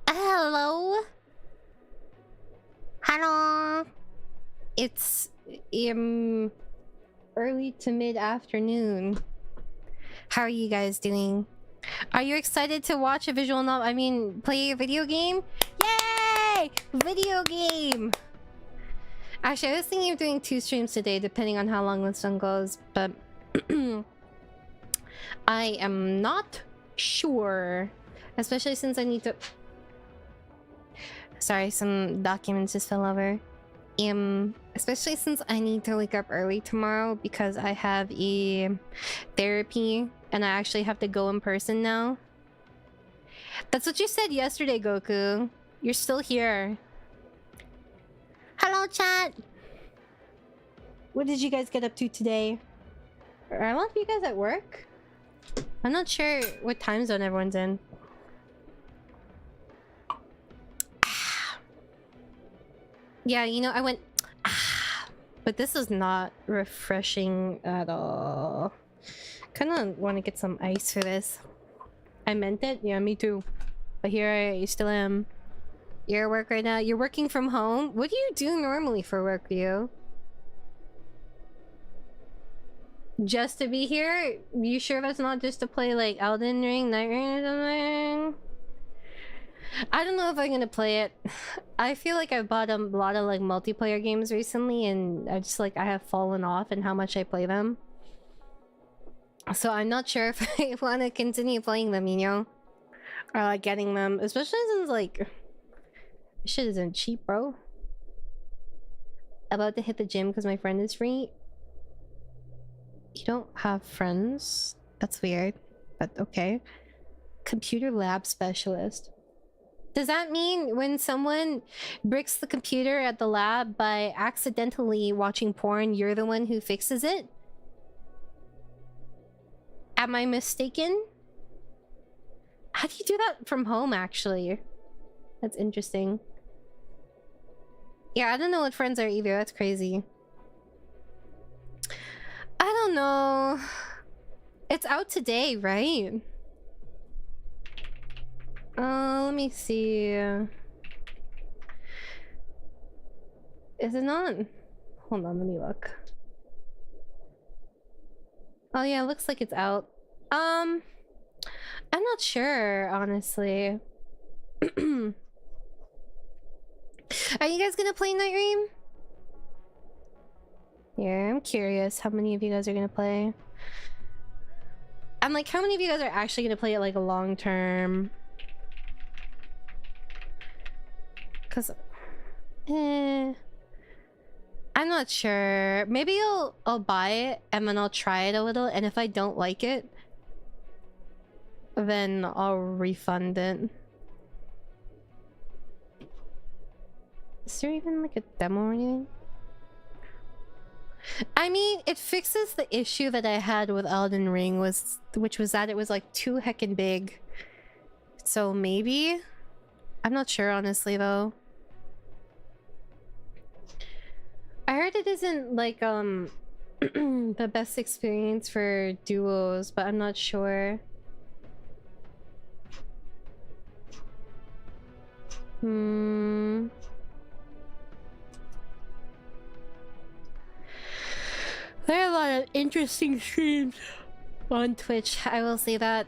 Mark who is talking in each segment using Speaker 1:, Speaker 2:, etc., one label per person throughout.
Speaker 1: Hello. Hello. It's early to mid-afternoon. How are you guys doing? Are you excited to watch a visual novel? I mean, play a video game? Yay! Video game! Actually, I was thinking of doing 2 streams today, depending on how long this one goes, but I am not sure. Especially since I need to... Sorry, some documents just fell over. Especially since I need to wake up early tomorrow because I have a therapy and I actually have to go in person now. That's what you said yesterday, Goku. You're still here. Hello, chat. What did you guys get up to today? Are a lot of you guys at work? I'm not sure what time zone everyone's in. Yeah, you know, I went... but this is not refreshing at all. Kind of want to get some ice for this. I meant it? Yeah, me too. But here I still am. You're at work right now? You're working from home? What do you do normally for work, Rio? Just to be here? You sure that's not just to play like Elden Ring, Night Ring or something? I don't know if I'm gonna play it. I feel like I've bought a lot of like multiplayer games recently and I just like I have fallen off in how much I play them. So I'm not sure if I want to continue playing them, you know? Or like getting them. Especially since like... shit isn't cheap, bro. About to hit the gym because my friend is free. You don't have friends? That's weird. But okay. Computer lab specialist. Does that mean when someone bricks the computer at the lab by accidentally watching porn, you're the one who fixes it? Am I mistaken? How do you do that from home, actually? That's interesting. Yeah, I don't know what friends are either. That's crazy. I don't know. It's out today, right? Let me see. Is it not? Hold on, let me look. Oh yeah, it looks like it's out. I'm not sure, honestly. Are you guys gonna play Night Ring? Yeah, I'm curious how many of you guys are gonna play. I'm like, how many of you guys are actually gonna play it like a long term? Cause I'm not sure. Maybe I'll buy it and then I'll try it a little, and if I don't like it, then I'll refund it. Is there even like a demo or anything? I mean, it fixes the issue that I had with Elden Ring, which was that it was like too heckin' big. So maybe? I'm not sure, honestly, though. I heard it isn't like the best experience for duos, but I'm not sure. There are a lot of interesting streams on Twitch, I will say that.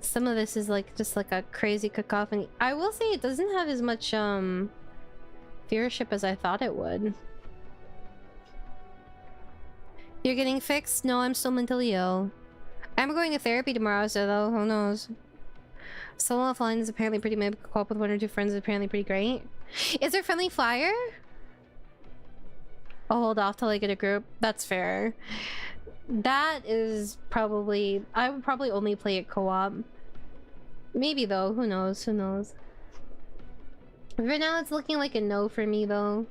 Speaker 1: Some of this is like just like a crazy cacophony. I will say it doesn't have as much viewership as I thought it would. You're getting fixed? No, I'm still mentally ill. I'm going to therapy tomorrow, so though, who knows? Solo offline is apparently pretty mid. Co-op with 1 or 2 friends is apparently pretty great. Is there friendly fire? I'll hold off till I get a group. That's fair. That is probably... I would probably only play it co-op. Maybe though, who knows? Who knows? For now, it's looking like a no for me though.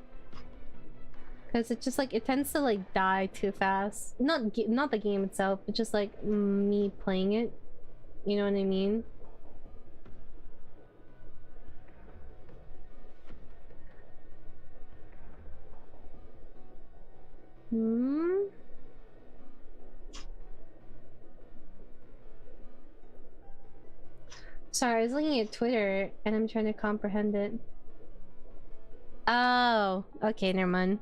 Speaker 1: Because it just like, it tends to like die too fast. Not the game itself, but just like me playing it. You know what I mean? Sorry, I was looking at Twitter and I'm trying to comprehend it. Oh, okay, never mind.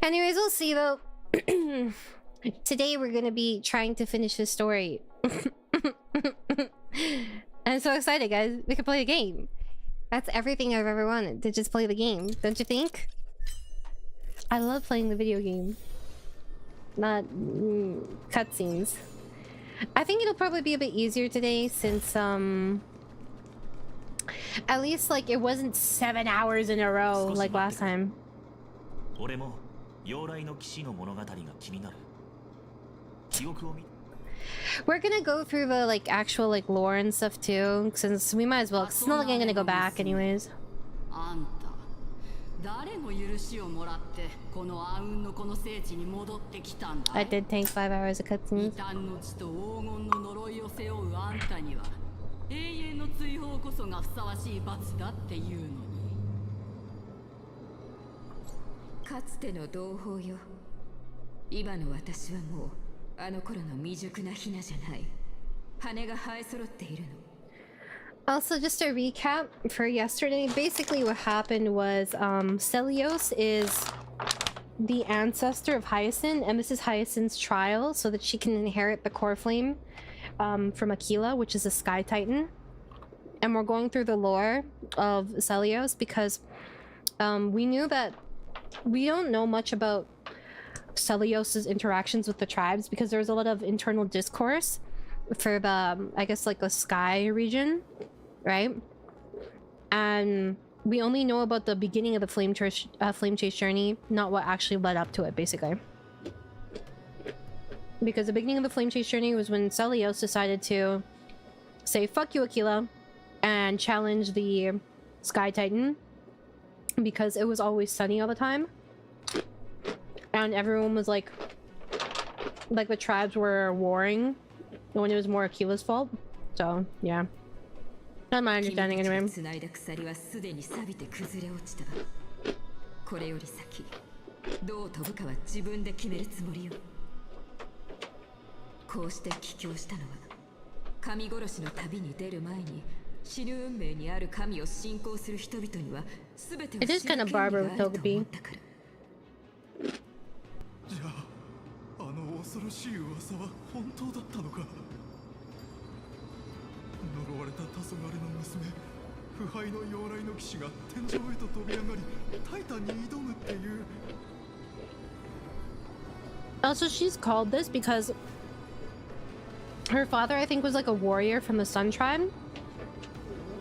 Speaker 1: Anyways, we'll see though. Today we're gonna be trying to finish this story. I'm so excited, guys. We can play a game. That's everything I've ever wanted, to just play the game. Don't you think? I love playing the video game. Not cutscenes. I think it'll probably be a bit easier today since at least like it wasn't 7 hours in a row like last time. We're gonna go through the like actual like lore and stuff too, since we might as well. It's not like I'm gonna go back anyways. I did take 5 hours of cutscenes. Also, just a recap for yesterday, basically what happened was 𝑫𝑰𝑺 is the ancestor of Hyacinth, and this is Hyacinth's trial so that she can inherit the core flame from AQUILA, which is a sky titan. And we're going through the lore of 𝑫𝑰𝑺 because we knew that we don't know much about 𝑫𝑰𝑺's interactions with the tribes because there was a lot of internal discourse for the, I guess, like the sky region, right? And we only know about the beginning of the flame chase journey, not what actually led up to it, basically. Because the beginning of the flame chase journey was when 𝑫𝑰𝑺 decided to say fuck you AQUILA and challenge the sky titan because it was always sunny all the time and everyone was like the tribes were warring when it was more AQUILA's fault. So yeah, not my understanding anyway. It is kind of barbar with Togepi. Also, she's called this because her father, I think, was like a warrior from the Sun Tribe,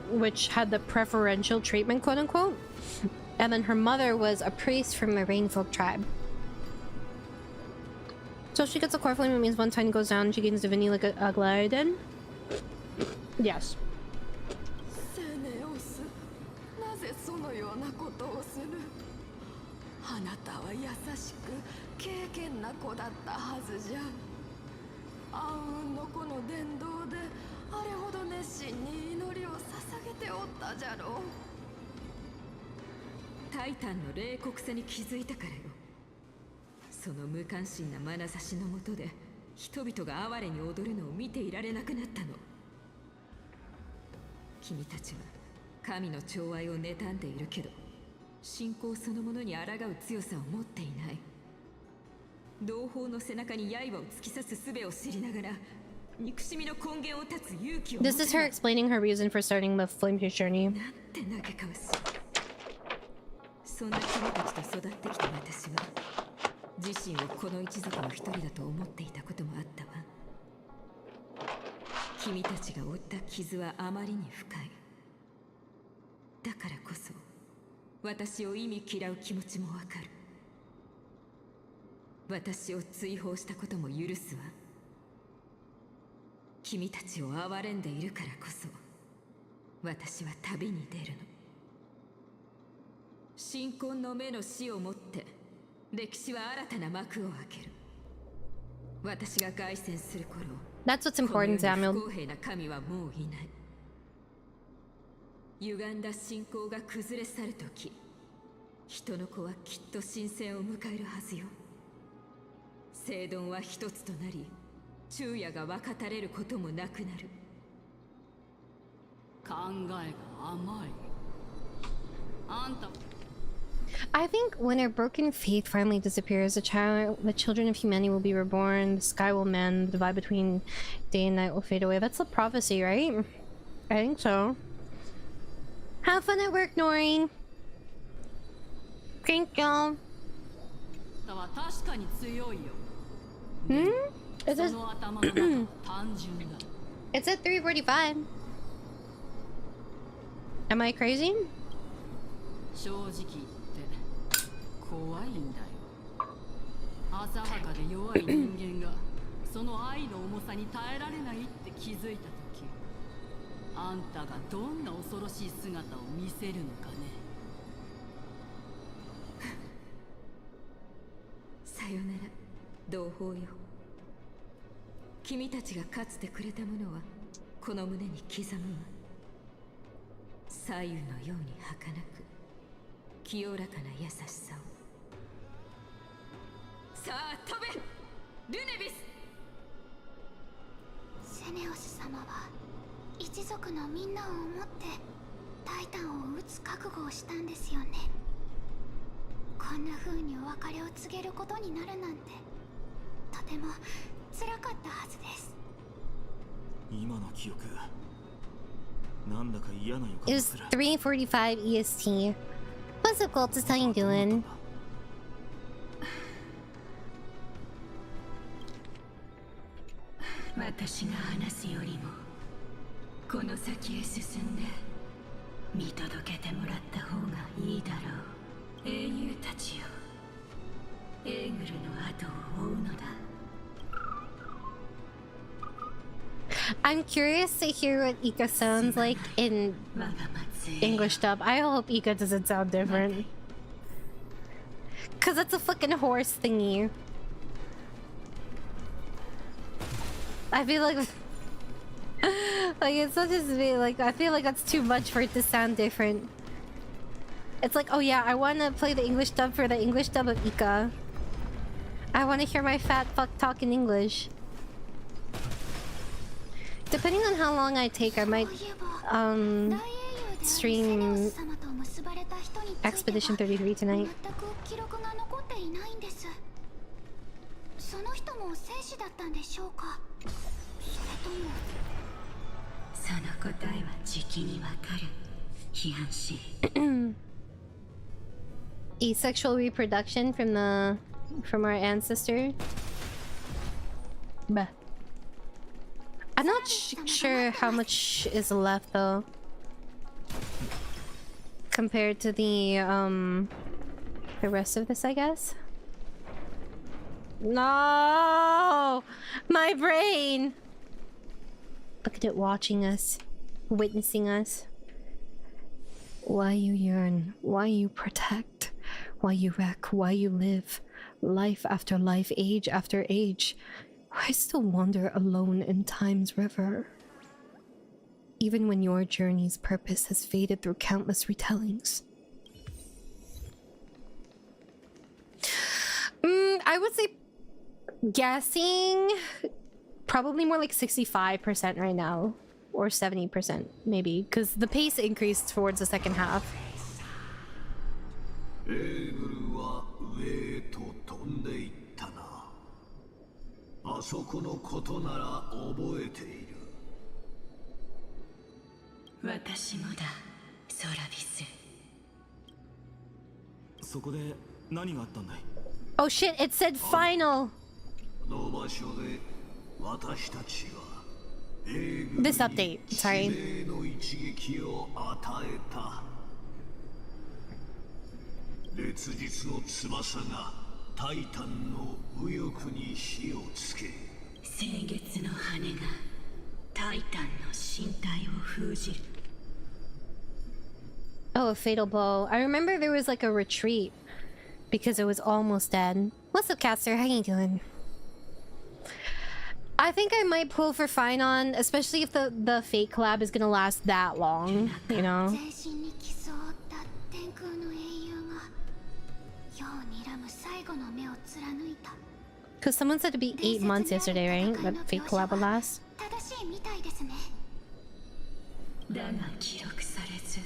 Speaker 1: which had the preferential treatment, quote unquote. And then her mother was a priest from the Rainfolk tribe. So if she gets a core flame, it means one titan goes down and she gains divinity like a Gliadin. Yes. This is her explaining her reason for starting the flame chase journey. That's what's important, Samuel. I think when our broken faith finally disappears, the children of humanity will be reborn, the sky will mend, the divide between day and night will fade away. That's the prophecy, right? I think so. Have fun at work, Noreen. Thank you. Is this it's at 3:45. Am I crazy?
Speaker 2: Sayonara, 同胞よ。君たちがかつてくれたものはこの胸に刻むわ。左右のように儚く清らかな優しさを。さあ飛べ、ルネビス。
Speaker 3: セネオス様は一族のみんなを思ってタイタンを撃つ覚悟をしたんですよね。こんな風にお別れを告げることになるなんてとても辛かったはずです。
Speaker 4: 今の記憶なんだか嫌な予感
Speaker 1: It
Speaker 4: が
Speaker 1: was
Speaker 4: する。
Speaker 1: 3:45 EST. What's up, Cultist? How you doing?
Speaker 2: 私が話すよりもこの先へ進んで見届けてもらった方がいいだろう。英雄たちよ、エーグルの後を追うのだ。
Speaker 1: I'm curious to hear what Ika sounds like in English dub. I hope Ika doesn't sound different. Cause that's a fucking horse thingy. I feel like like it's not just me, like I feel like that's too much for it to sound different. It's like, oh yeah, I wanna play the English dub for the English dub of Ika. I wanna hear my fat fuck talk in English. Depending on how long I take, I might stream Expedition 33 tonight.
Speaker 3: その人も戦士だったんでしょうか。それとも
Speaker 2: その答えはじきにわかる。批判し。
Speaker 1: Asexual reproduction from our ancestor. Bah. I'm not sure how much is left though, compared to the rest of this, I guess. No, my brain. Look at it watching us, witnessing us. Why you yearn, why you protect, why you wreck, why you live, life after life, age after age. Why still wander alone in time's river? Even when your journey's purpose has faded through countless retellings. I would say, guessing, probably more like 65% right now. Or 70% maybe, because the pace increased towards the second half. Oh shit, it said final! This update, sorry. Oh, a fatal blow. I remember there was like a retreat because it was almost dead. What's up, Caster? How you doing? I think I might pull for phainon, especially if the fake collab is gonna last that long, you know? Because someone said to be 8 months yesterday, right? That fake collab will last.
Speaker 2: だが記録されず、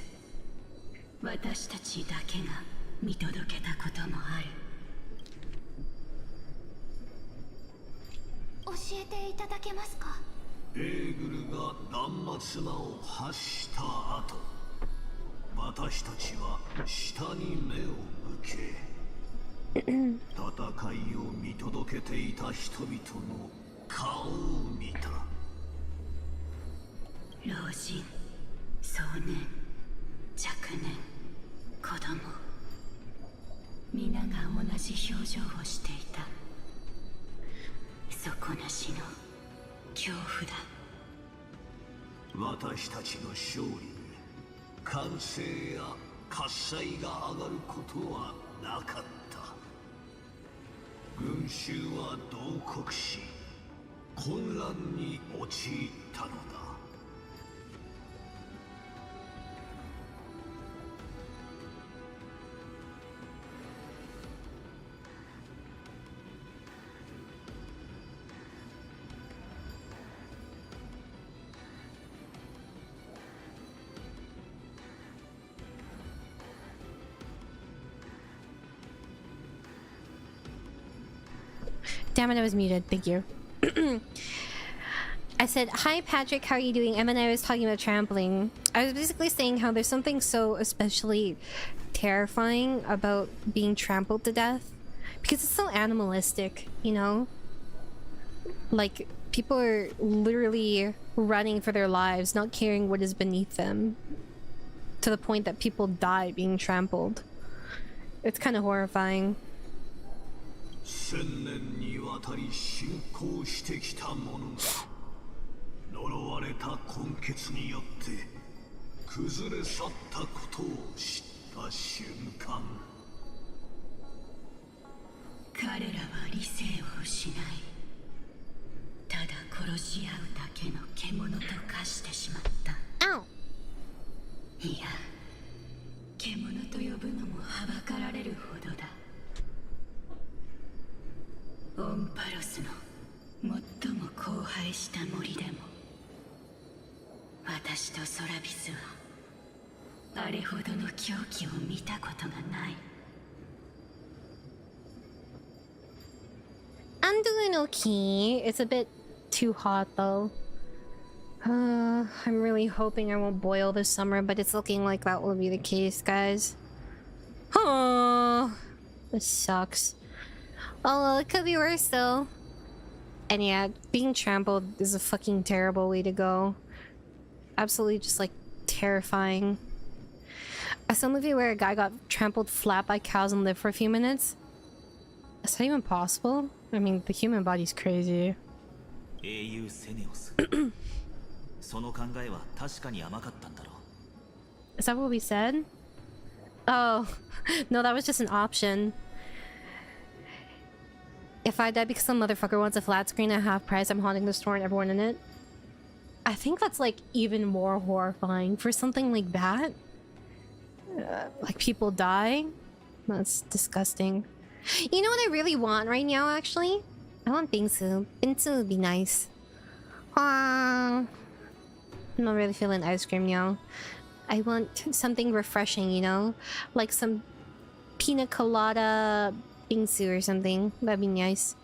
Speaker 2: 私たちだけが見届けたこともある。
Speaker 3: 教えていただけますか？
Speaker 5: ベーグルが断末魔を発した後、私たちは下に目を向け戦いを見届けていた人々の顔を見た。
Speaker 2: 老人、少年、若年、子供、皆が同じ表情をしていた。底なしの恐怖だ。
Speaker 5: 私たちの勝利に歓声や喝采が上がることはなかった。群衆は慟哭し、混乱に陥ったのだ。
Speaker 1: Damn it, I was muted. Thank you. I said, hi Patrick, how are you doing? Emma and I was talking about trampling. I was basically saying how there's something so especially terrifying about being trampled to death. Because it's so animalistic, you know? Like, people are literally running for their lives, not caring what is beneath them. To the point that people die being trampled. It's kind of horrifying.
Speaker 5: 千年にわたり信仰してきた者が呪われた根血によって崩れ去ったことを知った瞬間、
Speaker 2: 彼らは理性を失い、ただ殺し合うだけの獣と化してしまった。いや、獣と呼ぶのもはばかられるほどだ。オンパロスの最も荒廃した森でも、私とソラビスはあれほどの狂気を見たことがない。
Speaker 1: I'm doing okay. It's a bit too hot though. I'm really hoping I won't boil this summer, but it's looking like that will be the case, guys. Oh, this sucks. Oh, well, it could be worse though. And yeah, being trampled is a fucking terrible way to go. Absolutely just like terrifying. I saw a movie where a guy got trampled flat by cows and lived for a few minutes. Is that even possible? I mean, the human body's crazy.
Speaker 4: 英雄セネオスその考えは確かに甘かったんだろう。
Speaker 1: Is that what we said? Oh, no, that was just an option. If I die because some motherfucker wants a flat screen at half price, I'm haunting the store and everyone in it. I think that's like even more horrifying for something like that. Like people die. That's disgusting. You know what I really want right now, actually? I want bingsu. Bingsu would be nice. I'm not really feeling ice cream now. I want something refreshing, you know? Like some pina colada bingsu or something. That'd be nice.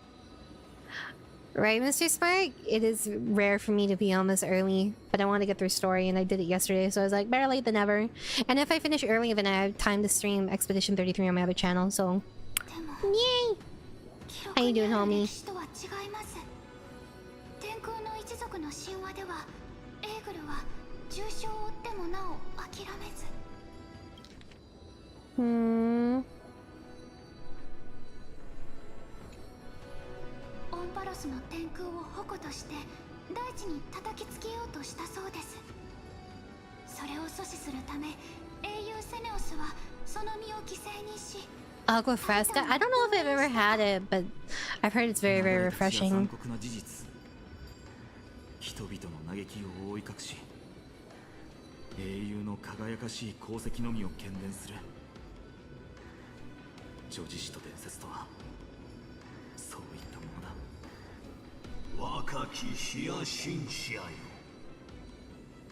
Speaker 1: Right, Mr. Spark? It is rare for me to be on this early, but I want to get through story and I did it yesterday, so I was like, better late than never. And if I finish early, then I have time to stream Expedition 33 on my other channel, so... Yay! How you doing, homie? Hmm...
Speaker 3: オンパロスの天空を矛として大地に叩きつけようとしたそうです。それを阻止するため英雄セネオスはその身を犠牲にし
Speaker 1: Agua fresca? I don't know if I've ever had it, but I've heard it's very, very refreshing.
Speaker 4: 人々の嘆きを覆い隠し、英雄の輝かしい功績のみを喧伝する。女児史と伝説とはそういったものだ。
Speaker 5: 若きヒヤシンシアよ、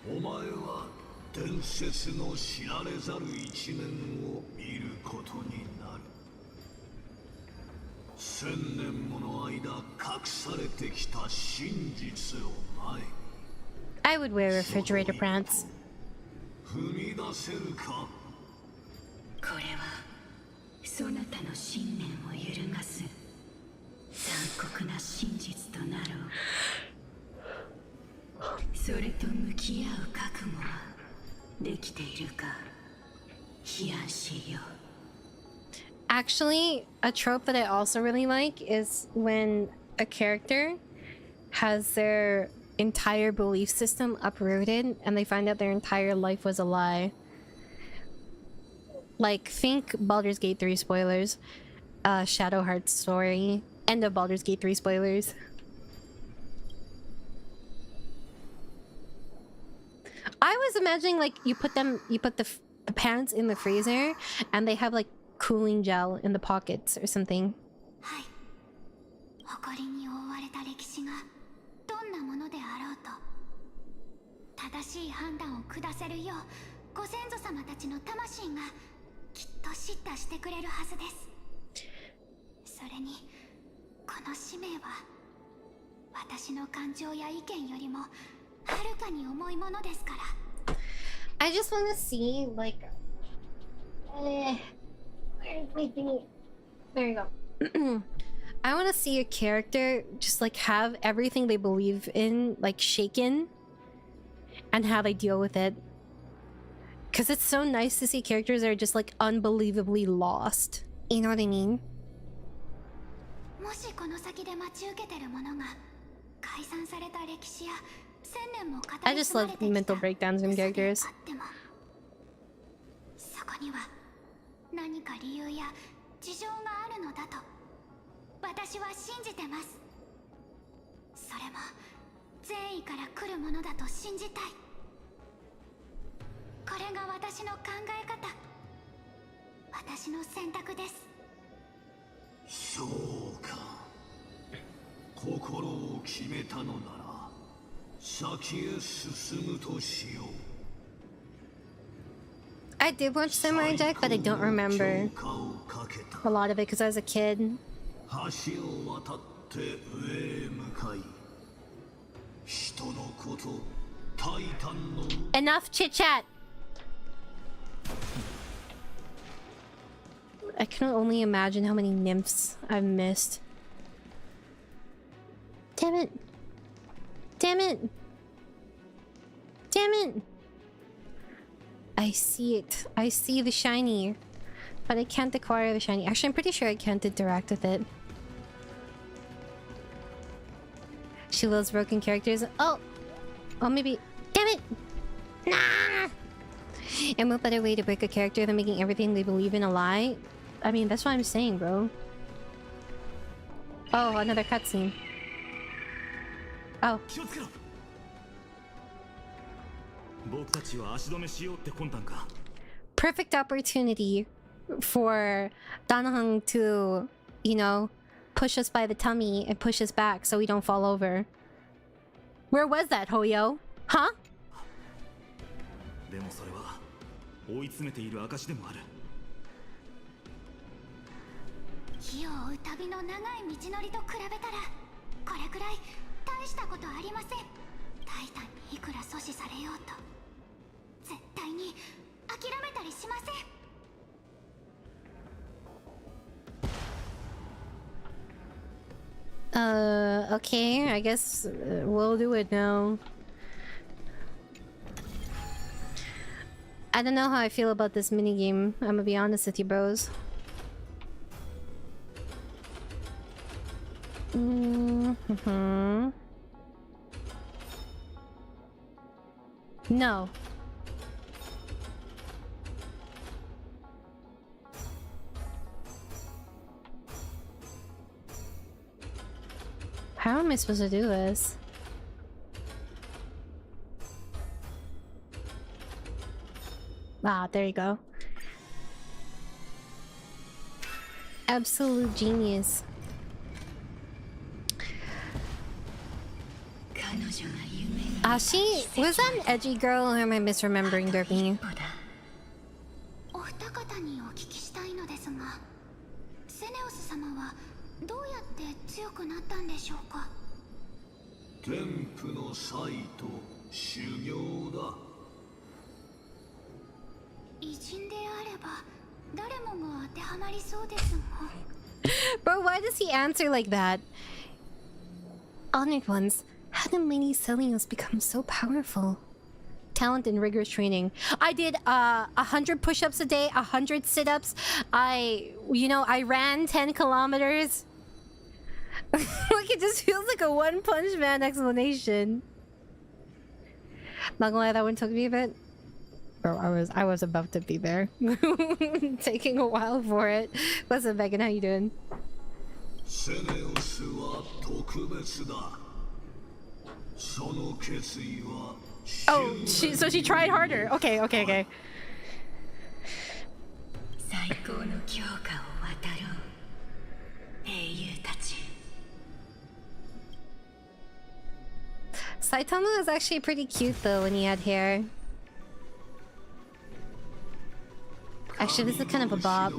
Speaker 5: お前は伝説の知られざる一面を見ることになる。千年もの間隠されてきた真実を前に
Speaker 1: I would wear refrigerator pants.
Speaker 5: 踏み出せるか。
Speaker 2: これはそなたの信念を揺るがす残酷な真実となろう。それと向き合う覚悟はできているか、ヒアンシーよ。
Speaker 1: Actually, a trope that I also really like is when a character has their entire belief system uprooted and they find out their entire life was a lie. Like, think Baldur's Gate 3 spoilers, Shadowheart's story, end of Baldur's Gate 3 spoilers. I was imagining like you put the pants in the freezer and they have like cooling gel in the pockets or something.
Speaker 3: はい。誇りに覆われた歴史がどんなものであろうと、正しい判断を下せるようご先祖様たちの魂がきっと叱咤してくれるはずです。それにこの使命は私の感情や意見よりもはるかに重いものですから。
Speaker 1: I just want to see like where's my thingy? There you go. I want to see a character just like have everything they believe in like shaken and how they deal with it. Because it's so nice to see characters that are just like unbelievably lost. You know what I mean?
Speaker 3: もしこの先で待ち受けてるものが解散された歴史や千年も語
Speaker 1: I
Speaker 3: り
Speaker 1: just
Speaker 3: 継がれ
Speaker 1: love
Speaker 3: てきた
Speaker 1: mental breakdowns from
Speaker 3: 嘘で
Speaker 1: characters.
Speaker 3: あっても、そこには何か理由や事情があるのだと私は信じてます。それも善意から来るものだと信じたい。これが私の考え方、私の選択です。
Speaker 5: そうか。心を決めたのなら先へ進むとしよう。
Speaker 1: I did watch Samurai Jack, but I don't remember a lot of it because I was a kid.
Speaker 5: 橋を渡って上へ向かい、人のことタイタンの
Speaker 1: Enough chit chat! I can only imagine how many nymphs I've missed. Damn it! Damn it! Damn it! I see it. I see the shiny. But I can't acquire the shiny. Actually, I'm pretty sure I can't interact with it. She loves broken characters. Oh! Oh, maybe... Damn it! Nah! And what better way to break a character than making everything they believe in a lie? I mean, that's what I'm saying, bro. Oh, another cutscene. Oh.
Speaker 4: 気をつけろ。僕たちは足止めしようって魂胆か。
Speaker 1: Perfect opportunity for Danheng to, you know, push us by the tummy and push us back so we don't fall over. Where was that, Hoyo? Huh?
Speaker 4: でもそれは追い詰めている証でもある。
Speaker 3: 火を追う旅の長い道のりと比べたらこれくらい大したことありません。タイタンにいくら阻止されようと絶対に諦めたりしません。
Speaker 1: Okay, I guess we'll do it now. I don't know how I feel about this minigame. I'm gonna be honest with you, bros. No. How am I supposed to do this? Ah, there you go. Absolute genius.
Speaker 2: 彼女が
Speaker 1: Was that an edgy girl or am I misremembering Derby?
Speaker 3: お二方にお聞きしたいのですが、セネオス様はどうやって強くなったんでしょうか。
Speaker 5: 天賦の才と修行だ。
Speaker 3: 偉人であれば誰もが当てはまりそうですが。
Speaker 1: Bro, why does he answer like that? Honored ones, how did Lady Celios become so powerful? Talent and rigorous training. I did 100 push-ups a day, 100 sit-ups. I ran 10 kilometers. Like, it just feels like a One Punch Man explanation. Not gonna lie, that one took me a bit. Bro, I was about to be there. Taking a while for it. What's up, Megan? How you doing?
Speaker 5: So
Speaker 1: she tried harder. Okay. Saitama was actually pretty cute though when he had hair. Actually, this is kind of a bob.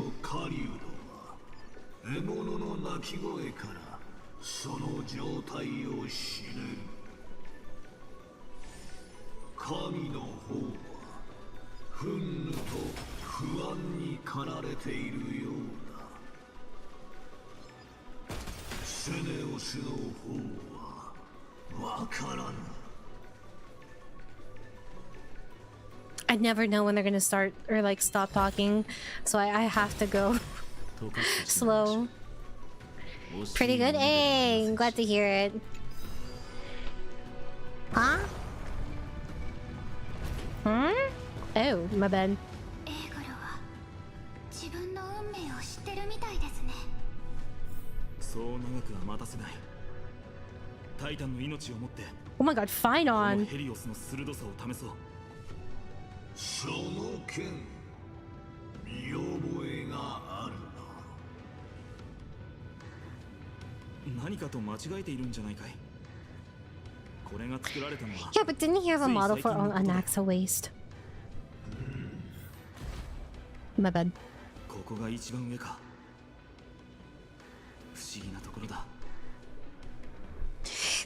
Speaker 1: I never know when they're gonna start or like stop talking, so I have to go slow. Pretty good. Hey, I'm glad to hear it. Huh? Oh, my bad.
Speaker 4: そう長くは待たせない。タイタンの命をもって。
Speaker 1: Oh my god, phainon.
Speaker 4: ヘリオスの鋭さを試そう。
Speaker 5: その剣、見覚えがあるな。何かと間違えているんじゃないかい。これが作られたのは。
Speaker 1: Yeah, but didn't he have a model for an Axa waist? My bad.
Speaker 4: ここが一番上か。不思議なところだ。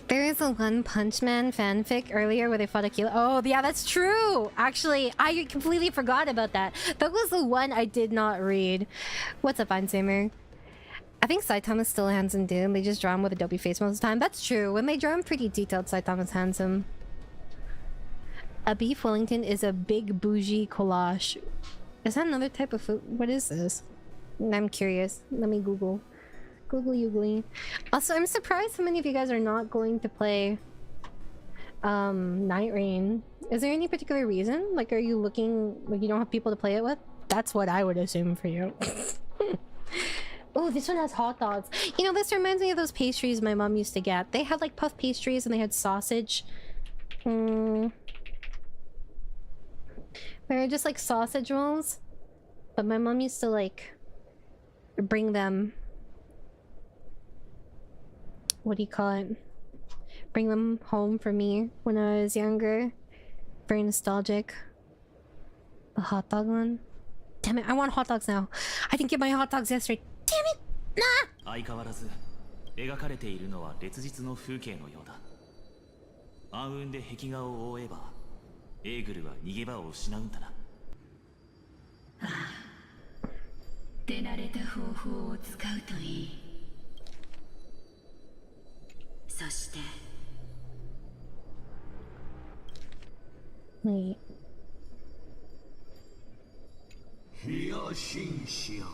Speaker 1: There is a One Punch Man fanfic earlier where they fought AQUILA. Oh, yeah, that's true! Actually, I completely forgot about that. That was the one I did not read. What's up, Einsamer? I think Saitama's still handsome, dude. They just draw him with a dopey face most of the time. That's true. When they draw him pretty detailed, Saitama's handsome. A beef Wellington is a big bougie collage. Is that another type of food? What is this? I'm curious. Let me Google. Googly. Also, I'm surprised how many of you guys are not going to play Night Rain. Is there any particular reason? Like, are you looking like you don't have people to play it with? That's what I would assume for you. Oh, this one has hot dogs. You know, this reminds me of those pastries my mom used to get. They had like puff pastries and they had sausage. They're just like sausage rolls. But my mom used to like bring them. What do you call it? Bring them home for me when I was younger. Very nostalgic. The hot dog one. Damn it, I want hot dogs now. I didn't get my hot dogs yesterday. Damn it! Nah!
Speaker 4: 相変わらず描かれているのは烈日の風景のようだ。暗雲で壁画を覆えば、エーグルは逃げ場を失うんだな。
Speaker 2: ああ、手慣れた方法を使うといい。そして。
Speaker 1: Wait.
Speaker 5: ヒヤシンシア、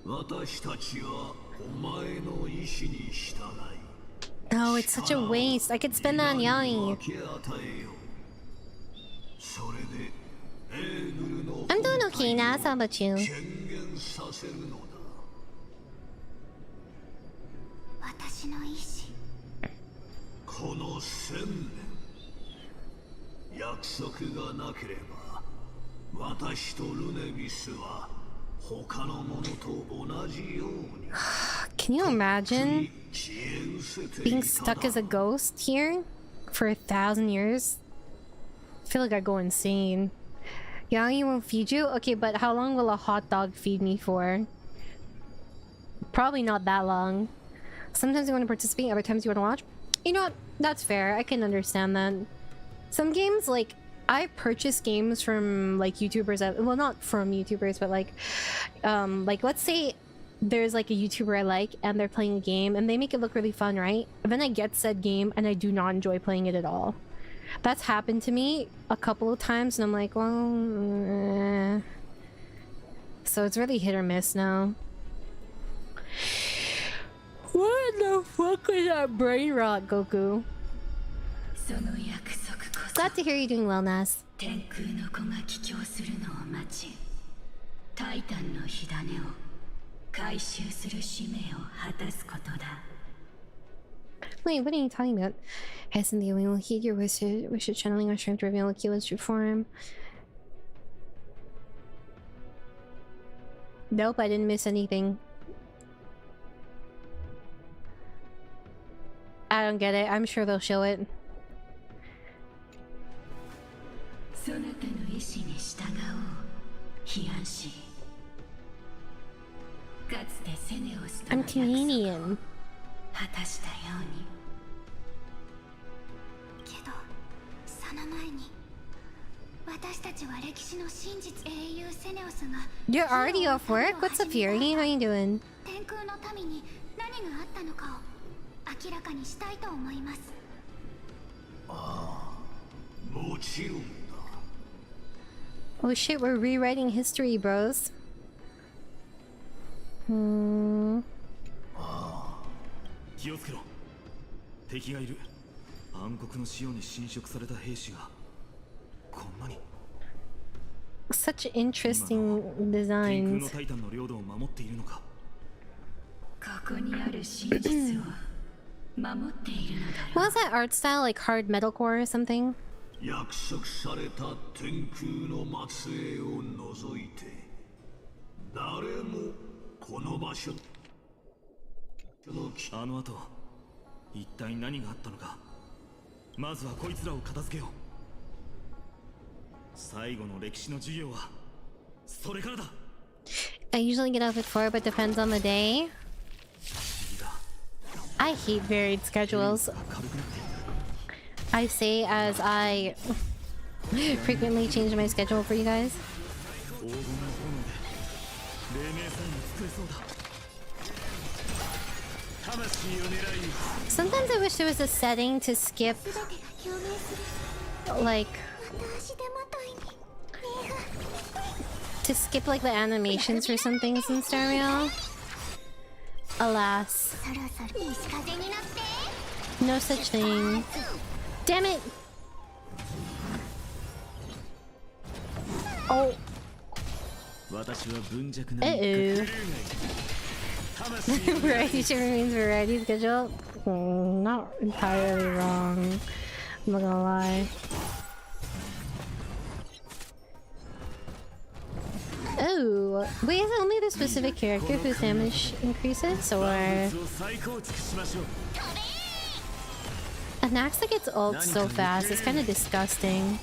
Speaker 5: 私たちはお前の意志に従い。
Speaker 1: No, it's such a waste. I could spend that on Yanni. I'm doing okay now. How about you?
Speaker 3: 私の意志。
Speaker 5: この1000年、約束がなければ、私とルネビスは他の者と同じように。
Speaker 1: Can you imagine being stuck as a ghost here? for 1,000 years? I feel like I go insane. Yeah, he won't feed you? Okay, but how long will a hot dog feed me for? Probably not that long. Sometimes you want to participate, other times you want to watch. You know what? That's fair. I can understand that. Some games, like, I purchase games from, like, YouTubers that, well, not from YouTubers, but like, let's say there's like a YouTuber I like and they're playing a game and they make it look really fun, right? And then I get said game and I do not enjoy playing it at all. That's happened to me a couple of times and I'm like, well, so it's really hit or miss now. What the fuck is that brain rot, Goku? Glad to hear you're doing well, Nas. Wait, what are you talking about? Hasn't the we will heed your wish of channeling our strength to reveal AQUILA's true form. Nope, I didn't miss anything. I don't get it. I'm sure they'll show it. I'm Canadian. You're already off work? What's up, Fury? How you doing? Oh shit, we're rewriting history, bros.
Speaker 4: 気をつけろ。敵がいる。暗黒の潮に侵食された兵士がこんなに。
Speaker 1: Such interesting designs.
Speaker 4: 天空のタイタンの領土を守っているのか。
Speaker 2: ここにある真実を守っているのだろう。
Speaker 1: What was that art style? Like hard metalcore or something?
Speaker 5: 約束された天空の末裔を除いて誰もこの場所
Speaker 4: あの後一体何があったのか。まずはこいつらを片付けよう。最後の歴史の授業はそれからだ。
Speaker 1: I usually get off at 4, but depends on the day. I hate varied schedules. I say as I frequently change my schedule for you guys. Sometimes I wish there was a setting to skip, like, like the animations for some things in stereo. Alas, no such thing. Damn it! Oh. Uh-oh. Variety shiver means variety schedule? Not entirely wrong. I'm not gonna lie. Oh, wait, is it only the specific character whose damage increases, or... An axe that gets ult so fast is kind of disgusting.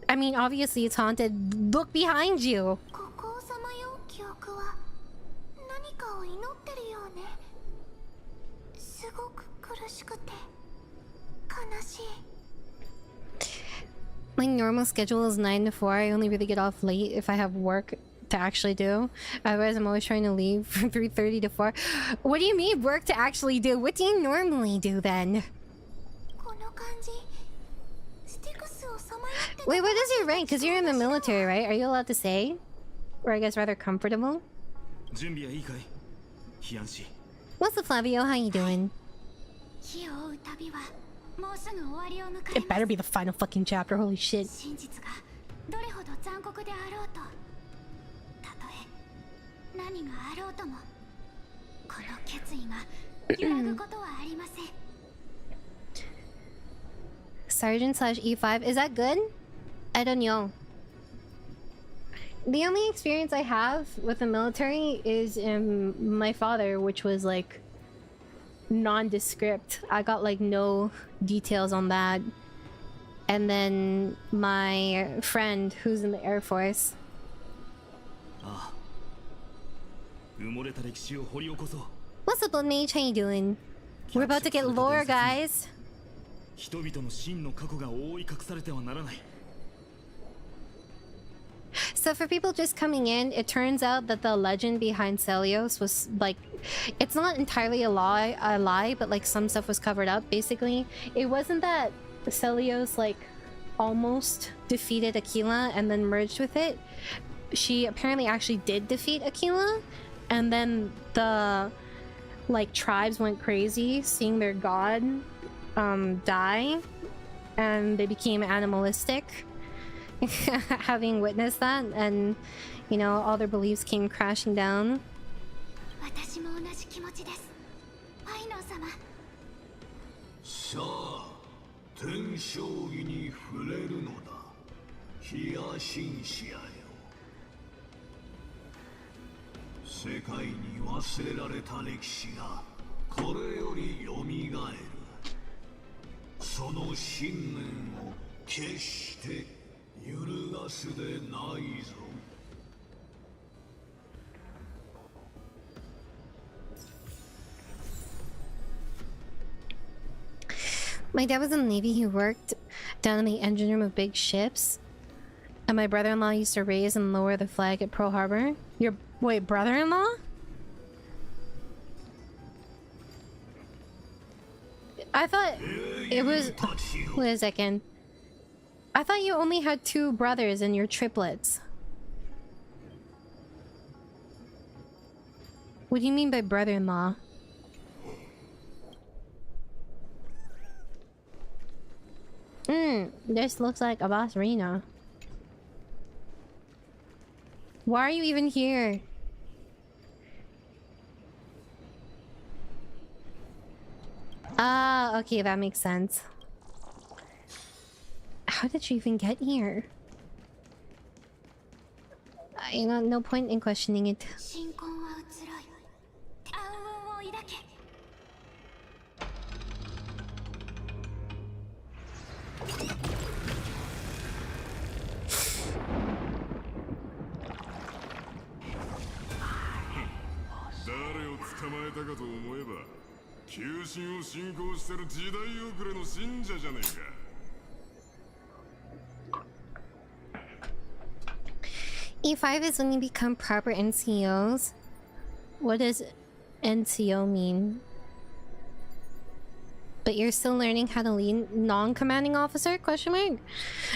Speaker 1: I mean, obviously it's haunted. Look behind you! My normal schedule is 9 to 4. I only really get off late if I have work to actually do. Otherwise, I'm always trying to leave from 3:30 to 4. What do you mean, work to actually do? What do you normally do then? Wait, what is your rank? Because you're in the military, right? Are you allowed to say? Or I guess rather comfortable? What's up, Flavio? How you doing? It better be the final fucking chapter, holy shit.
Speaker 3: え何があろうともこの決意が揺らぐことはありません。
Speaker 1: Sergeant slash E5. Is that good? I don't know. The only experience I have with the military is my father, which was like nondescript. I got like no details on that. And then my friend who's in the Air Force. What's up, old mage? How you doing? We're about to get lore, guys. So for people just coming in, it turns out that the legend behind 𝑫𝑰𝑺�զ was like, it's not entirely a lie, but like some stuff was covered up. Basically, it wasn't that 𝑫𝑰𝑺�զ like almost defeated AQUILA and then merged with it. She apparently actually did defeat AQUILA, and then the like tribes went crazy seeing their god die, and they became animalistic. Having witnessed that, and you know, all their beliefs came crashing down.
Speaker 3: 私も同じ気持ちです。ファイノン様。
Speaker 5: さあ、天将棋に触れるのだ。ヒヤシンシアよ。世界に忘れられた歴史がこれより蘇る。その信念を決して揺るがすでないぞ。
Speaker 1: My dad was in the Navy. He worked down in the engine room of big ships. And my brother-in-law used to raise and lower the flag at Pearl Harbor. Your wait, brother-in-law? I thought it was... Wait a second. I thought you only had 2 brothers and you're triplets. What do you mean by brother-in-law? This looks like a boss arena. Why are you even here? Ah, okay, that makes sense. How did you even get here? You know, no point in questioning it.
Speaker 3: 信仰は移ろい。暗雲を抱け。
Speaker 6: 誰を捕まえたかと思えば、急進を信仰してる時代遅れの信者じゃねえか。
Speaker 1: E5 is when you become proper NCOs. What does NCO mean? But you're still learning how to lead non-commanding officer? Question mark.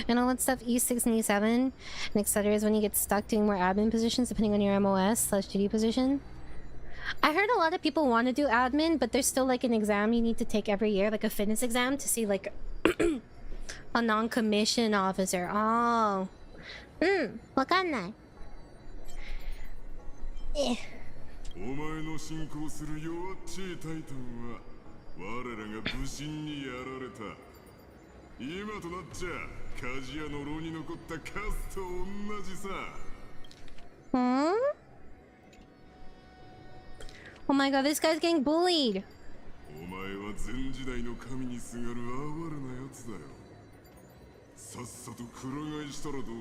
Speaker 1: And all that stuff. E6 and E7 and etc. is when you get stuck doing more admin positions depending on your MOS/duty position. I heard a lot of people want to do admin, but there's still like an exam you need to take every year, like a fitness exam to see like a non-commissioned officer. Oh. わかんない。
Speaker 6: お前の信仰する弱っちいタイタンは我らが武神にやられた。今となっちゃ鍛冶屋の牢に残ったカスと同じさ。
Speaker 1: Oh my god, this guy's getting bullied.
Speaker 6: お前は前時代の神にすがる哀れなやつだよ。さっさとくら替えしたらどうだ。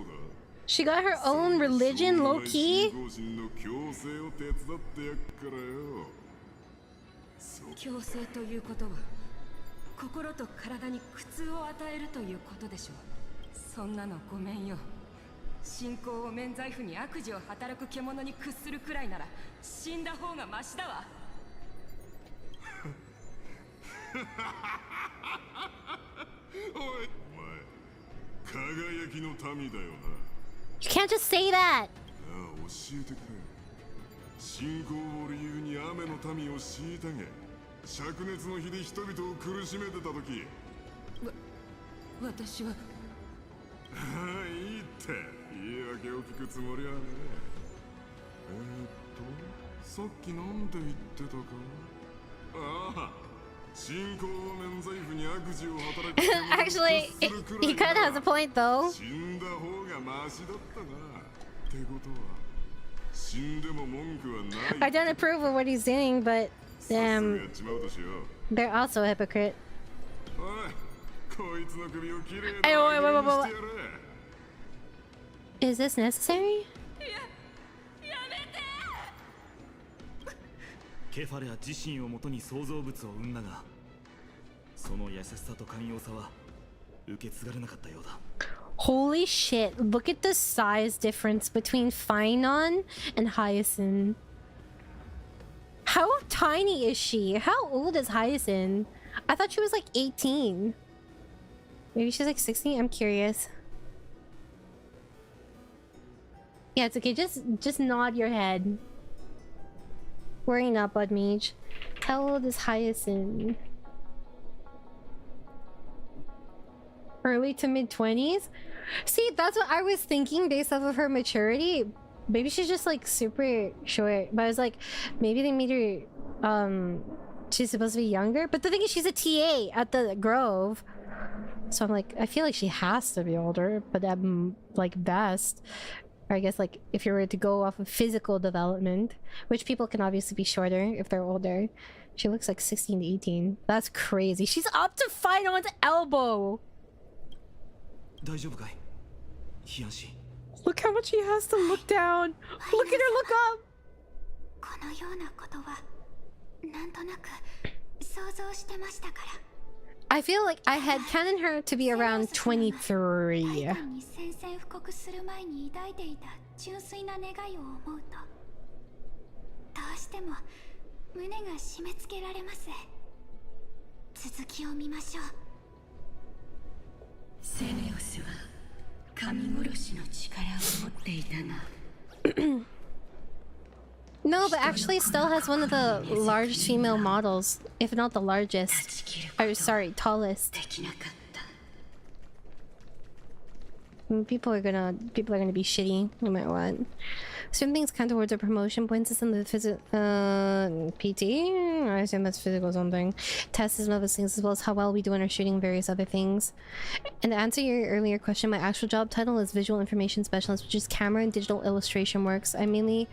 Speaker 1: She got her own religion, low key.
Speaker 2: 強制ということは心と体に苦痛を与えるということでしょう。そんなのごめんよ。信仰を免罪符に悪事を働く獣に屈するくらいなら死んだ方がマシだわ。
Speaker 6: おい、お前輝きの民だよな。
Speaker 1: You can't just say that.
Speaker 6: 教えてくれ。信仰を理由に雨の民を虐げ、灼熱の日で人々を苦しめてた時。
Speaker 2: 私は。
Speaker 6: いいって。言い訳を聞くつもりはね。さっきなんて言ってたか。ああ、新興免罪符に悪事を働く。
Speaker 1: Actually, he kind of has a point though.
Speaker 6: 死んだ方がマシだったな。ってことは死んでも文句はない。
Speaker 1: I don't approve of what he's doing, but they're also a hypocrite.
Speaker 6: おい、こいつの首をきれいに
Speaker 1: Hey, wait, wait, wait, wait,
Speaker 6: してやれ。
Speaker 1: Is this necessary?
Speaker 4: ケファレは自身をもとに創造物を生んだが、その優しさと寛容さは受け継がれなかったようだ。
Speaker 1: Holy shit, look at the size difference between phainon and Hyacinth. How tiny is she? How old is Hyacinth? I thought she was like 18. Maybe she's like 16? I'm curious. Yeah, it's okay. Just nod your head. Worry not, Bud Mage. How old is Hyacinth? Early to mid 20s? See, that's what I was thinking based off of her maturity. Maybe she's just like super short. But I was like, maybe they made her she's supposed to be younger. But the thing is, she's a TA at the Grove. So I'm like, I feel like she has to be older, but at like best. Or I guess like if you were to go off of physical development, which people can obviously be shorter if they're older. She looks like 16 to 18. That's crazy. She's up to Phainon's elbow.
Speaker 4: 大丈夫かい？ヒヤン氏。
Speaker 1: Look how much he has to look down. Look at her look up.
Speaker 3: このようなことはなんとなく想像してましたから。
Speaker 1: I feel like I had canon her to be around 23.
Speaker 3: タイタンに宣戦布告する前に抱いていた純粋な願いを思うと、どうしても胸が締め付けられます。続きを見ましょう。
Speaker 2: セメオスは神殺しの力を持っていたな。
Speaker 1: No, but actually still has one of the largest female models, if not the largest. Or sorry, tallest.
Speaker 2: できなかった。
Speaker 1: People are gonna be shitty no matter what. Certain things count towards a promotion points is in the PT. I assume that's physical something. Test is one of those things, as well as how well we do in our shooting and various other things. And to answer your earlier question, my actual job title is Visual Information Specialist, which is camera and digital illustration works. I mainly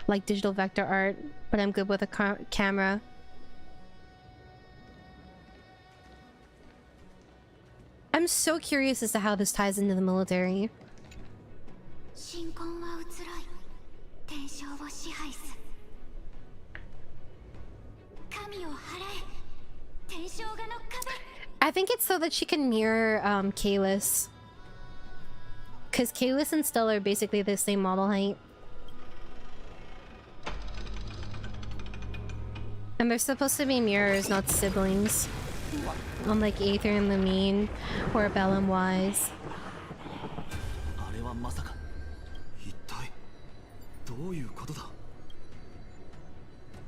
Speaker 1: like digital vector art, but I'm good with a camera. I'm so curious as to how this ties into the military.
Speaker 3: 神婚は移ろい、天正を支配す。神を払え、天正画の壁。
Speaker 1: I think it's so that she can mirror Kalis. Because Kalis and Stella are basically the same model height. And they're supposed to be mirrors, not siblings. Unlike Aether and Lumine or 𝑫𝑰𝑺�զ.
Speaker 4: あれはまさか一体どういうことだ？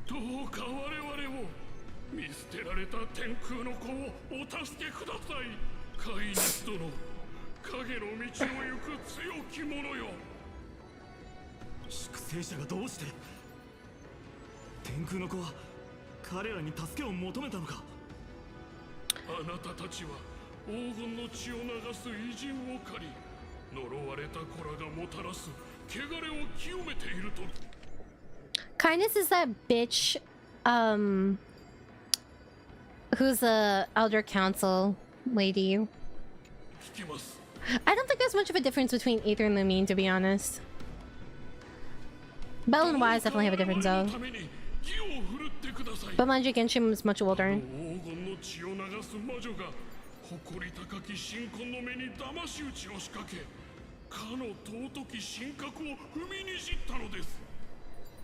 Speaker 7: どうか我々を見捨てられた天空の子をお助けください。カイネス殿、影の道を行く強き者よ。
Speaker 4: 粛清者がどうして？天空の子は彼らに助けを求めたのか？
Speaker 7: あなたたちは黄金の血を流す偉人を借り、呪われた子らがもたらす汚れを清めていると。
Speaker 1: Kindness is that bitch, who's the Elder Council lady.
Speaker 7: 聞きます。
Speaker 1: I don't think there's much of a difference between Aether and Lumine, to be honest. 𝑫𝑰𝑺𝑍 definitely have a difference though. But Manji Genshin was much older.
Speaker 7: 血を流す魔女が誇り高き神婚の目に騙し討ちを仕掛け、かの尊き神格を踏みにじったのです。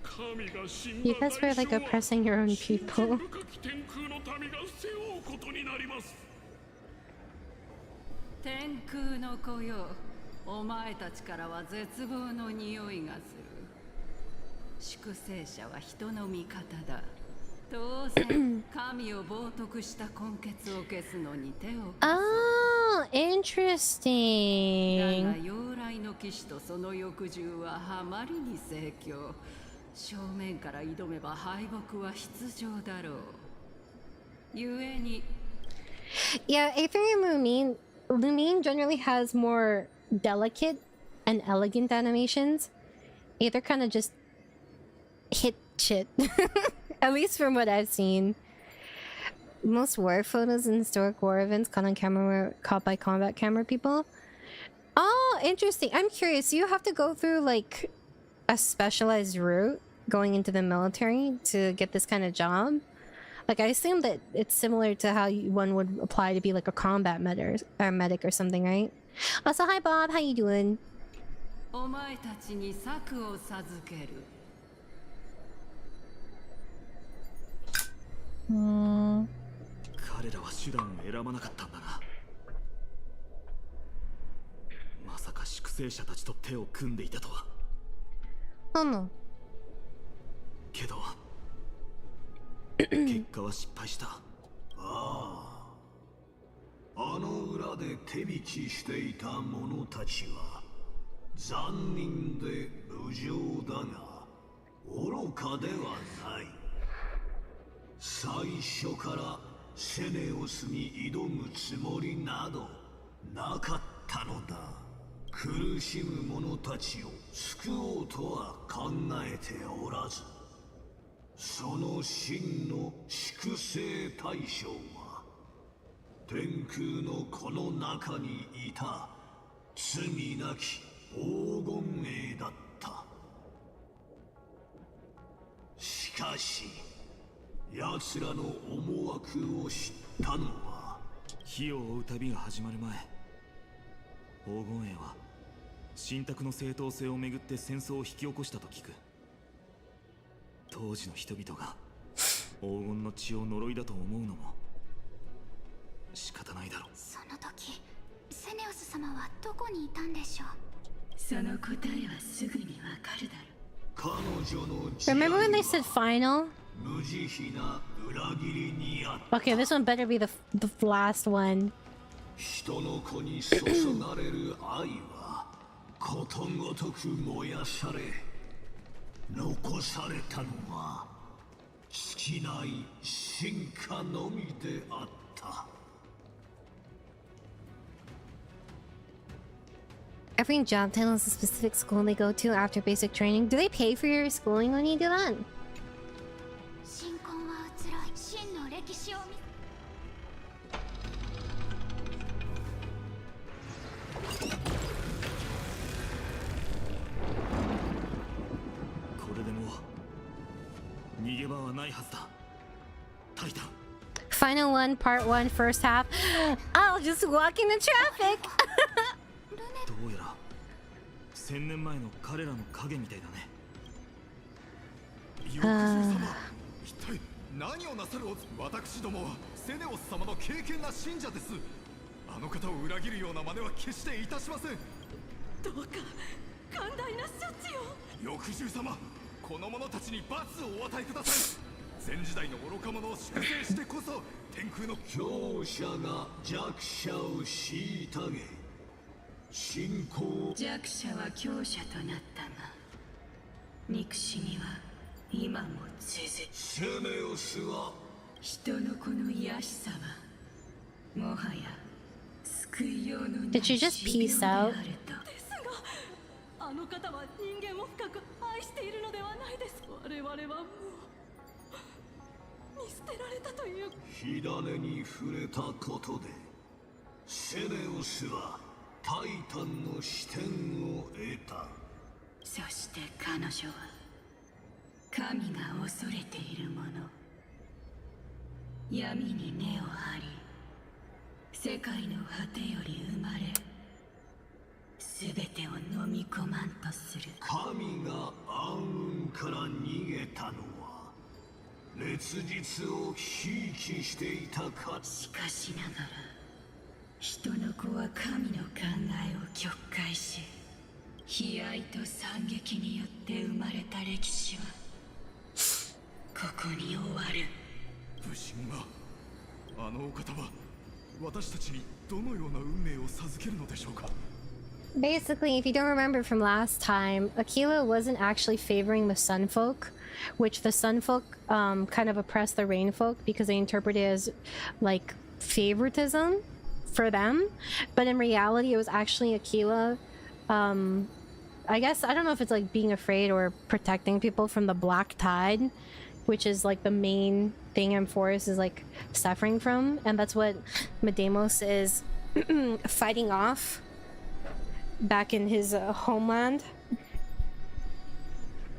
Speaker 7: 神が死んだ
Speaker 1: You guys were like oppressing your own people.
Speaker 7: 深き天空の民が背負うことになります。
Speaker 2: 天空の子よ、お前たちからは絶望の匂いがする。粛清者は人の味方だ。 当然神を冒涜した根血を消すのに手を。
Speaker 1: Oh, interesting.
Speaker 2: だが妖来の騎士とその翼獣はハマりに盛況。正面から挑めば敗北は必定だろう。ゆえに
Speaker 1: Yeah, Aetherium Lumine generally has more delicate and elegant animations. Aether kind of just hit shit. At least from what I've seen. Most war photos in historic war events caught on camera were caught by combat camera people. Oh, interesting. I'm curious. You have to go through like a specialized route going into the military to get this kind of job. Like, I assume that it's similar to how one would apply to be like a combat medic or something, right? Also, hi Bob, how you doing?
Speaker 2: お前たちに策を授ける。
Speaker 4: 彼らは手段を選ばなかったんだな。まさか粛清者たちと手を組んでいたとは。けど結果は失敗した。
Speaker 5: あの裏で手引きしていた者たちは残忍で無情だが愚かではない。最初からセネオスに挑むつもりなどなかったのだ。苦しむ者たちを救おうとは考えておらず、その真の粛清対象は天空のこの中にいた罪なき黄金栄だった。しかし奴らの思惑を知ったのは、
Speaker 4: 火を追う旅が始まる前、黄金栄は信託の正当性をめぐって戦争を引き起こしたと聞く。当時の人々が黄金の血を呪いだと思うのも仕方ないだろう。
Speaker 3: その時セネオス様はどこにいたんでしょう。
Speaker 2: その答えはすぐにわかるだろう。
Speaker 5: 彼女の
Speaker 1: Remember when they said final?
Speaker 5: 無慈悲な裏切りにあった。
Speaker 1: Okay, this one better be the last one.
Speaker 5: 人の子に注がれる愛はことごとく燃やされ、残されたのは尽きない進化のみであった。
Speaker 1: Every job title is a specific school they go to after basic training. Do they pay for your schooling when you do that?
Speaker 3: 新婚は移ろい真の歴史を見。
Speaker 4: これでもう逃げ場はないはずだ。タイタン。
Speaker 1: Final one, part one, first half. I'll just walk in the traffic.
Speaker 4: どうやら1000年前の彼らの影みたいだね。
Speaker 6: よくぞ様、一体何をなさるおつ。私どもはセネオス様の敬虔な信者です。あの方を裏切るような真似は決していたしません。
Speaker 2: どうか寛大な処置を。
Speaker 6: 翼獣様、この者たちに罰をお与えください。前時代の愚か者を粛清してこそ天空の
Speaker 5: 強者が弱者を虐げ、信仰。
Speaker 2: 弱者は強者となったが、憎しみは今も続く。
Speaker 5: セネオスは
Speaker 2: 人のこの癒しさはもはや救いようのない
Speaker 1: Did she just peace out?
Speaker 2: ですが、あの方は人間を深く愛しているのではないです。我々はもう見捨てられたという。
Speaker 5: 火種に触れたことでセネオスはタイタンの視点を得た。
Speaker 2: そして彼女は神が恐れているもの、闇に根を張り、世界の果てより生まれ、全てを飲み込まんとする。
Speaker 5: 神が暗雲から逃げたのは烈日をひいきしていたか。
Speaker 2: しかしながら人の子は神の考えを曲解し、悲哀と惨劇によって生まれた歴史はここに終わる。
Speaker 6: 武神が、あのお方は私たちにどのような運命を授けるのでしょうか。
Speaker 1: Basically, if you don't remember from last time, AQUILA wasn't actually favoring the Sun Folk, which the Sun Folk kind of oppressed the Rain Folk because they interpret it as like favoritism for them. But in reality, it was actually AQUILA. I guess, I don't know if it's like being afraid or protecting people from the Black Tide, which is like the main thing M4 is like suffering from. And that's what Medemos is fighting off back in his homeland.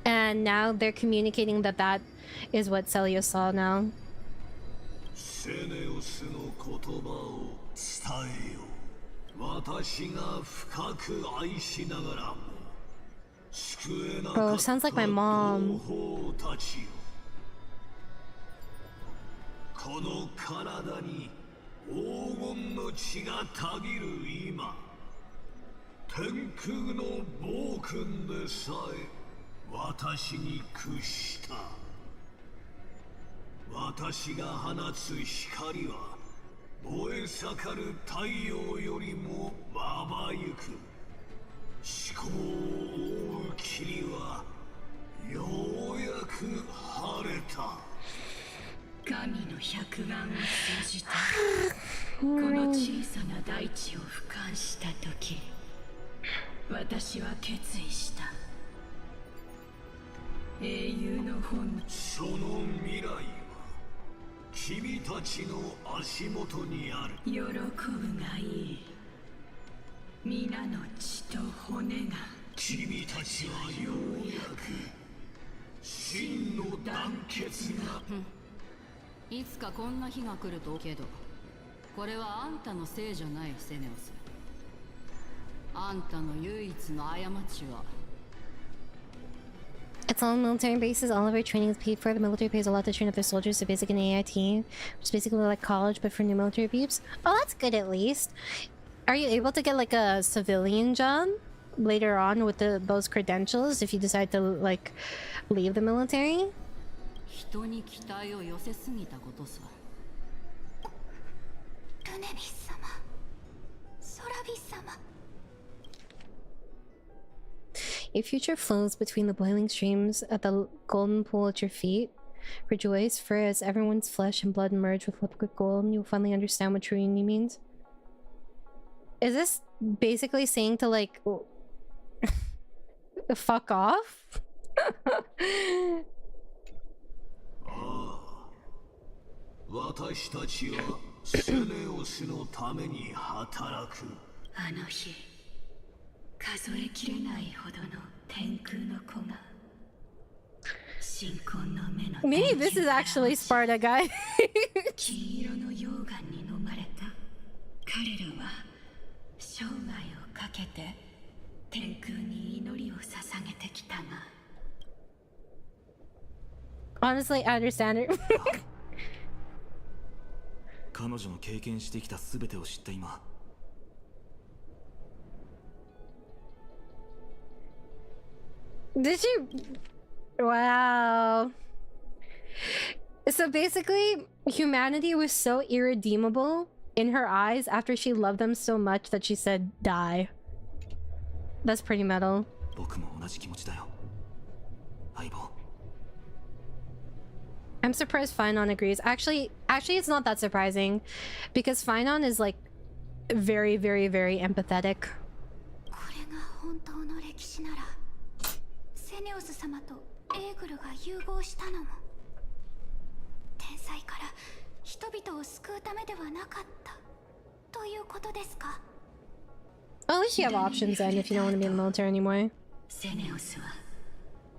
Speaker 1: And now they're communicating that that is what Celios saw now. Bro, sounds like my mom.
Speaker 5: この体に黄金の血がたぎる今、天空の暴君でさえ私に屈した。私が放つ光は燃え盛る太陽よりもまばゆく、思考を覆う霧はようやく晴れた。
Speaker 2: 神の百眼を通じてこの小さな大地を俯瞰した時、私は決意した。英雄の本、
Speaker 5: その未来は君たちの足元にある。
Speaker 2: 喜ぶがいい。皆の血と骨が。
Speaker 5: 君たちはようやく真の団結が。
Speaker 8: いつかこんな日が来るとけど、これはあんたのせいじゃないセネオス。あんたの唯一の過ちは。
Speaker 1: It's all military bases. All of our training is paid for. The military pays a lot to train up their soldiers, so basically an AIT, which is basically like college but for new military peeps. Oh, that's good at least. Are you able to get like a civilian job later on with those credentials if you decide to like leave the military?
Speaker 8: 人に期待を寄せすぎたことさ。
Speaker 3: ルネビス様、ソラビス様。
Speaker 1: Your future flows between the boiling streams at the golden pool at your feet. Rejoice, for as everyone's flesh and blood merge with liquid gold, you'll finally understand what true unity means. Is this basically saying to like fuck off?
Speaker 5: 私たちはセネオスのために働く。
Speaker 2: あの日、数えきれないほどの天空の子が新婚の目の
Speaker 1: Maybe this is actually Sparta, guy.
Speaker 2: 金色の溶岩に飲まれた。彼らは生涯をかけて天空に祈りを捧げてきたが。
Speaker 1: Honestly, I understand it.
Speaker 4: 彼女の経験してきた全てを知った今、
Speaker 1: Did she? Wow. So basically, humanity was so irredeemable in her eyes after she loved them so much that she said, die. That's pretty metal.
Speaker 4: 僕も同じ気持ちだよ、相棒。
Speaker 1: I'm surprised phainon agrees. Actually, it's not that surprising because phainon is like very, very, very empathetic.
Speaker 3: これが本当の歴史なら、セネオス様とエーグルが融合したのも天才から人々を救うためではなかったということですか？
Speaker 1: At least you have options then if you don't want to be in the military anymore.
Speaker 2: セネオスは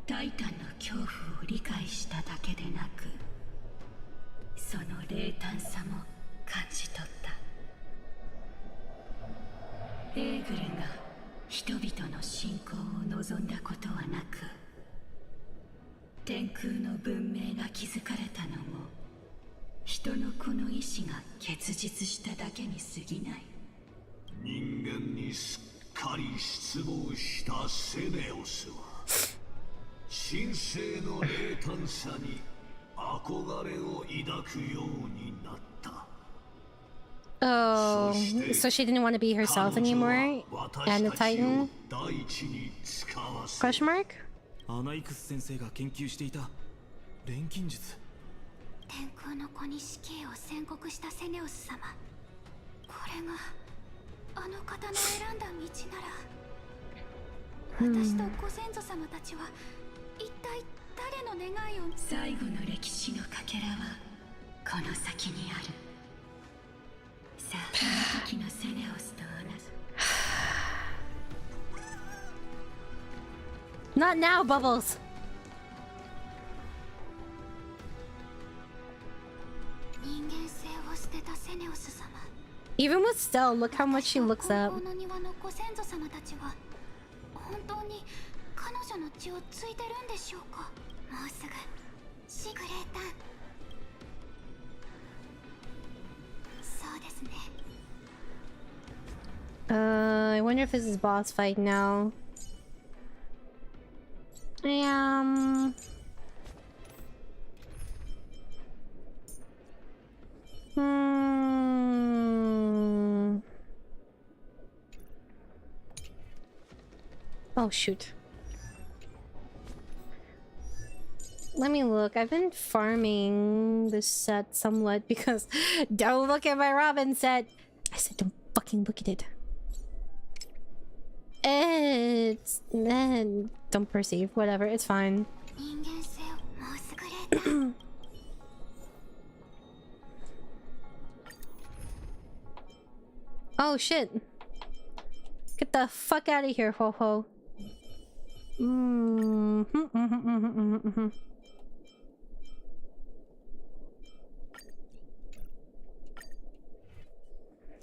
Speaker 2: タイタンの恐怖を理解しただけでなく、その冷淡さも感じ取った。エーグルが人々の信仰を望んだことはなく、天空の文明が築かれたのも人の子の意志が結実しただけに過ぎない。
Speaker 5: 人間にすっかり失望したセネオスは神聖の冷淡さに憧れを抱くようになった。
Speaker 1: Oh, so she didn't want to be herself anymore? And the Titan? Question mark?
Speaker 4: アナイクス先生が研究していた錬金術。
Speaker 3: 天空の子に死刑を宣告したセネオス様。これがあの方の選んだ道なら、私とご先祖様たちは一体誰の願いを。
Speaker 2: 最後の歴史のかけらはこの先にある。さあ、あの時のセネオスと同じ。
Speaker 1: Not now, Bubbles! Even with Stell, look how much she looks up.
Speaker 3: の庭のご先祖様たちは本当に彼女の血を継いでるんでしょうか。もうすぐシグレータン。そうですね。
Speaker 1: I wonder if this is boss fight now. Oh shoot. Let me look. I've been farming this set somewhat because don't look at my Robin set. I said don't fucking look at it. It's don't perceive. Whatever, it's fine. Oh shit. Get the fuck out of here, ho ho.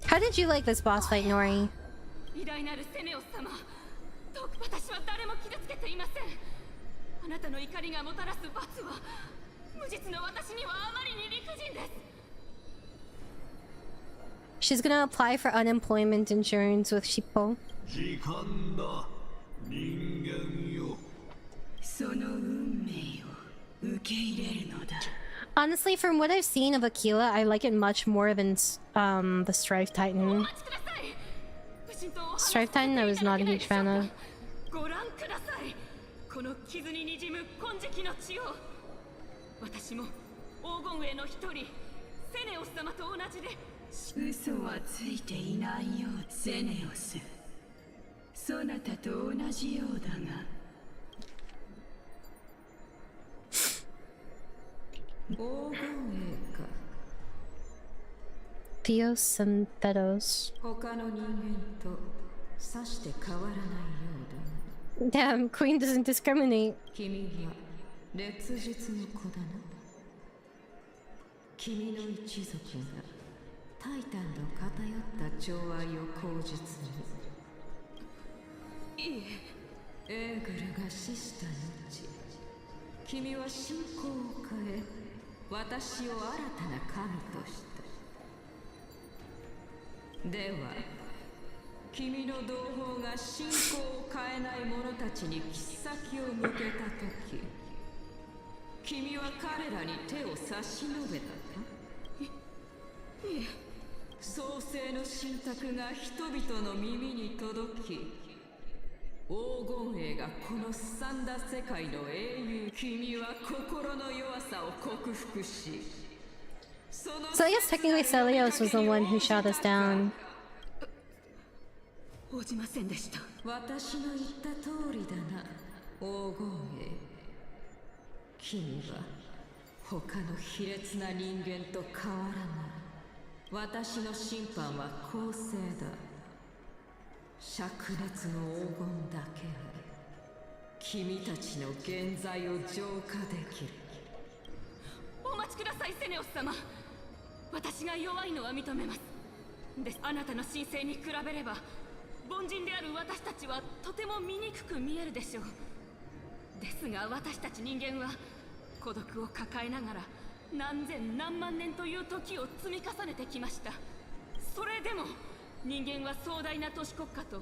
Speaker 1: How did you like this boss fight, Nori?
Speaker 2: 偉大なるセネオス様、私は誰も傷つけていません。あなたの怒りがもたらす罰は無実の私にはあまりに理不尽です。
Speaker 1: She's gonna apply for unemployment insurance with Shippo.
Speaker 5: 時間だ、人間よ。
Speaker 2: その運命を受け入れるのだ。
Speaker 1: Honestly, from what I've seen of AQUILA, I like it much more than the Strife Titan. Strife Titan, I was not a huge fan of.
Speaker 2: ご覧ください。この傷ににじむ金色の血を。私も黄金衛の一人、セネオス様と同じで。嘘はついていないよ、セネオス。そなたと同じようだが。黄金衛か。
Speaker 1: Theos and Thetos.
Speaker 2: 他の人間とさして変わらないようだ。
Speaker 1: Damn, Queen doesn't discriminate.
Speaker 2: 君は烈日の子だな。君の一族がタイタンの偏った寵愛を口実に。いえ、エーグルが死した後、君は信仰を変え、私を新たな神とした。では、君の同胞が信仰を変えない者たちに切っ先を向けたとき、君は彼らに手を差し伸べたか？いえ、創世の神託が人々の耳に届き、黄金衛がこのすさんだ世界の英雄、君は心の弱さを克服し、
Speaker 1: So I guess technically Celios was the one who shot us down.
Speaker 2: 応じませんでした。私の言った通りだな、黄金衛。君は他の卑劣な人間と変わらない。私の審判は公正だ。灼熱の黄金だけが君たちの現在を浄化できる。お待ちください、セネオス様。私が弱いのは認めます。です。あなたの神聖に比べれば凡人である私たちはとても醜く見えるでしょう。ですが私たち人間は孤独を抱えながら何千何万年という時を積み重ねてきました。それでも人間は壮大な都市国家と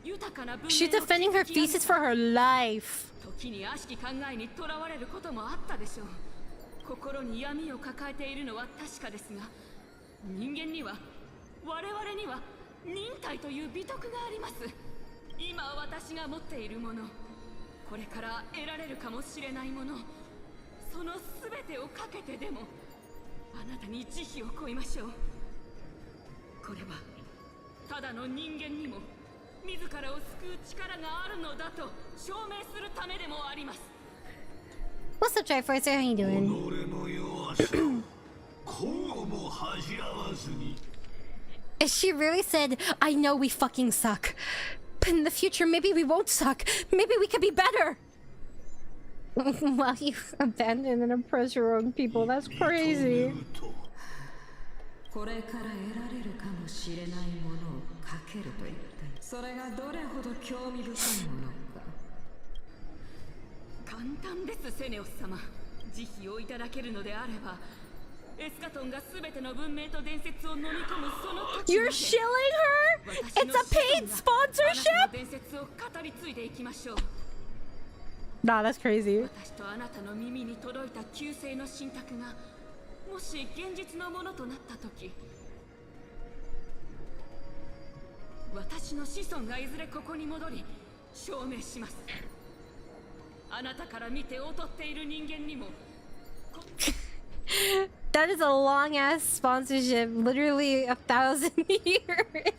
Speaker 2: 豊かな文明を
Speaker 1: She's defending her thesis for her life.
Speaker 2: 時に悪しき考えにとらわれることもあったでしょう。心に闇を抱えているのは確かですが、人間には我々には忍耐という美徳があります。今私が持っているもの、これから得られるかもしれないもの、その全てをかけてでもあなたに慈悲を請いましょう。これはただの人間にも自らを救う力があるのだと証明するためでもあります。
Speaker 1: What's up, Triforcer? How you doing?
Speaker 5: 己の弱さをこうも恥じ合わずに。
Speaker 1: She really said, I know we fucking suck. But in the future, maybe we won't suck. Maybe we could be better. While you abandon and oppress your own people. That's crazy.
Speaker 2: これから得られるかもしれないものをかけると言った。それがどれほど興味深いものか。簡単です、セネオス様。慈悲をいただけるのであれば、エスカトンがすべての文明と伝説を飲み込むその時
Speaker 1: You're shilling her? It's a paid sponsorship?
Speaker 2: 伝説を語り継いでいきましょう。
Speaker 1: Nah, that's crazy.
Speaker 2: 私とあなたの耳に届いた旧世の信託がもし現実のものとなった時、私の子孫がいずれここに戻り証明します。あなたから見て劣っている人間にも。
Speaker 1: That is a long ass sponsorship. Literally 1,000 years.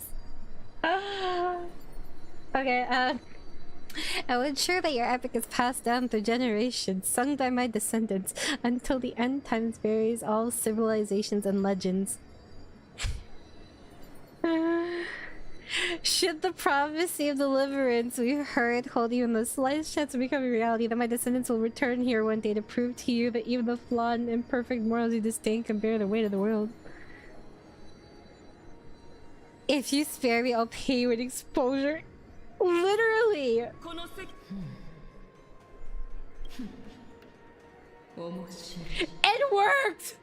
Speaker 1: Okay, I would ensure that your epic is passed down through generations, sung by my descendants, until the end times buries all civilizations and legends. Should the prophecy of deliverance we heard hold even the slightest chance of becoming reality, then my descendants will return here one day to prove to you that even the flawed and imperfect morals you disdain can bear the weight of the world. If you spare me, I'll pay you an exposure. Literally!
Speaker 2: It
Speaker 1: worked!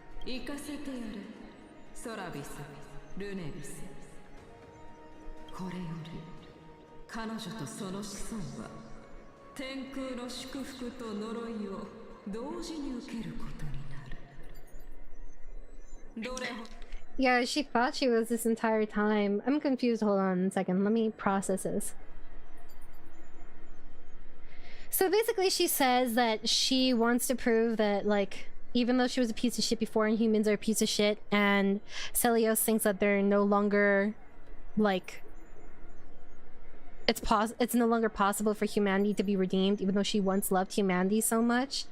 Speaker 2: これより彼女とその子孫は天空の祝福と呪いを同時に受けることになる。どれほ
Speaker 1: Yeah, she thought she was this entire time. I'm confused. Hold on a second. Let me process this. So basically she says that she wants to prove that, like, even though she was a piece of shit before and humans are a piece of shit, and Celios thinks that they're no longer, like, it's no longer possible for humanity to be redeemed, even though she once loved humanity so much.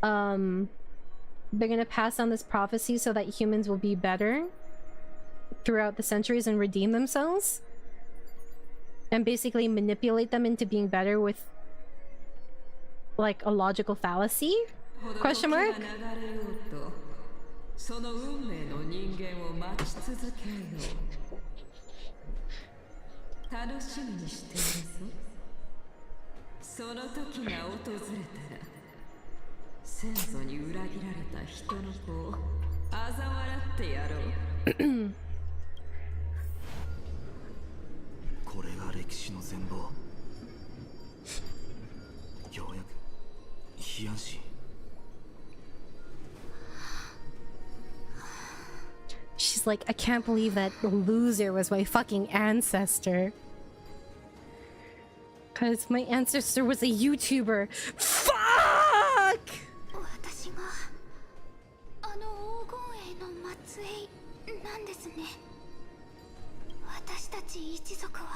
Speaker 1: They're gonna pass on this prophecy so that humans will be better throughout the centuries and redeem themselves, and basically manipulate them into being better with, like, a logical fallacy? Question mark?
Speaker 2: その運命の人間を待ち続けよう。楽しみにしているぞ。その時が訪れたら、先祖に裏切られた人の子を嘲笑ってやろう。
Speaker 4: これが歴史の全貌。ようやくヒアン氏。
Speaker 1: She's like, I can't believe that loser was my fucking ancestor. Cause my ancestor was a YouTuber. Fuck!
Speaker 3: 私があの黄金栄の末裔なんですね。私たち一族は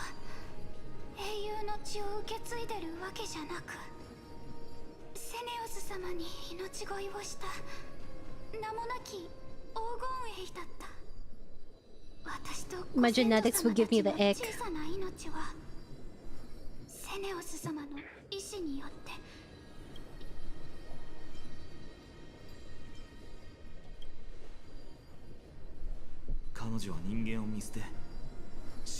Speaker 3: 英雄の血を受け継いでるわけじゃなく、セネオス様に命乞いをした名もなき黄金栄だった。私と
Speaker 1: My genetics would give me the ick.
Speaker 3: 小さな命はセネオス様の意志によって
Speaker 4: 彼女は人間を見捨て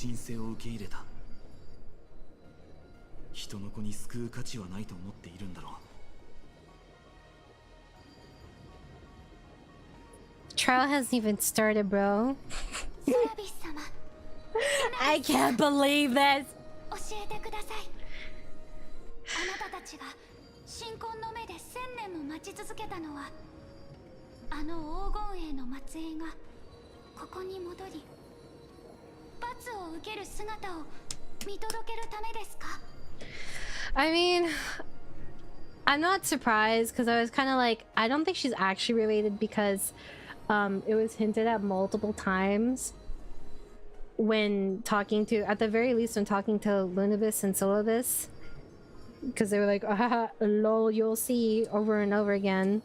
Speaker 4: 神聖を受け入れた。人の子に救う価値はないと思っているんだろう。
Speaker 1: Trial hasn't even started, bro.
Speaker 3: セラビス様
Speaker 1: I can't believe this.
Speaker 3: 教えてください。あなたたちが神婚の目で1000年も待ち続けたのは、あの黄金栄の末裔がここに戻り罰を受ける姿を見届けるためですか？
Speaker 1: I mean, I'm not surprised because I was kind of like, I don't think she's actually related because it was hinted at multiple times when talking to, at the very least when talking to Lunibus and Solibus, because they were like, ah, lol, you'll see, over and over again,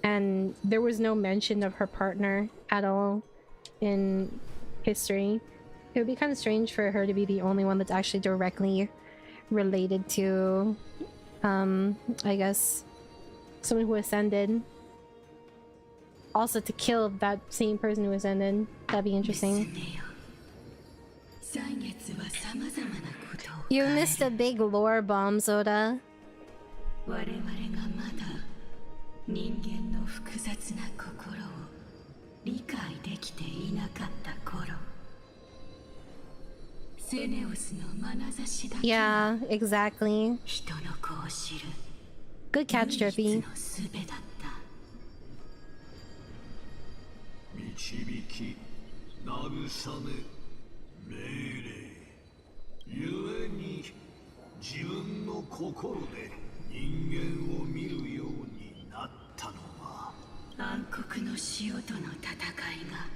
Speaker 1: and there was no mention of her partner at all in history. It would be kind of strange for her to be the only one that's actually directly related to I guess someone who ascended. Also to kill that same person who ascended. That'd be interesting. You missed a big lore bomb, Zoda. Yeah, exactly. Good catch, Jerpy.
Speaker 5: 導き慰め命令ゆえに自分の心で人間を見るようになったのは暗黒の潮との戦いが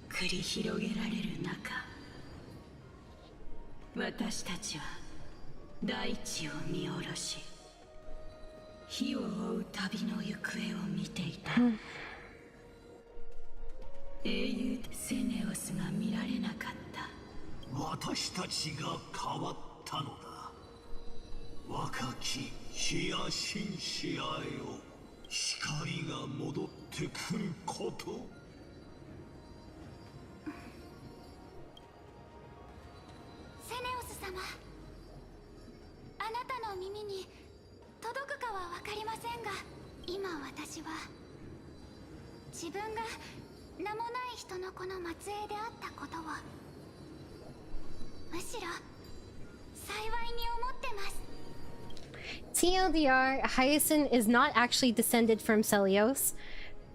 Speaker 5: 繰り広げられる中私たちは大地を見下ろし火を追う旅の行方を見ていた英雄セネオスが見られなかった私たちが変わったのだ若き火や紳士あえよ光が戻ってくること
Speaker 3: セネオス様あなたの耳に届くかは分かりませんが今私は自分が名もない人の子の末裔であったことをむしろ幸いに思ってます
Speaker 1: TLDR, Hyacinth is not actually descended from Celios,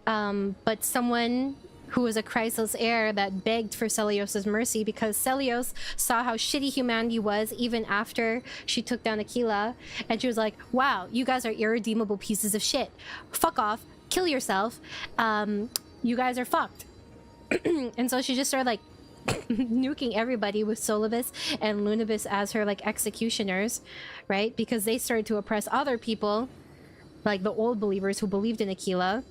Speaker 1: but someone who was a Chrysos heir that begged for Celios' mercy because Celios saw how shitty humanity was even after she took down AQUILA, and she was like, wow, you guys are irredeemable pieces of shit. Fuck off, kill yourself, you guys are fucked. And so she just started like nuking everybody with Solibus and Lunibus as her like executioners, right? Because they started to oppress other people, like the old believers who believed in AQUILA.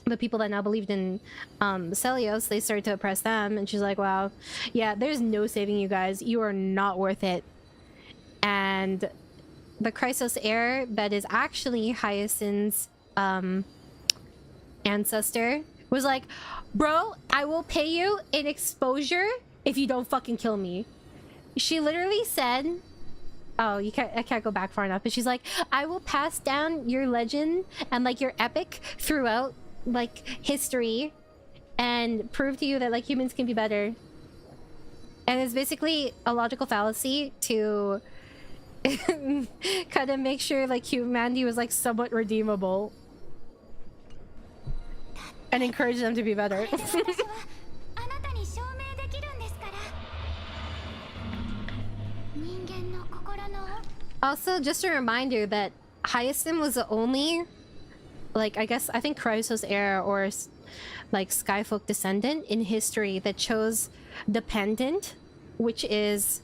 Speaker 1: The people that now believed in Celios, they started to oppress them, and she's like, wow, yeah, there's no saving you guys. You are not worth it. And the Chrysos heir that is actually Hyacinth's ancestor was like, bro, I will pay you in exposure if you don't fucking kill me. She literally said, oh, I can't go back far enough, but she's like, I will pass down your legend and like your epic throughout like history and prove to you that like humans can be better. And it's basically a logical fallacy to kind of make sure like humanity was like somewhat redeemable and encourage them to be better. Also, just a reminder that Hyacinth was the only, like, I think Chrysos heir or like Skyfolk descendant in history that chose dependent, which is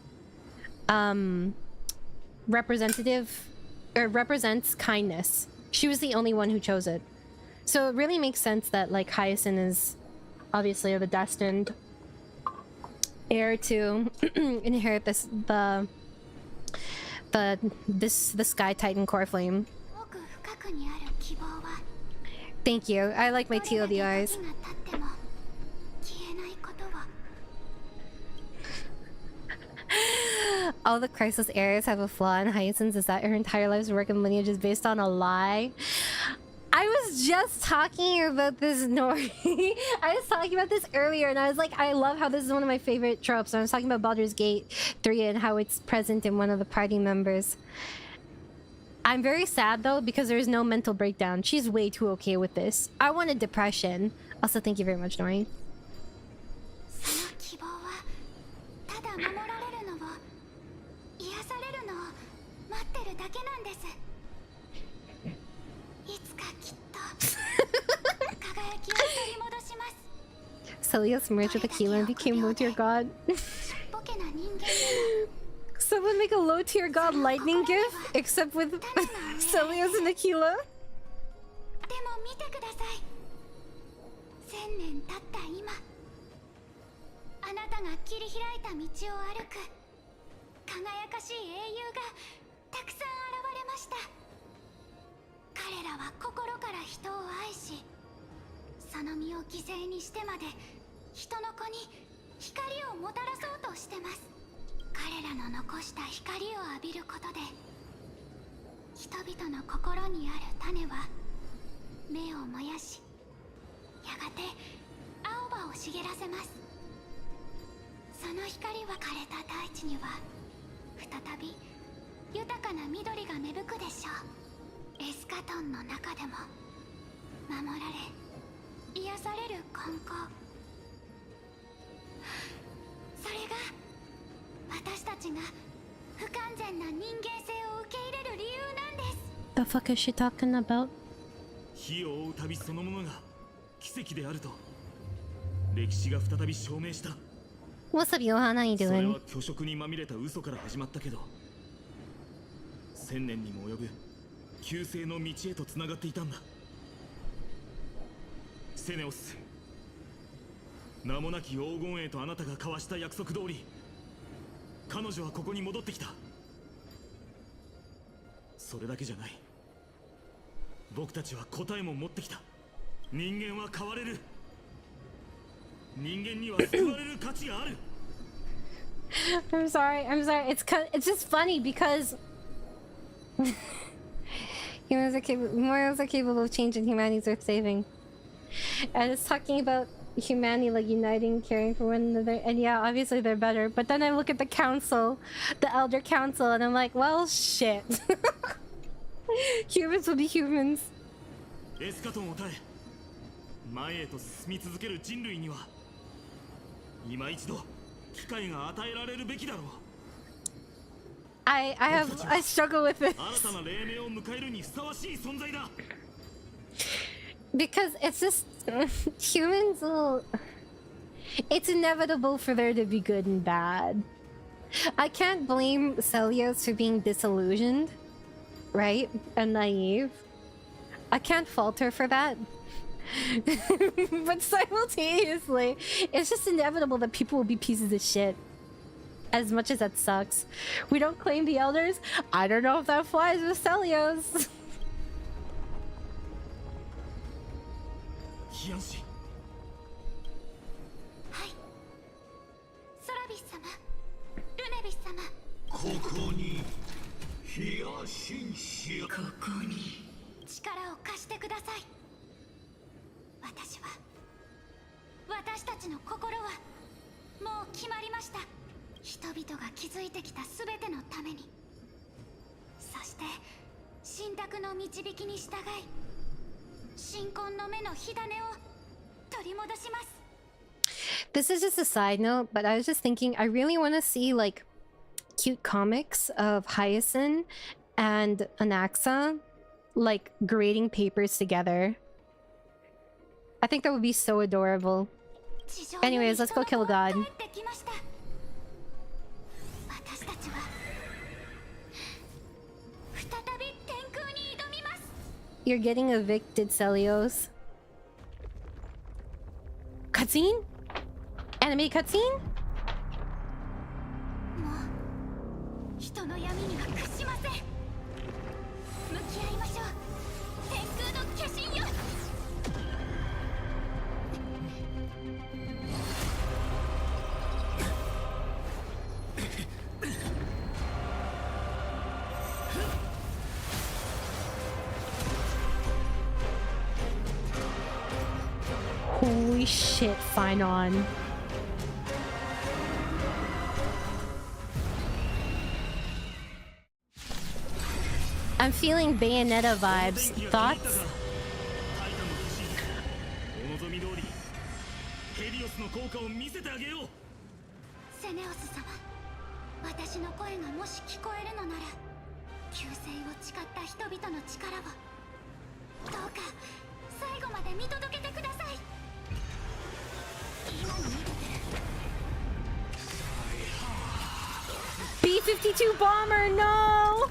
Speaker 1: representative or represents kindness. She was the only one who chose it. So it really makes sense that like Hyacinth is obviously the destined heir to inherit the Sky Titan core flame. Thank you. I like my TLDRs. All the Chrysos heirs have a flaw, and Hyacinth is that her entire life's work and lineage is based on a lie. I was just talking about this, Nori. I was talking about this earlier, and I was like, I love how this is one of my favorite tropes. I was talking about Baldur's Gate 3 and how it's present in one of the party members. I'm very sad, though, because there's no mental breakdown. She's way too okay with this. I wanted depression. Also, thank you very much, Nori. Celios merged with Aquila and became low tier god.
Speaker 3: ボケな人間で
Speaker 1: Someone make a low tier god lightning gif, except with Celios and Aquila.
Speaker 3: も見てください。1000年経った今、あなたが切り開いた道を歩く輝かしい英雄がたくさん現れました。彼らは心から人を愛し、その身を犠牲にしてまで人の子に光をもたらそうとしてます。彼らの残した光を浴びることで、人々の心にある種は目を燃やし、やがて青葉を茂らせます。その光は枯れた大地には再び豊かな緑が芽吹くでしょう。エスカトンの中でも守られ癒される根高、それが私たちが不完全な人間性を受け入れる理由なんです。
Speaker 1: The fuck is she talking about?
Speaker 4: 火を追う旅そのものが奇跡であると歴史が再び証明した。
Speaker 1: What's up, Johanna? How you
Speaker 4: それ
Speaker 1: doing?
Speaker 4: は虚飾にまみれた嘘から始まったけど、1000年にも及ぶ旧世の道へとつながっていたんだ。セネオス、名もなき黄金衛とあなたが交わした約束通り、彼女はここに戻ってきた。それだけじゃない、僕たちは答えも持ってきた。人間は変われる。人間には救われる価値がある。
Speaker 1: I'm sorry. It's just funny because humans are capable of changing humanity's worth saving. And it's talking about humanity like uniting, caring for one another, and yeah, obviously they're better. But then I look at the council, the elder council, and I'm like, well, shit. Humans will be humans.
Speaker 4: エスカトンを耐え、前へと進み続ける人類には今一度機会が与えられるべきだろう。
Speaker 1: I struggle with this
Speaker 4: 新たな黎明を迎えるにふさわしい存在だ。
Speaker 1: because it's just humans will. It's inevitable for there to be good and bad. I can't blame Celios for being disillusioned, right, and naive. I can't fault her for that. But simultaneously, it's just inevitable that people will be pieces of shit. As much as that sucks. We don't claim the elders. I don't know if that flies with Celios.
Speaker 4: ヒアン氏、
Speaker 3: はい、ソラビス様、ルネビス様、
Speaker 5: ここにヒアシン氏、ここに
Speaker 3: 力を貸してください。私たちの心はもう決まりました。人々が築いてきた全てのために、そして神託の導きに従い、神婚の目の火種を取り戻します。
Speaker 1: This is just a side note, but I was just thinking I really want to see like cute comics of Hyacinth and Anaxa like grading papers together. I think that would be so adorable. Anyways, let's go kill a god. You're getting evicted, Celios. Cutscene? Anime cutscene?
Speaker 3: 人の闇には屈しません。向き合いましょう。天空の化身よ。
Speaker 1: Holy shit, phainon. I'm feeling Bayonetta vibes. Thoughts?
Speaker 3: セネオス様、私の声がもし聞こえるのなら、救世を誓った人々の力をどうか最後まで見届けてください。妹
Speaker 1: B-52 bomber, no!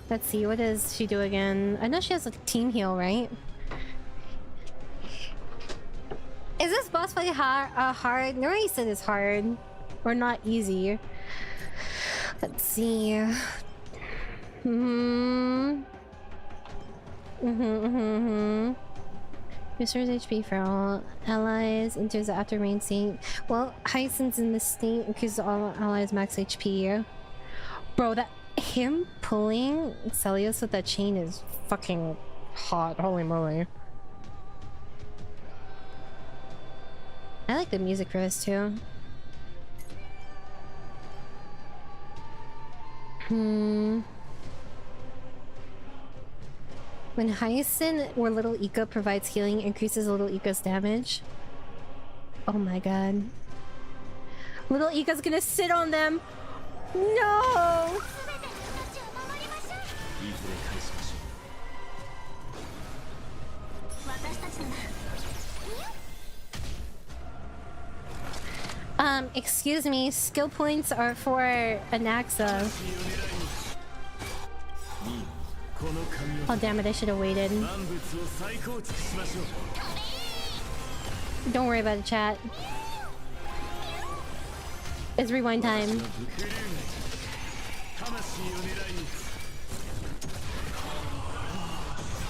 Speaker 1: Let's see, what does she do again? I know she has a team heal, right? Is this boss fight hard? Nori said it's hard. Or not easy. Let's see. Restores HP for all allies. Enters after main state. Well, Hyacinth's in this state increases all allies max HP. Bro, that him pulling Celios with that chain is fucking hot. Holy moly. I like the music for this too. When Hyacinth or Little Ika provides healing, increases Little Ika's damage. Oh my god. Little Ika's gonna sit on them! No! Excuse me, skill points are for Anaxa. Oh damn it, I should have waited. Don't worry about the chat. It's rewind time.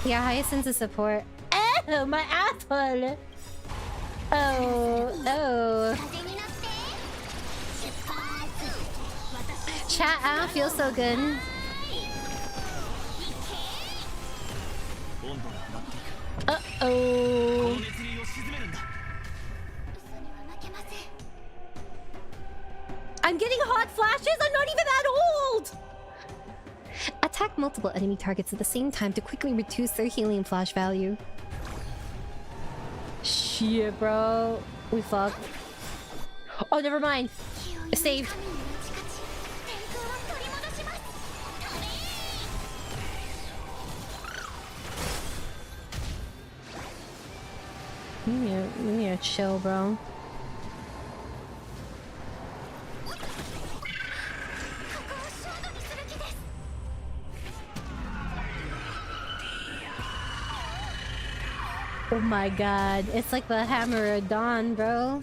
Speaker 1: Yeah, Hyacinth's a support. Oh, my apple! Oh. Chat, I don't feel so good. Uh-oh. I'm getting hot flashes? I'm not even that old! Attack multiple enemy targets at the same time to quickly reduce their healing flash value. Shit, bro. We fucked. Oh, never mind. Saved. You need to chill, bro. Oh my god, it's like the Hammer of Dawn, bro.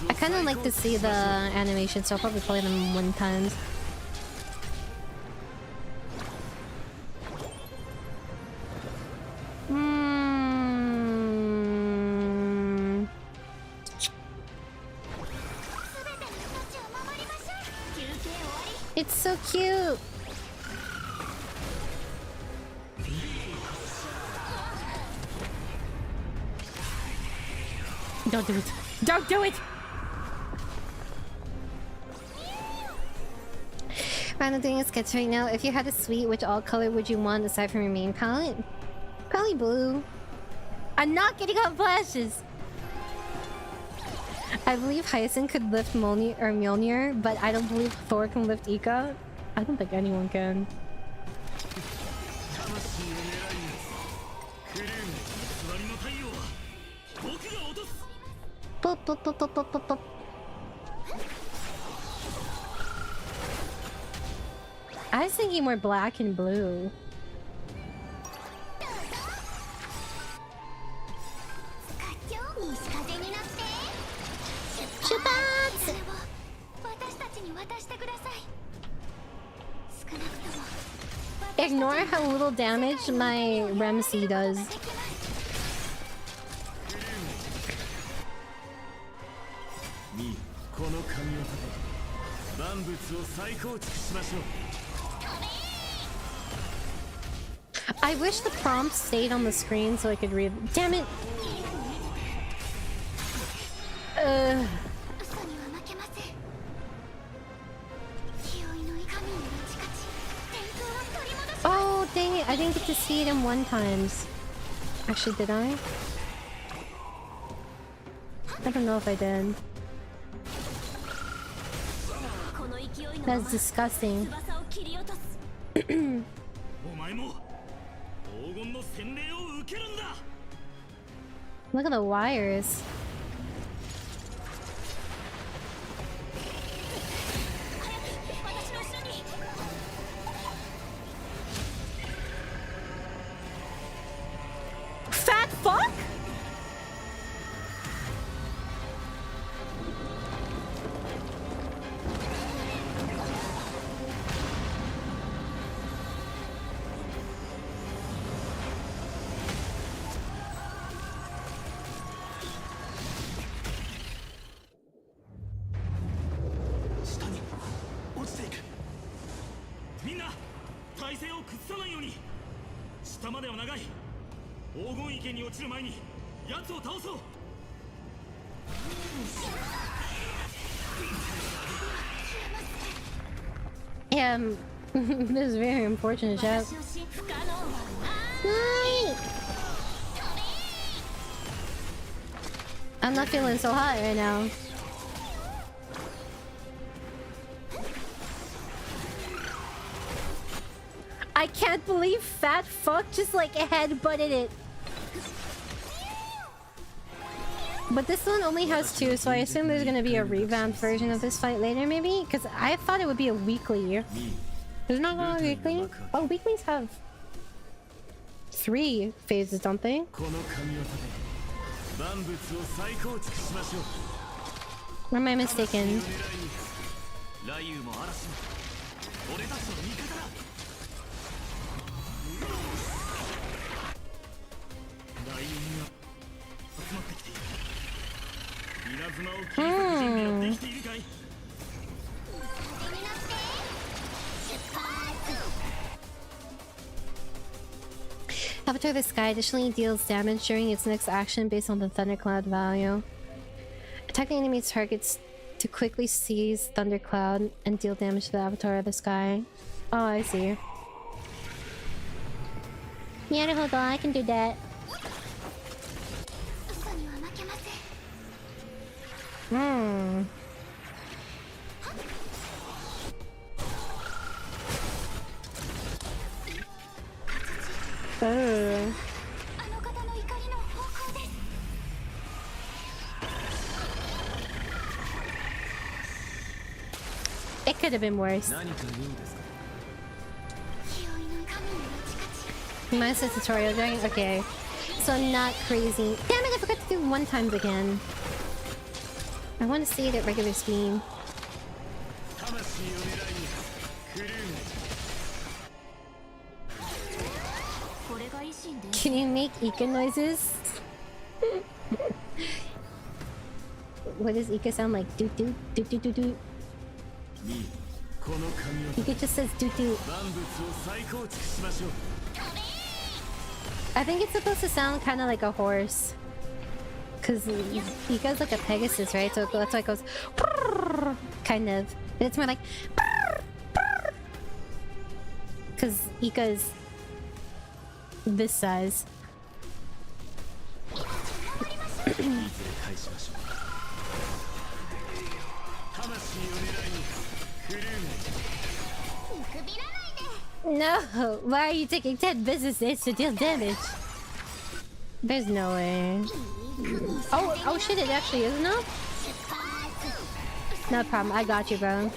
Speaker 1: I kind of like to see the animation, so I'll probably play them one time. It's so cute. Don't do it. Don't do it! Random doing a sketch right now. If you had a suite, which all color would you want aside from your main palette? Probably blue. I'm not getting on flashes! I believe Hyacinth could lift Mjolnir, but I don't believe Thor can lift Ika. I don't think anyone can. Boop, boop, boop, boop, boop, boop, boop. I was thinking more black and blue. Ignore how little damage my Remcy does. I wish the prompt stayed on the screen so I could read. Damn it! Oh, dang it. I didn't get to see it in one times. Actually, did I? I don't know if I did. That's disgusting.
Speaker 4: お前も黄金の洗礼を受けるんだ。
Speaker 1: Look at the wires. Fat fuck? Yeah, this is very unfortunate, chat. I'm not feeling so hot right now. I can't believe fat fuck just like head-butted it. But this one only has 2, so I assume there's gonna be a revamped version of this fight later, maybe? Because I thought it would be a weekly. There's not gonna be a weekly? Oh, weeklies have 3 phases, don't they? Or am I mistaken? Avatar of the Sky additionally deals damage during its next action based on the thundercloud value. Attacking enemy targets to quickly seize thundercloud and deal damage to the Avatar of the Sky. Oh, I see. Yeah, hold on, I can do that. Hmm. Oh. It could have been worse. Master tutorial during. Okay, so not crazy. Damn it! I forgot to do 1 times again. I want to see it at regular speed. Can you make Ika noises? What does Ika sound like? Doot doot doot doot doot doot. Ika just says doot doot. I think it's supposed to sound kind of like a horse. Because Ika's like a Pegasus, right? So that's why it goes kind of. And it's more like because Ika's this size. No! Why are you taking 10 business days to deal damage? There's no way. Oh shit, it actually is enough? No problem, I got you, bro.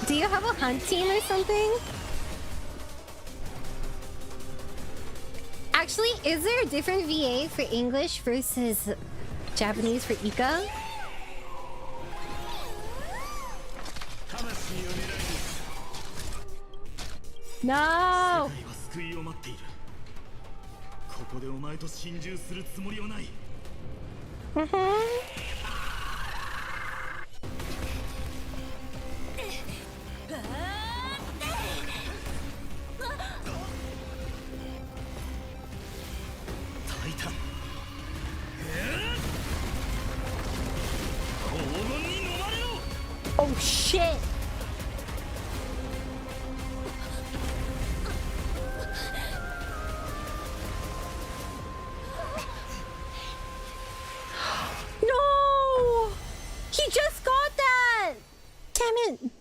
Speaker 1: Do you have a hunt team or something? Actually, is there a different VA for English versus Japanese for Ika? No! Oh shit! No! He just got that! Damn it!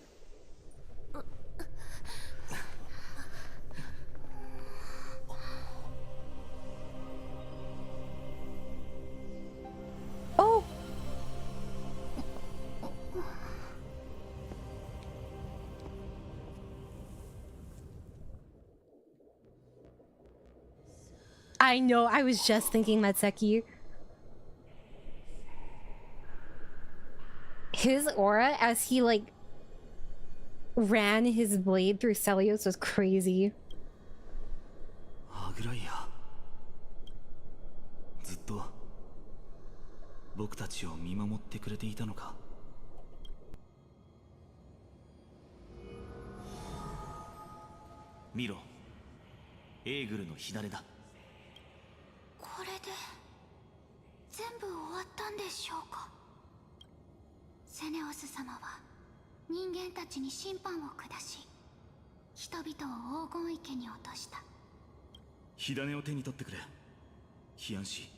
Speaker 1: Oh! I know, I was just thinking Matseki. His aura as he like ran his blade through 𝑫𝑰𝑺 was crazy.
Speaker 4: アグライア、ずっと僕たちを見守ってくれていたのか。見ろ、エーグルの火種だ。
Speaker 3: これで全部終わったんでしょうか。𝑠𝑁𝑒ＯＳ様は人間たちに審判を下し、人々を黄金池に落とした。
Speaker 4: 火種を手に取ってくれ、ヒアン氏。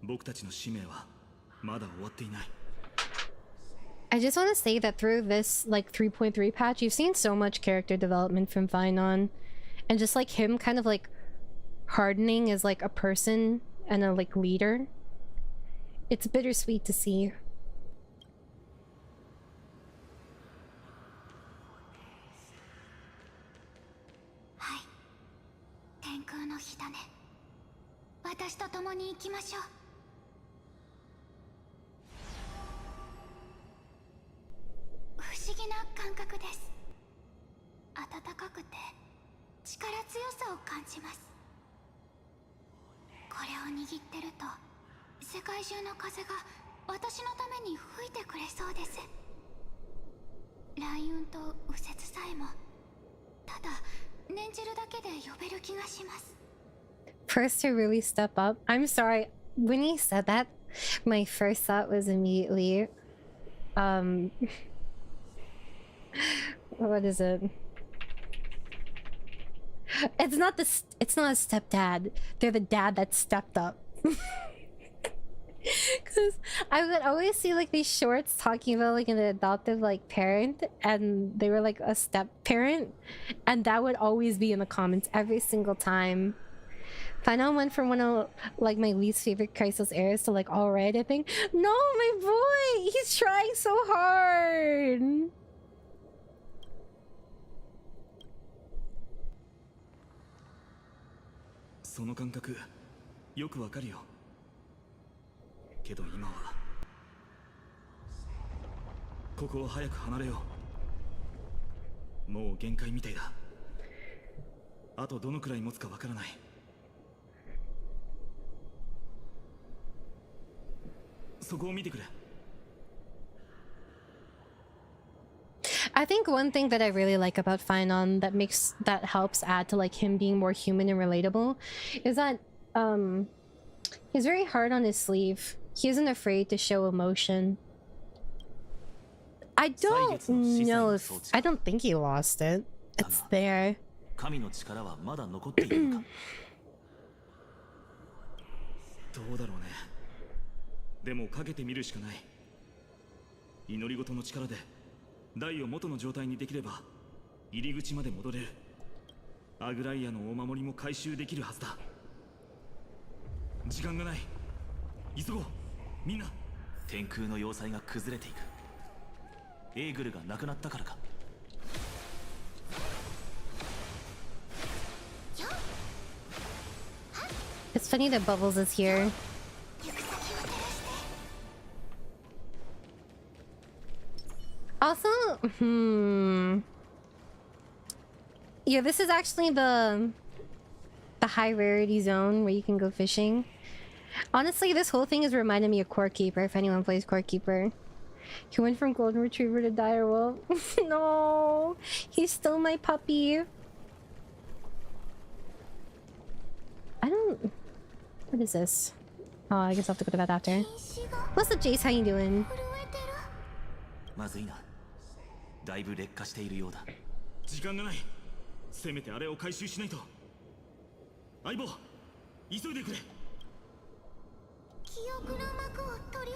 Speaker 4: 僕たちの使命はまだ終わっていない。
Speaker 1: I just want to say that through this like 3.3 patch, you've seen so much character development from phainon, and just like him kind of like hardening as like a person and a like leader. It's bittersweet to see.
Speaker 3: はい、天空の火種、私と共に行きましょう。不思議な感覚です。暖かくて力強さを感じます。これを握ってると世界中の風が私のために吹いてくれそうです。雷雲と右折さえもただ念じるだけで呼べる気がします。
Speaker 1: First to really step up. I'm sorry, when he said that, my first thought was immediately what is it? It's not a stepdad. They're the dad that stepped up. Because I would always see like these shorts talking about like an adoptive like parent, and they were like a step parent, and that would always be in the comments every single time. phainon went from one of like my least favorite Crisis eras to like alright, I think. No, my boy! He's trying so hard!
Speaker 4: その感覚よくわかるよ。けど今はここを早く離れよう。もう限界みたいだ。あとどのくらい持つかわからない。そこを見てくれ。
Speaker 1: I think one thing that I really like about phainon that helps add to like him being more human and relatable is that he's very hard on his sleeve. He isn't afraid to show emotion. I don't know if I don't think he lost it. It's there.
Speaker 4: 神の力はまだ残っているのか。どうだろうね。でもかけてみるしかない。祈り事の力で台を元の状態にできれば入り口まで戻れる。アグライアのお守りも回収できるはずだ。時間がない。急ごうみんな。天空の要塞が崩れていく。エーグルがなくなったからか。
Speaker 1: It's funny that Bubbles is here. Also, yeah, this is actually the high rarity zone where you can go fishing. Honestly, this whole thing is reminding me of Core Keeper, if anyone plays Core Keeper. He went from Golden Retriever to Direwolf. No! He's still my puppy. I don't... What is this? Oh, I guess I'll have to go to bed after. What's up, Jace? How you doing?
Speaker 4: まずいな。だいぶ劣化しているようだ。時間がない。せめてあれを回収しないと。相棒、急いでくれ。
Speaker 3: 記憶の幕を取り払い、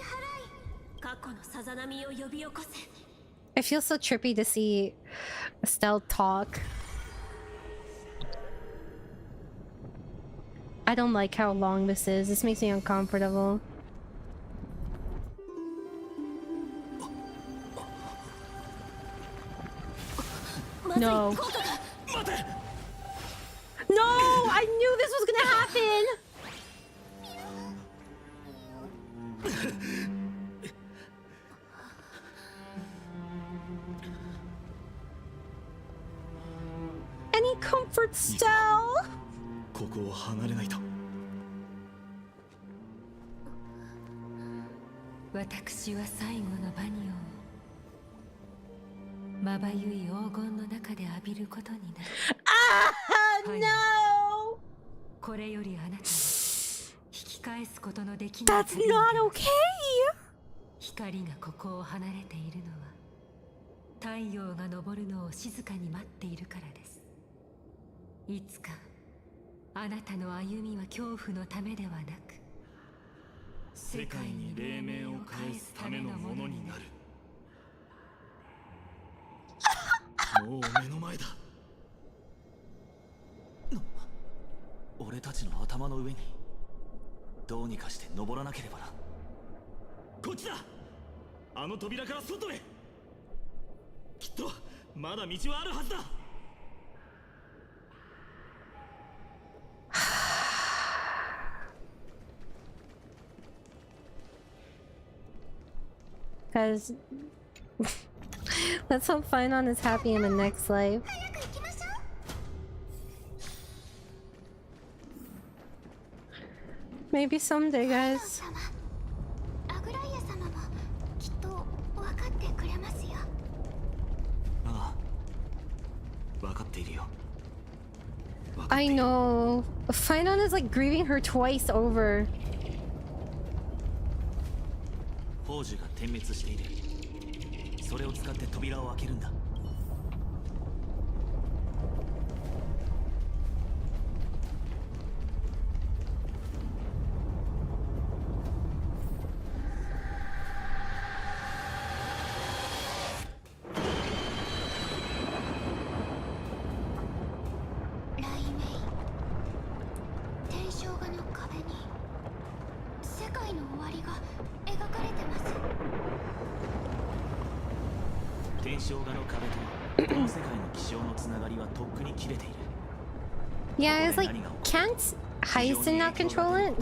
Speaker 3: 過去のさざ波を呼び起こせ。
Speaker 1: I feel so trippy to see Estelle talk. I don't like how long this is. This makes me uncomfortable. No. No! I knew this was gonna happen! Any comfort, Stell?
Speaker 4: ここを離れないと。
Speaker 2: 私は最後のバニオンをまばゆい黄金の中で浴びることになる。
Speaker 1: No!
Speaker 2: これよりあなたに引き返すことのできない
Speaker 1: That's not okay!
Speaker 2: 光がここを離れているのは太陽が昇るのを静かに待っているからです。いつかあなたの歩みは恐怖のためではなく
Speaker 4: 世界に黎明を返すためのものになる。もう目の前だ。俺たちの頭の上にどうにかして登らなければな。こっちだ。あの扉から外へ。きっとまだ道はあるはずだ。
Speaker 1: Because let's hope phainon is happy in the next life. Maybe someday, guys.
Speaker 3: アグライア様もきっと分かってくれますよ。
Speaker 4: ああ、分かっているよ。
Speaker 1: I know. Phainon is like grieving her twice over.
Speaker 4: 宝珠が点滅している。それを使って扉を開けるんだ。
Speaker 3: 天正画の壁に世界の終わりが描かれてます。
Speaker 4: 天正画の壁とこの世界の気象のつながりはとっくに切れている。
Speaker 1: Yeah, I was like, can't Heisen not control it?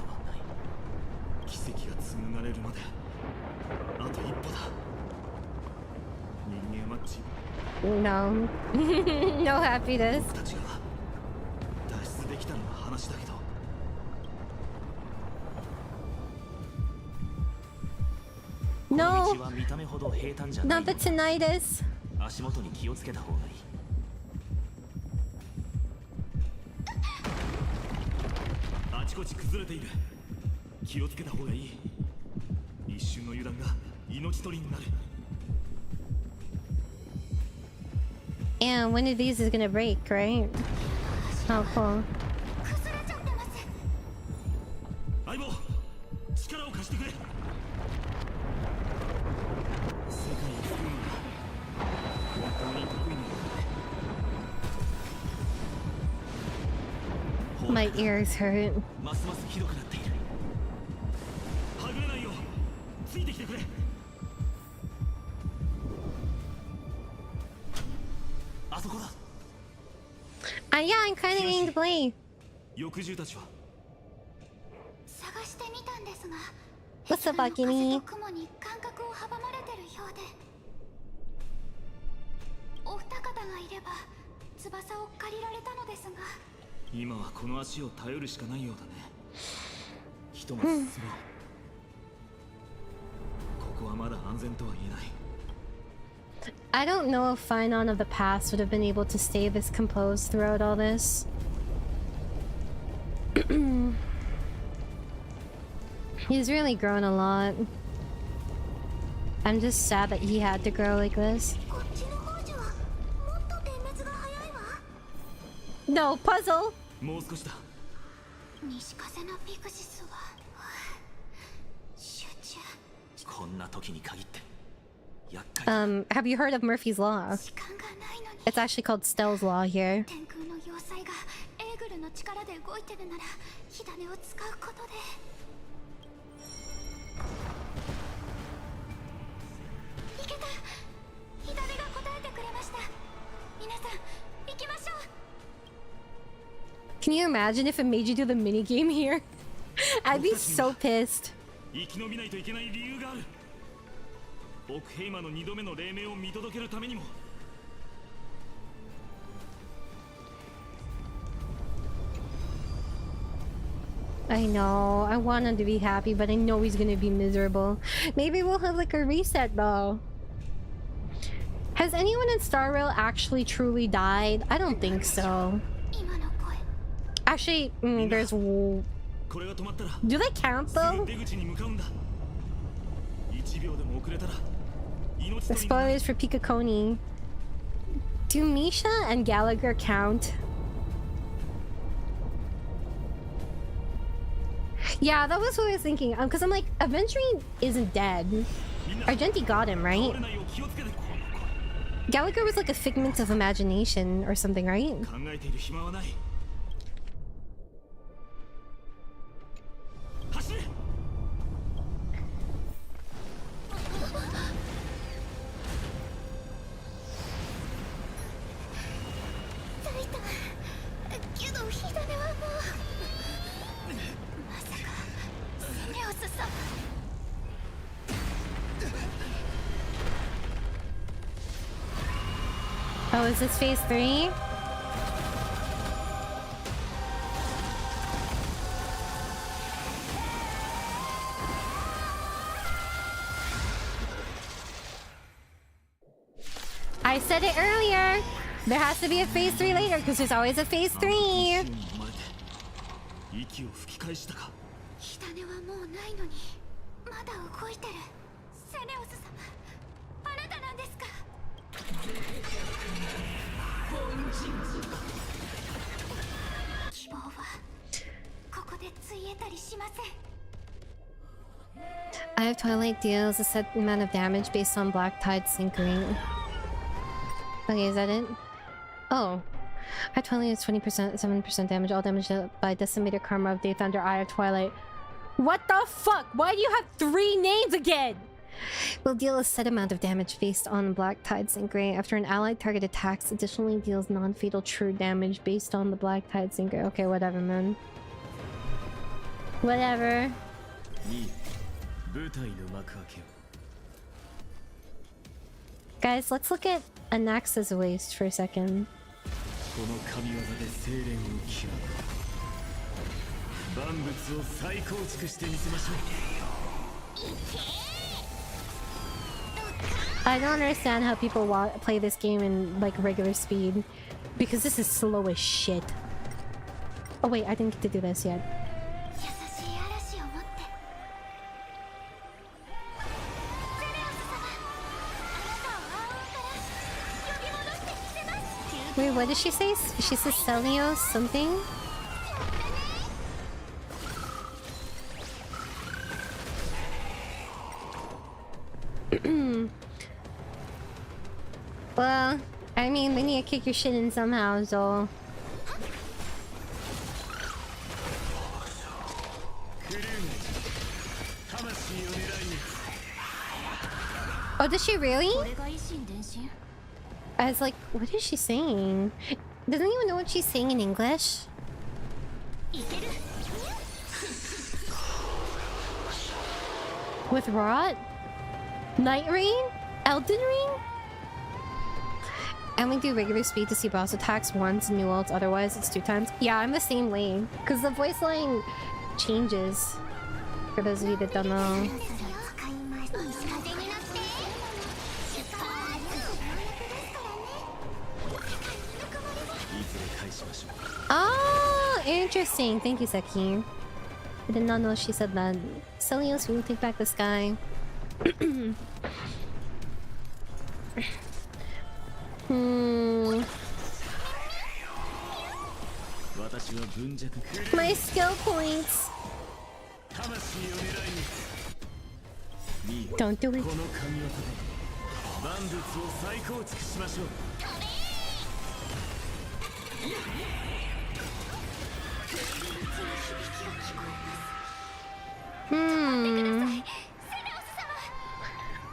Speaker 4: 奇跡が紡がれるまであと一歩だ。人間は自分
Speaker 1: No. No happiness.
Speaker 4: たちが脱出できたのは話だけど。
Speaker 1: No,
Speaker 4: 道は見た目ほど平坦じゃない。
Speaker 1: not the tinnitus.
Speaker 4: 足元に気をつけた方がいい。あちこち崩れている。気をつけた方がいい。一瞬の油断が命取りになる。
Speaker 1: And one of these is gonna break, right? Oh, cool.
Speaker 3: 崩れちゃってます。
Speaker 4: 相棒、力を貸してくれ。世界を救うのが本当に得意なのだ。
Speaker 1: My ears hurt.
Speaker 4: ますますひどくなっている。はぐれないようついてきてくれ。あそこだ。
Speaker 1: Yeah, I'm kind of getting to play.
Speaker 4: 翼獣たちは
Speaker 3: 探してみたんですが、
Speaker 1: What's up, Akini?
Speaker 3: 雲に感覚を阻まれてるようで、お二方がいれば翼を借りられたのですが。
Speaker 4: 今はこの足を頼るしかないようだね。ひとまず進もう。ここはまだ安全とは言えない。
Speaker 1: I don't know if phainon of the past would have been able to stay this composed throughout all this. He's really grown a lot. I'm just sad that he had to grow like this. No, puzzle! Have you heard of Murphy's Law? It's actually called Stell's Law here. Can you imagine if it made you do the minigame here? I'd be so pissed. I know, I want him to be happy, but I know he's gonna be miserable. Maybe we'll have like a reset though. Has anyone in Star Rail actually truly died? I don't think so. Actually, there's... Do they count though? The spoilers for Pikakoni. Do Misha and Gallagher count? Yeah, that was what I was thinking. Because I'm like, Aventurine isn't dead. Argenti got him, right? Gallagher was like a figment of imagination or something, right? Oh, is this phase 3? I said it earlier! There has to be a phase 3 later, because there's always a phase 3! I have Twilight deals a set amount of damage based on Black Tide Syncering. Okay, is that it? Oh. I have Twilight is 20%, 7% damage, all damage by Decimator Karma of Day Thunder, Eye of Twilight. What the fuck? Why do you have 3 names again? Will deal a set amount of damage based on Black Tide Syncering. After an allied target attacks, additionally deals non-fatal true damage based on the Black Tide Syncering. Okay, whatever, man. Whatever. Guys, let's look at Anaxa's waist for a second. I don't understand how people play this game in like regular speed, because this is slow as shit. Oh wait, I didn't get to do this yet. Wait, what did she say? She says Celios something? Well, I mean, we need to kick your shit in somehow, so... Oh, did she really? I was like, what is she saying? Doesn't anyone know what she's saying in English? With Rot? Night Rain? Elden Ring? I only do regular speed to see boss attacks once and new ults, otherwise it's 2 times. Yeah, I'm the same way. Because the voice line changes. For those of you that don't know. Oh, interesting. Thank you, Seki. I did not know she said that. Celios, we will take back the sky. My skill points. Don't do it.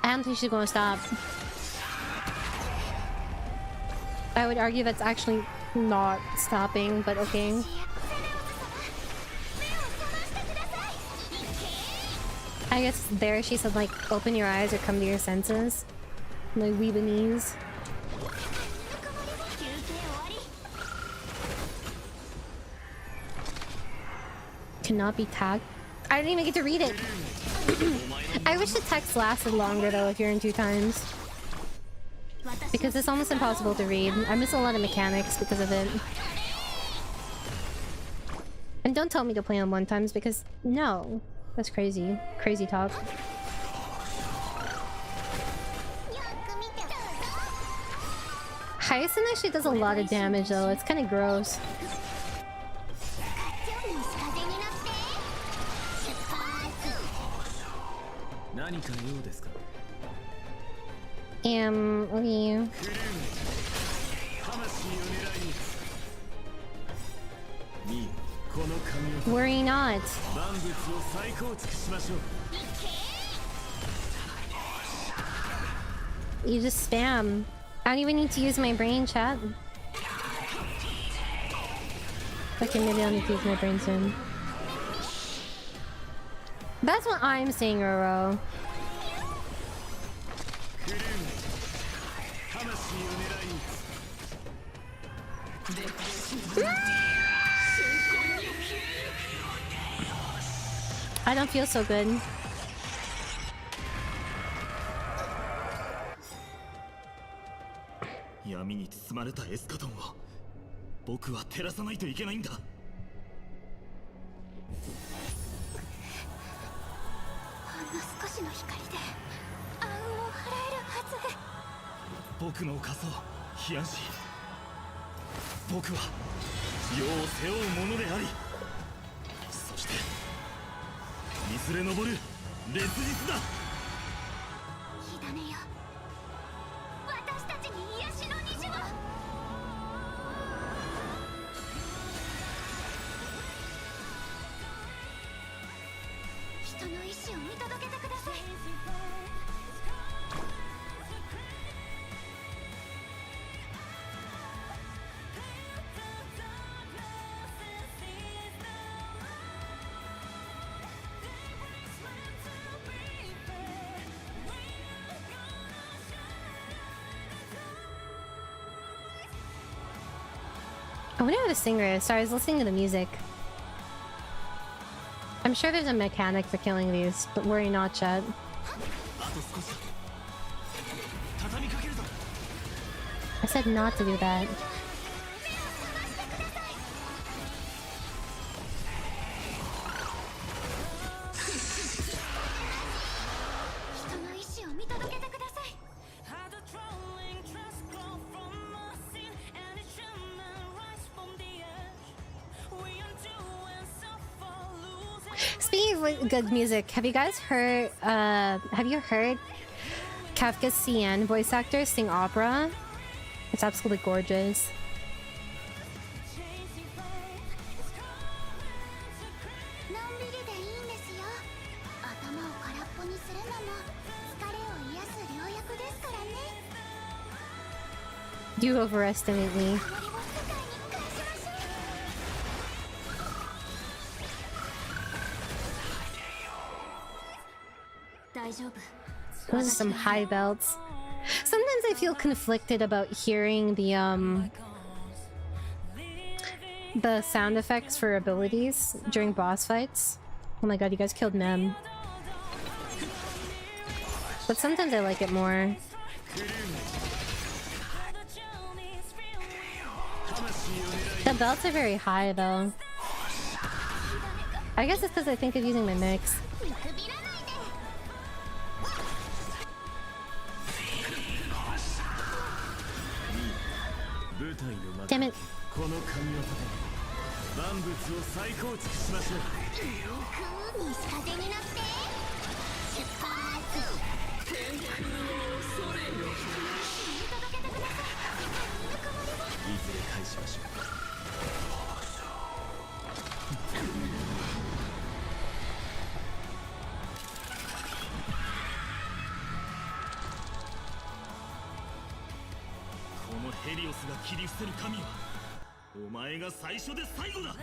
Speaker 1: I don't think she's gonna stop. I would argue that's actually not stopping, but okay. I guess there she said like open your eyes or come to your senses. Like Weebanese. Cannot be tagged. I didn't even get to read it. I wish the text lasted longer though if you're in 2 times. Because it's almost impossible to read. I miss a lot of mechanics because of it. And don't tell me to play on 1 times because no. That's crazy. Crazy talk. Hyacinth actually does a lot of damage though. It's kind of gross. Okay. Worry not. You just spam. I don't even need to use my brain, chat. Okay, maybe I'll need to use my brain soon. That's what I'm saying, Roro. I don't feel so good.
Speaker 4: Yamiに包まれたエスカトンを僕は照らさないといけないんだ。
Speaker 3: ほんの少しの光で暗雲を払えるはず。
Speaker 4: 僕の仮想ヒアンシー。僕は世を背負う者であり、そしていずれ昇る烈日だ。
Speaker 3: 火種よ、私たちに癒しの虹を。人の意志を見届けてください。
Speaker 1: I wonder who the singer is. Sorry, I was listening to the music. I'm sure there's a mechanic for killing these, but worry not, chat. I said not to do that. Speaking of good music, have you guys heard have you heard Kafka's CN voice actor sing opera? It's absolutely gorgeous. You overestimate me. Those are some high belts. Sometimes I feel conflicted about hearing the sound effects for abilities during boss fights. Oh my god, you guys killed Mem. But sometimes I like it more. The belts are very high though. I guess it's because I think of using my mix. Damn it.
Speaker 4: この神を立て万物を再構築しましょう。
Speaker 3: 西風になって出発。天空の恐れよ。届けてください。ぬくもりが。
Speaker 4: いずれ返しましょう。このヘリオスが切り伏せる神はお前が最初で最後だ。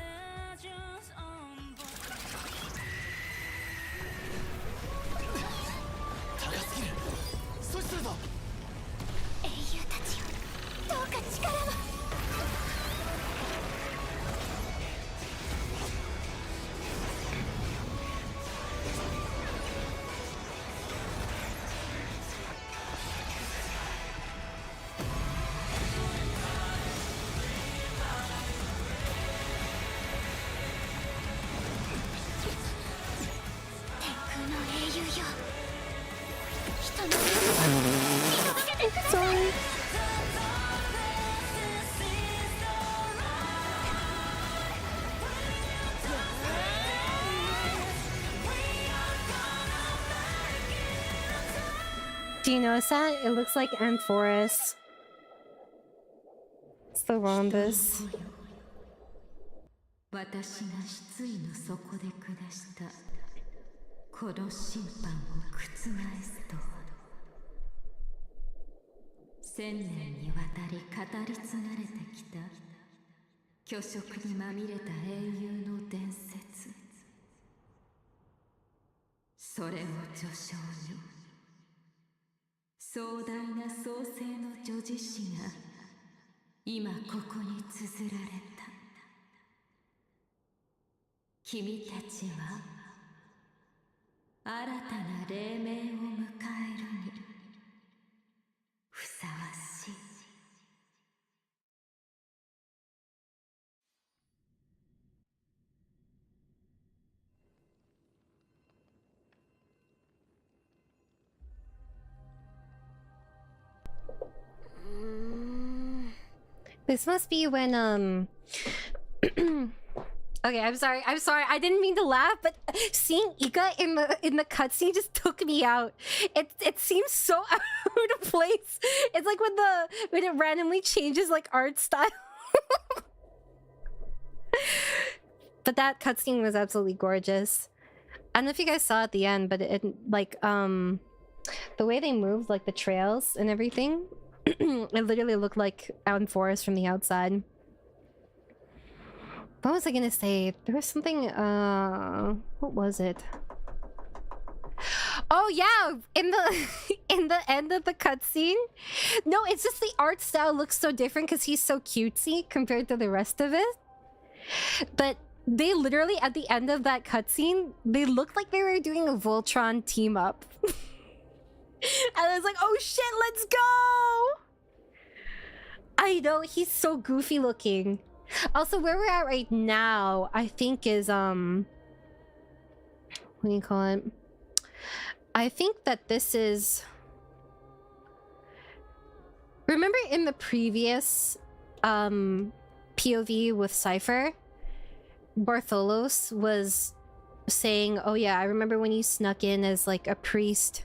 Speaker 4: 高すぎる。阻止するぞ。
Speaker 3: 英雄たちよ、どうか力を。
Speaker 1: Do you notice that? It looks like 𝑺𝑶𝑰𝑚𝑺. It's the rhombus.
Speaker 2: 私が失意の底で下したこの審判を覆すとは、千年にわたり語り継がれてきた虚飾にまみれた英雄の伝説、それを序章に壮大な創世の叙事詩が今ここに綴られた。君たちは新たな黎明を迎えるにふさわしい。
Speaker 1: This must be when Okay, I'm sorry. I didn't mean to laugh, but seeing Ika in the cutscene just took me out. It seems so out of place. It's like when it randomly changes like art style. But that cutscene was absolutely gorgeous. I don't know if you guys saw at the end, but it like the way they moved, like the trails and everything, it literally looked like out in forest from the outside. What was I gonna say? There was something, what was it? Oh yeah, in the end of the cutscene. No, it's just the art style looks so different because he's so cutesy compared to the rest of it. But they literally, at the end of that cutscene, they looked like they were doing a Voltron team up. And I was like, oh shit, let's go! I know, he's so goofy looking. Also, where we're at right now, I think is, what do you call it? I think that this is... Remember in the previous POV with Cypher, Bartholos was saying, oh yeah, I remember when you snuck in as like a priest,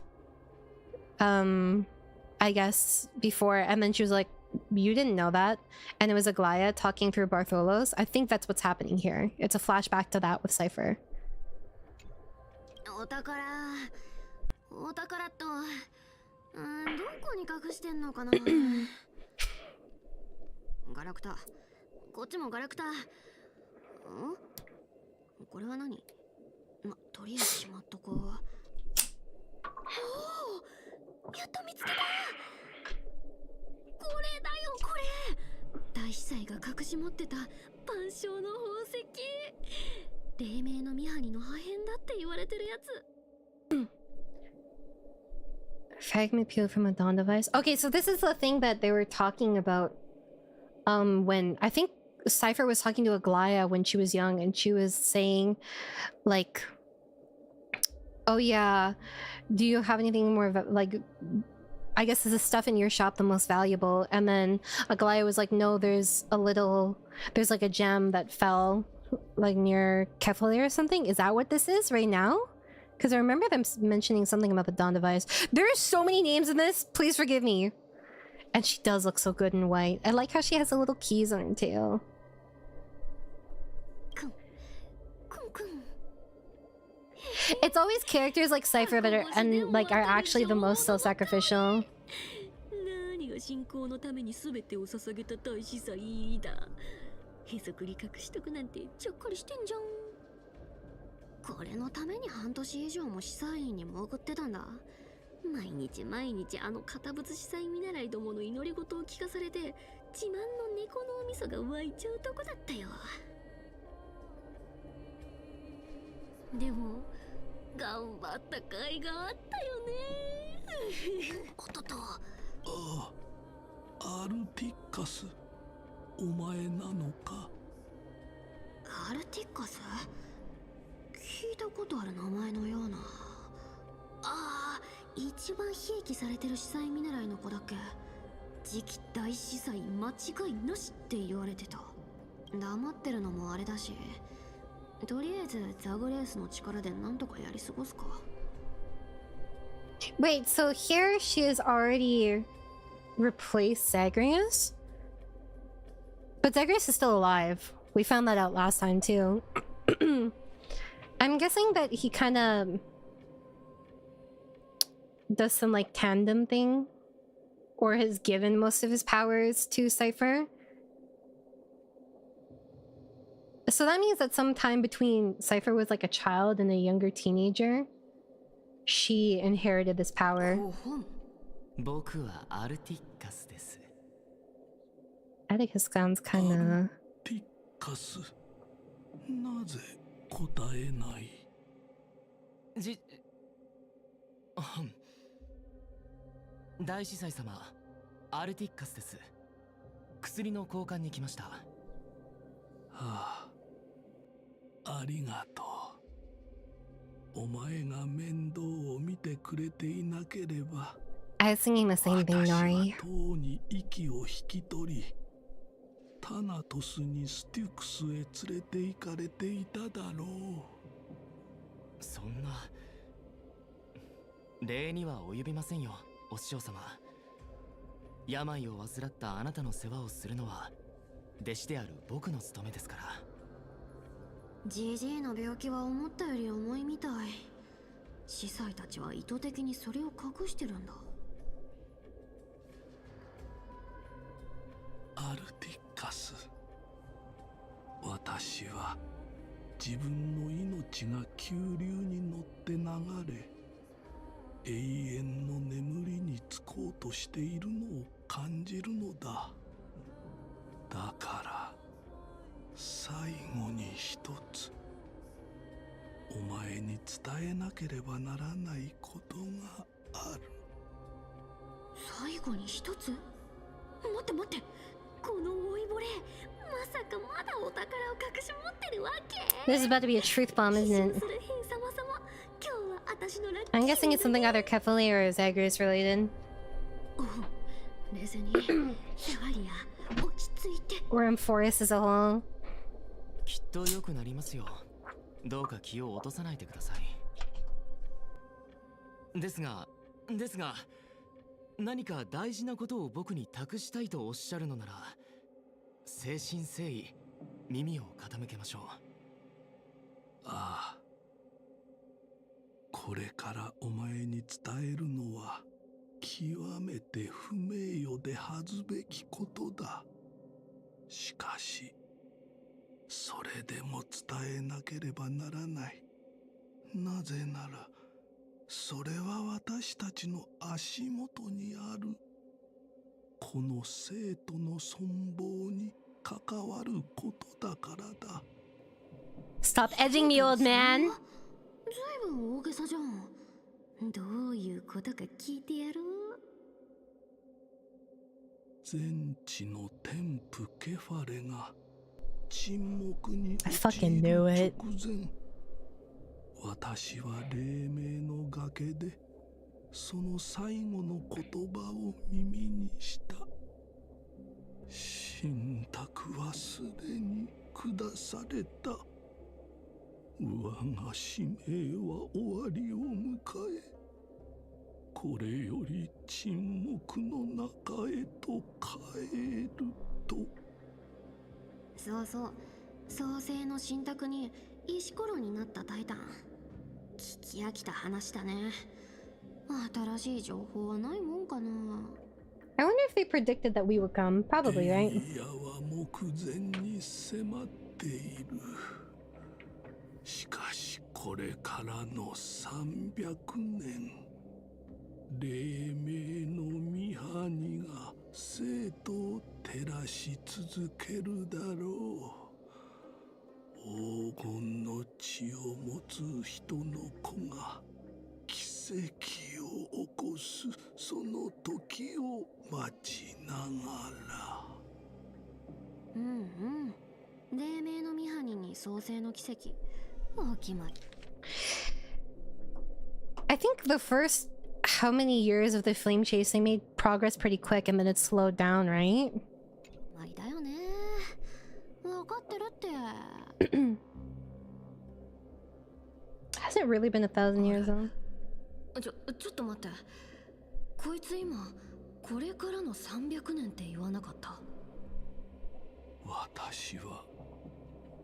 Speaker 1: I guess, before, and then she was like, you didn't know that, and it was Aglaya talking through Bartholos. I think that's what's happening here. It's a flashback to that with Cypher.
Speaker 3: お宝と、どこに隠してんのかな。ガラクタ、こっちもガラクタ。これは何？ま、とりあえずしまっとこう。おお、やっと見つけた。これだよ、これ。大司祭が隠し持ってた万象の宝石。黎明のミハニの破片だって言われてるやつ。
Speaker 1: Fragment peeled from a Dawn device. Okay, so this is the thing that they were talking about when I think Cypher was talking to Aglaya when she was young, and she was saying like, oh yeah, do you have anything more like I guess is the stuff in your shop the most valuable? And then Aglaya was like, no, there's like a gem that fell like near Kefale or something. Is that what this is right now? Because I remember them mentioning something about the Dawn device. There are so many names in this. Please forgive me. And she does look so good in white. I like how she has the little keys on her tail. It's always characters like Cypher that are and like are actually the most self-sacrificial.
Speaker 2: 何が信仰のために全てを捧げた大司祭だ。へそくり隠しとくなんてちょっかりしてんじゃん。これのために半年以上も司祭院に潜ってたんだ。毎日毎日あの堅物司祭見習いどもの祈り事を聞かされて自慢の猫のお味噌が湧いちゃうとこだったよ。でも頑張った甲斐があったよね。おっとっと。
Speaker 5: ああ、アルティッカス、お前なのか。
Speaker 2: アルティッカス？聞いたことある名前のような。ああ、一番ひいきされてる司祭見習いの子だっけ。次期大司祭間違いなしって言われてた。黙ってるのもあれだし、とりあえずザグレースの力でなんとかやり過ごすか。
Speaker 1: Wait, so here she has already replaced Zagreus? But Zagreus is still alive. We found that out last time too. I'm guessing that he kind of does some like tandem thing, or has given most of his powers to Cypher. So that means that sometime between Cypher was like a child and a younger teenager, she inherited this power. Atticus sounds kinda...
Speaker 4: 大司祭様、アルティッカスです。薬の交換に来ました。は
Speaker 5: あ、ありがとう。お前が面倒を見てくれていなければ、
Speaker 1: I was thinking the same thing,
Speaker 5: 私
Speaker 1: Nori.
Speaker 5: はとうに息を引き取り、タナトスにステュクスへ連れて行かれていただろう。
Speaker 4: そんな礼には及びませんよ、お師匠様。病を患ったあなたの世話をするのは弟子である僕の務めですから。
Speaker 2: ジジイの病気は思ったより重いみたい。司祭たちは意図的にそれを隠してるんだ。
Speaker 5: アルティッカス、私は自分の命が急流に乗って流れ、永遠の眠りにつこうとしているのを感じるのだ。だから最後に一つお前に伝えなければならないことがある。
Speaker 2: 最後に一つ？待って待って、この老いぼれ、まさかまだお宝を隠し持ってるわけ？
Speaker 1: This is about to be a truth bomb, isn't it? I'm guessing it's something either Kefale or Zagreus related. Or Amphoris as a whole.
Speaker 4: きっと良くなりますよ。どうか気を落とさないでください。ですが、何か大事なことを僕に託したいとおっしゃるのなら、誠心誠意耳を傾けましょう。
Speaker 5: ああ、これからお前に伝えるのは極めて不名誉で恥ずべきことだ。しかしそれでも伝えなければならない。なぜならそれは私たちの足元にあるこの生徒の存亡に関わることだからだ。
Speaker 1: Stop edging me, old man!
Speaker 2: ずいぶん大げさじゃん。どういうことか聞いてやろう。
Speaker 5: 全地の天賦ケファレが沈黙に
Speaker 1: I
Speaker 5: 陥
Speaker 1: fucking
Speaker 5: る
Speaker 1: knew
Speaker 5: 直
Speaker 1: it.
Speaker 5: 前、私は黎明の崖でその最後の言葉を耳にした。信託はすでに下された。我が使命は終わりを迎え、これより沈黙の中へと帰ると。
Speaker 9: そうそう、創世の信託に石ころになったタイタン。聞き飽きた話だね。新しい情報はないもんかな。
Speaker 1: I wonder if they predicted that we would come. Probably, right?
Speaker 5: エリアは目前に迫っている。しかしこれからの300年、黎明の御埴が生徒を照らし続けるだろう。黄金の血を持つ人の子が奇跡を起こすその時を待ちながら。
Speaker 9: 黎明の御埴に創世の奇跡。お決まり。
Speaker 1: I think the first how many years of the flame chase they made progress pretty quick and then it slowed down, right?
Speaker 9: 決まりだよね。分かってるって。
Speaker 1: Has it really been 1,000 years though?
Speaker 9: ちょっと待って。こいつ今これからの300年って言わなかった？
Speaker 5: 私は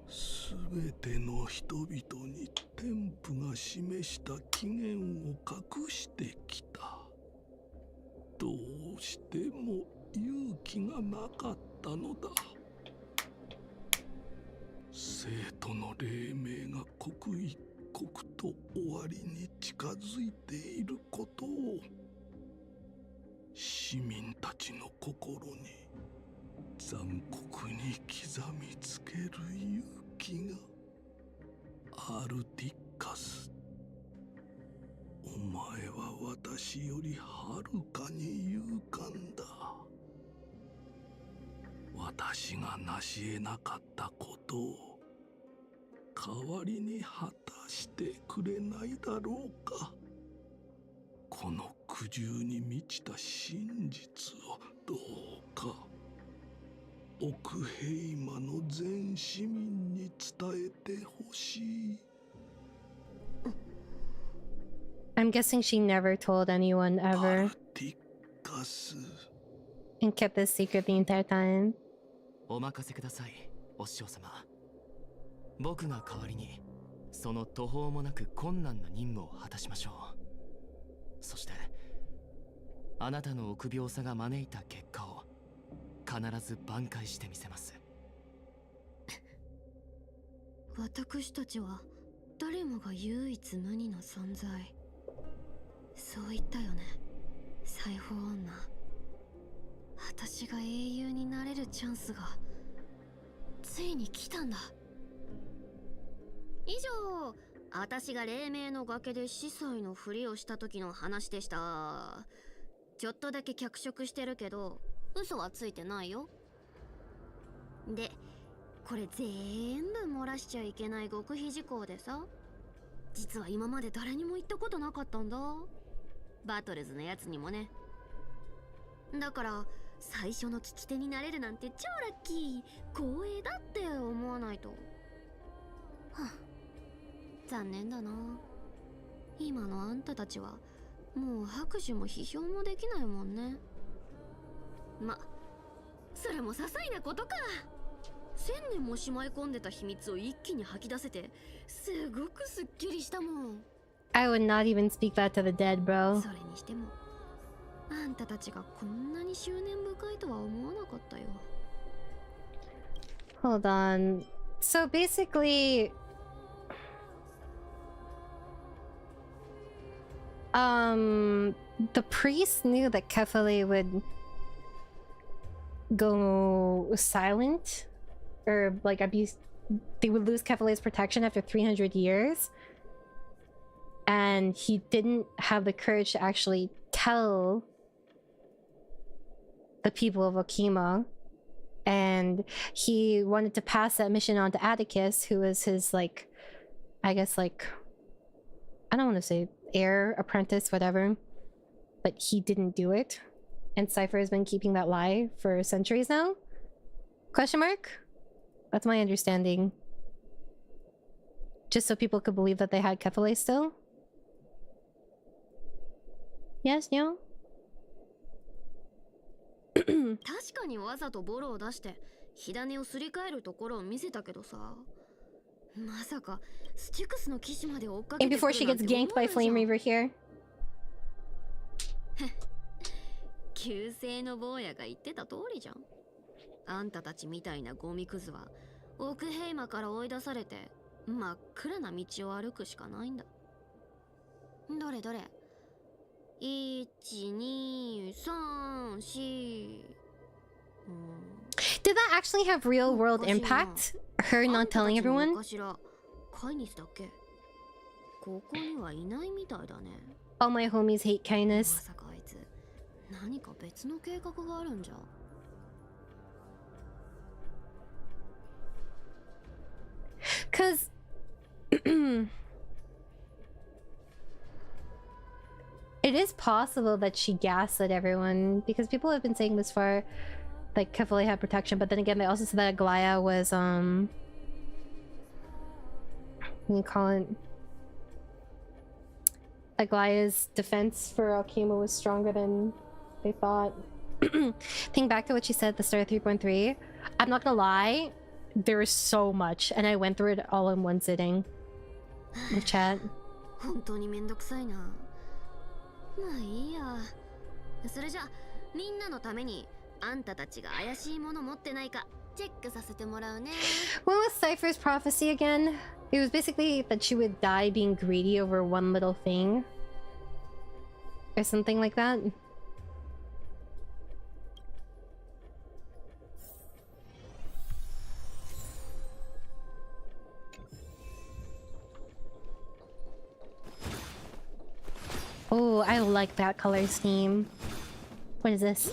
Speaker 5: すべての人々に天父が示した起源を隠してきた。どうしても勇気がなかったのだ。生徒の黎明が刻一刻と終わりに近づいていることを市民たちの心に残酷に刻みつける勇気が。アルティッカス、お前は私よりはるかに勇敢だ。私が成し得なかったことを代わりに果たしてくれないだろうか。この苦渋に満ちた真実をどうか奥平魔の全市民に伝えてほしい。
Speaker 1: I'm guessing she never told anyone
Speaker 5: ア
Speaker 1: ever
Speaker 5: ルティッカス。
Speaker 1: and kept this secret the entire time.
Speaker 4: お任せください、お師匠様。僕が代わりにその途方もなく困難な任務を果たしましょう。そしてあなたの臆病さが招いた結果を必ず挽回してみせます。
Speaker 9: 私たちは誰もが唯一無二の存在。そう言ったよね、裁縫女。私が英雄になれるチャンスがついに来たんだ。以上、私が黎明の崖で司祭のふりをした時の話でした。ちょっとだけ脚色してるけど嘘はついてないよ。で、これ全部漏らしちゃいけない極秘事項でさ、実は今まで誰にも言ったことなかったんだ。バトルズのやつにもね。だから最初の聞き手になれるなんて超ラッキー。光栄だって思わないと。はあ、残念だな。今のあんたたちはもう拍手も批評もできないもんね。ま、それも些細なことか。1000年もしまい込んでた秘密を一気に吐き出せてすごくすっきりしたもん。
Speaker 1: I would not even speak that to the dead, bro.
Speaker 9: それにしてもあんたたちがこんなに執念深いとは思わなかったよ。
Speaker 1: Hold on. So basically, the priest knew that Kefale would go silent, or like abuse. They would lose Kefale's protection after 300 years, and he didn't have the courage to actually tell the people of Okima, and he wanted to pass that mission on to Atticus, who was his, like, I guess, like, I don't want to say heir, apprentice, whatever. but he didn't do it. And Cypher has been keeping that lie for centuries now? Question mark? That's my understanding. Just so people could believe that they had Kefale still? Yes, no?
Speaker 9: 確かにわざとボロを出して火種をすり替えるところを見せたけどさ、まさかスティクスの騎士まで追っかけ
Speaker 1: And
Speaker 9: てく
Speaker 1: before
Speaker 9: る
Speaker 1: she
Speaker 9: なんて
Speaker 1: gets
Speaker 9: 思
Speaker 1: ganked
Speaker 9: わ
Speaker 1: by
Speaker 9: ないじゃん。
Speaker 1: Flame Reaver here.
Speaker 9: 旧姓の坊やが言ってた通りじゃん。あんたたちみたいなゴミクズは奥ヘイマから追い出されて真っ暗な道を歩くしかないんだ。どれどれ、1、2、3、4。
Speaker 1: Did that actually have real world impact? Her not telling everyone?
Speaker 9: カイニスだっけ？ここにはいないみたいだね。
Speaker 1: All my homies hate
Speaker 9: ま
Speaker 1: kindness.
Speaker 9: さかあいつ何か別の計画があるんじゃ。
Speaker 1: Cause it is possible that she gaslit everyone, because people have been saying this for like Kefale had protection, but then again they also said that Aglaya was what do you call it? Aglaya's defense for Alchema was stronger than they thought. Think back to what she said at the start of 3.3. I'm not gonna lie, there is so much, and I went through it all in one sitting. The chat.
Speaker 9: 本当にめんどくさいな。まあいいや。それじゃみんなのためにあんたたちが怪しいもの持ってないかチェックさせてもらうね。
Speaker 1: What was Cypher's prophecy again? It was basically that she would die being greedy over one little thing. Or something like that. Oh, I like that color scheme. What is this?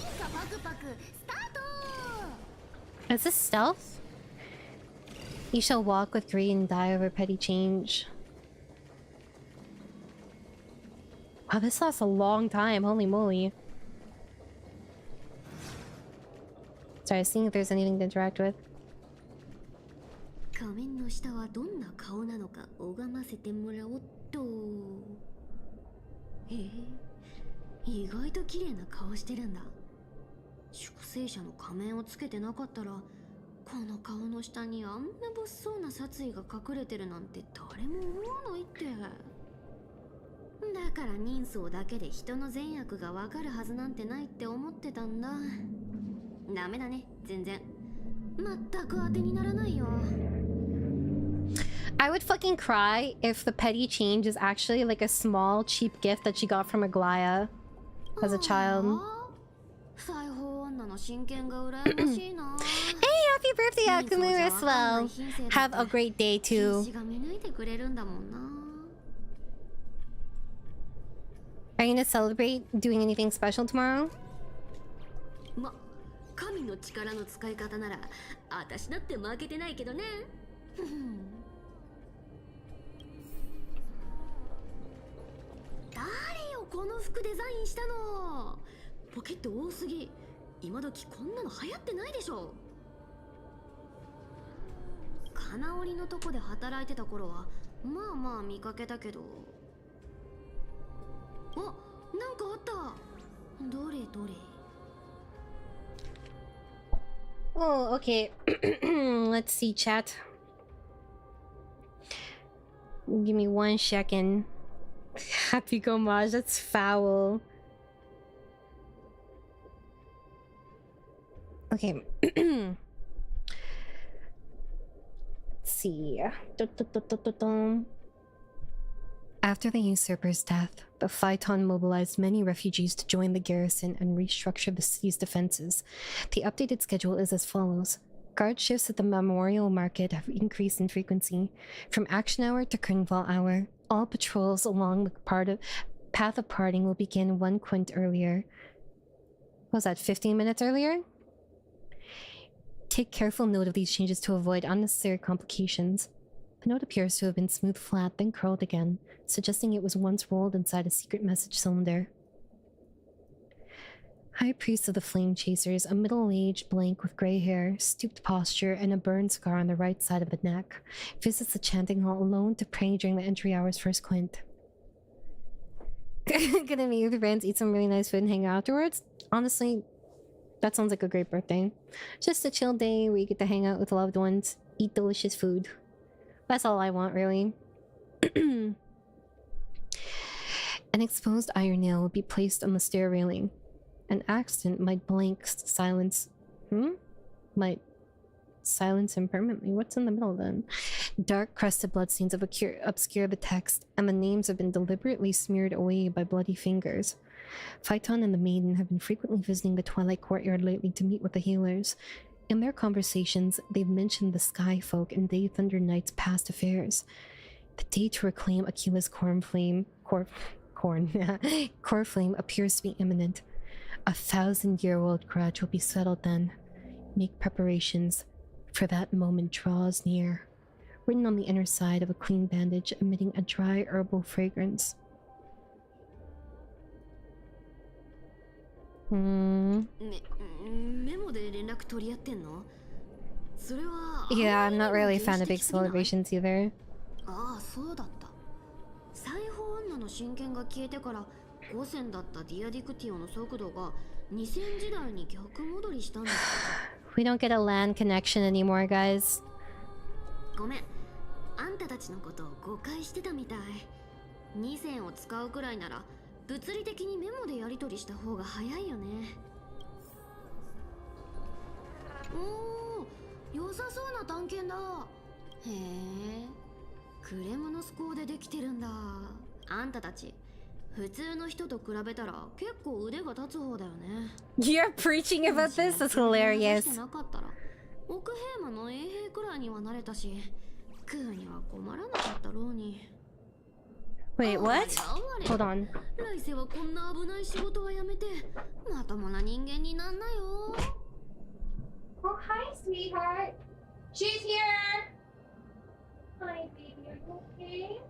Speaker 1: Is this stealth? You shall walk with greed and die over petty change. Wow, this lasts a long time. Holy moly. Sorry, seeing if there's anything to interact with.
Speaker 9: 仮面の下はどんな顔なのか拝ませてもらおうっと。意外と綺麗な顔してるんだ。粛清者の仮面をつけてなかったら、この顔の下にあんな物騒な殺意が隠れてるなんて誰も思わないって。だから人相だけで人の善悪がわかるはずなんてないって思ってたんだ。ダメだね、全然。全く当てにならないよ。
Speaker 1: I would fucking cry if the petty change is actually like a small cheap gift that she got from Aglaya as a child. Hey, happy birthday, AQUILA! Have a great day too. Are you gonna celebrate doing anything special tomorrow?
Speaker 9: 神の力の使い方なら私だって負けてないけどね。誰よこの服デザインしたの。ポケット多すぎ。今時こんなの流行ってないでしょ。金織りのとこで働いてた頃はまあまあ見かけたけど。あ、なんかあった。どれどれ。
Speaker 1: Oh, okay. Let's see, chat. Give me 1 second. Happy Gomage, that's foul. Okay. Let's see. After the usurper's death, the phainon mobilized many refugees to join the garrison and restructure the city's defenses. The updated schedule is as follows. Guard shifts at the memorial market have increased in frequency. From action hour to carnival hour, all patrols along the path of parting will begin 1 quint earlier. What was that, 15 minutes earlier? Take careful note of these changes to avoid unnecessary complications. The note appears to have been smoothed flat, then curled again, suggesting it was once rolled inside a secret message cylinder. High priest of the Flame Chasers, a middle-aged blank with gray hair, stooped posture, and a burn scar on the right side of the neck, visits the chanting hall alone to pray during the entry hours first quint. Gonna meet with friends, eat some really nice food, and hang out afterwards? Honestly, that sounds like a great birthday. Just a chill day where you get to hang out with loved ones, eat delicious food. That's all I want, really. An exposed iron nail will be placed on the stair railing. An accident might silence him permanently. What's in the middle then? Dark crusted bloodstains obscure the text, and the names have been deliberately smeared away by bloody fingers. Phainon and the maiden have been frequently visiting the Twilight Courtyard lately to meet with the healers. In their conversations, they've mentioned the Sky Folk and Day Thunder Knight's past affairs. The day to reclaim AQUILA's core flame appears to be imminent. 1,000-year-old grudge will be settled then. Make preparations, for that moment draws near. Written on the inner side of a clean bandage, emitting a dry herbal fragrance. Yeah, I'm not really a fan of big celebrations either.
Speaker 9: そうだった。裁縫女の真剣が消えてから5000だったディアディクティオの速度が2000時代に逆戻りしたんだ。
Speaker 1: We don't get a LAN connection anymore, guys.
Speaker 9: ごめん。あんたたちのことを誤解してたみたい。2000を使うくらいなら物理的にメモでやり取りした方が早いよね。おお、良さそうな探検だ。へえ。クレムノス鋼でできてるんだ。あんたたち普通の人と比べたら結構腕が立つ方だよね。
Speaker 1: You're preaching about this? That's hilarious.
Speaker 9: してなかったら奥平魔の衛兵くらいにはなれたし、食うには困らなかったろうに。
Speaker 1: Wait, what? Hold on.
Speaker 9: 来世はこんな危ない仕事はやめてまともな人間になんなよ。
Speaker 3: Oh, hi, sweetheart. She's here. Hi, baby. Are you okay?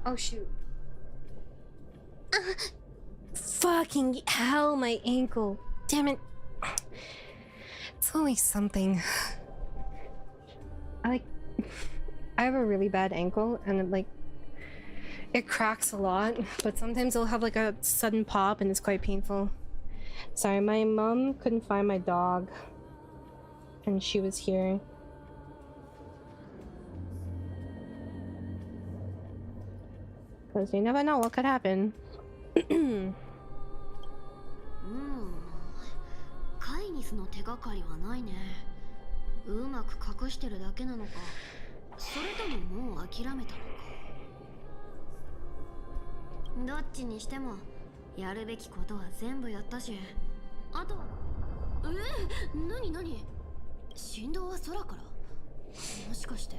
Speaker 1: Oh shoot. Fucking hell, my ankle. Damn it. It's always something. I have a really bad ankle and it cracks a lot, but sometimes it'll have like a sudden pop and it's quite painful. Sorry, my mom couldn't find my dog and she was here. Because you never know what could happen.
Speaker 9: カイニスの手がかりはないね。うまく隠してるだけなのか、それとももう諦めたのか。どっちにしてもやるべきことは全部やったし、あとは何振動は空から？もしかして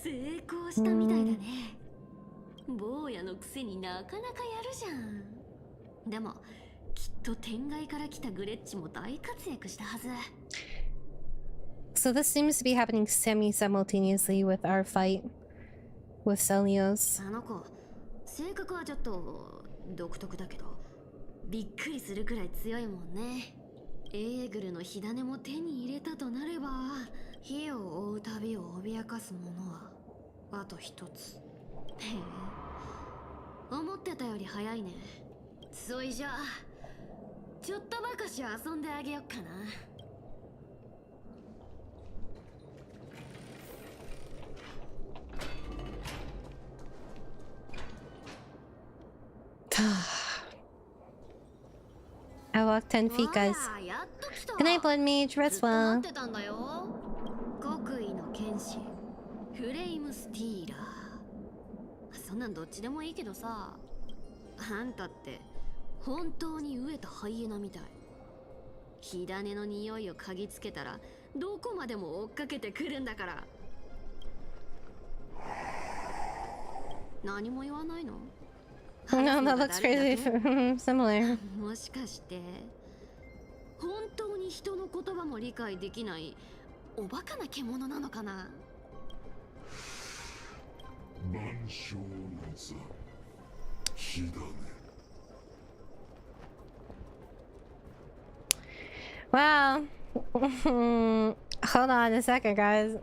Speaker 9: 成功したみたいだね。坊やのくせになかなかやるじゃん。でもきっと天外から来たグレッチも大活躍したはず。
Speaker 1: So this seems to be happening semi-simultaneously with our fight with Celios.
Speaker 9: あの子、性格はちょっと独特だけど、びっくりするくらい強いもんね。エーグルの火種も手に入れたとなれば、火を追う旅を脅かすものはあと一つ。へえ、思ってたより早いね。そいじゃあちょっとばかし遊んであげよっかな。
Speaker 1: I walked 10 feet, guys. Good night, Blood Mage. Rest well.
Speaker 9: 国威の剣士フレイムんなんどっちでもいいけどさ、あんたって本当に飢えたハイエナみたい。火種の匂いを嗅ぎつけたらどこまでも追っかけてくるんだから。何も言わないの？
Speaker 1: No, that looks crazy. Similar.
Speaker 9: もしかして本当に人の言葉も理解できないおバカな獣なのかな？
Speaker 6: 万象の座、火種。
Speaker 1: Wow. Hold on a second, guys.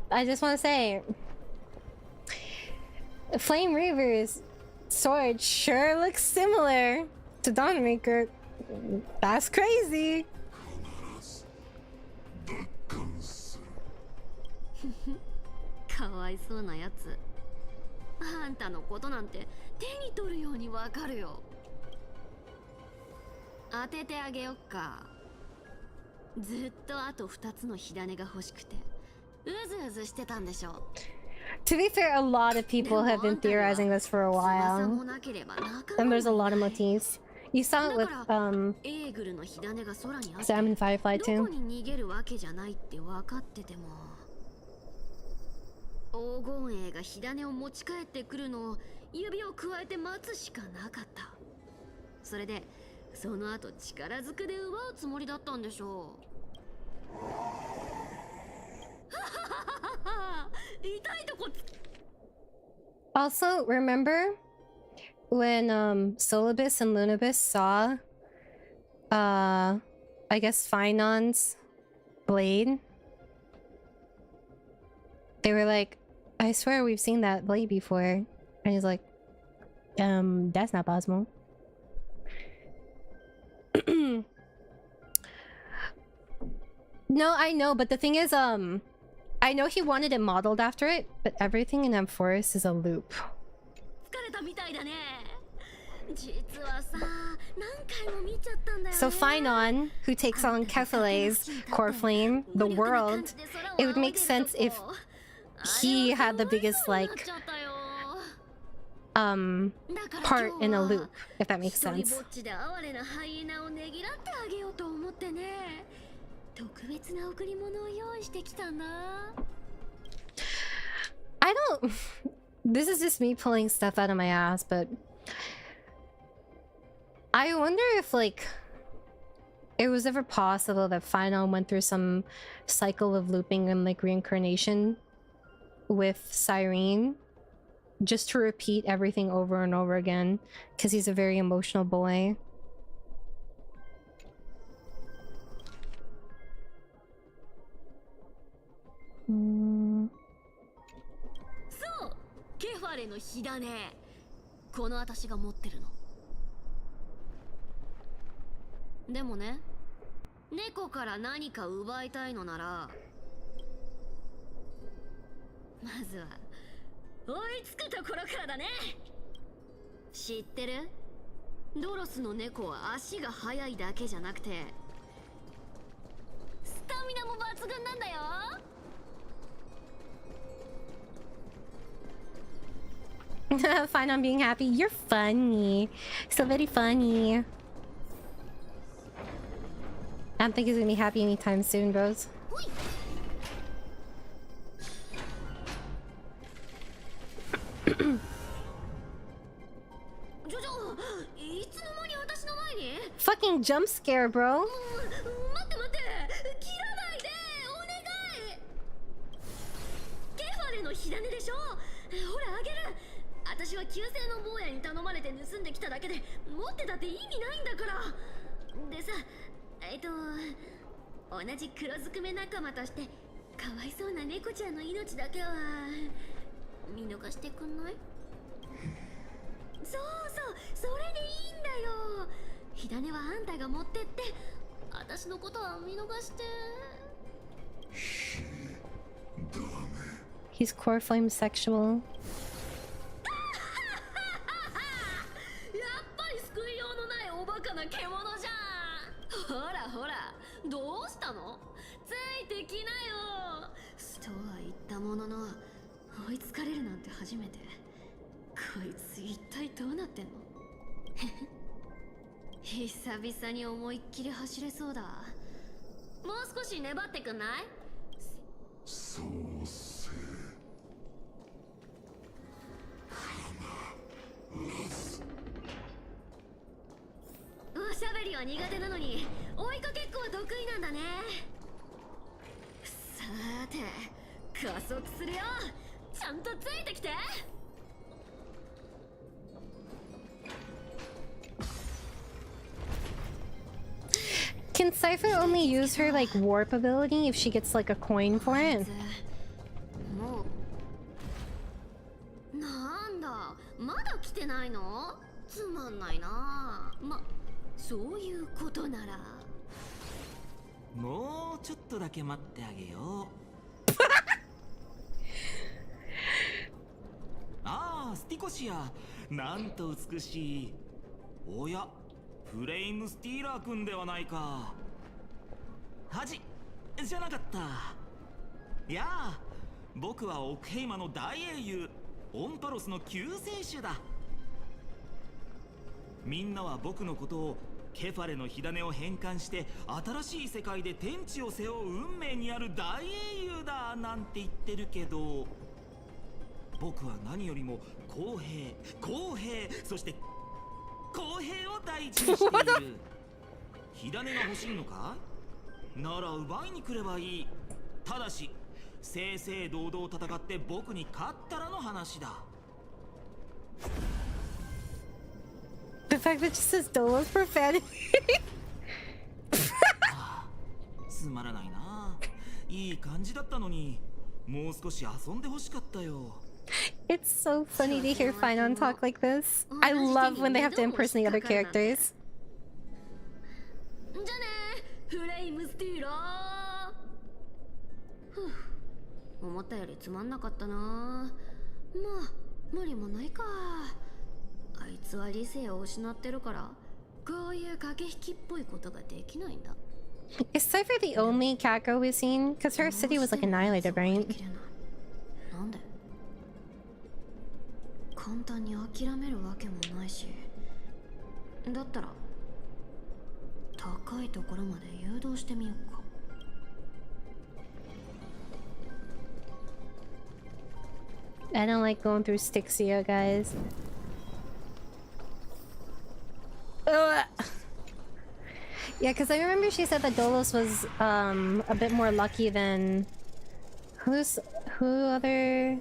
Speaker 1: I just want to say, Flame Reaver's sword sure looks similar to Dawnmaker. That's crazy.
Speaker 9: かわいそうなやつ。あんたのことなんて手に取るようにわかるよ。当ててあげよっか。ずっとあと2つの火種が欲しくてうずうずしてたんでしょ。
Speaker 1: To be fair, a lot of people have been theorizing this for a while. And there's a lot of motifs. You saw it with Sam and Firefly too.
Speaker 9: どこに逃げるわけじゃないって分かってても、黄金栄が火種を持ち帰ってくるのを指をくわえて待つしかなかった。それでその後力ずくで奪うつもりだったんでしょう。痛いとこ。
Speaker 1: Also, remember when Solibus and Lunibus saw I guess Phainon's blade? They were like, I swear we've seen that blade before. And he's like, that's not possible. No, I know, but the thing is, I know he wanted it modeled after it, but everything in M4 is a loop. So Phainon, who takes on Kephale's core flame, the world, it would make sense if he had the biggest, like, part in a loop, if that makes sense. I don't... This is just me pulling stuff out of my ass, but... I wonder if, like... it was ever possible that Phainon went through some cycle of looping and, like, reincarnation with Cyrene, just to repeat everything over and over again, because he's a very emotional boy.
Speaker 9: So, Kephaleの火種、この私が持ってるの。でもね、猫から何か奪いたいのなら、まずは追いつくところからだね。知ってる？ドロスの猫は足が速いだけじゃなくてスタミナも抜群なんだよ。
Speaker 1: Phainon being happy. You're funny. So very funny. I don't think he's gonna be happy anytime soon, bros. Fucking jump scare, bro. He's core flame sexual.
Speaker 9: ものの追いつかれるなんて初めて。こいつ一体どうなってんの？久々に思いっきり走れそうだ。もう少し粘ってくんない？
Speaker 6: そうせ
Speaker 9: おしゃべりは苦手なのに追いかけっこは得意なんだね。さーて加速するよ。ちゃんとついてきて。
Speaker 1: Can Cypher only use her like warp ability if she gets like a coin for it?
Speaker 9: もうなんだ、まだ来てないの？つまんないな。そういうことなら
Speaker 4: もうちょっとだけ待ってあげよう。ああ、スティコシア、なんと美しい。おや、フレイムスティーラー君ではないか。じゃなかった。いやあ、僕はオクヘイマの大英雄オンパロスの救世主だ。みんなは僕のことをケファレの火種を変換して新しい世界で天地を背負う運命にある大英雄だなんて言ってるけど、僕は何よりも公平そして公平を大事にしている。火種が欲しいのか？なら奪いに来ればいい。ただし正々堂々戦って僕に勝ったらの話だ。
Speaker 1: The fact that she says Dolo's profanity.
Speaker 4: つまらないな。いい感じだったのに、もう少し遊んでほしかったよ。
Speaker 1: It's so funny to hear phainon talk like this. I love when they have to impersonate other characters.
Speaker 9: じゃねフレイムスティーラー。思ったよりつまんなかったな。まあ無理もないか。あいつは理性を失ってるからこういう駆け引きっぽいことができないんだ。
Speaker 1: Is Cypher the only cat girl we've seen? Because her city was like annihilated, right?
Speaker 9: なんで簡単に諦めるわけもないし、だったら高いところまで誘導してみようか。
Speaker 1: I don't like going through Styxia, guys. Ugh. Yeah, because I remember she said that Dolos was a bit more lucky than whose other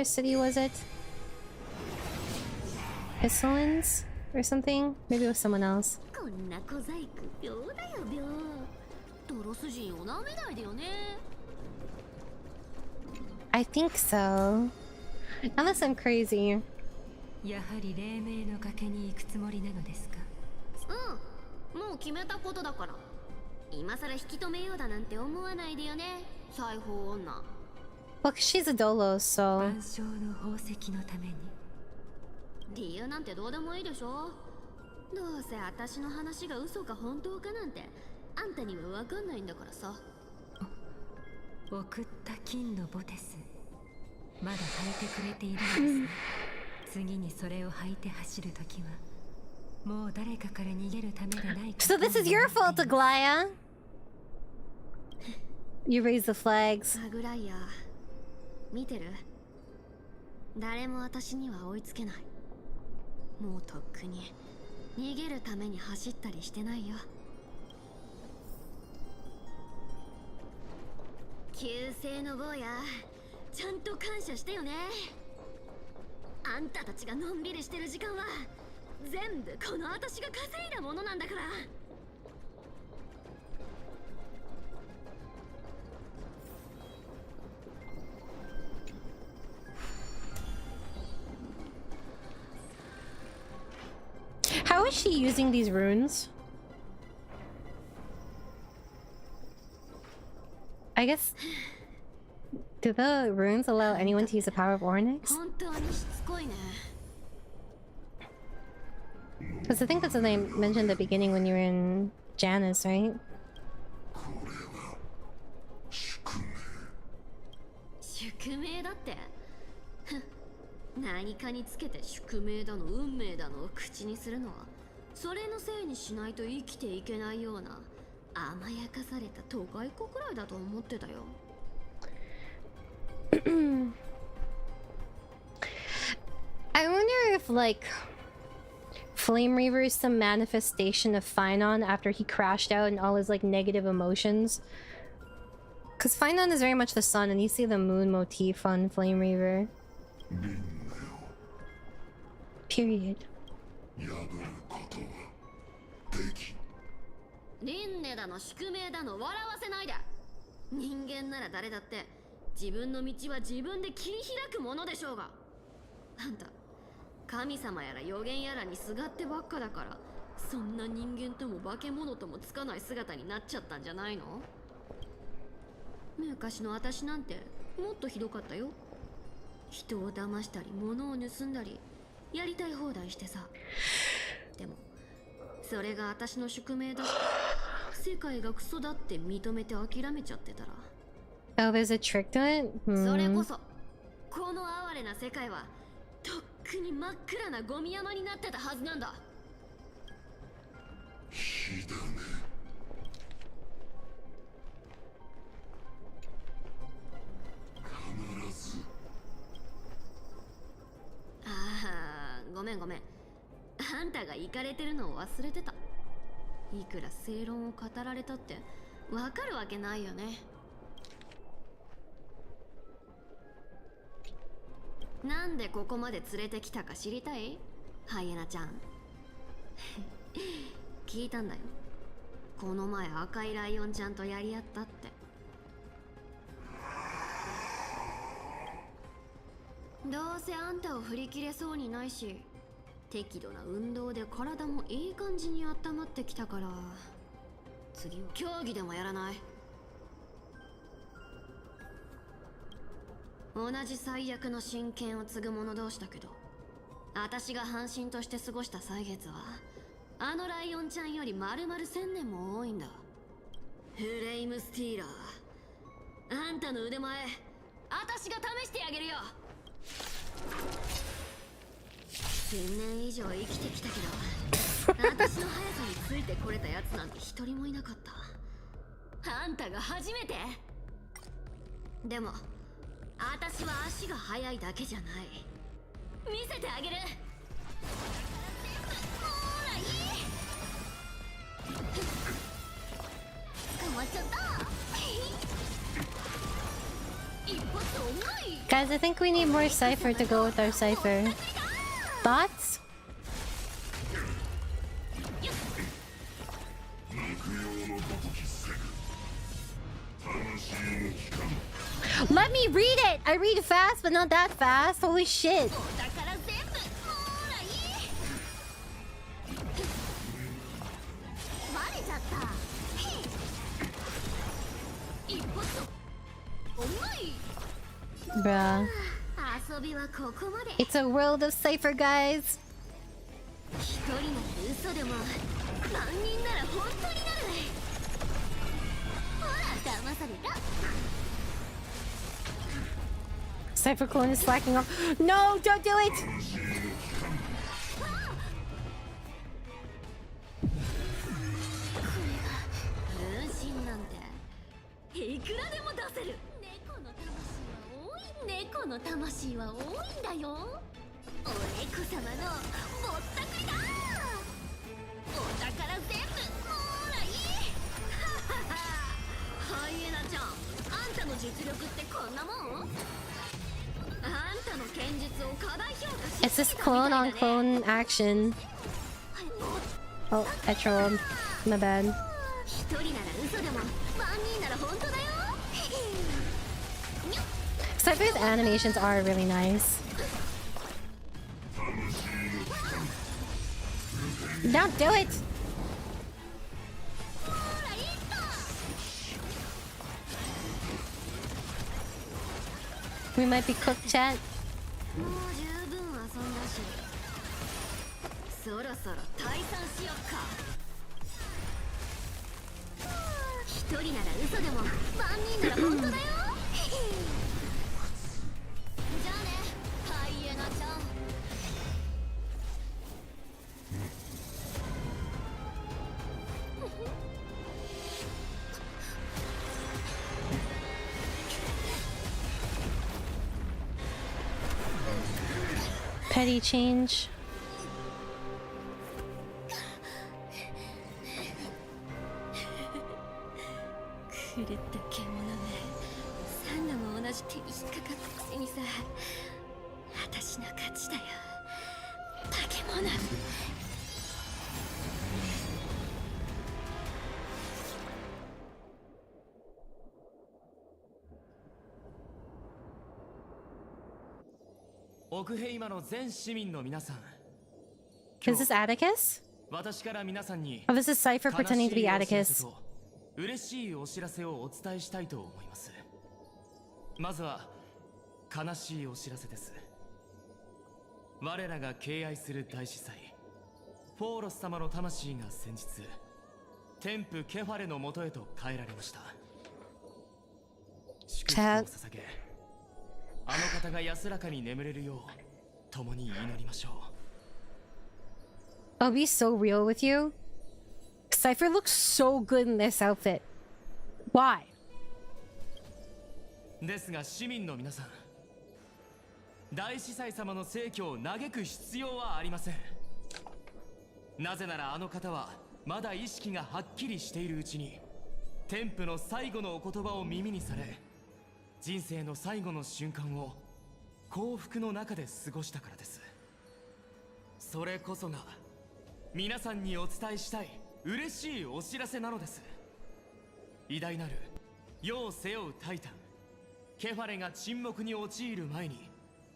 Speaker 1: city was it? Hisselins or something? Maybe it was someone else.
Speaker 9: こんな小細工秒だよ秒。ドロス人をなめないでよね。
Speaker 1: I think so. Unless I'm crazy.
Speaker 2: やはり黎明の崖に行くつもりなのですか？
Speaker 9: もう決めたことだから。今さら引き止めようだなんて思わないでよね、裁縫女。
Speaker 1: Well, 'cause she's a Dolos, so.
Speaker 2: 万象の宝石のために。
Speaker 9: 理由なんてどうでもいいでしょ。どうせ私の話が嘘か本当かなんてあんたには分かんないんだからさ。
Speaker 2: 送った金のボテス、まだ履いてくれているのですね。次にそれを履いて走るときはもう誰かから逃げるためでないか。
Speaker 1: So this is your fault, Aglaya. You raise the flags.
Speaker 9: アグライア見てる？誰も私には追いつけない。もうとっくに逃げるために走ったりしてないよ。旧姓の坊や、ちゃんと感謝してよね。あんたたちがのんびりしてる時間は全部この私が稼いだものなんだから。
Speaker 1: How is she using these runes? I guess. Do the runes allow anyone to use the power of Ornyx?
Speaker 9: 本当にしつこいね。
Speaker 1: Because I think that's what they mentioned at the beginning when you were in Janus, right?
Speaker 9: 宿宿命だって。何かにつけて宿命だの運命だのを口にするのはそれのせいにしないと生きていけないような甘やかされた都会っ子くらいだと思ってたよ。
Speaker 1: I wonder if like Flame Reaver is some manifestation of Phainon after he crashed out and all his like negative emotions. Because Phainon is very much the sun, and you see the moon motif on Flame Reaver. Period.
Speaker 9: 輪廻だの宿命だの笑わせないで。人間なら誰だって自分の道は自分で切り開くものでしょうが。あんた神様やら予言やらにすがってばっかだからそんな人間とも化け物ともつかない姿になっちゃったんじゃないの？昔の私なんてもっとひどかったよ。人を騙したり物を盗んだりやりたい放題してさ。でもそれが私の宿命だって世界がクソだって認めて諦めちゃってたら。
Speaker 1: Oh, there's a trick to it?
Speaker 9: それこそこの哀れな世界はとっくに真っ暗なゴミ山になってたはずなんだ。
Speaker 6: 火だね。必ず。
Speaker 9: ああ、ごめんごめん。あんたがイカれてるのを忘れてた。いくら正論を語られたってわかるわけないよね。なんでここまで連れてきたか知りたい？ハイエナちゃん。聞いたんだよ。この前赤いライオンちゃんとやり合ったって。どうせあんたを振り切れそうにないし、適度な運動で体もいい感じに温まってきたから、次は競技でもやらない？同じ最悪の真剣を継ぐ者同士だけど、私が半身として過ごした歳月はあのライオンちゃんより丸々1000年も多いんだ。フレイムスティーラー、あんたの腕前私が試してあげるよ。1000年以上生きてきたけど私の速さについてこれたやつなんて一人もいなかった。あんたが初めて。でも私は足が速いだけじゃない。見せてあげる。ほらいい。捕まっちゃった。一発重い。
Speaker 1: Guys, I think we need more Cypher to go with our Cypher. Thoughts? Let me read it! I read fast, but not that fast. Holy shit. Bruh. It's a world of Cypher, guys. Cypher clone is slacking off. No, don't do it! It's this clone on clone action. Oh, I trolled. My bad. Cypher's animations are really nice. Don't do it! We might be cooked, chat. petty change.
Speaker 9: 狂った獣め、3度も同じ手に引っかかったくせにさ、私の勝ちだよ、化け物。
Speaker 4: オクヘイマの全市民の皆さん。
Speaker 1: Is this Atticus?
Speaker 4: 私から皆さんに
Speaker 1: Oh, this is Cypher pretending to be Atticus.
Speaker 4: 嬉しいお知らせをお伝えしたいと思います。まずは悲しいお知らせです。我らが敬愛する大司祭フォーロス様の魂が先日天父ケファレの元へと帰られました。祝福を捧げ、あの方が安らかに眠れるよう共に祈りましょう。
Speaker 1: I'll be so real with you. Cypher looks so good in this outfit. Why?
Speaker 4: ですが市民の皆さん、大司祭様の逝去を嘆く必要はありません。なぜならあの方はまだ意識がはっきりしているうちに天父の最後のお言葉を耳にされ、人生の最後の瞬間を幸福の中で過ごしたからです。それこそが皆さんにお伝えしたい嬉しいお知らせなのです。偉大なる世を背負うタイタンケファレが沈黙に陥る前に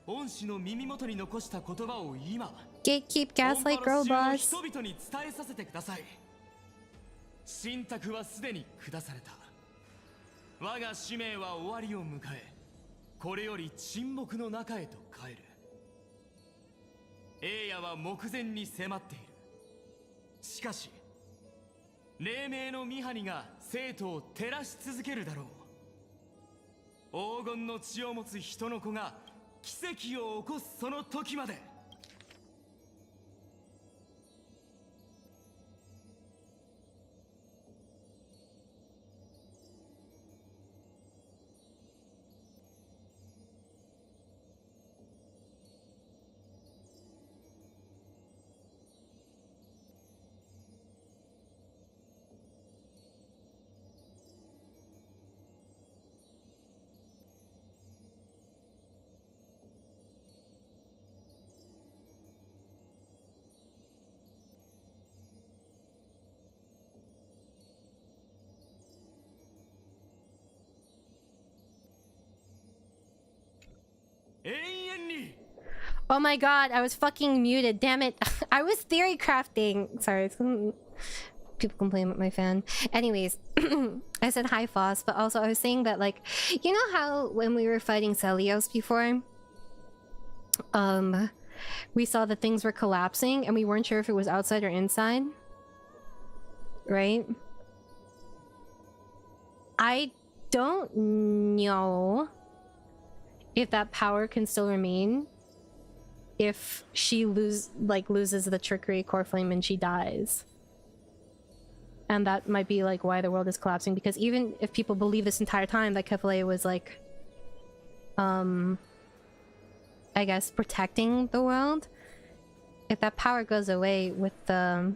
Speaker 4: 恩師の耳元に残した言葉を今
Speaker 1: Gatekeep gaslight girl
Speaker 4: オンパロ
Speaker 1: boss.
Speaker 4: 州の人々に伝えさせてください。信託はすでに下された。我が使命は終わりを迎え、これより沈黙の中へと帰る。栄夜は目前に迫っている。しかし黎明のミハニが生徒を照らし続けるだろう。黄金の血を持つ人の子が奇跡を起こすその時まで。永遠に
Speaker 1: Oh my god, I was fucking muted. Damn it. I was theory crafting. Sorry. People complain about my fan. Anyways, I said hi, Foss, but also I was saying that, like, you know how when we were fighting Celios before, we saw that things were collapsing and we weren't sure if it was outside or inside? Right? I don't know if that power can still remain if she loses the trickery core flame and she dies. And that might be like why the world is collapsing, because even if people believe this entire time that Kefale was like I guess protecting the world, if that power goes away with the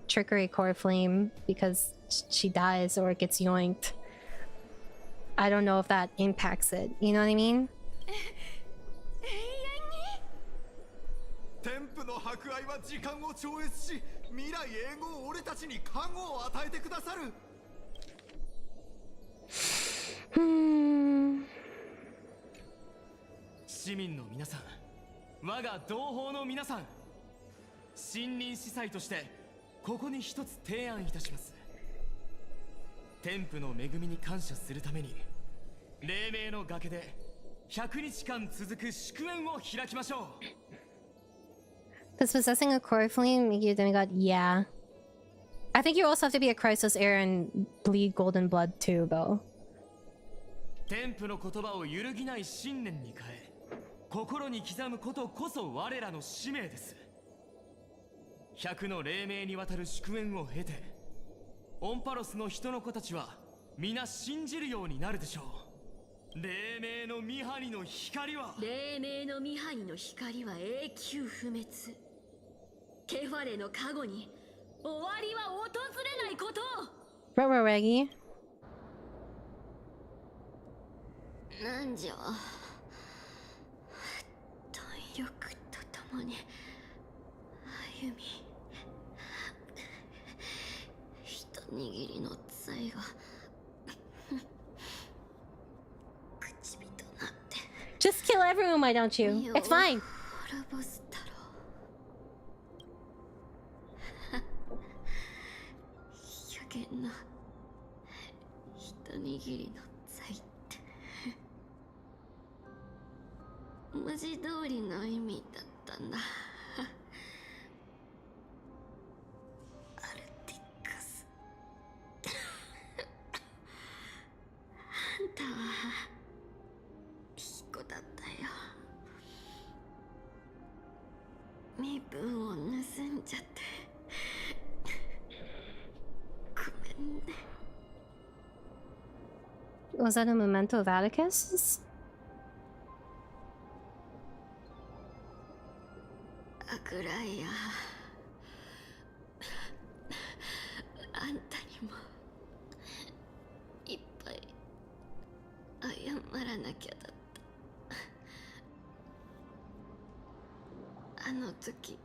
Speaker 1: trickery core flame because she dies or gets yoinked, I don't know if that impacts it. You know what I mean?
Speaker 10: 天賦の博愛は時間を超越し、未来永劫俺たちに加護を与えてくださる。
Speaker 4: 市民の皆さん、我が同胞の皆さん、新任司祭としてここに一つ提案いたします。天賦の恵みに感謝するために黎明の崖で100日間続く祝宴を開きましょう。
Speaker 1: Does possessing a core flame make you a demigod? Yeah. I think you also have to be a Chrysos heir and bleed golden blood too, though.
Speaker 4: 天賦の言葉を揺るぎない信念に変え、心に刻むことこそ我らの使命です。100の黎明にわたる祝宴を経て、オンパロスの人の子たちは皆信じるようになるでしょう。
Speaker 10: 黎明のミハニの光は
Speaker 9: 黎明のミハニの光は永久不滅。ケファレの加護に終わりは訪れないこと。
Speaker 1: Reggie.
Speaker 9: なんじゃ、貪欲とともに歩み、一握りの財が口火となって
Speaker 1: Just kill everyone, why don't you? It's fine.
Speaker 9: 滅ぼすだろう。予言の一握りの財って文字通りの意味だったんだ。アルティックスあんたはいい子だったよ。身分を盗んじゃってごめんね。
Speaker 1: Was that a memento of Atticus?
Speaker 9: アクライア、あんたにもいっぱい謝らなきゃだった。あの時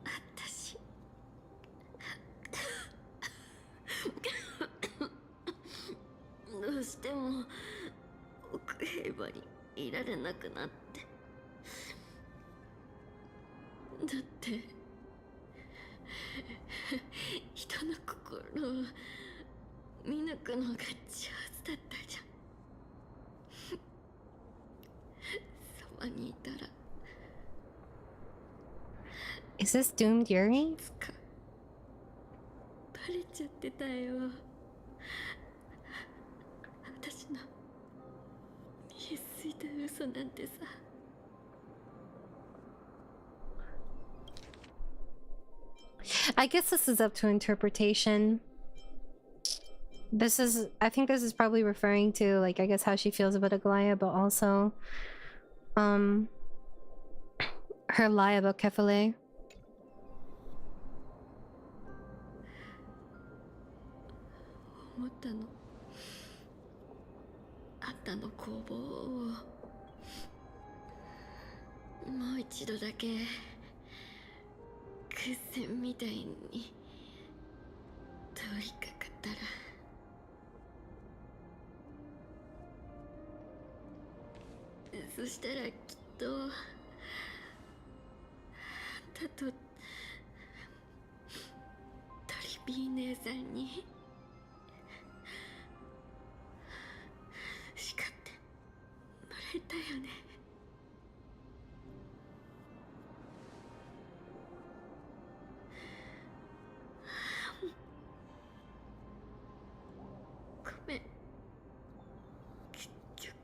Speaker 9: あったしどうしても奥平場にいられなくなって。だって人の心を見抜くのが上手だったじゃん。そばにいたら
Speaker 1: Is this doomed Yuri?
Speaker 9: いつかバレちゃってたよ。私の見えすいた嘘なんてさ。
Speaker 1: I guess this is up to interpretation. I think this is probably referring to, like, I guess how she feels about Aglaya, but also, her lie about Kefale.
Speaker 9: 思ったの。あんたの工房をもう一度だけ空戦みたいに通りかかったら、そしたらきっとあんたとトリビー姉さんに叱ってもらえたよね。ごめん、結局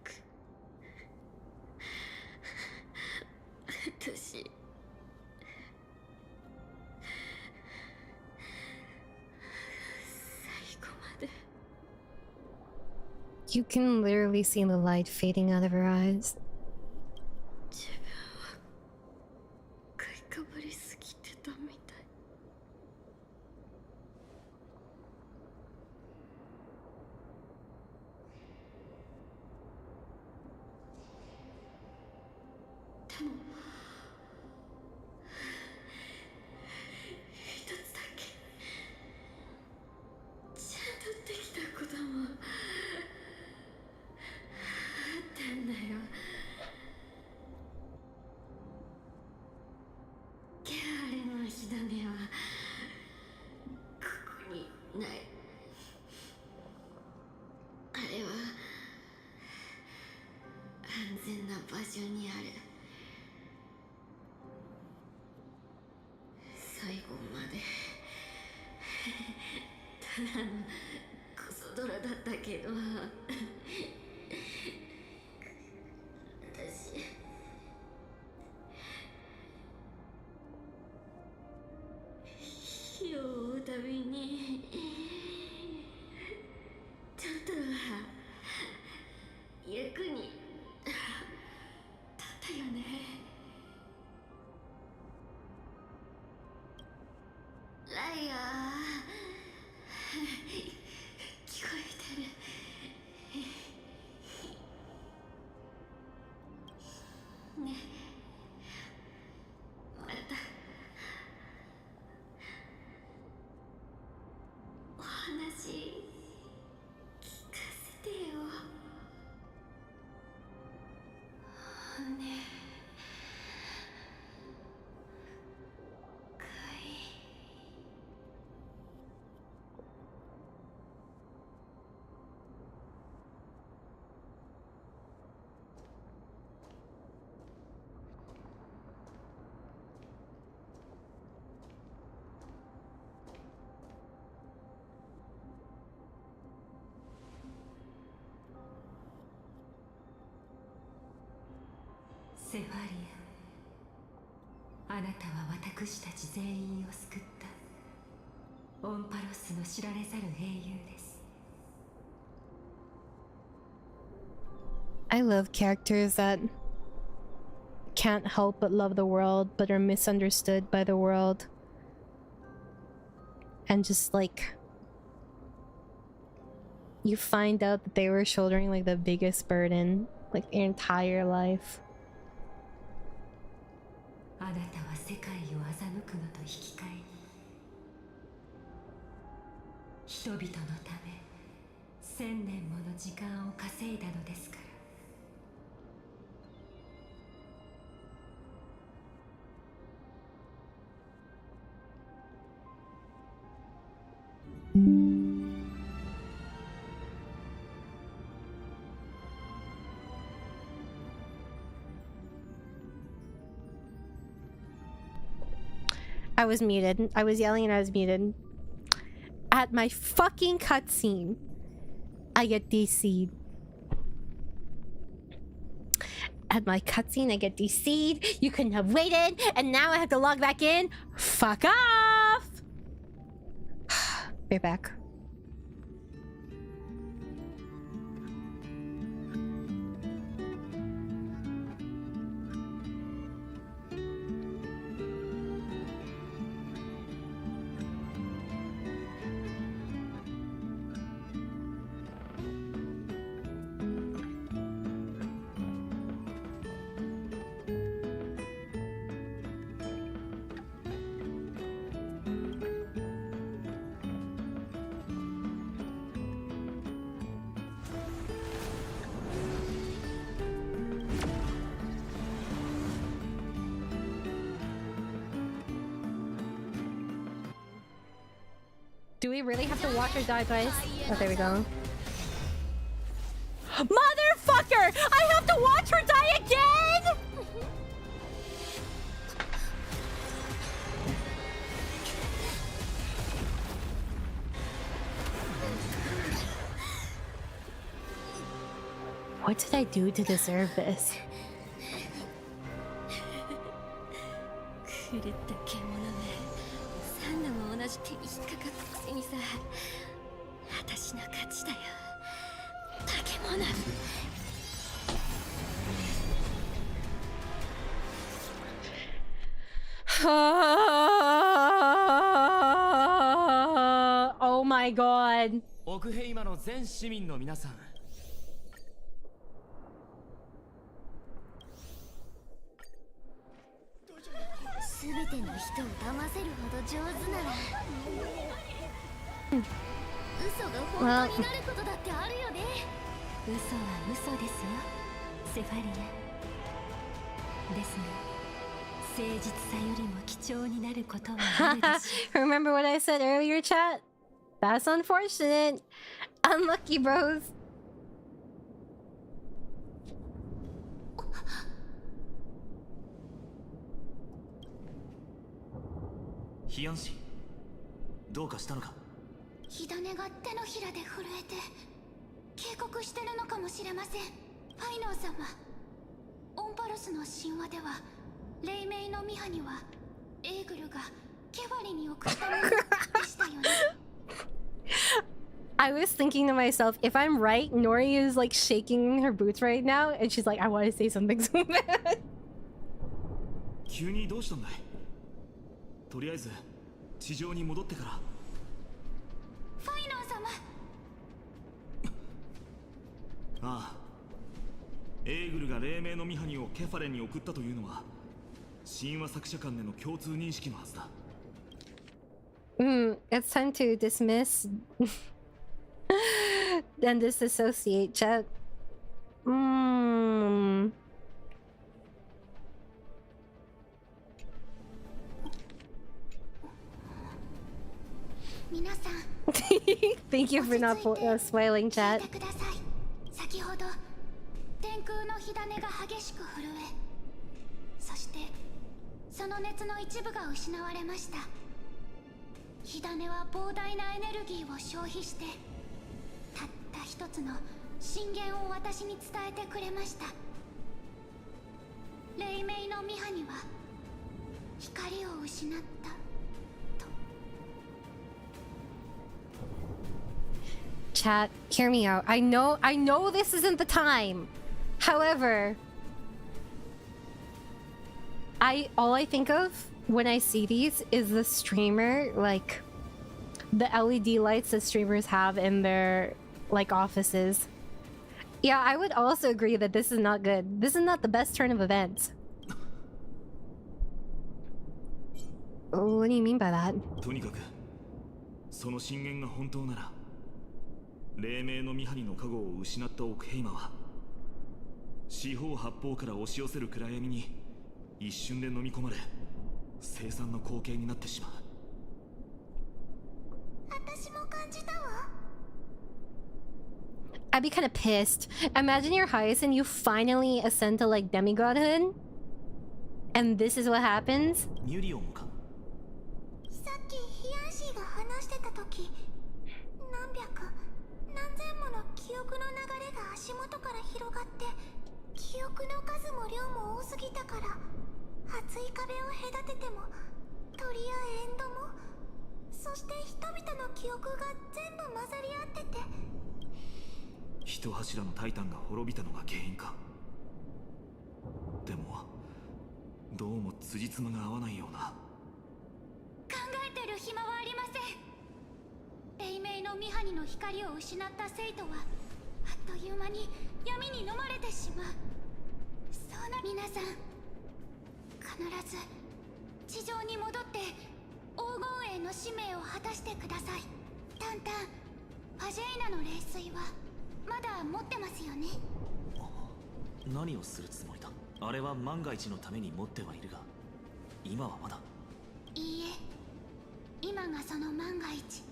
Speaker 9: 私最後まで。
Speaker 1: You can literally see the light fading out of her eyes.
Speaker 9: 自分は買いかぶりすぎてたみたい。でも一つだけちゃんとできたこともあったんだよ。ケアレの火種はここにない。あれは安全な場所にある。最後までただのクソドラだったけど、私火を追うたびにちょっとは役に
Speaker 3: ねまたお話聞かせてよねかい
Speaker 2: セファリア、あなたは私たち全員を救ったオンパロスの知られざる英雄です。
Speaker 1: I love characters that can't help but love the world, but are misunderstood by the world. And just like you find out that they were shouldering like the biggest burden like their entire life.
Speaker 2: あなたは世界を欺くのと引き換えに人々のため1000年もの時間を稼いだのですから。
Speaker 1: I was muted. I was yelling and I was muted. At my fucking cutscene, I get DC'd. At my cutscene, I get DC'd. You couldn't have waited, and now I have to log back in. Fuck off! We're back. Do we really have to watch her die twice? Oh, there we go. Motherfucker! I have to watch her die again?! What did I do to deserve this?
Speaker 3: 狂った獣め3度も同じ手に引っかかったくせにさ私の勝ちだよ化け物
Speaker 1: Oh my god.
Speaker 4: オクヘイマの全市民の皆さん
Speaker 3: すべての人を騙せるほど上手なら嘘が本当になることだってあるよね
Speaker 2: 嘘は嘘ですよセファリアですが誠実さよりも貴重になることはあるでしょう
Speaker 1: Remember what I said earlier, chat? That's unfortunate. Unlucky, bros.
Speaker 4: ヒヤン氏どうかしたのか
Speaker 3: 火種が手のひらで震えて警告してるのかもしれませんファイノン様オンパロスの神話では黎明のミハにはエーグルがケファリに送ったものでしたよね
Speaker 1: I was thinking to myself, if I'm right, Nori is like shaking her boots right now, and she's like, I want to say something so bad.
Speaker 4: 急にどうしたんだいとりあえず地上に戻ってから
Speaker 3: ファイノン様
Speaker 4: ああエーグルが黎明のミハニをケファレンに送ったというのは神話作者間での共通認識のはずだ。
Speaker 1: It's time to dismiss and disassociate chat.
Speaker 3: 皆さん
Speaker 1: Thank you for not spoiling
Speaker 3: 聞い
Speaker 1: chat.
Speaker 3: てください。先ほど天空の火種が激しく震え、そしてその熱の一部が失われました。火種は膨大なエネルギーを消費してたった一つの震源を私に伝えてくれました。黎明のミハには光を失ったと。
Speaker 1: Chat, hear me out. I know this isn't the time. However, all I think of when I see these is the streamer, like the LED lights that streamers have in their like offices. Yeah, I would also agree that this is not good. This is not the best turn of events. What do you mean by that?
Speaker 4: とにかくその震源が本当なら黎明のミハニの加護を失ったオクヘイマは四方八方から押し寄せる暗闇に一瞬で飲み込まれ凄惨な光景になってしまう。
Speaker 3: 私も感じたわ。
Speaker 1: I'd be kind of pissed. Imagine you're highest and you finally ascend to like demigodhood, and this is what happens.
Speaker 4: ニュリオンか。
Speaker 3: さっきヒヤンシーが話してた時、何百何千もの記憶の流れが足元から広がって、記憶の数も量も多すぎたから厚い壁を隔てても鳥やエンドも、そして人々の記憶が全部混ざり合ってて、
Speaker 4: 一柱のタイタンが滅びたのが原因か。でもどうも辻褄が合わないような。
Speaker 3: 考えてる暇はありません。黎明のミハニの光を失った生徒はあっという間に闇に飲まれてしまう。そうな、皆さん必ず地上に戻って黄金栄の使命を果たしてください。タンタン、ファジェイナの霊水はまだ持ってますよね。
Speaker 4: 何をするつもりだ。あれは万が一のために持ってはいるが今はまだ。
Speaker 3: いいえ、今がその万が一。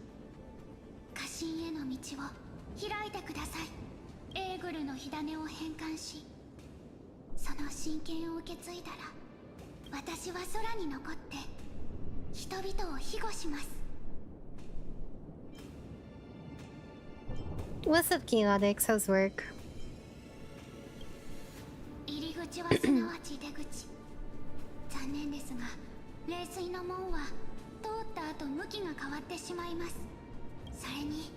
Speaker 3: 過信への道を開いてください。エーグルの火種を返還し、その真剣を受け継いだら私は空に残って人々を庇護します。
Speaker 1: What's up, Chaotix? How's work?
Speaker 3: 入り口はすなわち出口。残念ですが霊水の門は通った後向きが変わってしまいます。それに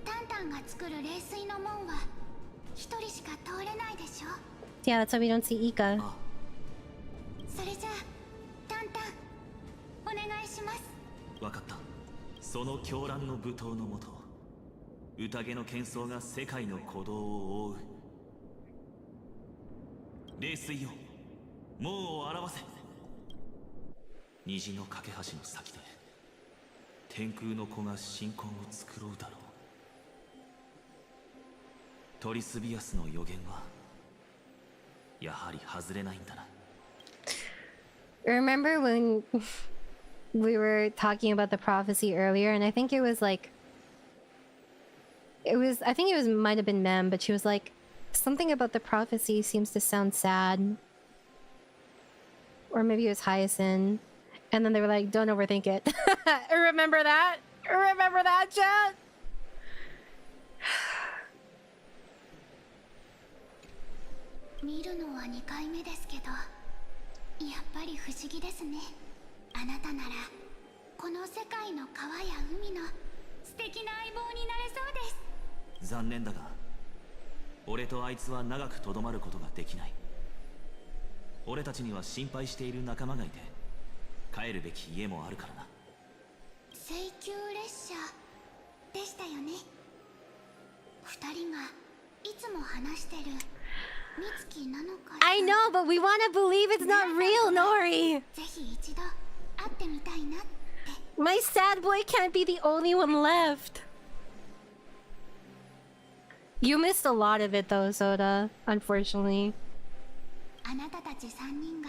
Speaker 3: タンタンが作る霊水の門は一人しか通れないでしょ。
Speaker 1: Yeah, that's why we don't see Ika.
Speaker 3: それじゃあタンタンお願いします。
Speaker 4: わかった。その狂乱の舞踏のもと宴の喧騒が世界の鼓動を覆う。霊水よ、門を表せ。虹の架け橋の先で天空の子が神婚を作ろうだろう。トリスビアスの予言はやはり外れないんだな。
Speaker 1: Remember when we were talking about the prophecy earlier, and I think it was like I think it was might have been Mem, but she was like, something about the prophecy seems to sound sad. Or maybe it was Hyacinth. And then they were like, don't overthink it. Remember that? Remember that, chat?
Speaker 3: 見るのは2回目ですけど、やっぱり不思議ですね。あなたならこの世界の川や海の素敵な相棒になれそうです。
Speaker 4: 残念だが俺とあいつは長くとどまることができない。俺たちには心配している仲間がいて帰るべき家もあるからな。
Speaker 3: 請求列車でしたよね。2人がいつも話してる美月なのか。
Speaker 1: I know, but we want to believe it's not real, Nori.
Speaker 3: ぜひ一度会ってみたいなって。
Speaker 1: My sad boy can't be the only one left. You missed a lot of it though, Soda, unfortunately.
Speaker 3: あなたたち3人が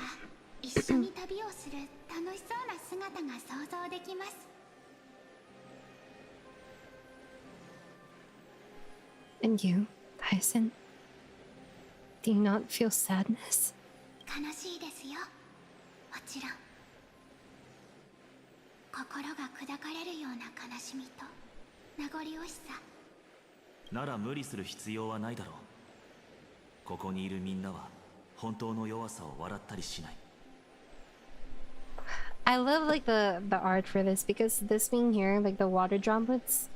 Speaker 3: 一緒に旅をする楽しそうな姿が想像できます。
Speaker 1: And you, Hyacinth? Do you not feel sadness?
Speaker 3: 悲しいですよ。もちろん。心が砕かれるような悲しみと名残惜しさ。
Speaker 4: なら無理する必要はないだろう。ここにいるみんなは本当の弱さを笑ったりしない。
Speaker 1: I love like the art for this because this being here, like the water droplets,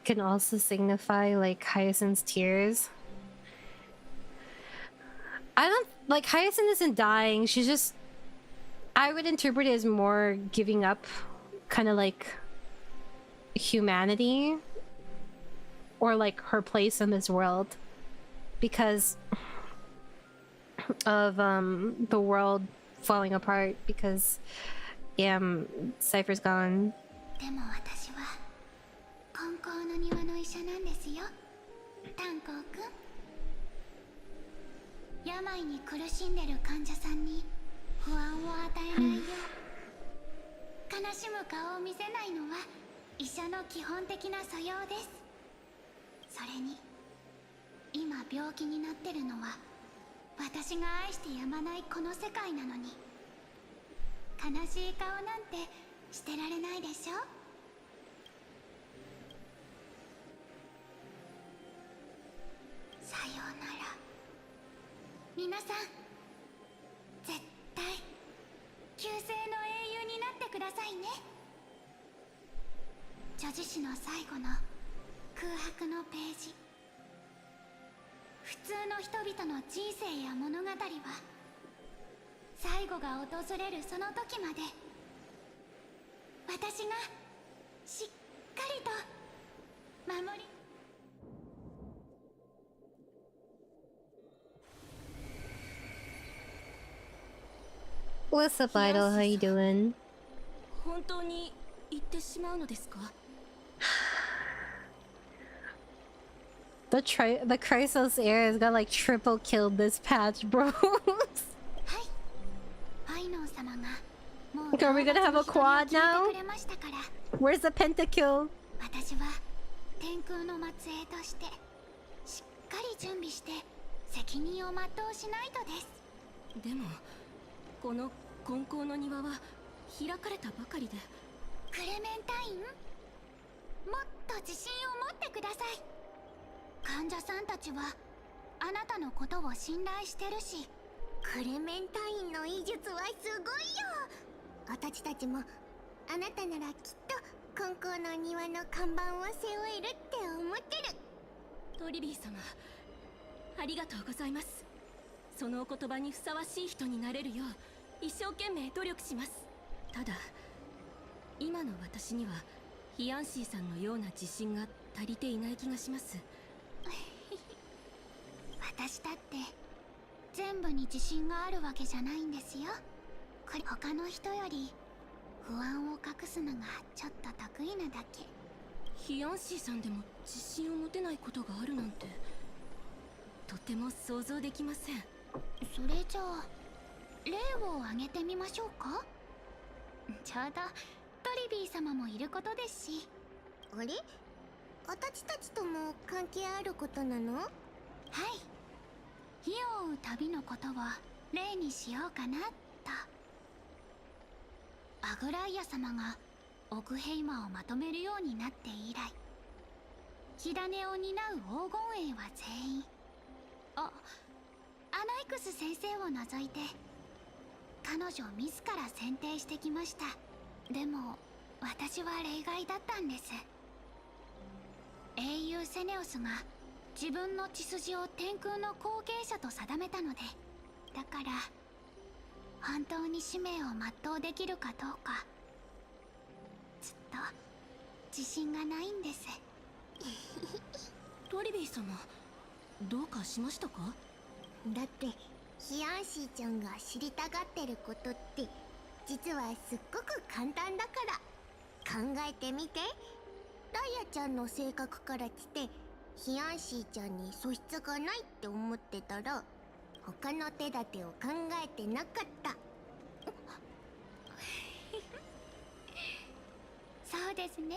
Speaker 1: can also signify like Hyacinth's tears. I don't like Hyacinth isn't dying, she's just, I would interpret it as more giving up kind of like humanity or like her place in this world because of the world falling apart because Cypher's gone.
Speaker 3: でも私は金光の庭の医者なんですよ、炭鉱くん。病に苦しんでる患者さんに不安を与えないよう、悲しむ顔を見せないのは医者の基本的な素養です。それに今病気になってるのは私が愛してやまないこの世界なのに、悲しい顔なんてしてられないでしょ。さようなら皆さん。絶対旧姓の英雄になってくださいね。女子誌の最後の空白のページ、普通の人々の人生や物語は最後が訪れるその時まで私がしっかりと守り。
Speaker 1: What's up, Idol? How you doing?
Speaker 2: 本当に行ってしまうのですか？
Speaker 1: The Chrysos heir has got like triple killed this patch, bro.
Speaker 3: はい、ファイノン様がもう
Speaker 1: Are we gonna have a quad now?
Speaker 3: くれましたから、
Speaker 1: Where's the pentakill?
Speaker 3: 私は天空の末裔としてしっかり準備して責任を全うしないとです。
Speaker 2: でもこの金光の庭は開かれたばかりで。
Speaker 3: クレメンタイン、もっと自信を持ってください。患者さんたちはあなたのことを信頼してるし。クレメンタインの医術はすごいよ。私たちもあなたならきっと金光の庭の看板を背負えるって思ってる。
Speaker 2: トリビー様、ありがとうございます。そのお言葉にふさわしい人になれるよう一生懸命努力します。ただ今の私にはヒアンシーさんのような自信が足りていない気がします。
Speaker 3: 私だって全部に自信があるわけじゃないんですよ。これ他の人より不安を隠すのがちょっと得意なだけ。
Speaker 2: ヒアンシーさんでも自信を持てないことがあるなんてとても想像できません。
Speaker 3: それじゃあ例を挙げてみましょうか。ちょうどトリビー様もいることですし。あれ、私たちとも関係あることなの？はい、火を追う旅のことを例にしようかなと。アグライア様がオクヘイマをまとめるようになって以来、火種を担う黄金衛は全員、アナイクス先生を除いて彼女自ら選定してきました。でも私は例外だったんです。英雄セネオスが自分の血筋を天空の後継者と定めたので、だから本当に使命を全うできるかどうかずっと自信がないんです。
Speaker 2: トリビー様、
Speaker 9: どうかしましたか？だってヒヤンシーちゃんが知りたがってることって実はすっごく簡単だから考えてみて。ダイヤちゃんの性格から来てヒヤンシーちゃんに素質がないって思ってたら他の手立てを考えてなかった。
Speaker 3: そうですね。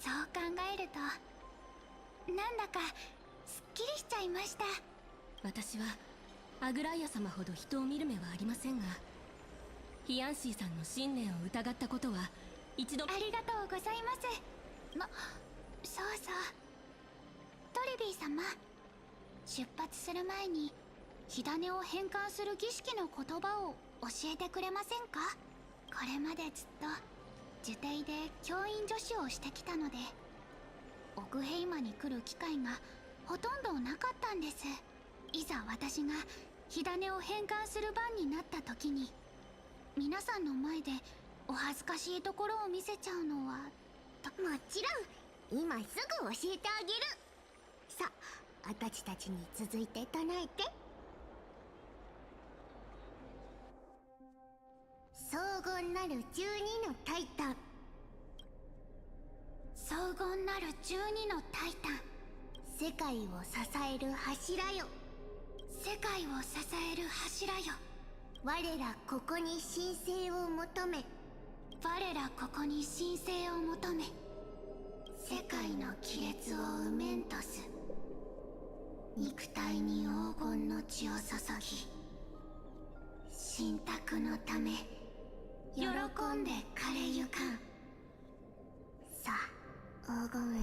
Speaker 3: そう考えるとなんだかすっきりしちゃいました。
Speaker 9: 私はアグライア様ほど人を見る目はありませんが、ヒヤンシーさんの信念を疑ったことは一度。
Speaker 3: ありがとうございます。そうそう、トリビー様、出発する前に火種を変換する儀式の言葉を教えてくれませんか？これまでずっと呪帝で教員助手をしてきたので、奥ヘイマに来る機会がほとんどなかったんです。いざ私が火種を変換する番になった時に、皆さんの前でお恥ずかしいところを見せちゃうのは。もちろん今すぐ教えてあげる。さあ、私たちに続いて唱えて。荘厳なる12のタイタン。荘厳なる12のタイタン。世界を支える柱よ。世界を支える柱よ。我らここに神聖を求め。我らここに神聖を求め。世界の亀裂を埋めんとす。肉体に黄金の血を注ぎ、神託のため喜んで枯れゆかん。さあ、黄金へ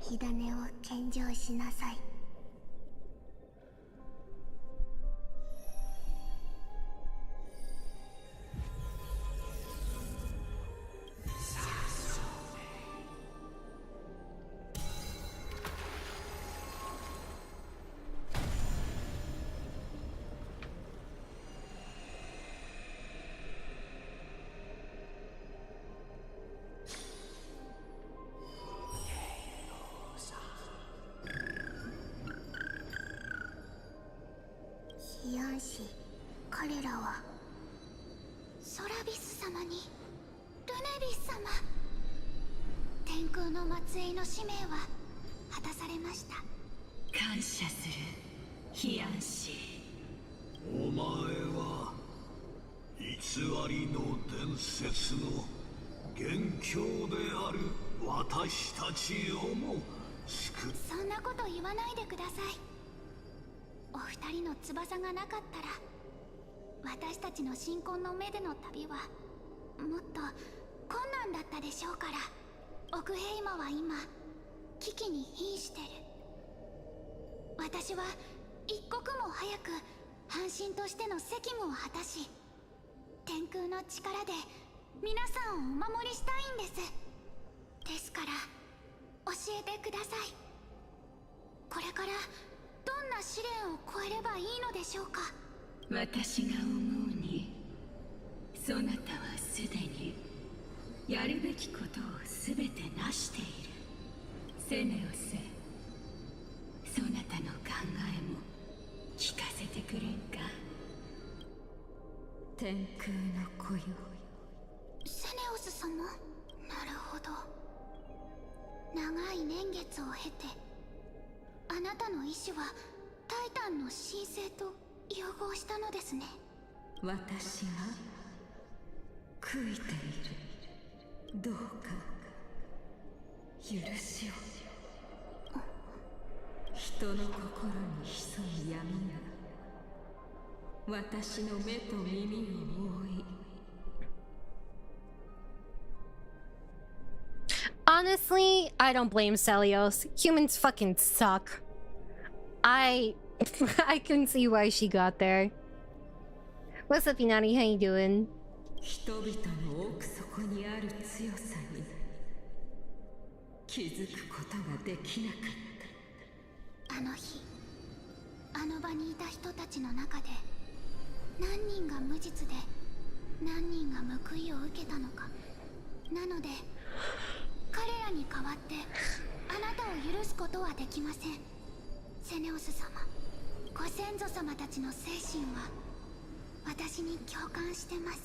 Speaker 3: 火種を献上しなさい。ヒヤンシ、彼らはソラビス様にルネビス様。天空の末裔の使命は果たされました。
Speaker 2: 感謝するヒヤンシ。
Speaker 5: お前は偽りの伝説の元凶である私たちをも救っ。
Speaker 3: そんなこと言わないでください。お二人の翼がなかったら、私たちの新婚の目での旅はもっと困難だったでしょうから。奥ヘイマは今危機に瀕してる。私は一刻も早く半神としての責務を果たし、天空の力で皆さんをお守りしたいんです。ですから教えてください。これからどんな試練を超えればいいのでしょうか。
Speaker 2: 私が思うに、そなたはすでにやるべきことをすべて成している。セネオス、そなたの考えも聞かせてくれんか。天空の子よ。
Speaker 3: セネオス様、なるほど。長い年月を経て、あなたの意志はタイタンの神聖と融合したのですね。
Speaker 2: 私が悔いている。どうか許しを。人の心に潜む闇が私の目と耳を覆い。
Speaker 1: Honestly, I don't blame Celios. Humans fucking suck. I can see why she got there. What's up, Inari? How you doing?
Speaker 2: 人々の奥底にある強さに気づくことができなかった。
Speaker 3: あの日、あの場にいた人たちの中で何人が無実で何人が報いを受けたのか。なので彼らに代わってあなたを許すことはできません。セネオス様、ご先祖様たちの精神は私に共感してます。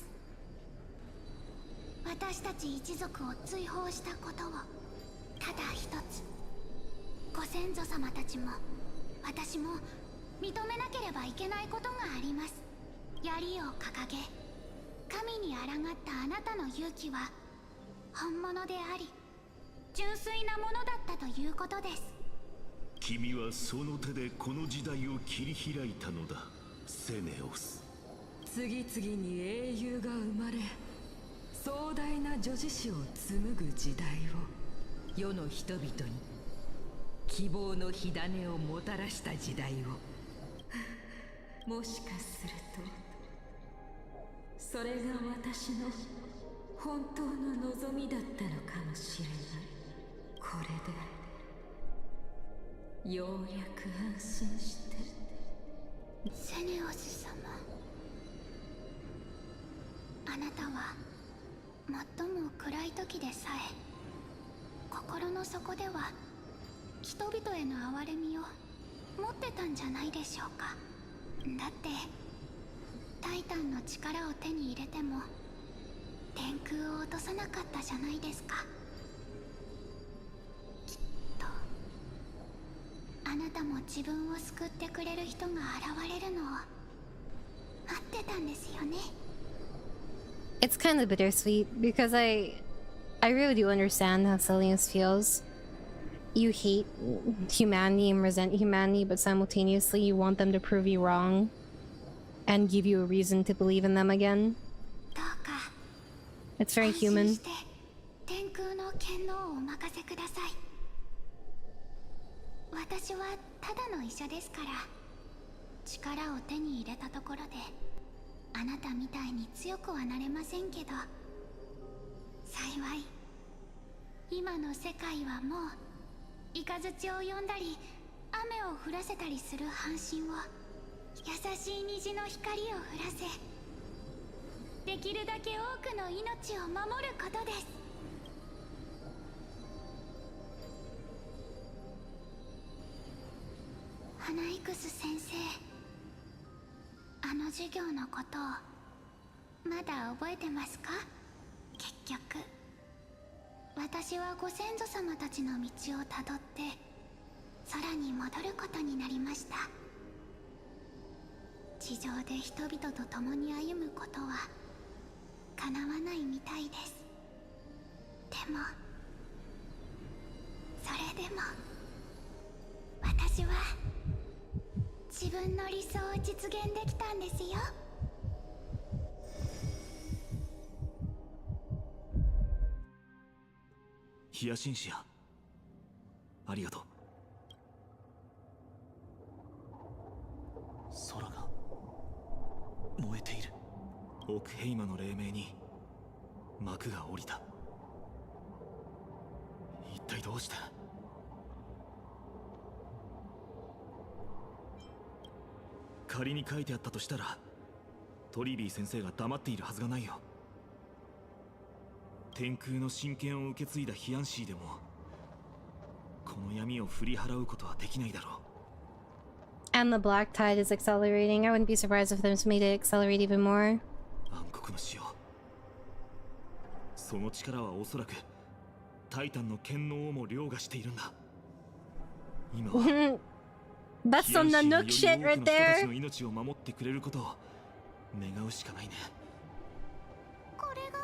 Speaker 3: 私たち一族を追放したことをただ一つ、ご先祖様たちも私も認めなければいけないことがあります。槍を掲げ神に抗ったあなたの勇気は本物であり純粋なものだったということです。
Speaker 5: 君はその手でこの時代を切り開いたのだ、セネオス。
Speaker 2: 次々に英雄が生まれ、壮大な女子史を紡ぐ時代を、世の人々に希望の火種をもたらした時代をもしかするとそれが私の本当の望みだったのかもしれない。これでようやく安心して。
Speaker 3: セネオス様、あなたは最も暗い時でさえ心の底では人々への憐れみを持ってたんじゃないでしょうか。だってタイタンの力を手に入れても天空を落とさなかったじゃないですか。きっとあなたも自分を救ってくれる人が現れるのを待ってたんですよね。
Speaker 1: It's kind of bittersweet because I really do understand how Celius feels. You hate humanity and resent humanity, but simultaneously you want them to prove you wrong and give you a reason to believe in them again.
Speaker 3: どうか
Speaker 1: It's very
Speaker 3: 安心
Speaker 1: human.
Speaker 3: して天空の権能をお任せください。私はただの医者ですから、力を手に入れたところであなたみたいに強くはなれませんけど、幸い今の世界はもう雷を呼んだり雨を降らせたりする半身を優しい虹の光を降らせ、できるだけ多くの命を守ることです。ハナイクス先生、あの授業のことをまだ覚えてますか？結局私はご先祖様たちの道をたどって空に戻ることになりました。地上で人々と共に歩むことは叶わないみたいです。でもそれでも私は自分の理想を実現できたんですよ。
Speaker 4: ヒヤシンシア、ありがとう。空が燃えている。オクヘイマの黎明に幕が下りた。一体どうして？仮に書いてあったとしたらトリビー先生が黙っているはずがないよ。天空の神権を受け継いだヒアンシーでもこの闇を振り払うことはできないだろう。
Speaker 1: And the black tide is accelerating. I wouldn't be surprised if this made it accelerate even more.
Speaker 4: 暗黒の潮、その力はおそらくタイタンの権能をも凌駕しているんだ。今は
Speaker 1: That's some Nanook shit right
Speaker 4: 人たち
Speaker 1: there.
Speaker 4: の命を守ってくれることを願うしかないね。
Speaker 3: これが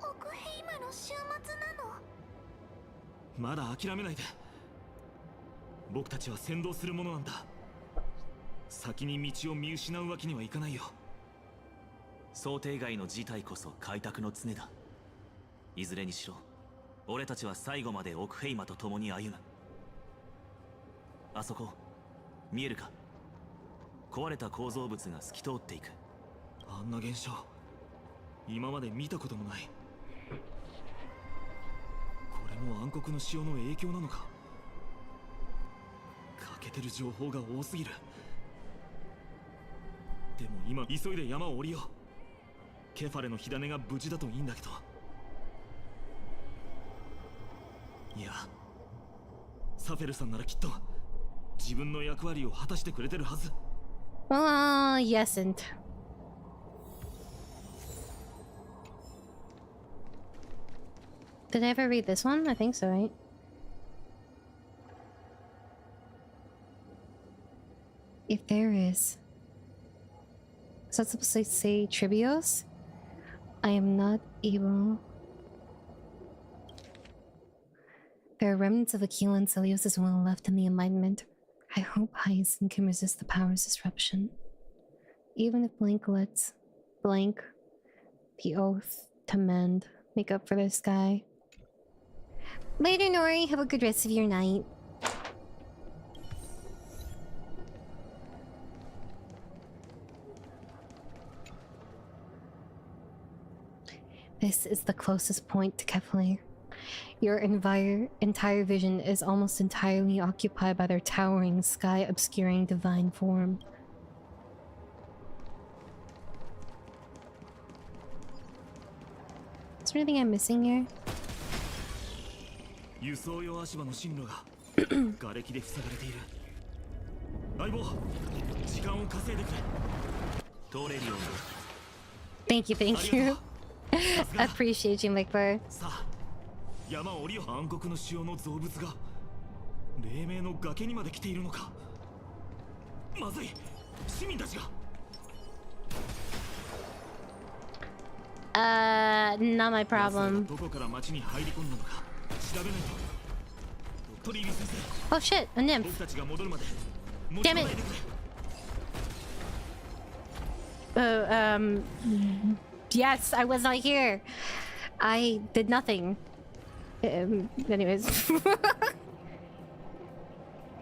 Speaker 3: オクヘイマの終末なの？
Speaker 4: まだ諦めないで。僕たちは先導するものなんだ。先に道を見失うわけにはいかないよ。
Speaker 11: 想定外の事態こそ開拓の常だ。いずれにしろ俺たちは最後までオクヘイマと共に歩む。あそこ見えるか？壊れた構造物が透き通っていく。
Speaker 4: あんな現象今まで見たこともない。これも暗黒の潮の影響なのか？欠けてる情報が多すぎる。でも今急いで山を降りよう。ケファレの火種が無事だといいんだけど。いや、サフェルさんならきっと自分の役割を果たしてくれてるはず。
Speaker 1: Yesn't. Did I ever read this one? I think so, right? If there is... Is that supposed to say Trivios? I am not able... There are remnants of AQUILA and 𝑫𝑰𝑺𝑪 well left in the Enlightenment. I hope 𝑃'I'Z can resist the power's disruption. Even if blank lets blank the oath to mend make up for this guy. Later, Nori. Have a good rest of your night. This is the closest point to Keflir. Your entire vision is almost entirely occupied by their towering, sky-obscuring divine form. Is there anything I'm missing here?
Speaker 4: 輸送用足場の進路が瓦礫で塞がれている。相棒、時間を稼いでくれ。通れるように。
Speaker 1: Thank you, thank you. Appreciate you, Mikbar.
Speaker 4: さあ、山を降りよう。暗黒の潮の造物が黎明の崖にまで来ているのか。まずい、市民たちが。
Speaker 1: Not my problem.
Speaker 4: どこから町に入り込んだのか調べないと。トリービ先生。
Speaker 1: Oh shit, a nymph.
Speaker 4: 僕たちが戻るまで。
Speaker 1: Damn it. Yes, I was not here. I did nothing. Anyways.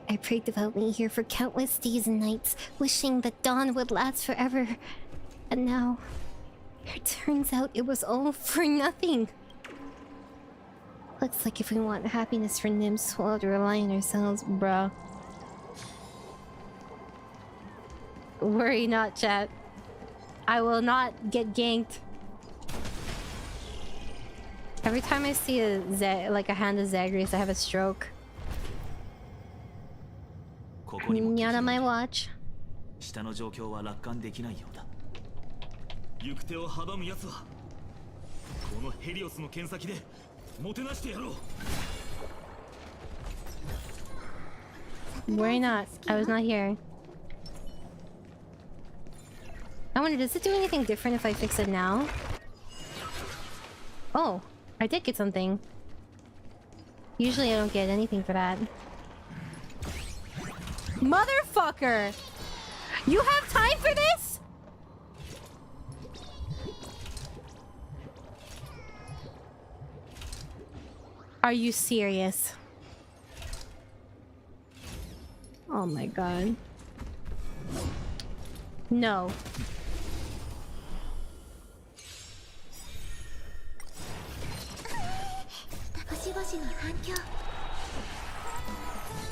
Speaker 1: I prayed devoutly here for countless days and nights, wishing that dawn would last forever. And now, it turns out it was all for nothing. Looks like if we want happiness for nymphs, we'll have to rely on ourselves, bruh. Worry not, chat. I will not get ganked. Every time I see a hand of Zagreus, I have a stroke. Me out of my watch.
Speaker 11: 下の状況は楽観できないようだ。
Speaker 4: 行く手を阻む奴はこのヘリオスの剣先でもてなしてやろう。
Speaker 1: Worry not. I was not here. I wonder, does it do anything different if I fix it now? Oh, I did get something. Usually I don't get anything for that. Motherfucker! You have time for this?! Are you serious? Oh my god. No.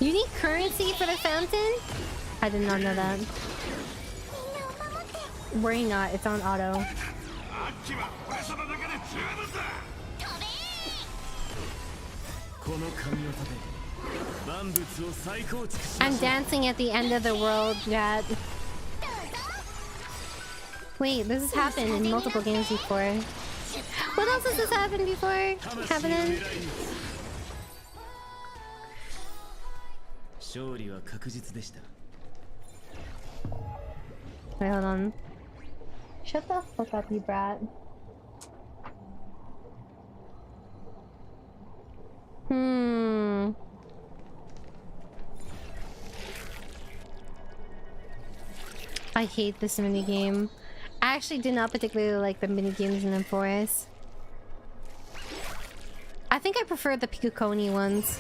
Speaker 1: You need currency for the fountain? I did not know that. Worry not, it's on auto. I'm dancing at the end of the world, Dad. Wait, this has happened in multiple games before. What else has this happened before? Happening? Wait, hold on. Shut the fuck up, you brat. I hate this minigame. I actually do not particularly like the minigames in 𝑺𝑶𝑰𝑺. I think I prefer the Pikukoni ones.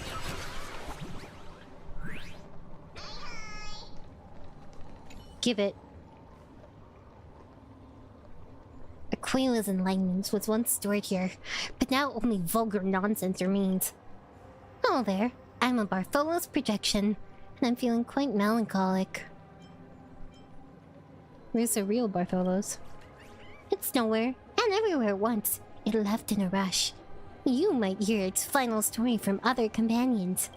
Speaker 1: Give it. AQUILA's enlightenment was once stored here, but now only vulgar nonsense remains. Oh there, I'm a Bartholo's projection, and I'm feeling quite melancholic. Where's the real Bartholo's? It's nowhere, and everywhere at once. It left in a rush. You might hear its final story from other companions.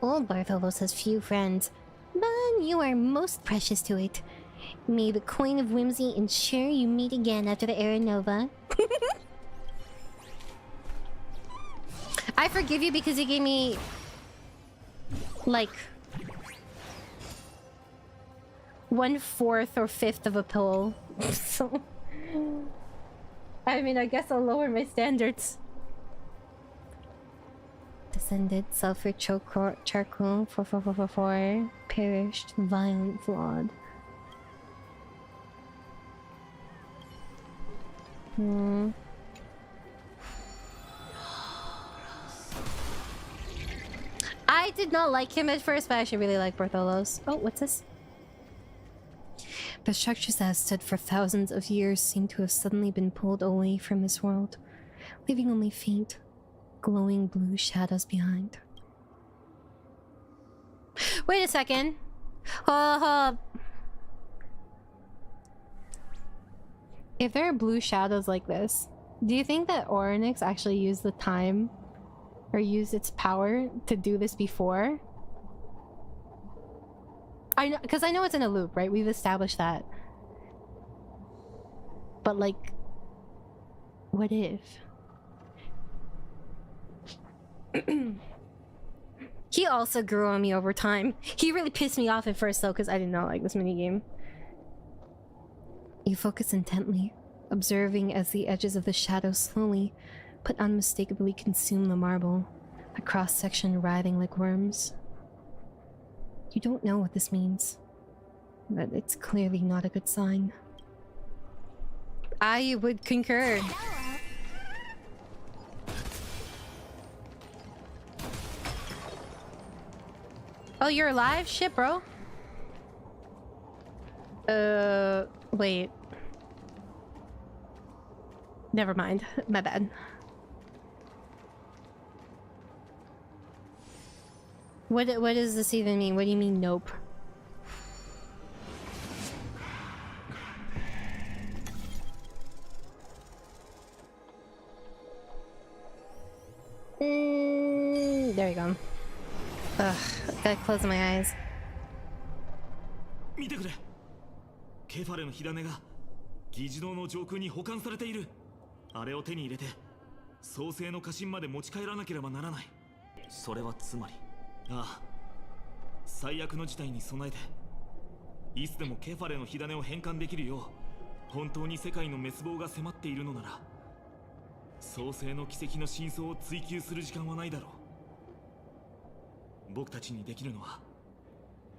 Speaker 1: Old Bartholos has few friends, but you are most precious to it. May the coin of whimsy ensure you meet again after the Era Nova. I forgive you because you gave me... like... 1/4 or 1/5 of a pillow. So... I mean, I guess I'll lower my standards. Descended, sulfur, charcoal, 4444, perished, violent, flawed. I did not like him at first, but I actually really like Bartholos. Oh, what's this? The structures that have stood for thousands of years seem to have suddenly been pulled away from this world, leaving only faint, glowing blue shadows behind. Wait a second. If there are blue shadows like this, do you think that Orynyx actually used the time or used its power to do this before? I know, because I know it's in a loop, right? We've established that. But like, what if? He also grew on me over time. He really pissed me off at first though, because I did not like this minigame. You focus intently, observing as the edges of the shadow slowly but unmistakably consume the marble, a cross-section writhing like worms. You don't know what this means, but it's clearly not a good sign. I would concur. Oh, you're alive? Shit, bro. Wait. Never mind. My bad. What does this even mean? What do you mean, nope? There you go. Ugh, gotta close my eyes.
Speaker 4: 見てくれ。ケファレの火種が議事堂の上空に保管されている。あれを手に入れて創世の家臣まで持ち帰らなければならない。
Speaker 11: それはつまり。
Speaker 4: ああ、最悪の事態に備えていつでもケファレの火種を返還できるよう本当に世界の滅亡が迫っているのなら創世の奇跡の真相を追求する時間はないだろう。僕たちにできるのは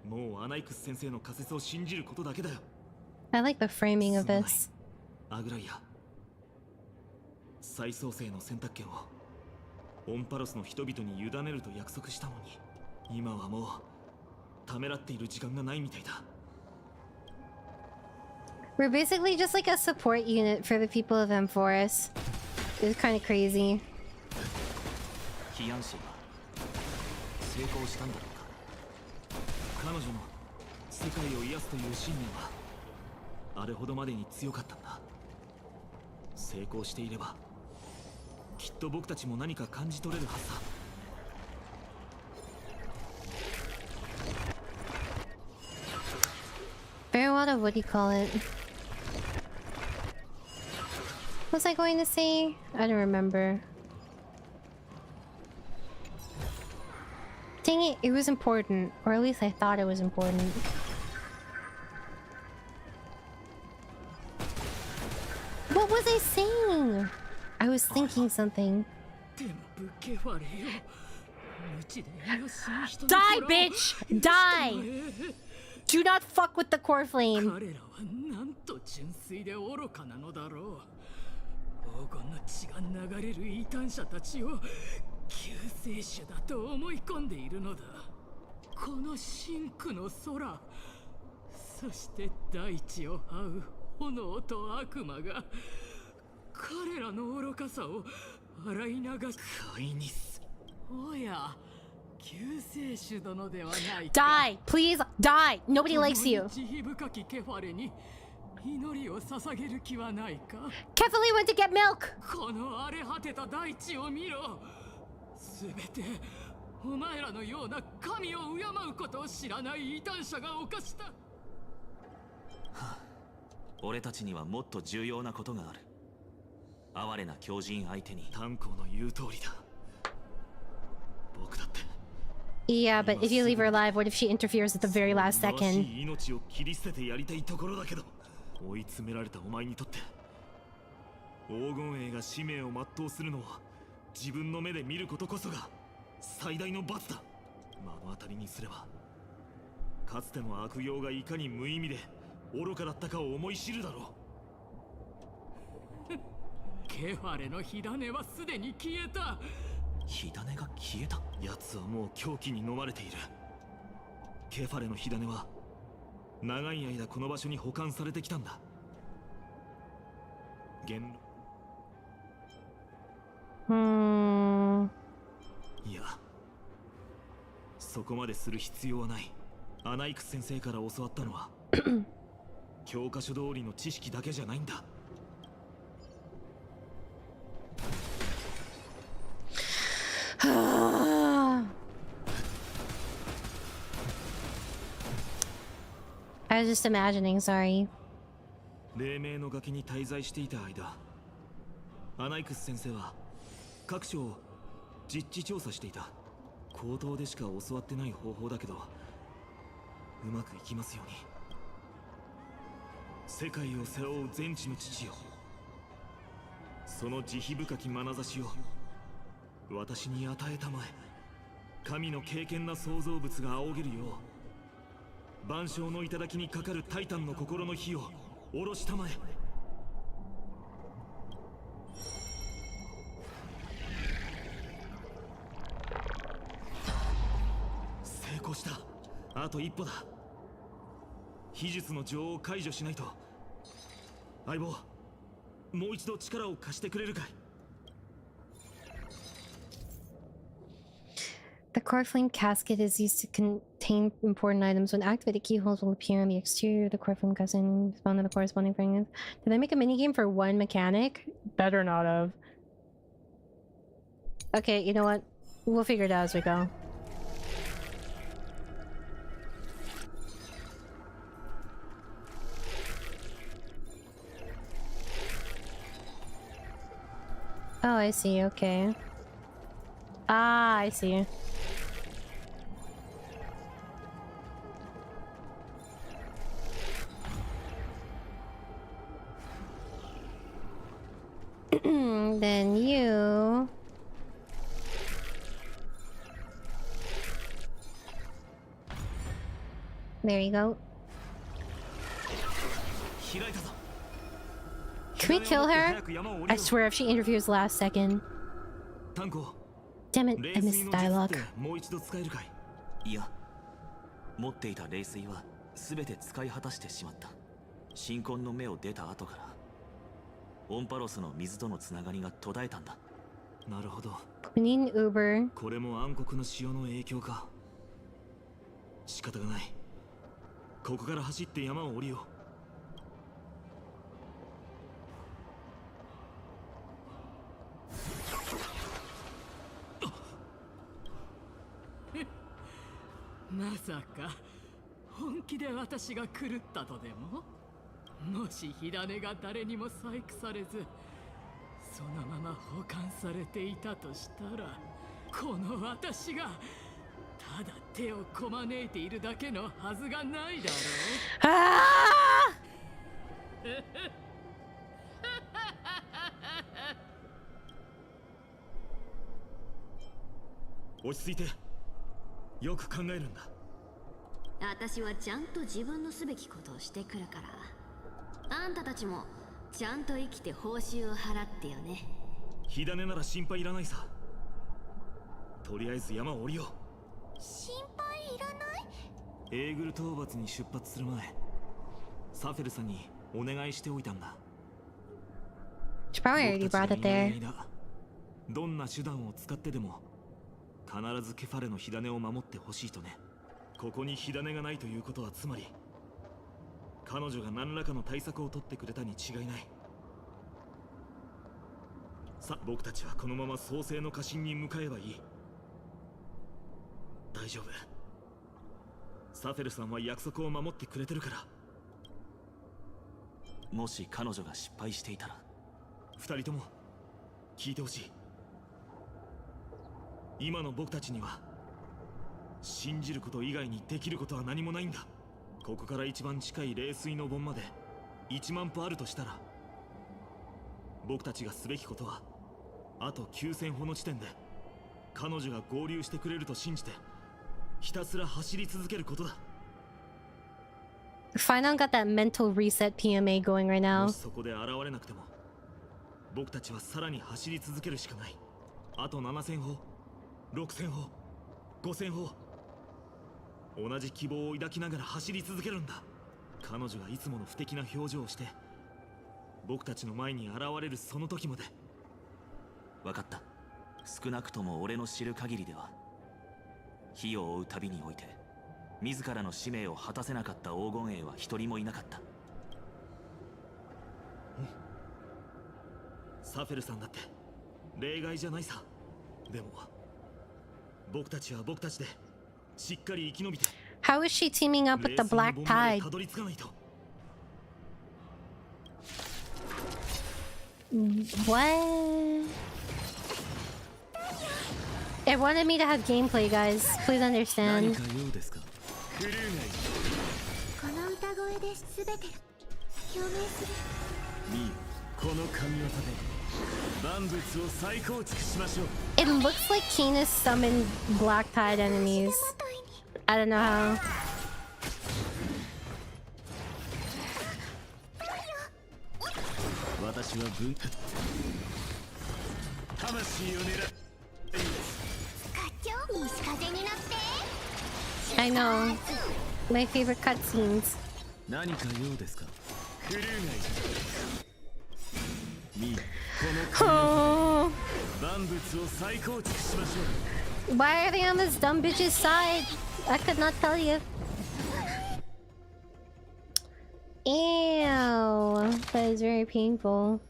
Speaker 4: もうアナイクス先生の仮説を信じることだけだよ。
Speaker 1: I like the framing of this.
Speaker 4: アグライア、再創生の選択権をオンパロスの人々に委ねると約束したのに今はもうためらっている時間がないみたいだ。
Speaker 1: We're basically just like a support unit for the people of 𝑚4℉. It's kind of crazy.
Speaker 11: ヒアン氏は成功したんだろうか。
Speaker 4: 彼女の世界を癒すという信念はあれほどまでに強かったんだ。成功していればきっと僕たちも何か感じ取れるはずだ。
Speaker 1: Very what do you call it? What was I going to say? I don't remember. Dang it, it was important. Or at least I thought it was important. What was I saying? I was thinking something. Die, bitch! Die! Do not fuck with the core flame.
Speaker 12: 彼らはなんと純粋で愚かなのだろう。黄金の血が流れる異端者たちを救世主だと思い込んでいるのだ。この深空の空、そして大地を這う炎と悪魔が彼らの愚かさを洗い流す。
Speaker 4: カイニス。
Speaker 12: おや。
Speaker 1: Die! Please die! Nobody likes you!
Speaker 12: Kefali
Speaker 1: went to get milk!
Speaker 12: お前らのような神を敬うことを知らない異端者が犯した。
Speaker 11: 俺たちにはもっと重要なことがある。哀れな狂人相手に。
Speaker 4: 炭鉱の言う通りだ。僕だって。
Speaker 1: Yeah, but if you leave her alive, what if she interferes at the very last second?
Speaker 4: 命を切り捨ててやりたいところだけど、追い詰められたお前にとって黄金衛が使命を全うするのを自分の目で見ることこそが最大の罰だ。目の当たりにすれば、かつての悪行がいかに無意味で愚かだったかを思い知るだろ
Speaker 12: う。ケファレの火種はすでに消えた。
Speaker 11: 火種が消えた？
Speaker 4: 奴はもう狂気に飲まれている。ケファレの火種は長い間この場所に保管されてきたんだ。いや、そこまでする必要はない。アナイクス先生から教わったのは教科書通りの知識だけじゃないんだ。
Speaker 1: I was just imagining, sorry.
Speaker 4: 黎明の崖に滞在していた間、アナイクス先生は各所を実地調査していた。口頭でしか教わってない方法だけど、うまくいきますように。世界を背負う全知の父よ、その慈悲深き眼差しを私に与えたまえ。神の敬虔な創造物が仰げるよう、万象の頂にかかるタイタンの心の火を下ろしたまえ。成功した。あと一歩だ。秘術の情を解除しないと。相棒、もう一度力を貸してくれるかい？
Speaker 1: The core flame casket is used to contain important items. When activated, keyholes will appear on the exterior of the core flame casket and respond to the corresponding fragments. Did they make a minigame for one mechanic? Better not have. Okay, you know what? We'll figure it out as we go. Oh, I see. Okay. Ah, I see. Then you... There you go. Can we kill her? I swear if she interviews last second. Damn it, I missed the dialogue.
Speaker 11: いや、持っていた冷水は全て使い果たしてしまった。新婚の目を出た後からオンパロスの水とのつながりが途絶えたんだ。
Speaker 4: なるほど。
Speaker 1: We need an Uber. こ
Speaker 4: れも暗黒の潮の影響か。仕方がない。ここから走って山を降りよう。
Speaker 12: まさか本気で私が狂ったとでも？もし火種が誰にも細工されずそのまま保管されていたとしたら、この私がただ手をこまねいているだけのはずがないだろう。
Speaker 4: 落ち着いて。よく考えるんだ。
Speaker 9: 私はちゃんと自分のすべきことをしてくるから、あんたたちもちゃんと生きて報酬を払ってよね。
Speaker 4: 火種なら心配いらないさ。とりあえず山を降りよう。
Speaker 3: 心配いらない？
Speaker 4: エーグル討伐に出発する前、サフェルさんにお願いしておいたんだ。
Speaker 1: She probably already brought it there.
Speaker 4: どんな手段を使ってでも必ずケファレの火種を守ってほしいとね。ここに火種がないということはつまり彼女が何らかの対策を取ってくれたに違いない。さあ僕たちはこのまま創世の家臣に向かえばいい。大丈夫。サフェルさんは約束を守ってくれてるから。
Speaker 11: もし彼女が失敗していたら、
Speaker 4: 二人とも聞いてほしい。今の僕たちには信じること以外にできることは何もないんだ。ここから一番近い冷水の盆まで1万歩あるとしたら、僕たちがすべきことはあと9000歩の地点で彼女が合流してくれると信じてひたすら走り続けることだ。
Speaker 1: phainon got that mental reset PMA going right
Speaker 4: も
Speaker 1: now.
Speaker 4: しそこで現れなくても僕たちはさらに走り続けるしかない。あと7000歩、6000歩、5000歩、同じ希望を抱きながら走り続けるんだ。彼女がいつもの不敵な表情をして僕たちの前に現れるその時まで。
Speaker 11: 分かった。少なくとも俺の知る限りでは、火を追う旅において自らの使命を果たせなかった黄金衛は一人もいなかった。
Speaker 4: サフェルさんだって例外じゃないさ。でも僕たちは僕たちでしっかり生き延びて。
Speaker 1: How is she teaming up with the black tide?
Speaker 4: たどり着かないと。
Speaker 1: What? It wanted me to have gameplay, guys. Please
Speaker 4: 何
Speaker 1: understand.
Speaker 4: か用ですか。クルーがいる。
Speaker 3: この歌声で全て表明する。
Speaker 4: ミー、この神業で万物を再構築しましょう。
Speaker 1: It looks like Keenus summoned black tide enemies. I don't know how.
Speaker 4: 私は文化魂を狙う。
Speaker 3: 西風になって。
Speaker 1: I know. My favorite cutscenes.
Speaker 4: 何か用ですか。クルーがいる。ミー、この神業
Speaker 1: Oh.
Speaker 4: で万物を再構築しましょう。
Speaker 1: Why are they on this dumb bitch's side? I could not tell you. Ew. That is very painful.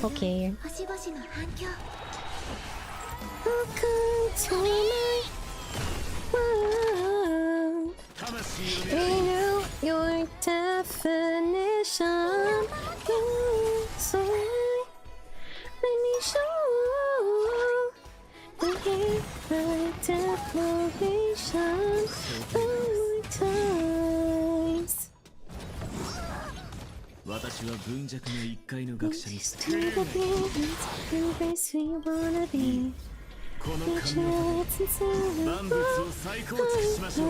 Speaker 1: Okay.
Speaker 3: 星々の反響。
Speaker 1: Welcome to my world.
Speaker 4: 魂を狙う。
Speaker 1: Renew your definition. So let me show you my declaration one more times.
Speaker 4: 私は文弱な一階の学者にす
Speaker 1: To
Speaker 4: る。
Speaker 1: the place we wanna be.
Speaker 4: この神業で万物を再構築しましょう。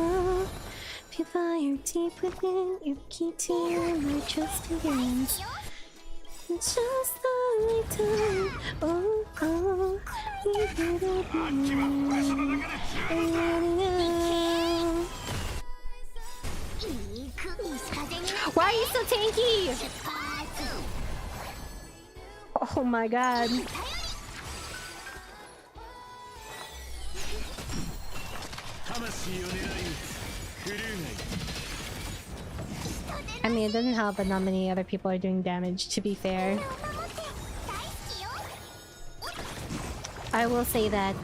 Speaker 1: Feel fire deep within, your key to your life just begins. Just like time, oh, oh, we better be Why are you so tanky? Oh my god. I mean, it doesn't help, but not many other people are doing damage, to be fair. I will say that.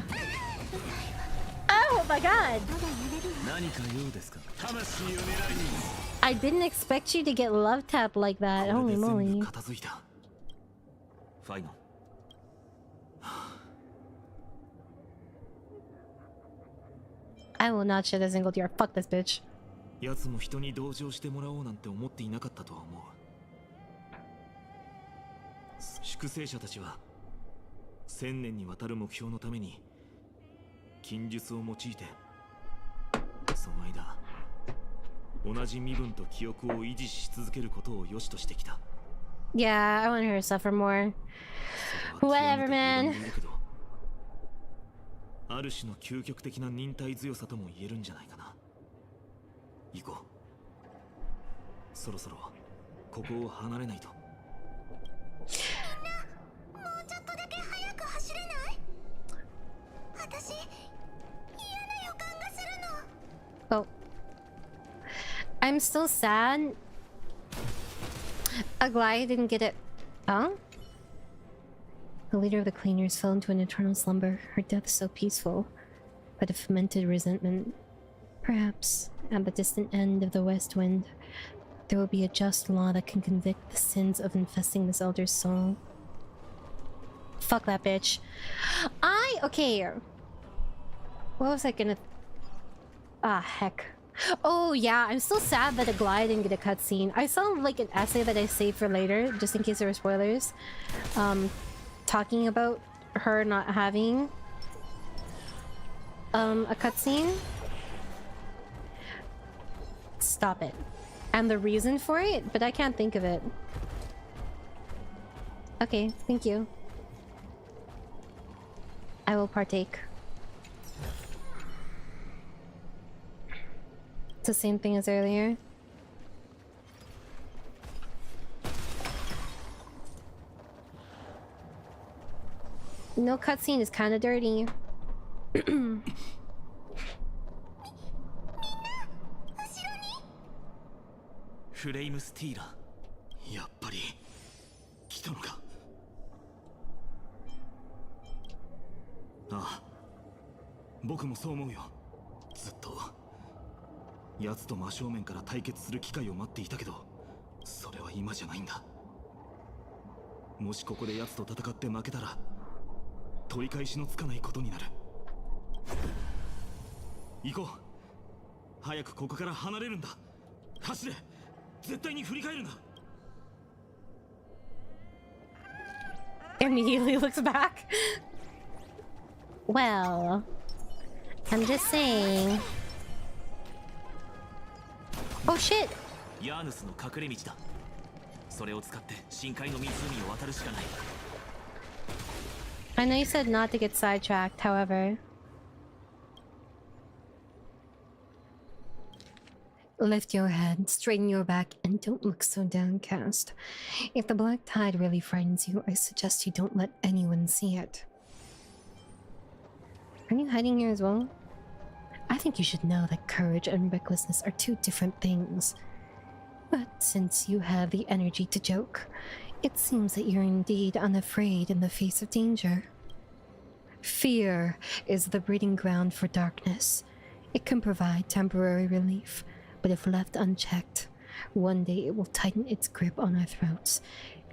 Speaker 1: Oh my god! I didn't expect you to get love tapped like that. Holy moly.
Speaker 4: 片付いた。
Speaker 11: ファイノン、
Speaker 1: I will not shed a single tear. Fuck this bitch.
Speaker 4: 奴も人に同情してもらおうなんて思っていなかったとは思う。粛清者たちは1000年にわたる目標のために禁術を用いてその間同じ身分と記憶を維持し続けることを良しとしてきた。
Speaker 1: Yeah, I want her to suffer more. Whatever, man.
Speaker 4: ある種の究極的な忍耐強さとも言えるんじゃないかな。行こう。そろそろここを離れないと。
Speaker 3: みんなもうちょっとだけ早く走れない？私嫌な予感がするの。
Speaker 1: Oh. I'm still sad. Aglaya didn't get it. Huh? The leader of the cleaners fell into an eternal slumber. Her death so peaceful. but a fermented resentment. Perhaps, at the distant end of the west wind, there will be a just law that can convict the sins of infesting this elder's soul. Fuck that bitch. Okay. What was I gonna... Ah, heck. Oh, yeah, I'm still sad that Aglaia didn't get a cutscene. I saw, like, an essay that I saved for later, just in case there were spoilers. Talking about her not having... a cutscene. Stop it. And the reason for it, but I can't think of it. Okay, thank you. I will partake. It's the same thing as earlier. No cutscene is kind of dirty.
Speaker 11: フレイムスティーラー。
Speaker 4: やっぱり来たのか。ああ、僕もそう思うよ。ずっと奴と真正面から対決する機会を待っていたけど、それは今じゃないんだ。もしここで奴と戦って負けたら取り返しのつかないことになる。行こう。早くここから離れるんだ。走れ。絶対に振り返るな。
Speaker 1: Immediately looks back. Well, I'm just saying. Oh shit!
Speaker 11: ヤーヌスの隠れ道だ。それを使って深海の湖を渡るしかない。
Speaker 1: I know you said not to get sidetracked, however. Lift your head, straighten your back, and don't look so downcast. If the black tide really frightens you, I suggest you don't let anyone see it. Are you hiding here as well? I think you should know that courage and recklessness are two different things. But since you have the energy to joke, it seems that you're indeed unafraid in the face of danger. Fear is the breeding ground for darkness. It can provide temporary relief, but if left unchecked, one day it will tighten its grip on our throats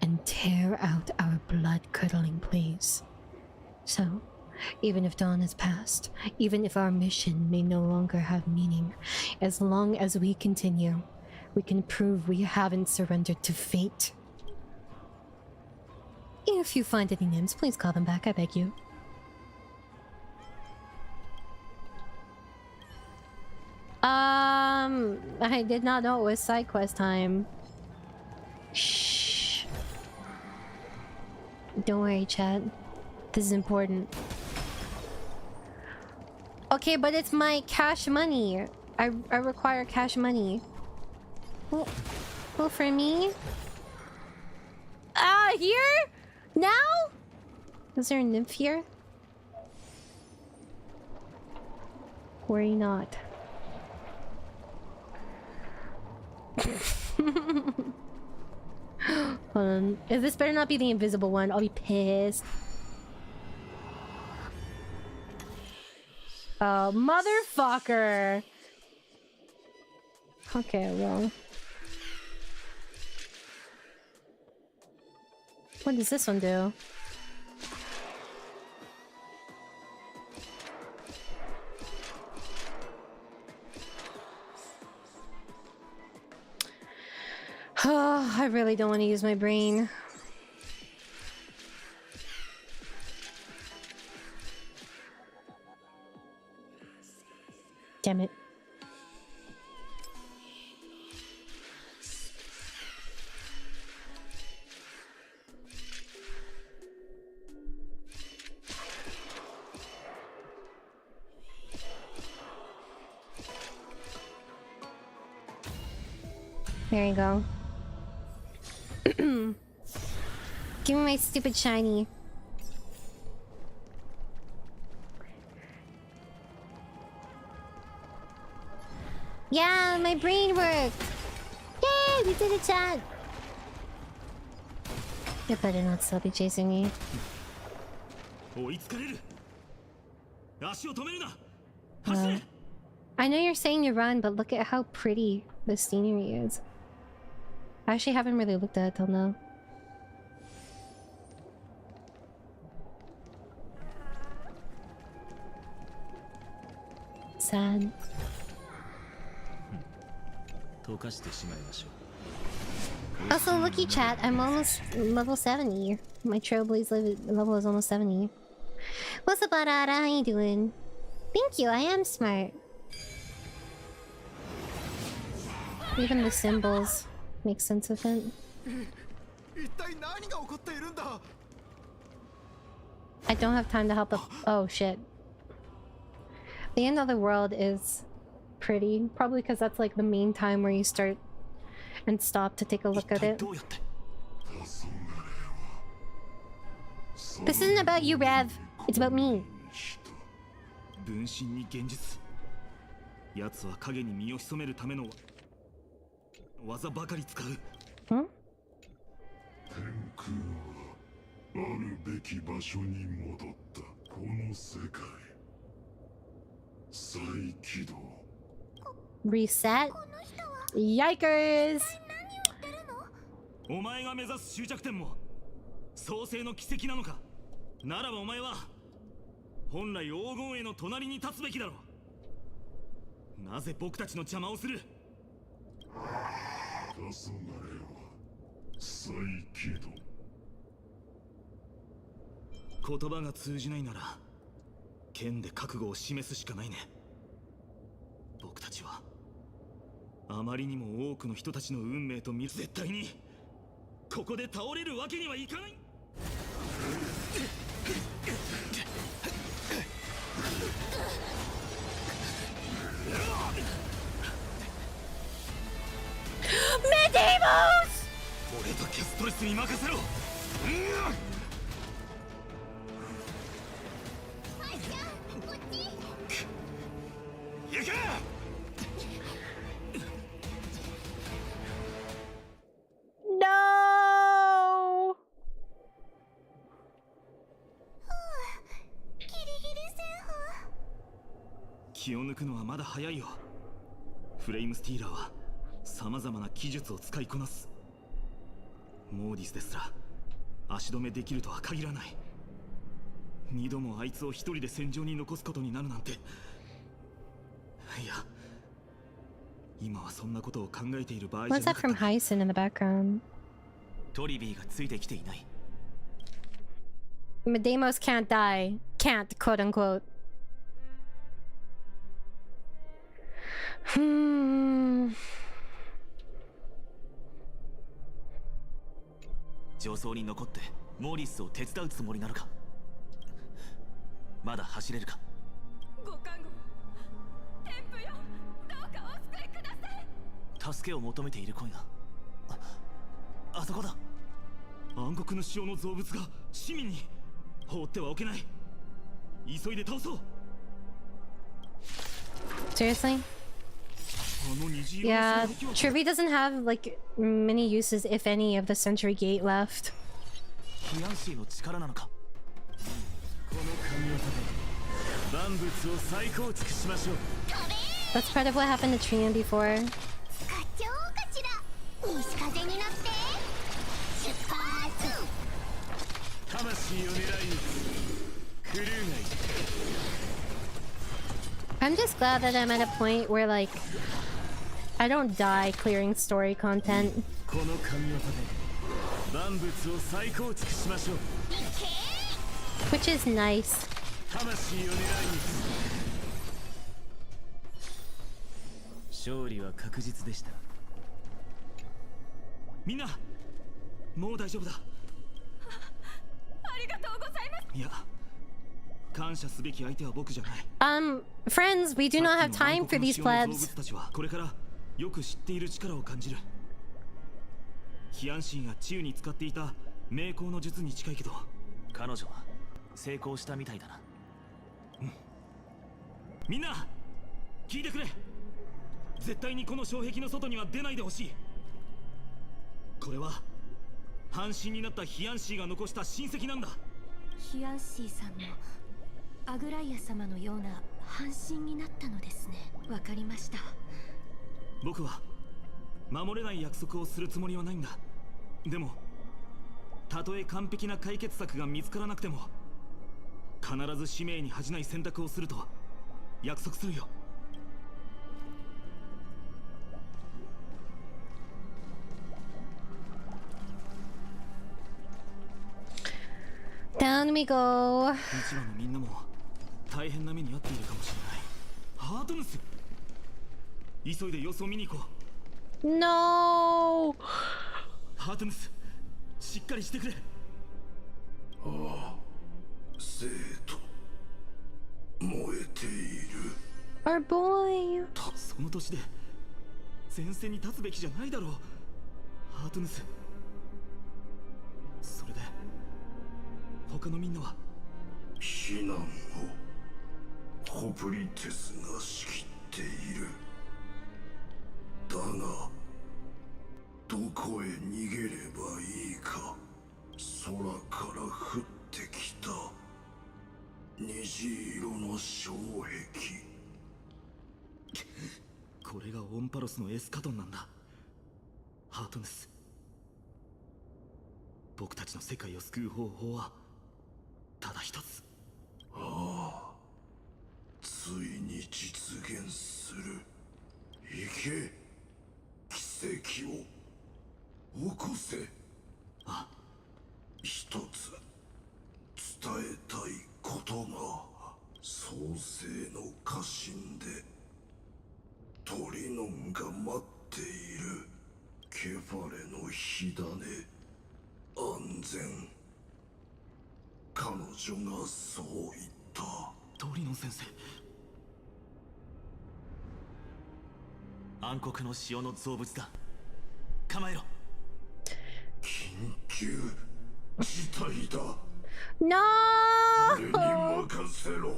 Speaker 1: and tear out our blood-curdling pleas. So, even if dawn has passed, even if our mission may no longer have meaning, as long as we continue, we can prove we haven't surrendered to fate. If you find any names, please call them back, I beg you. I did not know it was side quest time. Shh. Don't worry, chat. This is important. Okay, but it's my cash money. I require cash money. Well, for me? Here? Now? Is there a nymph here? Worry not. Hold on. If this better not be the invisible one, I'll be pissed. Oh, motherfucker! Okay, well. What does this one do? Oh, I really don't want to use my brain. Damn it. There you go. Give me my stupid shiny. Yeah, my brain worked. Yay, we did it, chat. You better not still be chasing me. I know you're saying to run, but look at how pretty the scenery is. I actually haven't really looked at it till now. Sad. Also, looky chat, I'm almost level 70. My Trailblaze level is almost 70. What's up, Arara? How you doing? Thank you, I am smart. Even the symbols make sense of it. I don't have time to help the— oh shit. The end of the world is pretty. Probably because that's like the main time where you start and stop to take a look at it. This isn't about you, Rev. It's about me. Huh? Reset? Yikers!
Speaker 4: お前が目指す終着点も創世の奇跡なのか。ならばお前は本来黄金への隣に立つべきだろう。なぜ僕たちの邪魔をする。言葉が通じないなら剣で覚悟を示すしかないね。僕たちはあまりにも多くの人たちの運命と見絶対にここで倒れるわけにはいかない。
Speaker 1: メディモス！
Speaker 4: 俺とキャストレスに任せろ。行け！No! 気を抜くのはまだ早いよ。フレイムスティーラーは様々な技術を使いこなす。モーディスですら足止めできるとは限らない。二度もあいつを一人で戦場に残すことになるなんて。いや、今はそんなことを考えている場合じゃなかった。
Speaker 1: What's that from Hyson in the background?
Speaker 11: トリビーがついてきていない。
Speaker 1: Medemos can't die. Can't, quote unquote.
Speaker 11: 上層に残ってモーリスを手伝うつもりなのか。まだ走れるか。
Speaker 2: ご加護、天父よ、どうかお救いください。
Speaker 11: 助けを求めている声が。あそこだ。
Speaker 4: 暗黒の潮の造物が市民に放ってはおけない。急いで倒そう。
Speaker 1: Seriously? Yeah, Trivy doesn't have like many uses, if any, of the Century Gate left. That's part of what happened to Trian before. I'm just glad that I'm at a point where like I don't die clearing story content. Which is nice. Friends, we do not have time for these plebs.
Speaker 4: よく知っている力を感じる。ヒアンシーが治癒に使っていた冥光の術に近いけど、
Speaker 11: 彼女は成功したみたいだな。
Speaker 4: うん。みんな聞いてくれ。絶対にこの障壁の外には出ないでほしい。これは半身になったヒアンシーが残した親戚なんだ。
Speaker 13: ヒアンシーさんもアグライア様のような
Speaker 9: 半身になったのですね。わかりました。
Speaker 4: 僕は守れない約束をするつもりはないんだ。でもたとえ完璧な解決策が見つからなくても必ず使命に恥じない選択をすると約束するよ。
Speaker 1: Down we go.
Speaker 4: 市場のみんなも大変な目に遭っているかもしれない。ハートヌス、急いで様子を見に行こ
Speaker 1: う。No!
Speaker 4: ハートヌス、しっかりしてくれ。
Speaker 5: ああ、生徒燃えている。
Speaker 1: Our boy.
Speaker 4: その年で前線に立つべきじゃないだろう、ハートヌス。それで他のみんなは
Speaker 5: 避難をホプリテスが仕切っている。だがどこへ逃げればいいか。空から降ってきた虹色の障壁。
Speaker 4: これがオンパロスのエスカトンなんだ、ハートヌス。僕たちの世界を救う方法はただ一つ。
Speaker 5: ああ、ついに実現する。行け、奇跡を起こせ。
Speaker 4: あ、
Speaker 5: 一つ伝えたいことが。創世の家臣でトリノンが待っている。ケファレの火種、安全。彼女がそう言った。
Speaker 4: トリノン先生。暗黒の潮の造物だ。構えろ。
Speaker 5: 緊急事態だ。
Speaker 1: No!
Speaker 5: 俺に任せろ、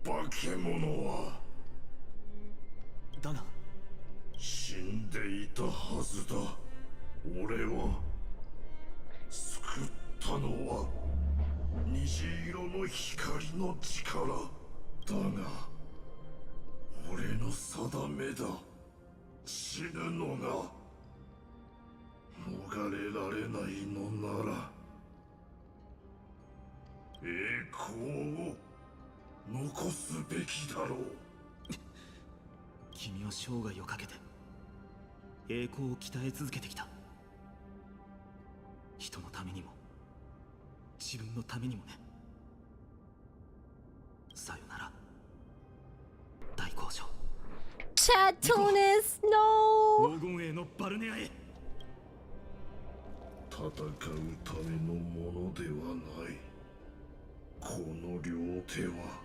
Speaker 5: 化け物は。
Speaker 4: だが
Speaker 5: 死んでいたはずだ。俺は救ったのは虹色の光の力だが、俺の定めだ。死ぬのが逃れられないのなら栄光を残すべきだろう。
Speaker 4: 君は生涯をかけて栄光を鍛え続けてきた。人のためにも自分のためにもね。さよなら、大工場。
Speaker 1: Chatonis, no!
Speaker 4: 黄金衛のバルネアへ。
Speaker 5: 戦うためのものではない。この両手は。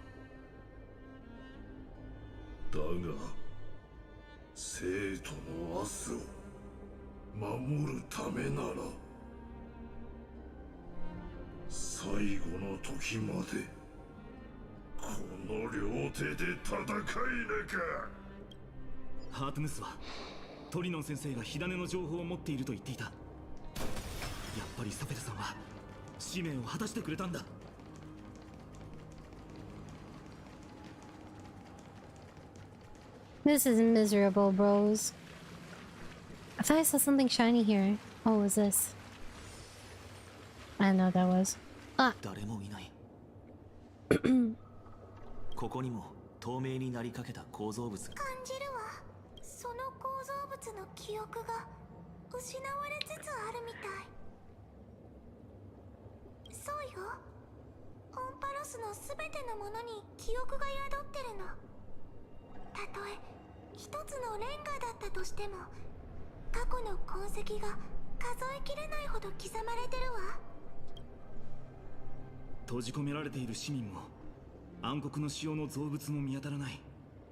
Speaker 5: だが生徒の明日を守るためなら最後の時までこの両手で戦いなか。
Speaker 4: ハートヌスはトリノン先生が火種の情報を持っていると言っていた。やっぱりサフェルさんは使命を果たしてくれたんだ。
Speaker 1: This is miserable, bros. I thought I saw something shiny here. What was this? I don't know what that was. Ah.
Speaker 11: 誰もいない。ここにも透明になりかけた構造物が。
Speaker 3: 感じるわ。その構造物の記憶が失われつつあるみたい。そうよ。オンパロスのすべてのものに記憶が宿ってるの。たとえ一つのレンガだったとしても、過去の痕跡が数えきれないほど刻まれてるわ。
Speaker 4: 閉じ込められている市民も暗黒の潮の造物も見当たらない。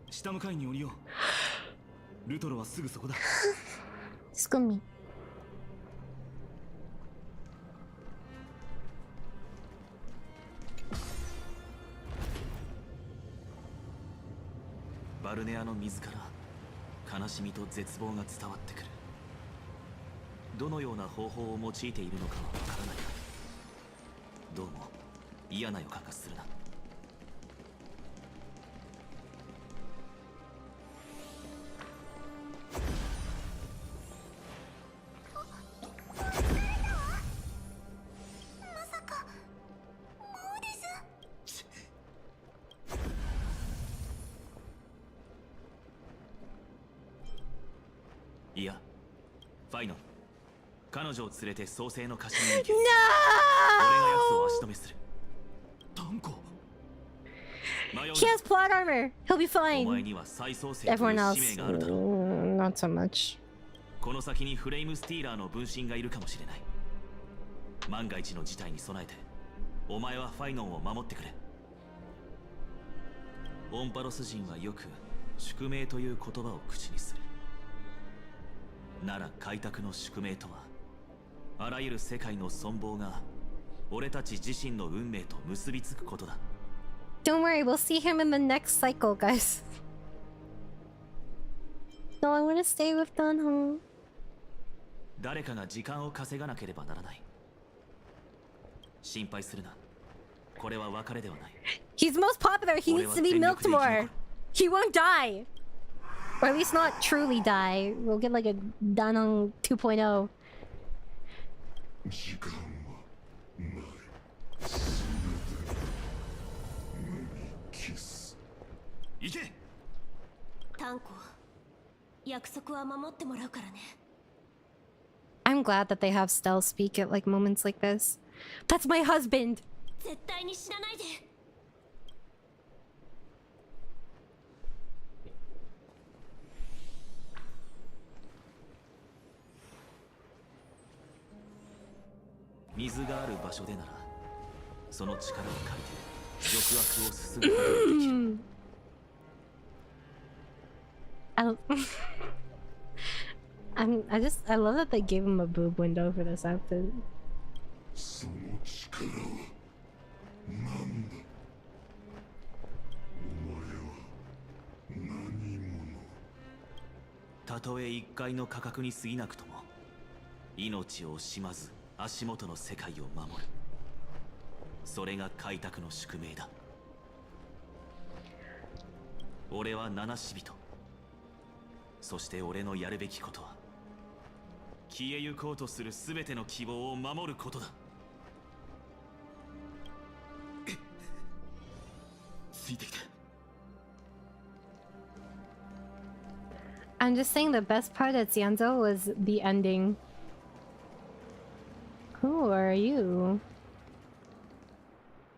Speaker 4: 下の階に降りよう。ルトロはすぐそこだ。
Speaker 1: スコミ。
Speaker 11: バルネアの水から悲しみと絶望が伝わってくる。どのような方法を用いているのかはわからないが、どうも嫌な予感がするな。ファイノン、彼女を連れて創世の歌詞に行け。
Speaker 1: No!
Speaker 11: 俺が奴を足止めする。
Speaker 4: タンコ。
Speaker 1: He has plot armor. He'll be
Speaker 11: お前
Speaker 1: fine.
Speaker 11: には再創生という
Speaker 1: Everyone
Speaker 11: 使
Speaker 1: else,
Speaker 11: 命があるだろう。
Speaker 1: not so much.
Speaker 11: この先にフレイムスティーラーの分身がいるかもしれない。万が一の事態に備えて、お前はファイノンを守ってくれ。オンパロス人はよく宿命という言葉を口にする。なら開拓の宿命とは、あらゆる世界の存亡が俺たち自身の運命と結びつくことだ。
Speaker 1: Don't worry, we'll see him in the next cycle, guys. No, I want to stay with Dunhong.
Speaker 11: 誰かが時間を稼がなければならない。心配するな。これは別れではない。
Speaker 1: He's most popular. He needs to be milked more. He won't die. Or at least not truly die. We'll get like a Danhong 2.0.
Speaker 6: 時間はない。キス。
Speaker 4: 行け。
Speaker 3: タンコ、約束は守ってもらうからね。
Speaker 1: I'm glad that they have Stell speak at like moments like this. That's my husband.
Speaker 3: 絶対に死なないで。
Speaker 11: 水がある場所でなら、その力を借りて抑圧を進めることができる。
Speaker 1: I love that they gave him a boob window for this outfit.
Speaker 6: その力は何だ。お前は何者。
Speaker 11: たとえ一回の価格に過ぎなくとも、命を惜しまず足元の世界を守る。それが開拓の宿命だ。俺は七死人。そして俺のやるべきことは、消えゆこうとする全ての希望を守ることだ。
Speaker 4: ついてきて。
Speaker 1: I'm just saying the best part at Xianzhou was the ending. Who are you?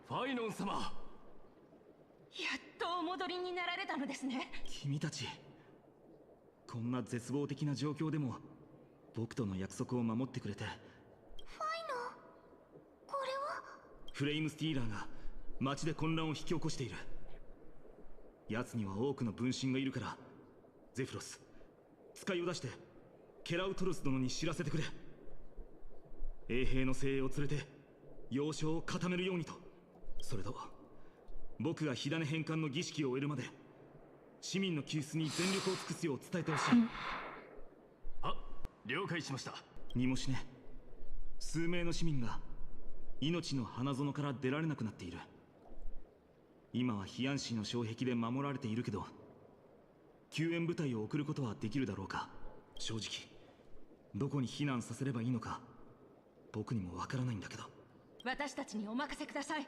Speaker 10: ファイノン様。
Speaker 2: やっとお戻りになられたのですね。
Speaker 4: 君たち、こんな絶望的な状況でも僕との約束を守ってくれて。
Speaker 3: ファイノン、これは。
Speaker 4: フレイムスティーラーが街で混乱を引き起こしている。奴には多くの分身がいるから、ゼフロス、使いを出してケラウトロス殿に知らせてくれ。衛兵の精鋭を連れて要衝を固めるようにと。それと僕が火種返還の儀式を終えるまで市民の救出に全力を尽くすよう伝えてほしい。
Speaker 10: あ、了解しました。
Speaker 4: にもしね、数名の市民が命の花園から出られなくなっている。今はヒアン市の障壁で守られているけど、救援部隊を送ることはできるだろうか。正直どこに避難させればいいのか僕にもわからないんだけど。
Speaker 2: 私たちにお任せください。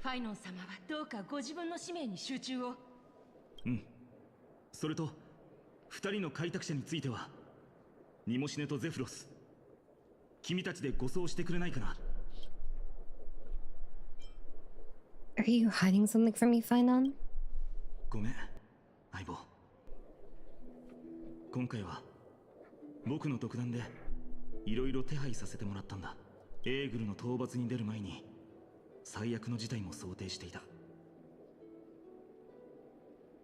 Speaker 2: ファイノン様はどうかご自分の使命に集中を。
Speaker 4: うん。それと二人の開拓者については、ニモシネとゼフロス、君たちで護送してくれないかな。
Speaker 1: Are you hiding something from me, Phainon?
Speaker 4: ごめん、相棒。今回は僕の独断でいろいろ手配させてもらったんだ。エーグルの討伐に出る前に最悪の事態も想定していた。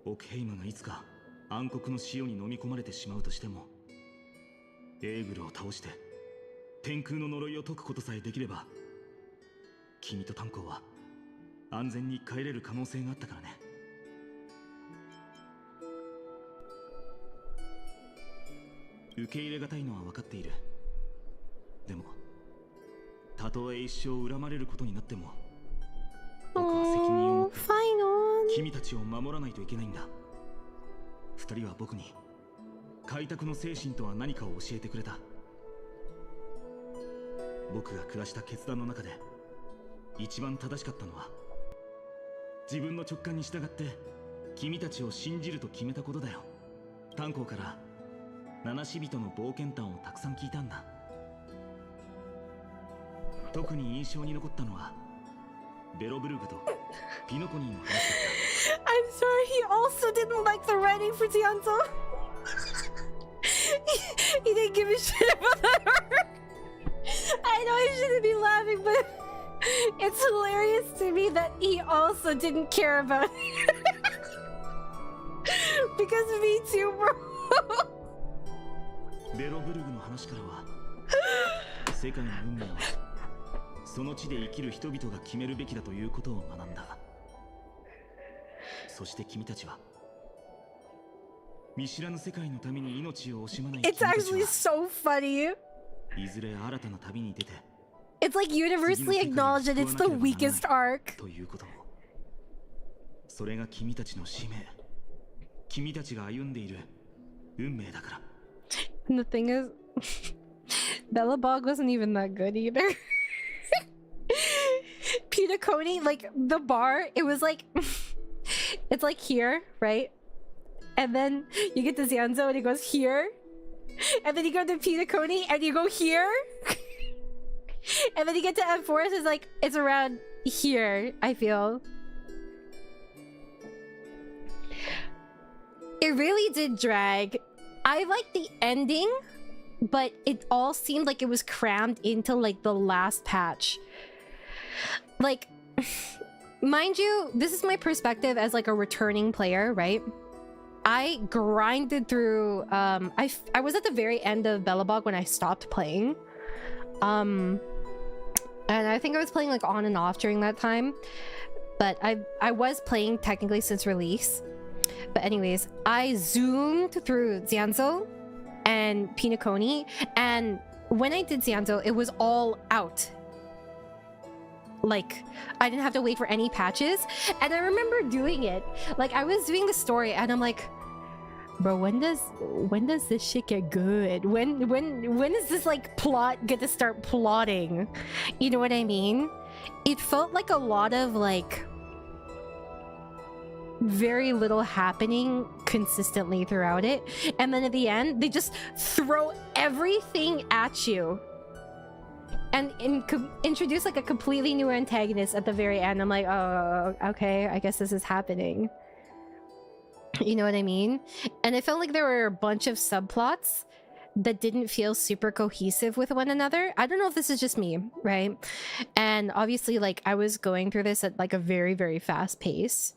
Speaker 4: オクヘイムがいつか暗黒の潮に飲み込まれてしまうとしても、エーグルを倒して天空の呪いを解くことさえできれば、君とタンコは安全に帰れる可能性があったからね。受け入れがたいのは分かっている。でもたとえ一生恨まれることになっても、僕は責任を持って君たちを守らないといけないんだ。二人は僕に開拓の精神とは何かを教えてくれた。僕が下した決断の中で一番正しかったのは、自分の直感に従って君たちを信じると決めたことだよ。炭鉱から七死人の冒険談をたくさん聞いたんだ。特に印象に残ったのはベロブルグとピノコニーの話だった。
Speaker 1: I'm sorry, he also didn't like the writing for Tianzo. He didn't give a shit about that art. I know I shouldn't be laughing, but it's hilarious to me that he also didn't care about it. Because me too, bro.
Speaker 4: ベロブルグの話からは世界の運命はその地で生きる人々が決めるべきだということを学んだ。そして君たちは見知らぬ世界のために命を惜しまない君たちは
Speaker 1: It's actually so funny.
Speaker 4: いずれ新たな旅に出て
Speaker 1: It's like universally acknowledged that it's the weakest arc.
Speaker 4: ということを、それが君たちの使命、君たちが歩んでいる運命だから。
Speaker 1: And the thing is, Bellabog wasn't even that good either. Pinaconi, like the bar, it was like it's like here, right? And then you get to Xianzhou and it goes here. And then you go to Pinaconi and you go here. And then you get to F4, it's like it's around here, I feel. It really did drag. I like the ending, but it all seemed like it was crammed into like the last patch. Like, mind you, this is my perspective as like a returning player, right? I grinded through, I was at the very end of Bellabog when I stopped playing. And I think I was playing like on and off during that time. But I was playing technically since release. But anyways, I zoomed through Xianzhou and Pinaconi, and when I did Xianzhou, it was all out. Like, I didn't have to wait for any patches. And I remember doing it. Like, I was doing the story and I'm like, bro, when does this shit get good? When is this like plot get to start plotting? You know what I mean? It felt like a lot of like very little happening consistently throughout it, and then at the end they just throw everything at you and introduce like a completely new antagonist at the very end. I'm like, oh, okay, I guess this is happening. You know what I mean? And it felt like there were a bunch of subplots that didn't feel super cohesive with one another. I don't know if this is just me, right? And obviously, like, I was going through this at like a very, very fast pace.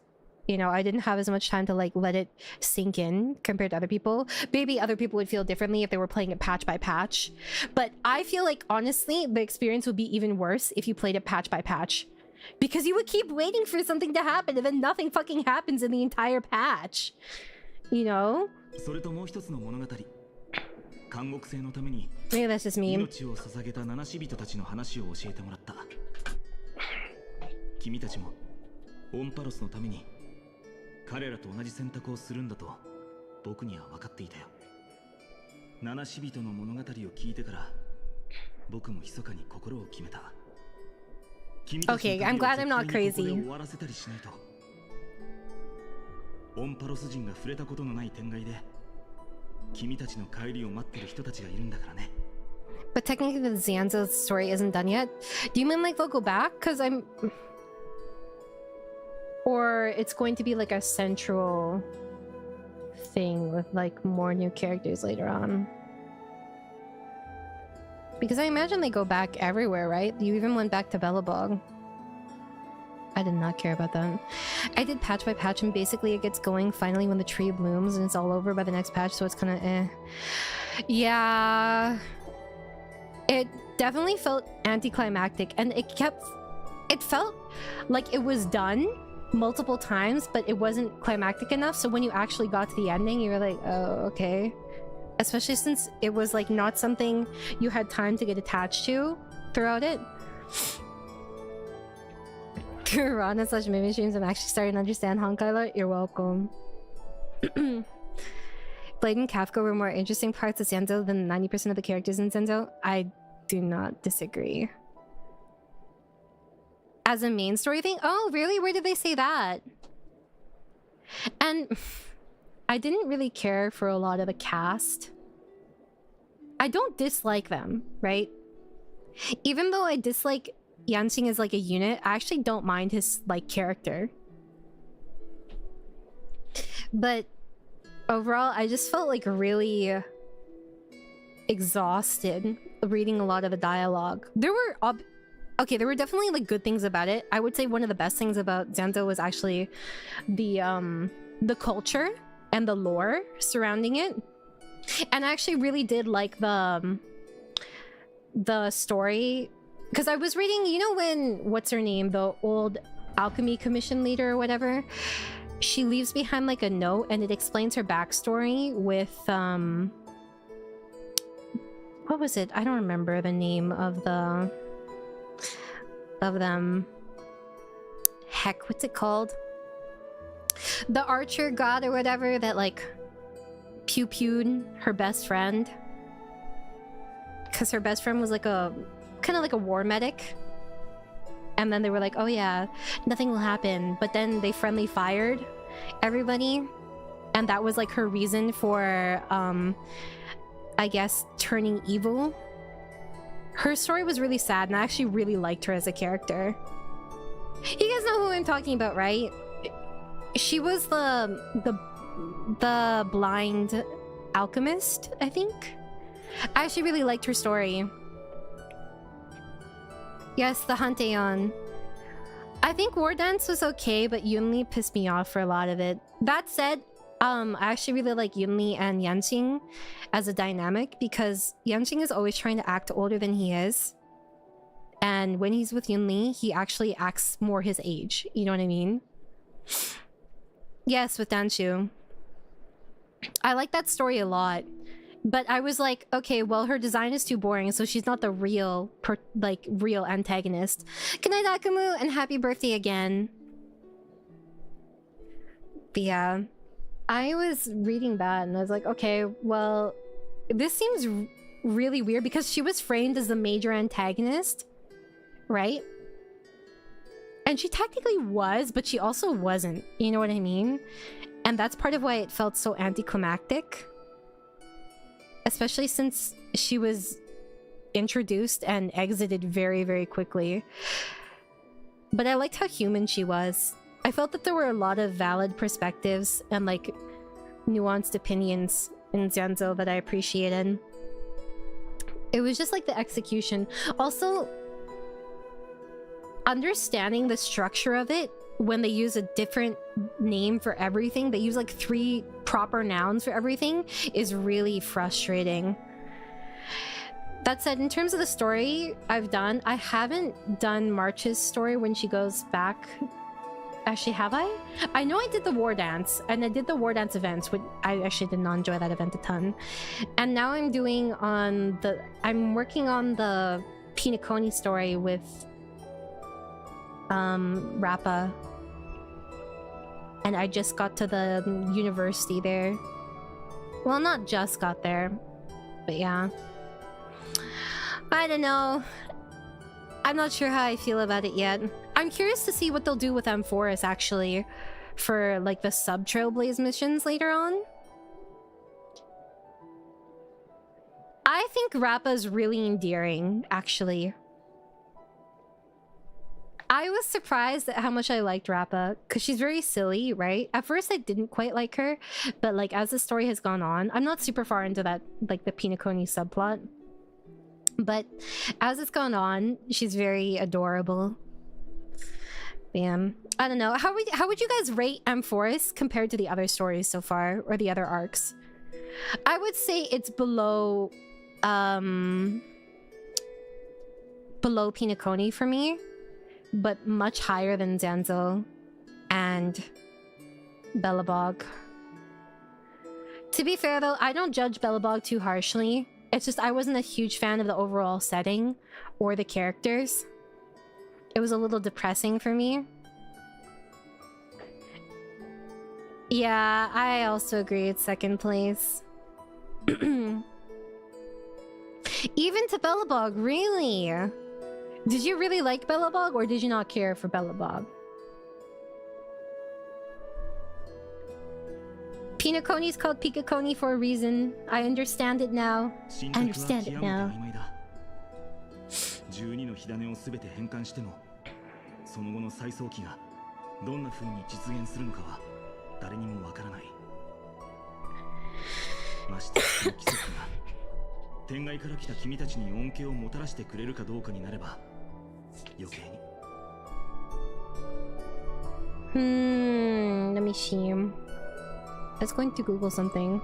Speaker 1: You know, I didn't have as much time to like let it sink in compared to other people. Maybe other people would feel differently if they were playing it patch by patch. But I feel like, honestly, the experience would be even worse if you played it patch by patch. Because you would keep waiting for something to happen and then nothing fucking happens in the entire patch. You know? Maybe that's just me. Okay, I'm glad I'm not crazy. But technically the Xianzhou story isn't done yet. Do you mean like they'll go back? Because I'm... Or it's going to be like a central thing with like more new characters later on. Because I imagine they go back everywhere, right? You even went back to Bellabog. I did not care about that. I did patch by patch and basically it gets going finally when the tree blooms and it's all over by the next patch, so it's kind of eh. Yeah. It definitely felt anticlimactic and it felt like it was done multiple times, but it wasn't climactic enough, so when you actually got to the ending, you were like, oh, okay. Especially since it was like not something you had time to get attached to throughout it. Through Rana / Mimi streams, I'm actually starting to understand honkai. You're welcome. Blade and Kafka were more interesting parts of Zenzo than 90% of the characters in Zenzo. I do not disagree. As a main story thing? Oh, really? Where did they say that? And I didn't really care for a lot of the cast I don't dislike them, right? Even though I dislike Yansing as like a unit, I actually don't mind his like character. But overall, I just felt like really exhausted reading a lot of the dialogue. There were okay, there were definitely like good things about it. I would say one of the best things about 𝑺𝑶𝑪𝑰𝑍𝑜 was actually the culture and the lore surrounding it. And I actually really did like the story, because I was reading, you know, when what's her name, the old alchemy commission leader or whatever, she leaves behind like a note and it explains her backstory with what was it? I don't remember the name of them. Heck, what's it called? The archer god or whatever that like pew-pewed her best friend, because her best friend was like a kind of like a war medic, and then they were like, oh yeah, nothing will happen, but then they friendly fired everybody, and that was like her reason for I guess turning evil. Her story was really sad, and I actually really liked her as a character. You guys know who I'm talking about, right? She was the blind alchemist, I think. I actually really liked her story. Yes, the Hanteon. I think War Dance was okay, but Yunli pissed me off for a lot of it. That said, I actually really like Yunli and Yansing as a dynamic, because Yansing is always trying to act older than he is. And when he's with Yunli, he actually acts more his age. You know what I mean? Yes, with Danshu. I like that story a lot. But I was like, okay, well, her design is too boring, so she's not the real antagonist. Good night, Akumu, and happy birthday again. But yeah, I was reading that and I was like, okay, well, this seems really weird, because she was framed as the major antagonist, right? And she technically was, but she also wasn't. You know what I mean? And that's part of why it felt so anticlimactic. Especially since she was introduced and exited very, very quickly. But I liked how human she was. I felt that there were a lot of valid perspectives and like nuanced opinions in 𝑺𝑶𝑪𝑰𝑍𝑜 that I appreciated. It was just like the execution. Also, understanding the structure of it, when they use a different name for everything, they use like 3 proper nouns for everything, is really frustrating. That said, in terms of the story I haven't done March's story when she goes back. Actually, have I? I know I did the War Dance, and I did the War Dance events, which I actually did not enjoy that event a ton. And now I'm working on the Pinaconi story with Rappa. And I just got to the university there. Well, not just got there, but yeah. I don't know. I'm not sure how I feel about it yet. I'm curious to see what they'll do with 𝑚4𝑺 actually for like the sub-Trailblaze missions later on. I think Rappa's really endearing, actually. I was surprised at how much I liked Rappa, because she's very silly, right? At first I didn't quite like her, but like as the story has gone on, I'm not super far into that, like the Pinaconi subplot. But as it's gone on, she's very adorable. Bam. I don't know. How would you guys rate 𝑚4𝑺 compared to the other stories so far, or the other arcs? I would say it's below Pinaconi for me, but much higher than 𝑧𝑶𝑪𝑰𝑍𝑜 and Belobog. To be fair though, I don't judge Belobog too harshly. It's just I wasn't a huge fan of the overall setting or the characters. It was a little depressing for me. Yeah, I also agree it's second place. Even to Belobog, really? Did you really like Belobog, or did you not care for Belobog? Pinaconi's called Pikaconi for a reason. I understand it now. I understand it now.
Speaker 4: 12の火種を全て変換しても、その後の再早期がどんな風に実現するのかは誰にもわからない。ましてその奇跡が天外から来た君たちに恩恵をもたらしてくれるかどうかになれば余計に。
Speaker 1: Let me see. I was going to Google something.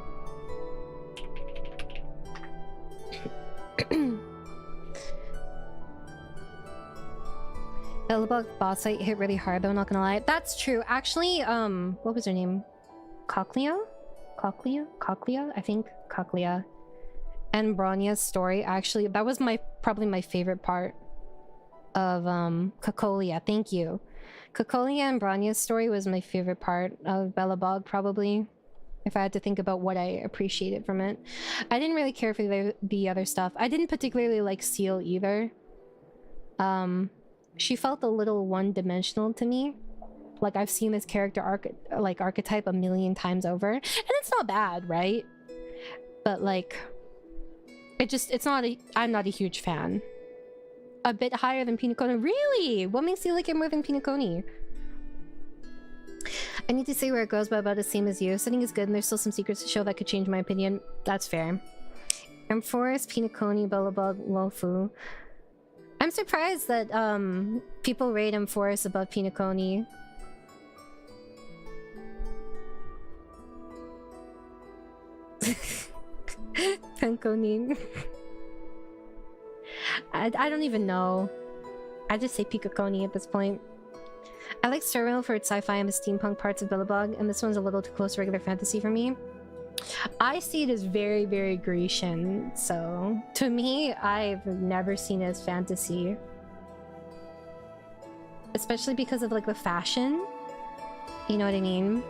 Speaker 1: Bellabug boss fight hit really hard though, not gonna lie. That's true. Actually, what was her name? Cochlea? I think Cochlea. And Bronya's story, actually, that was probably my favorite part of Cocolia. Thank you. Cocolia and Bronya's story was my favorite part of Bellabog, probably. If I had to think about what I appreciated from it. I didn't really care for the other stuff. I didn't particularly like Seal either. She felt a little one-dimensional to me. Like, I've seen this character archetype a million times over. And it's not bad, right? But like, I'm not a huge fan. A bit higher than Pinaconi. Really? What makes you like it more than Pinaconi? I need to say where it goes, but about the same as you. Setting is good and there's still some secrets to show that could change my opinion. That's fair. Forest, Pinaconi, Bellabug, Wofu. I'm surprised that people rate Forest above Pinaconi. Pinaconi. I don't even know. I just say Pikaconi at this point. I like Surreal for its sci-fi and the steampunk parts of Billabong, and this one's a little too close to regular fantasy for me. I see it as very, very Grecian, so to me, I've never seen it as fantasy. Especially because of like the fashion. You know what I mean?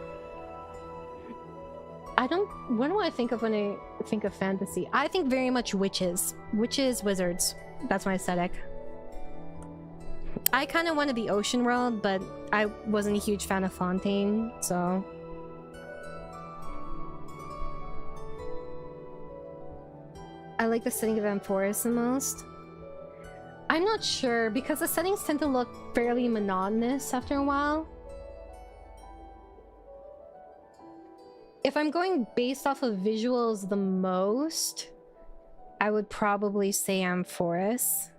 Speaker 1: What do I think of when I think of fantasy? I think very much witches. Witches, wizards. That's my aesthetic. I kind of wanted the ocean world, but I wasn't a huge fan of Fontaine, so... I like the setting of Forest the most. I'm not sure, because the settings tend to look fairly monotonous after a while. If I'm going based off of visuals the most, I would probably say Forest.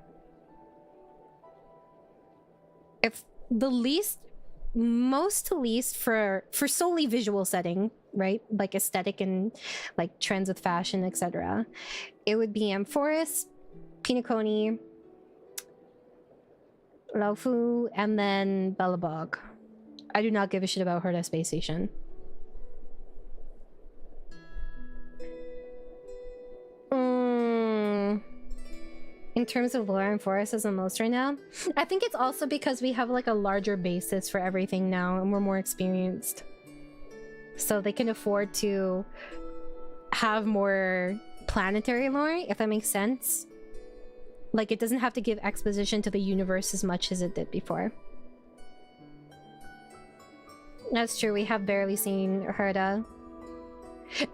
Speaker 1: If the least, most to least for solely visual setting, right? Like aesthetic and like trends with fashion, etc. It would be Forest, Pinaconi, Laufu, and then Bellabog. I do not give a shit about Herda Space Station. In terms of lore, Forest is the most right now. I think it's also because we have like a larger basis for everything now and we're more experienced. So they can afford to have more planetary lore, if that makes sense. Like it doesn't have to give exposition to the universe as much as it did before. That's true, we have barely seen Herda.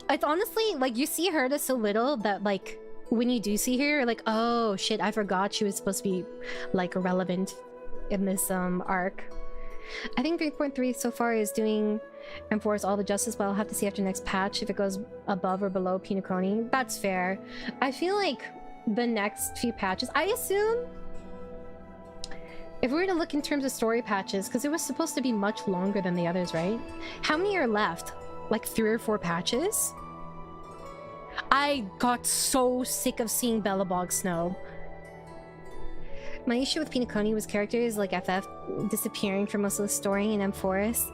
Speaker 1: It's honestly, like you see Herda so little that like when you do see her, you're like, oh shit, I forgot she was supposed to be like relevant in this arc. I think 3.3 so far is doing Forest all the justice, but I'll have to see after next patch if it goes above or below Pinaconi. That's fair. I feel like the next few patches, I assume, if we were to look in terms of story patches, because it was supposed to be much longer than the others, right? How many are left? Like 3 or 4 patches? I got so sick of seeing Bellabog Snow. My issue with Pinaconi was characters like FF disappearing for most of the story, and Forest,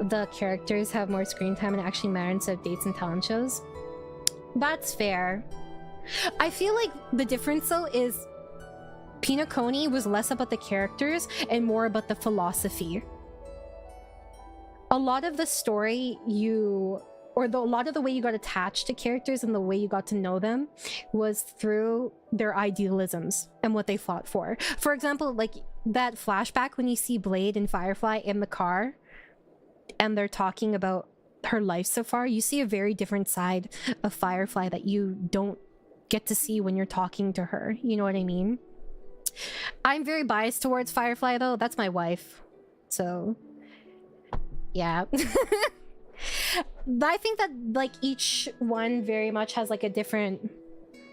Speaker 1: the characters have more screen time and actually matter instead of dates and talent shows. That's fair. I feel like the difference though is Pinaconi was less about the characters and more about the philosophy. A lot of the story a lot of the way you got attached to characters and the way you got to know them was through their idealisms and what they fought for. For example, like that flashback when you see Blade and Firefly in the car and they're talking about her life so far, you see a very different side of Firefly that you don't get to see when you're talking to her. You know what I mean? I'm very biased towards Firefly though. That's my wife. So yeah. I think that like each one very much has like a different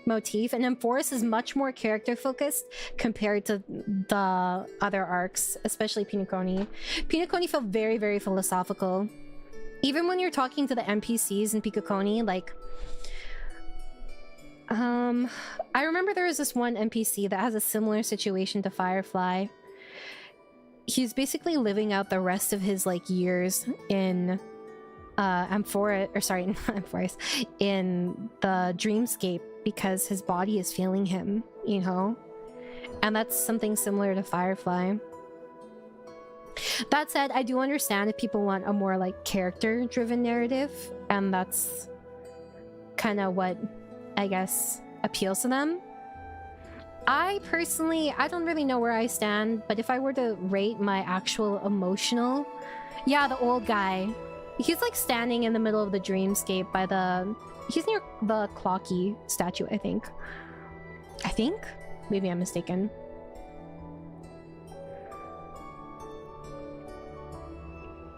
Speaker 1: motif, and 𝑺𝑶𝑰𝑺 is much more character focused compared to the other arcs, especially Pinocchio. Pinocchio felt very, very philosophical. Even when you're talking to the NPCs in Pinocchio, like I remember there was this one NPC that has a similar situation to Firefly. He's basically living out the rest of his like years in 𝑺𝑶𝑰𝑺, or sorry, not 𝑺𝑶𝑰𝑺, in the dreamscape because his body is failing him, you know? And that's something similar to Firefly. That said, I do understand if people want a more like character-driven narrative, and that's kind of what I guess appeals to them. I personally, I don't really know where I stand, but if I were to rate my actual emotional... Yeah, the old guy. He's like standing in the middle of the dreamscape by the... He's near the Clocky statue, I think. Maybe I'm mistaken.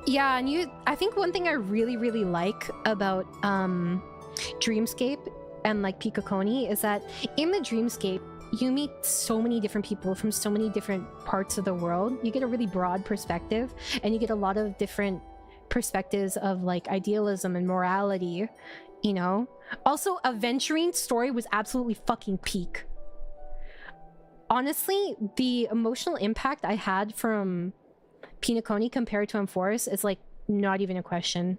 Speaker 1: Yeah, and I think one thing I really, really like about Dreamscape and like Pinocchio is that in the Dreamscape, you meet so many different people from so many different parts of the world. You get a really broad perspective, and you get a lot of different perspectives of like idealism and morality, you know? Also, Aventurine story was absolutely fucking peak. Honestly, the emotional impact I had from Pinocchio compared to 𝑺𝑶𝑰𝑺 is like not even a question.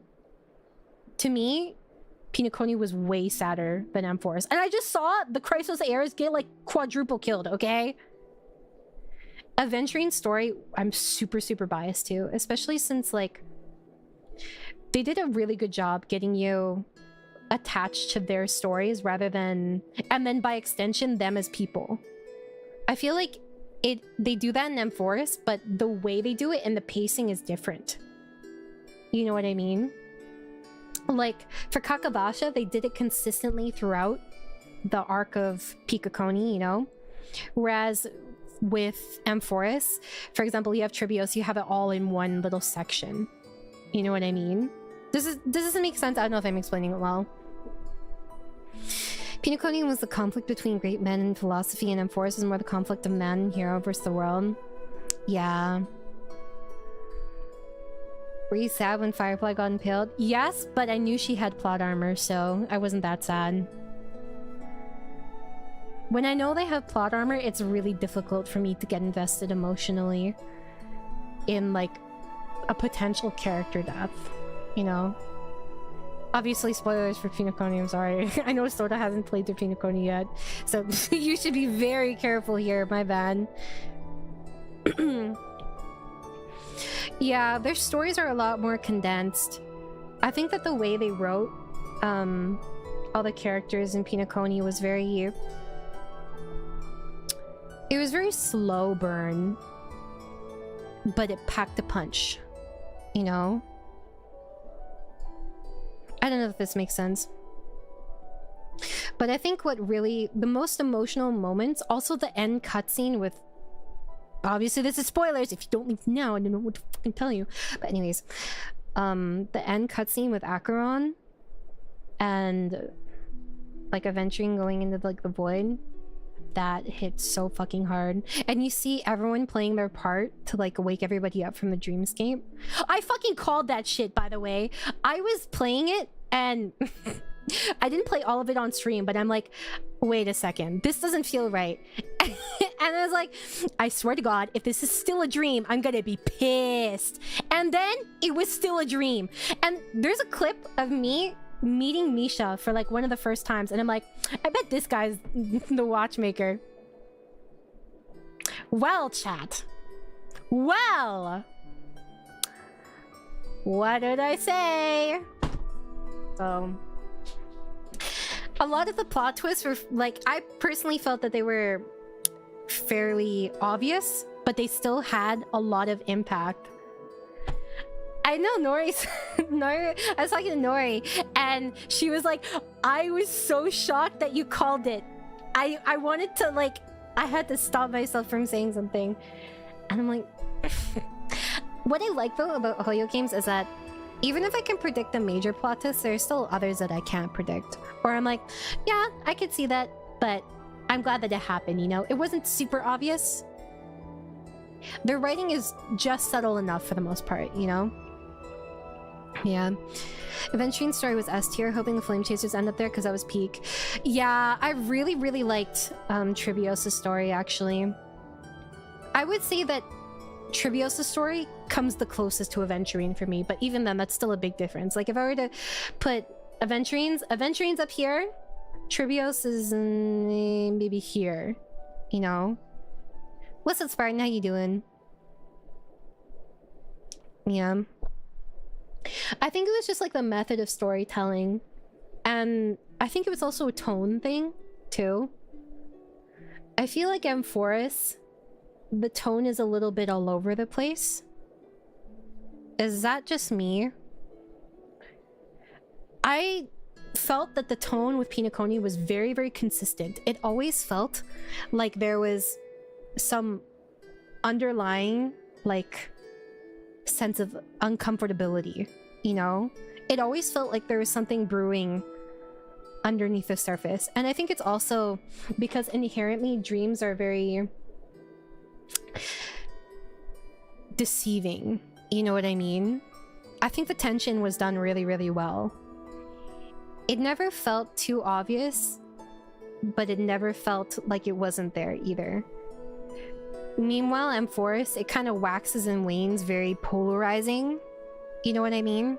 Speaker 1: To me, Pinocchio was way sadder than 𝑺𝑶𝑰𝑺. And I just saw the Chrysos heirs get like quadruple killed, okay? Aventurine story, I'm super, super biased to, especially since like they did a really good job getting you attached to their stories rather than, and then by extension, them as people. I feel like they do that in 𝑺𝑶𝑰𝑺, but the way they do it and the pacing is different. You know what I mean? Like, for Kakabasha, they did it consistently throughout the arc of Pinocchio, you know? Whereas with 𝑺𝑶𝑰𝑺, for example, you have Tribios, you have it all in one little section. You know what I mean? Does this make sense? I don't know if I'm explaining it well. Pinocchio was the conflict between great men and philosophy, and 𝑺𝑶𝑰𝑺 is more the conflict of man and hero versus the world. Yeah. Were you sad when Firefly got impaled? Yes, but I knew she had plot armor, so I wasn't that sad. When I know they have plot armor, it's really difficult for me to get invested emotionally in, like, a potential character death, you know? Obviously, spoilers for Pinocchio, I'm sorry. I know Soda hasn't played through Pinocchio yet, so you should be very careful here, my bad. Yeah, their stories are a lot more condensed. I think that the way they wrote all the characters in Pinocchio was very... It was very slow burn, but it packed a punch, you know? I don't know if this makes sense. But I think what really... The most emotional moments... Also the end cutscene with... Obviously this is spoilers! If you don't leave now, I don't know what to fucking tell you. But anyways... the end cutscene with Acheron... And... Like Aventurine going into like the void... That hits so fucking hard. And you see everyone playing their part to like wake everybody up from the dreamscape. I fucking called that shit, by the way. I was playing it and I didn't play all of it on stream, but I'm like, wait a second, this doesn't feel right. And I was like, I swear to God, if this is still a dream, I'm gonna be pissed. And then it was still a dream. And there's a clip of me meeting Misha for like one of the first times, and I'm like, I bet this guy's the watchmaker. Well, chat. Well, what did I say? So a lot of the plot twists were like, I personally felt that they were fairly obvious, but they still had a lot of impact. I know Nori's Nori. I was talking to Nori, and she was like, "I was so shocked that you called it. I wanted to like, I had to stop myself from saying something," and I'm like, what I like though about Hoyo games is that even if I can predict the major plot twists, there's still others that I can't predict. Or I'm like, yeah, I could see that, but I'm glad that it happened. You know, it wasn't super obvious. Their writing is just subtle enough for the most part, you know? Yeah. Aventurine's story was S tier, hoping the Flame Chasers end up there because that was peak. Yeah, I really, really liked Trivios' story, actually. I would say that Trivios' story comes the closest to Aventurine for me, but even then, that's still a big difference. Like, if I were to put Aventurine's up here, Trivios is maybe here, you know? What's up, Spartan? How you doing? Yeah. I think it was just like the method of storytelling. And I think it was also a tone thing, too. I feel like 𝑺𝑶𝑰𝑺, the tone is a little bit all over the place. Is that just me? I felt that the tone with Pinocchio was very, very consistent. It always felt like there was some underlying like sense of uncomfortability, you know? It always felt like there was something brewing underneath the surface. And I think it's also because inherently dreams are very deceiving, you know what I mean? I think the tension was done really, really well. It never felt too obvious, but it never felt like it wasn't there either. Meanwhile, 𝑺𝑶𝑰𝑺, it kind of waxes and wanes, very polarizing. You know what I mean?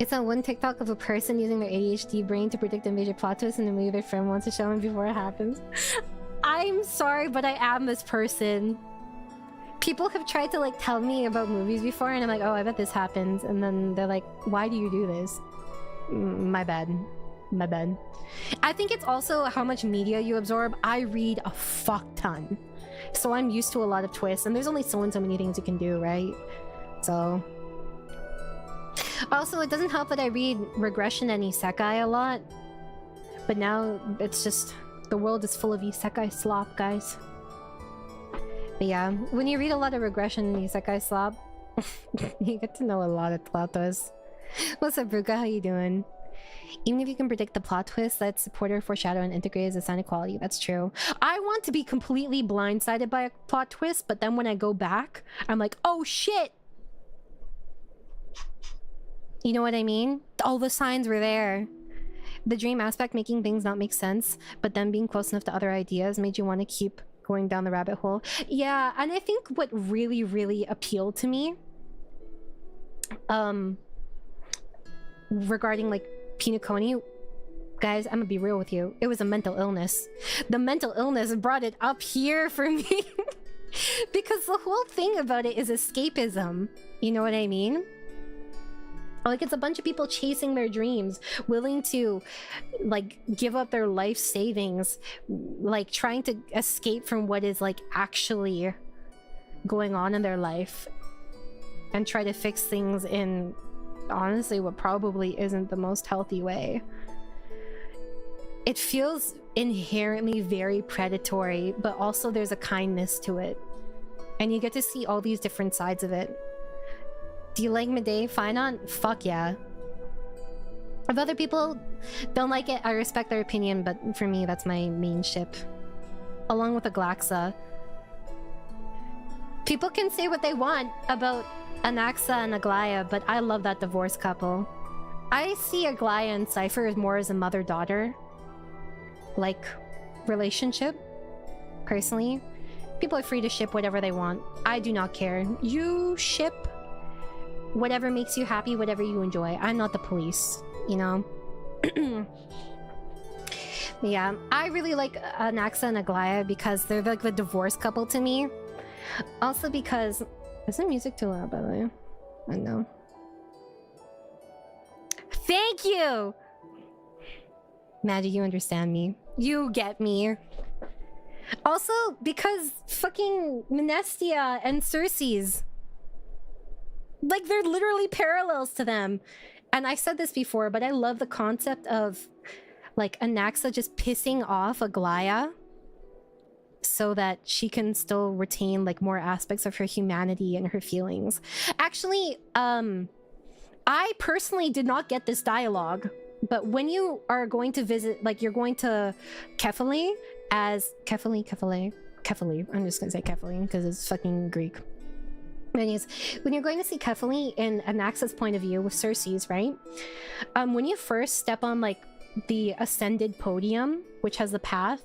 Speaker 1: It's on one TikTok of a person using their ADHD brain to predict a major plot twist in a movie their friend wants to show them before it happens. I'm sorry, but I am this person. People have tried to like tell me about movies before, and I'm like, oh, I bet this happens. And then they're like, why do you do this? My bad. My bad. I think it's also how much media you absorb. I read a fuck ton, so I'm used to a lot of twists, and there's only so and so many things you can do, right? So also, it doesn't help that I read regression and isekai a lot, but now it's just the world is full of isekai slop, guys. But yeah, when you read a lot of regression and isekai slop, you get to know a lot of plot twists. What's up, Bruka? How you doing? Even if you can predict the plot twist, let supporter foreshadow and integrate as a sign of quality. That's true. I want to be completely blindsided by a plot twist, but then when I go back, I'm like, oh shit! You know what I mean? All the signs were there. The dream aspect making things not make sense, but then being close enough to other ideas made you want to keep going down the rabbit hole. Yeah, and I think what really, really appealed to me regarding like Pinocchio, guys, I'm gonna be real with you, it was a mental illness. The mental illness brought it up here for me. Because the whole thing about it is escapism. You know what I mean? Like, it's a bunch of people chasing their dreams, willing to like give up their life savings, like trying to escape from what is like actually going on in their life and try to fix things in honestly what probably isn't the most healthy way. It feels inherently very predatory, but also there's a kindness to it, and you get to see all these different sides of it. Do you like Medei phainon? Fuck yeah. If other people don't like it, I respect their opinion, but for me, that's my main ship. Along with Aglaxa. People can say what they want about Anaxa and Aglaya, but I love that divorce couple. I see Aglaya and Cypher as more as a mother-daughter like relationship, personally. People are free to ship whatever they want. I do not care. You ship whatever makes you happy, whatever you enjoy. I'm not the police, you know? Yeah, I really like Anaxa and Aglaya because they're like the divorce couple to me. Also because... Is the music too loud, by the way? I know. Thank you! Maddie, you understand me. You get me. Also, because fucking Minestia and Circe's. Like, they're literally parallels to them. And I said this before, but I love the concept of, like, Anaxa just pissing off Aglaya so that she can still retain, like, more aspects of her humanity and her feelings. Actually, I personally did not get this dialogue, but when you are going to visit, like, you're going to Kefali as... Kefali. I'm just gonna say Kefali because it's fucking Greek. Anyways, when you're going to see Kefali in Anaxa's point of view with Cersei's, right? When you first step on, like, the ascended podium, which has the path,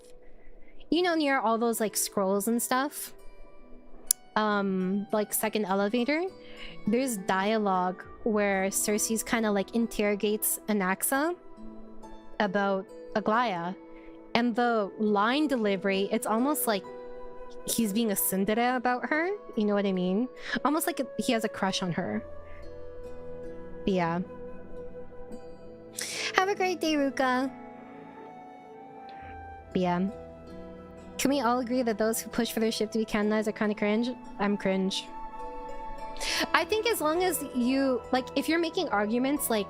Speaker 1: you know, near all those, like, scrolls and stuff, like, second elevator, there's dialogue where Cersei's kind of, like, interrogates Anaxa about Aglaya. And the line delivery, it's almost like he's being a tsundere about her. You know what I mean? Almost like he has a crush on her. But yeah. Have a great day, Ruka. But yeah. Can we all agree that those who push for their ship to be canonized are kind of cringe? I'm cringe. I think as long as you... Like, if you're making arguments like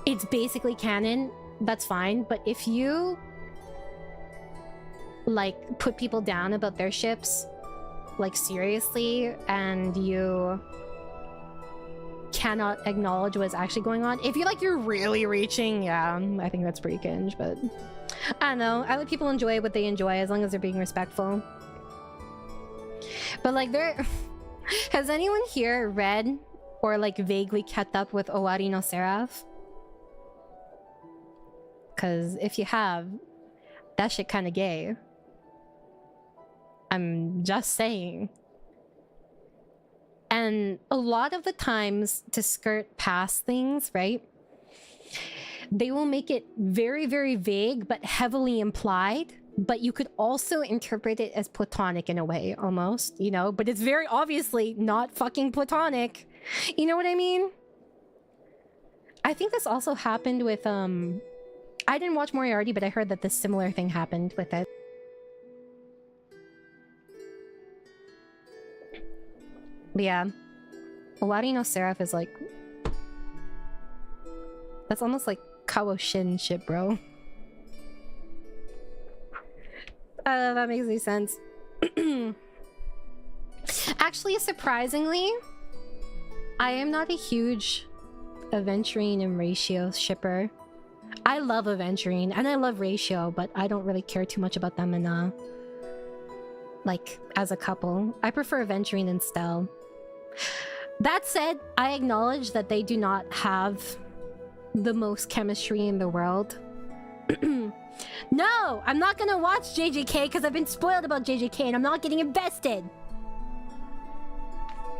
Speaker 1: it's basically canon, that's fine. But if you... like, put people down about their ships, like, seriously, and you cannot acknowledge what's actually going on, if you, like, you're really reaching, yeah, I think that's pretty cringe, but I don't know. I let people enjoy what they enjoy as long as they're being respectful. But, like, there... Has anyone here read or, like, vaguely kept up with Owari no Seraph? Because if you have, that shit kind of gay. I'm just saying. And a lot of the times, to skirt past things, right? They will make it very, very vague, but heavily implied. But you could also interpret it as platonic in a way, almost, you know? But it's very obviously not fucking platonic. You know what I mean? I think this also happened with, I didn't watch Moriarty, but I heard that this similar thing happened with it. But yeah. Owari no Seraph is like... That's almost like Kawoshin shit, bro. That makes any sense. Actually, surprisingly, I am not a huge Aventurine and Ratio shipper. I love Aventurine and I love Ratio, but I don't really care too much about them in like, as a couple. I prefer Aventurine and Stell. That said, I acknowledge that they do not have the most chemistry in the world. No! I'm not gonna watch JJK because I've been spoiled about JJK and I'm not getting invested!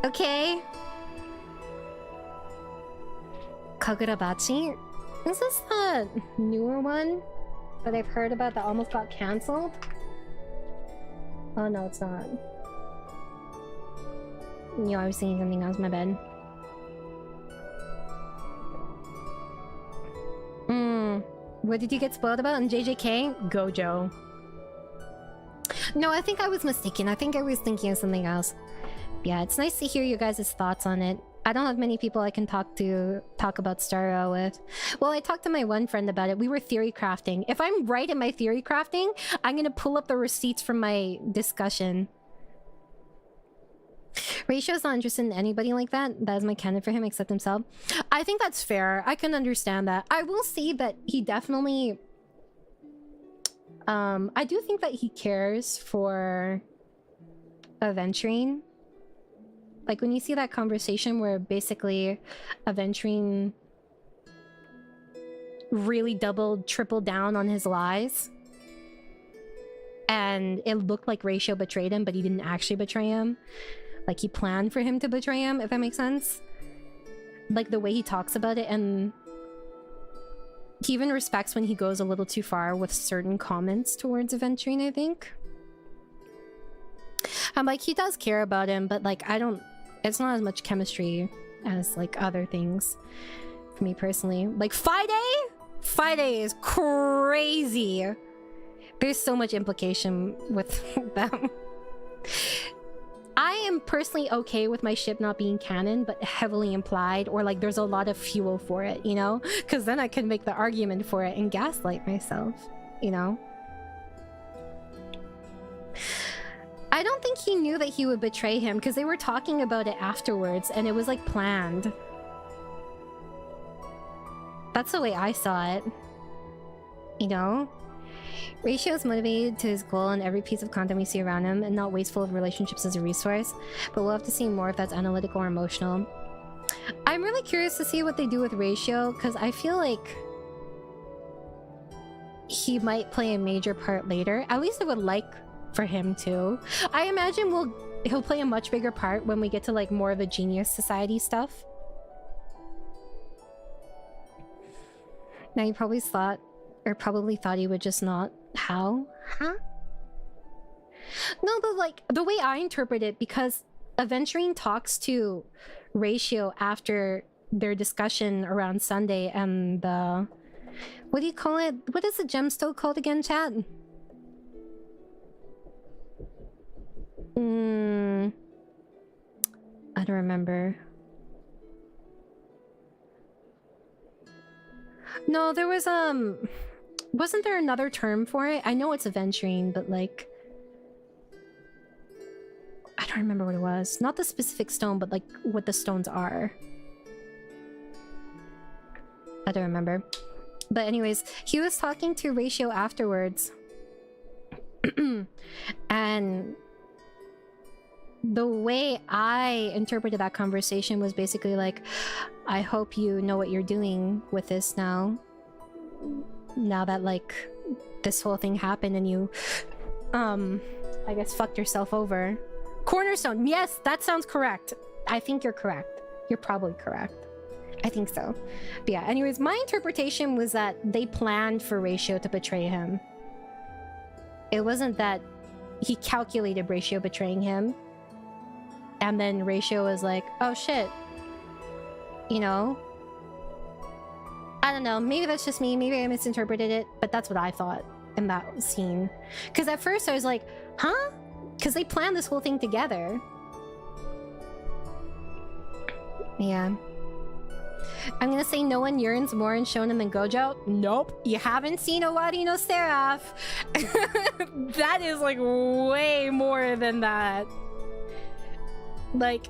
Speaker 1: Okay? Kagurabachi? Is this the newer one that I've heard about that almost got cancelled? Oh no, it's not. Yo, I was thinking something else, my bad. What did you get spoiled about in JJK? Gojo. No, I think I was mistaken. I think I was thinking of something else. Yeah, it's nice to hear you guys' thoughts on it. I don't have many people I can talk about Starro with. Well, I talked to my one friend about it. We were theory crafting. If I'm right in my theory crafting, I'm gonna pull up the receipts from my discussion. Ratio's not interested in anybody like that. That is my canon for him, except himself. I think that's fair. I can understand that. I will say that he definitely... I do think that he cares for Aventurine. Like, when you see that conversation where basically Aventurine really doubled, tripled down on his lies. And it looked like Ratio betrayed him, but he didn't actually betray him. Like, he planned for him to betray him, if that makes sense. Like, the way he talks about it, and he even respects when he goes a little too far with certain comments towards Aventurine, I think. I'm like, he does care about him, but, like, I don't... It's not as much chemistry as, like, other things for me personally. Like, Fide? Fide is crazy! There's so much implication with them. I am personally okay with my ship not being canon, but heavily implied, or like there's a lot of fuel for it, you know? Because then I can make the argument for it and gaslight myself, you know? I don't think he knew that he would betray him, because they were talking about it afterwards, and it was like planned. That's the way I saw it. You know? Ratio is motivated to his goal in every piece of content we see around him, and not wasteful of relationships as a resource. But we'll have to see more if that's analytical or emotional. I'm really curious to see what they do with Ratio, because I feel like he might play a major part later. At least I would like for him to. I imagine he'll play a much bigger part when we get to like more of the Genius Society stuff. Now you probably thought he would just not. How? Huh? No, but like the way I interpret it, because Aventurine talks to Ratio after their discussion around Sunday and the, what do you call it? What is the gemstone called again, chat? I don't remember. No, there was wasn't there another term for it? I know it's aventurine, but like I don't remember what it was. Not the specific stone, but like what the stones are. I don't remember. But anyways, he was talking to Ratio afterwards. And the way I interpreted that conversation was basically like, I hope you know what you're doing with this now. Now that like this whole thing happened and you I guess fucked yourself over. Cornerstone, yes, that sounds correct. I think you're correct. You're probably correct. I think so. But yeah, anyways, my interpretation was that they planned for Ratio to betray him. It wasn't that he calculated Ratio betraying him. And then Ratio was like, oh shit. You know? I don't know. Maybe that's just me. Maybe I misinterpreted it. But that's what I thought in that scene. Because at first I was like, huh? Because they planned this whole thing together. Yeah. I'm gonna say no one yearns more in Shonen than Gojo. Nope. You haven't seen 𝑽𝑺𝑇_𝑠_𝑠_Seraph. That is like way more than that. Like,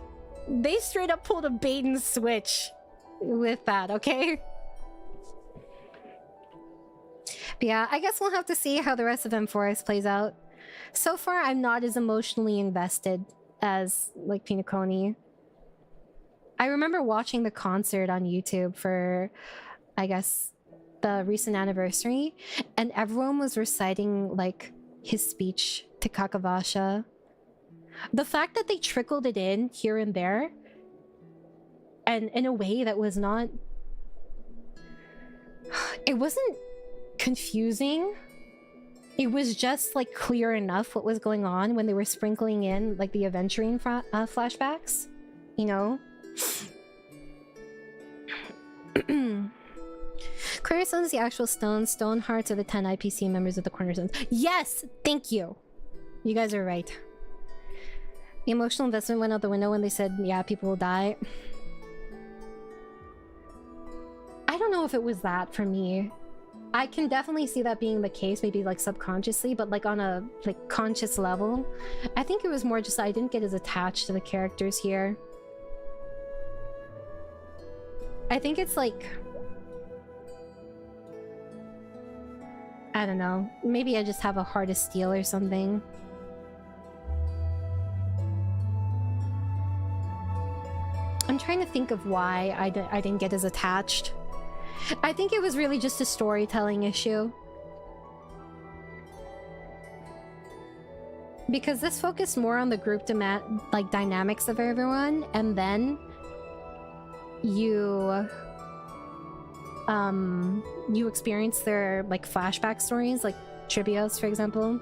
Speaker 1: they straight up pulled a bait and switch with that, okay? But yeah, I guess we'll have to see how the rest of 𝑚4S plays out. So far, I'm not as emotionally invested as, like, Pinoconi. I remember watching the concert on YouTube for, I guess, the recent anniversary, and everyone was reciting, like, his speech to Kakavasha. The fact that they trickled it in here and there, and in a way that was not... It wasn't confusing. It was just, like, clear enough what was going on when they were sprinkling in, like, the aventurine flashbacks. You know? Cornerstones, the actual stones. Stone hearts are the 10 IPC members of the Cornerstones. Yes! Thank you! You guys are right. The emotional investment went out the window when they said, yeah, people will die. I don't know if it was that for me. I can definitely see that being the case, maybe like subconsciously, but like on a like conscious level. I think it was more just I didn't get as attached to the characters here. I think it's like... I don't know. Maybe I just have a heart of steel or something. I'm trying to think of why I didn't get as attached. I think it was really just a storytelling issue. Because this focused more on the group like dynamics of everyone, and then you experience their like flashback stories, like Trivia's, for example.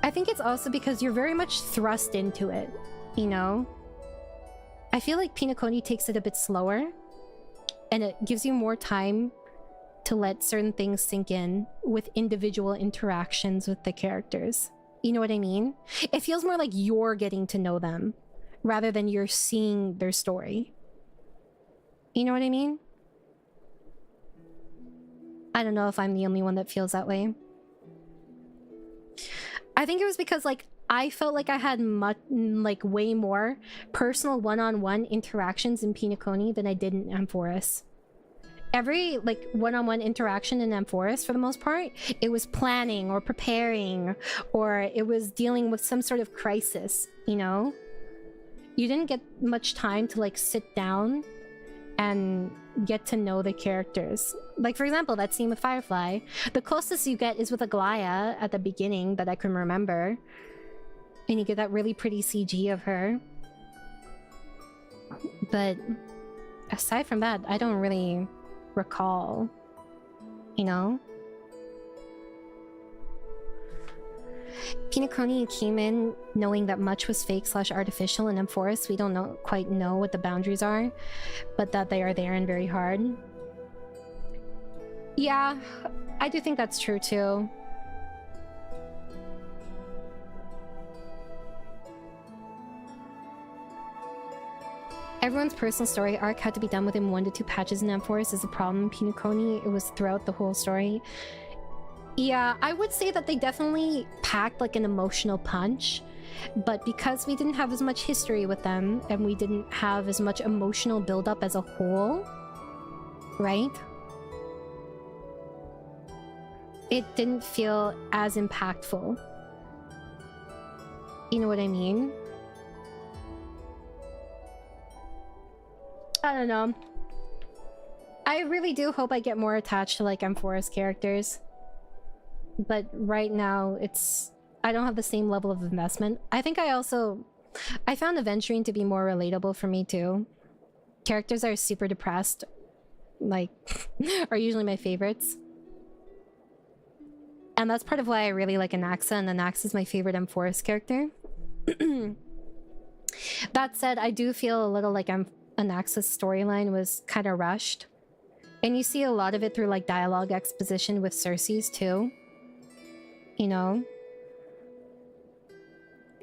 Speaker 1: I think it's also because you're very much thrust into it, you know? I feel like Pinoconi takes it a bit slower, and it gives you more time to let certain things sink in with individual interactions with the characters. You know what I mean? It feels more like you're getting to know them rather than you're seeing their story. You know what I mean? I don't know if I'm the only one that feels that way. I think it was because like I felt like I had way more personal one-on-one interactions in Pinocchio than I did in Amphoris. Every like one-on-one interaction in Amphoris, for the most part, it was planning or preparing, or it was dealing with some sort of crisis, you know? You didn't get much time to like sit down and get to know the characters. Like, for example, that scene with Firefly, the closest you get is with Aglaya at the beginning that I can remember. And you get that really pretty CG of her. But aside from that, I don't really recall, you know? Pinocchio came in knowing that much was fake / artificial, and in Forest we don't quite know what the boundaries are, but that they are there and very hard. Yeah, I do think that's true too. Everyone's personal story arc had to be done within 1 to 2 patches in Amphoris is a problem. In Pinocchio, it was throughout the whole story. Yeah, I would say that they definitely packed like an emotional punch, but because we didn't have as much history with them and we didn't have as much emotional buildup as a whole, right? It didn't feel as impactful. You know what I mean? I don't know. I really do hope I get more attached to like Amphoris characters. But right now, I don't have the same level of investment. I think I found Aventurine to be more relatable for me too. Characters that are super depressed, like, are usually my favorites. And that's part of why I really like Anaxa, and Anaxa is my favorite Amphoris character. That said, I do feel a little like Anaxa's storyline was kind of rushed. And you see a lot of it through like dialogue exposition with Cersei's too. You know?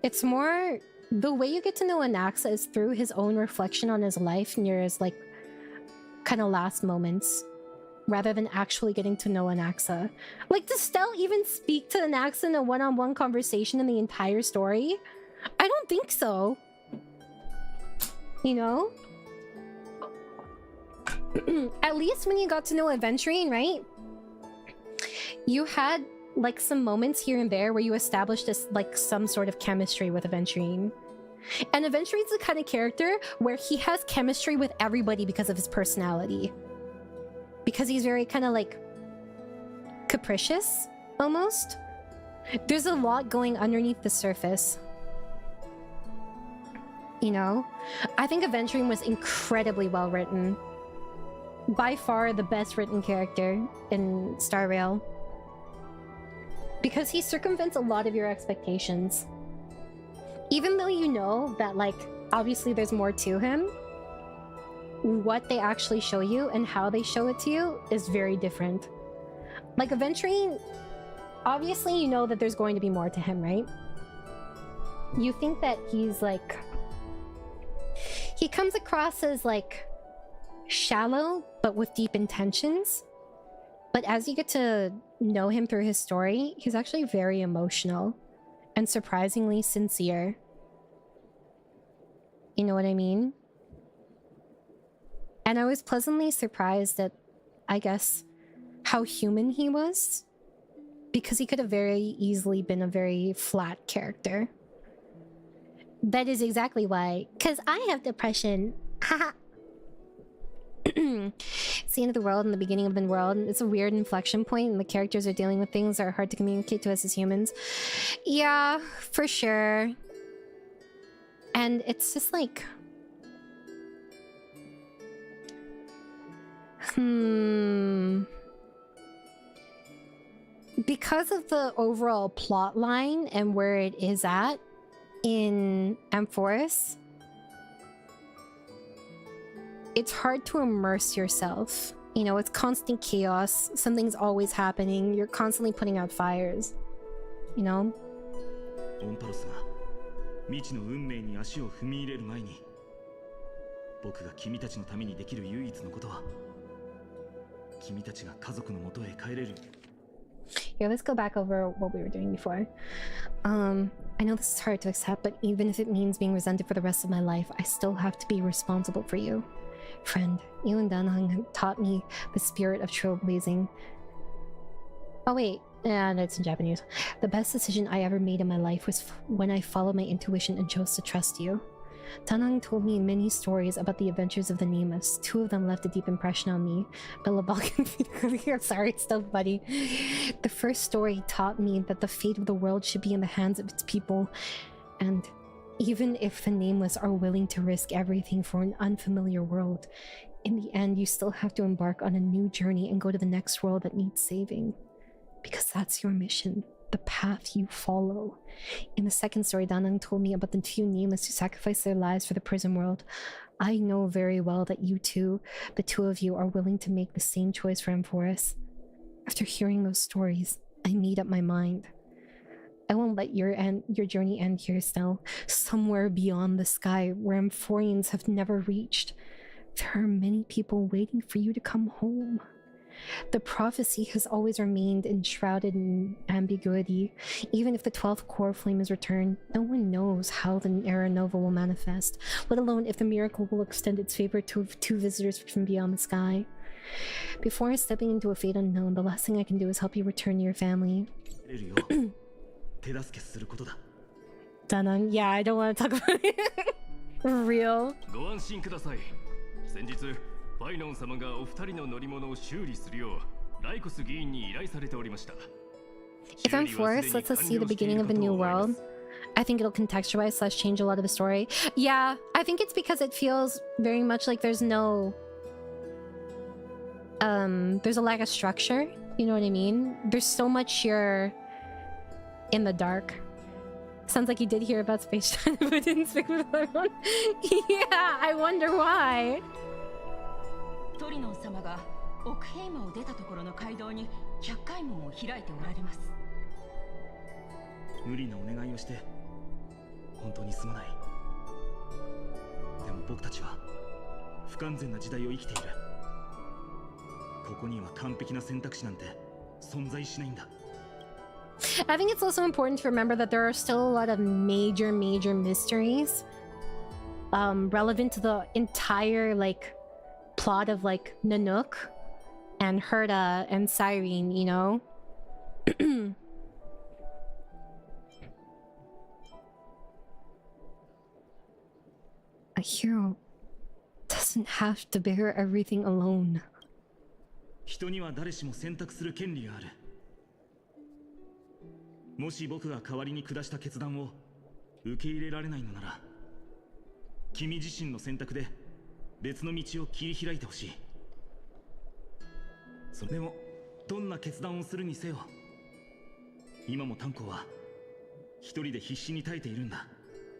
Speaker 1: It's more... The way you get to know Anaxa is through his own reflection on his life near his like kind of last moments, rather than actually getting to know Anaxa. Like, does Stell even speak to Anaxa in a one-on-one conversation in the entire story? I don't think so. You know? At least when you got to know Aventurine, right? You had like some moments here and there where you established this like some sort of chemistry with Aventurine. And Aventurine's the kind of character where he has chemistry with everybody because of his personality. Because he's very kind of like capricious, almost. There's a lot going underneath the surface. You know? I think Aventurine was incredibly well written. By far the best written character in Star Rail. Because he circumvents a lot of your expectations. Even though you know that, like, obviously there's more to him, what they actually show you and how they show it to you is very different. Like, Aventurine, obviously you know that there's going to be more to him, right? You think that he's, like... He comes across as, like, shallow, but with deep intentions. But as you get to know him through his story, he's actually very emotional and surprisingly sincere. You know what I mean? And I was pleasantly surprised at, I guess, how human he was. Because he could have very easily been a very flat character. That is exactly why. Because I have depression. Haha. It's the end of the world and the beginning of the world. It's a weird inflection point, and the characters are dealing with things that are hard to communicate to us as humans. Yeah, for sure. And it's just like... Because of the overall plot line and where it is at in Amphoris, it's hard to immerse yourself. You know, it's constant chaos. Something's always happening. You're constantly putting out fires. You know?
Speaker 4: オンパロスが未知の運命に足を踏み入れる前に、僕が君たちのためにできる唯一のことは、君たちが家族の元へ帰れる。
Speaker 1: Yeah, let's go back over what we were doing before. I know this is hard to accept, but even if it means being resented for the rest of my life, I still have to be responsible for you. Friend, you and Danhang taught me the spirit of trailblazing. Oh wait, yeah, that's in Japanese. The best decision I ever made in my life was when I followed my intuition and chose to trust you. Danhang told me many stories about the adventures of the Nameless. 2 of them left a deep impression on me. I'm sorry, it's still funny. The first story taught me that the fate of the world should be in the hands of its people, and even if the Nameless are willing to risk everything for an unfamiliar world, in the end you still have to embark on a new journey and go to the next world that needs saving. Because that's your mission, the path you follow. In the second story, Danang told me about the 2 Nameless who sacrificed their lives for the prison world. I know very well that you two, the 2 of you, are willing to make the same choice for 𝑺_. After hearing those stories, I made up my mind. I won't let your journey end here, Snell. Somewhere beyond the sky where 𝑺_ians have never reached, there are many people waiting for you to come home. The prophecy has always remained enshrouded in ambiguity. Even if the 12th core flame is returned, no one knows how the Era Nova will manifest, let alone if the miracle will extend its favor to 2 visitors from beyond the sky. Before stepping into a fate unknown, the last thing I can do is help you return to your family. Danang, yeah, I don't want to talk about it. Real.
Speaker 13: ご安心ください。先日ファイノン様がお二人の乗り物を修理するようライコス議員に依頼されておりました。
Speaker 1: If 𝑺_force lets us see the beginning of a new world, I think it'll contextualize / change a lot of the story. Yeah, I think it's because it feels very much like there's no... there's a lack of structure, you know what I mean? There's so much here in the dark. Sounds like you did hear about Space China but didn't speak with everyone. Yeah, I wonder why.
Speaker 2: トリノン様がオクヘイマを出たところの街道に100回門を開いておられます。
Speaker 4: 無理なお願いをして本当にすまない。でも僕たちは不完全な時代を生きている。ここには完璧な選択肢なんて存在しないんだ。
Speaker 1: I think it's also important to remember that there are still a lot of major mysteries relevant to the entire plot of Nanook and Herta and Cyrene, you know? A hero doesn't have to bear everything alone.
Speaker 4: 人には誰しも選択する権利がある。もし僕が代わりに下した決断を受け入れられないのなら、君自身の選択で別の道を切り開いてほしい。それでもどんな決断をするにせよ、今も炭鉱は一人で必死に耐えているんだ。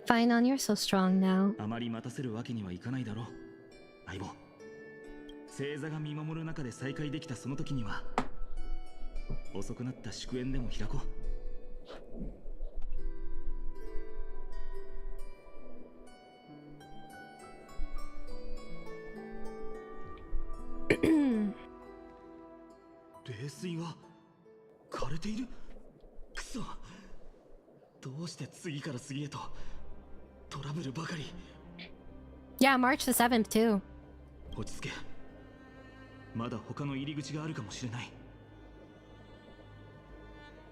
Speaker 1: phainon, you're so strong now.
Speaker 4: あまり待たせるわけにはいかないだろう、相棒。星座が見守る中で再会できたその時には、遅くなった祝宴でも開こう。冷水が枯れている。くそ、どうして次から次へとトラブルばかり。
Speaker 1: Yeah, March the 7th too.
Speaker 4: 落ち着け。まだ他の入り口があるかもしれない。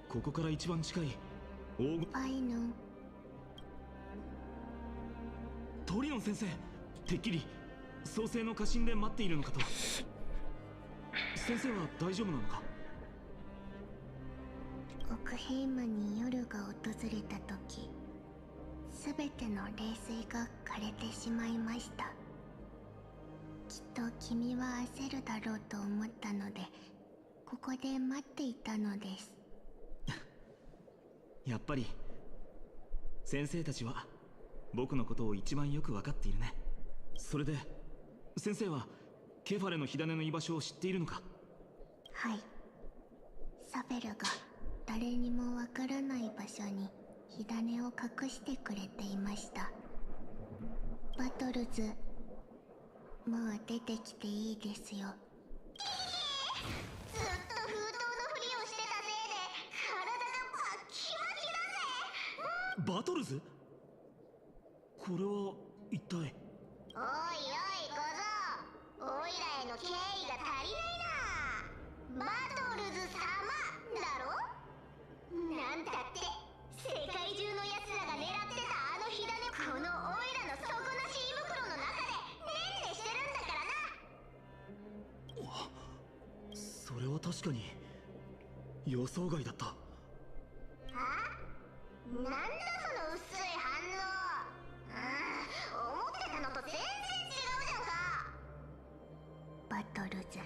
Speaker 4: ここから一番近い黄金。トリオン先生、てっきり創世の家臣で待っているのかと。先生は大丈夫なのか。
Speaker 3: オクヘイムに夜が訪れた時、すべての冷水が枯れてしまいました。きっと君は焦るだろうと思ったので、ここで待っていたのです。
Speaker 4: やっぱり先生たちは僕のことを一番よく分かっているね。それで先生はケファレの火種の居場所を知っているのか。
Speaker 3: はい、サベルが誰にもわからない場所に火種を隠してくれていました。バトルズ、もう出てきていいですよ。ずっと封筒のふりをしてたせいで体がバッキバキだぜ。
Speaker 4: バトルズ？これは一体。
Speaker 3: おいおい小僧、オイラへの敬意が足りないな。バトルズ様だろ。なんたって世界中の奴らが狙ってたあの火種、このオイラの底なし胃袋の中でねんねしてるんだからな。
Speaker 4: それは確かに予想外だった。
Speaker 3: なんだその薄い反応。思ってたのと全然違うじゃんか。バトルズ、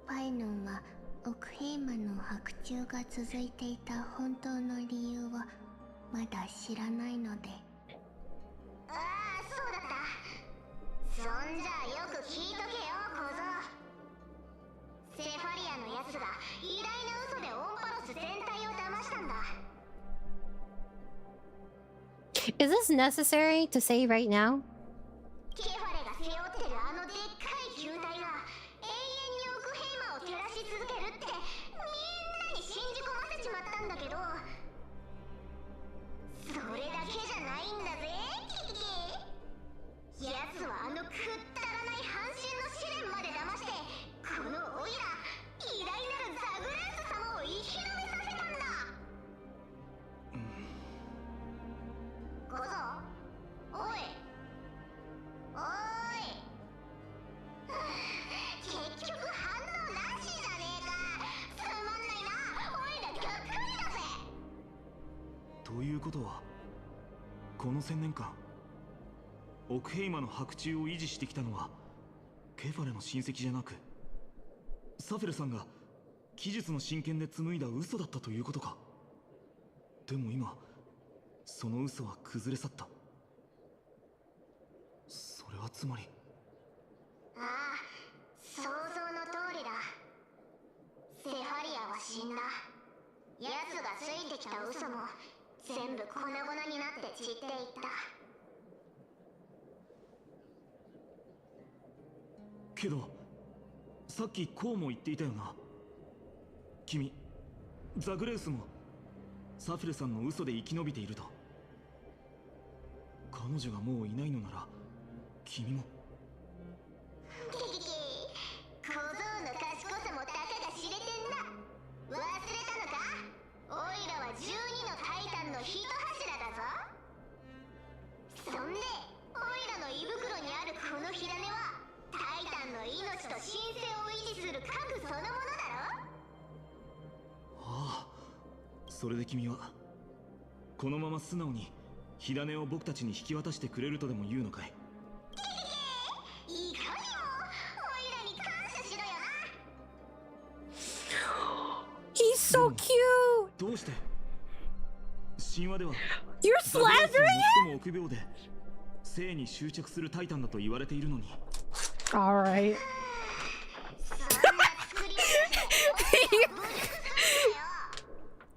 Speaker 3: ファイノンはオクヘイマの白昼が続いていた本当の理由をまだ知らないので。ああ、そうだった。そんじゃよく聞いとけよ小僧。セファリアのやつが偉大な嘘でオンパロス全体を騙したんだ。
Speaker 1: Is this necessary to say right now?
Speaker 3: ケファレが背負ってるあのでっかい球体が永遠にオクヘイマを照らし続けるってみんなに信じ込ませちまったんだけど、それだけじゃないんだぜキキキ。奴はあのくったらない半身の試練まで騙して、このオイラ偉大なるザグレース様を生き延びさせたんだ。小僧、おいおい。結局反応なしじゃねえか。つまんないな。おいらがっかりだぜ。
Speaker 4: ということはこの1000年間オクヘイマの白昼を維持してきたのはケファレの親戚じゃなく、サフェルさんが奇術の真剣で紡いだ嘘だったということか。でも今その嘘は崩れ去った。それはつまり。
Speaker 3: ああ、想像の通りだ。セファリアは死んだ。奴がついてきた嘘も全部粉々になって散っていった。
Speaker 4: けどさっきこうも言っていたよな。君、ザグレースもサフェルさんの嘘で生き延びていると。彼女がもういないのなら君も。
Speaker 3: キキキ、小僧の賢さもたかが知れてんな。忘れたのか。オイラは12のタイタンの一柱だぞ。そんでオイラの胃袋にあるこの火種はタイタンの命と神聖を維持する核そのものだろ。
Speaker 4: ああ、それで君はこのまま素直に火種を僕たちに引き渡してくれるとでも言うのかい。
Speaker 3: いかにもオイラに感謝しろよな。
Speaker 1: He's so cute!
Speaker 4: どうして神話では
Speaker 1: You're
Speaker 4: ザグレース
Speaker 1: slandering
Speaker 4: の
Speaker 1: him?
Speaker 4: 最も臆病で生に執着するタイタンだと言われているのに。
Speaker 1: Alright.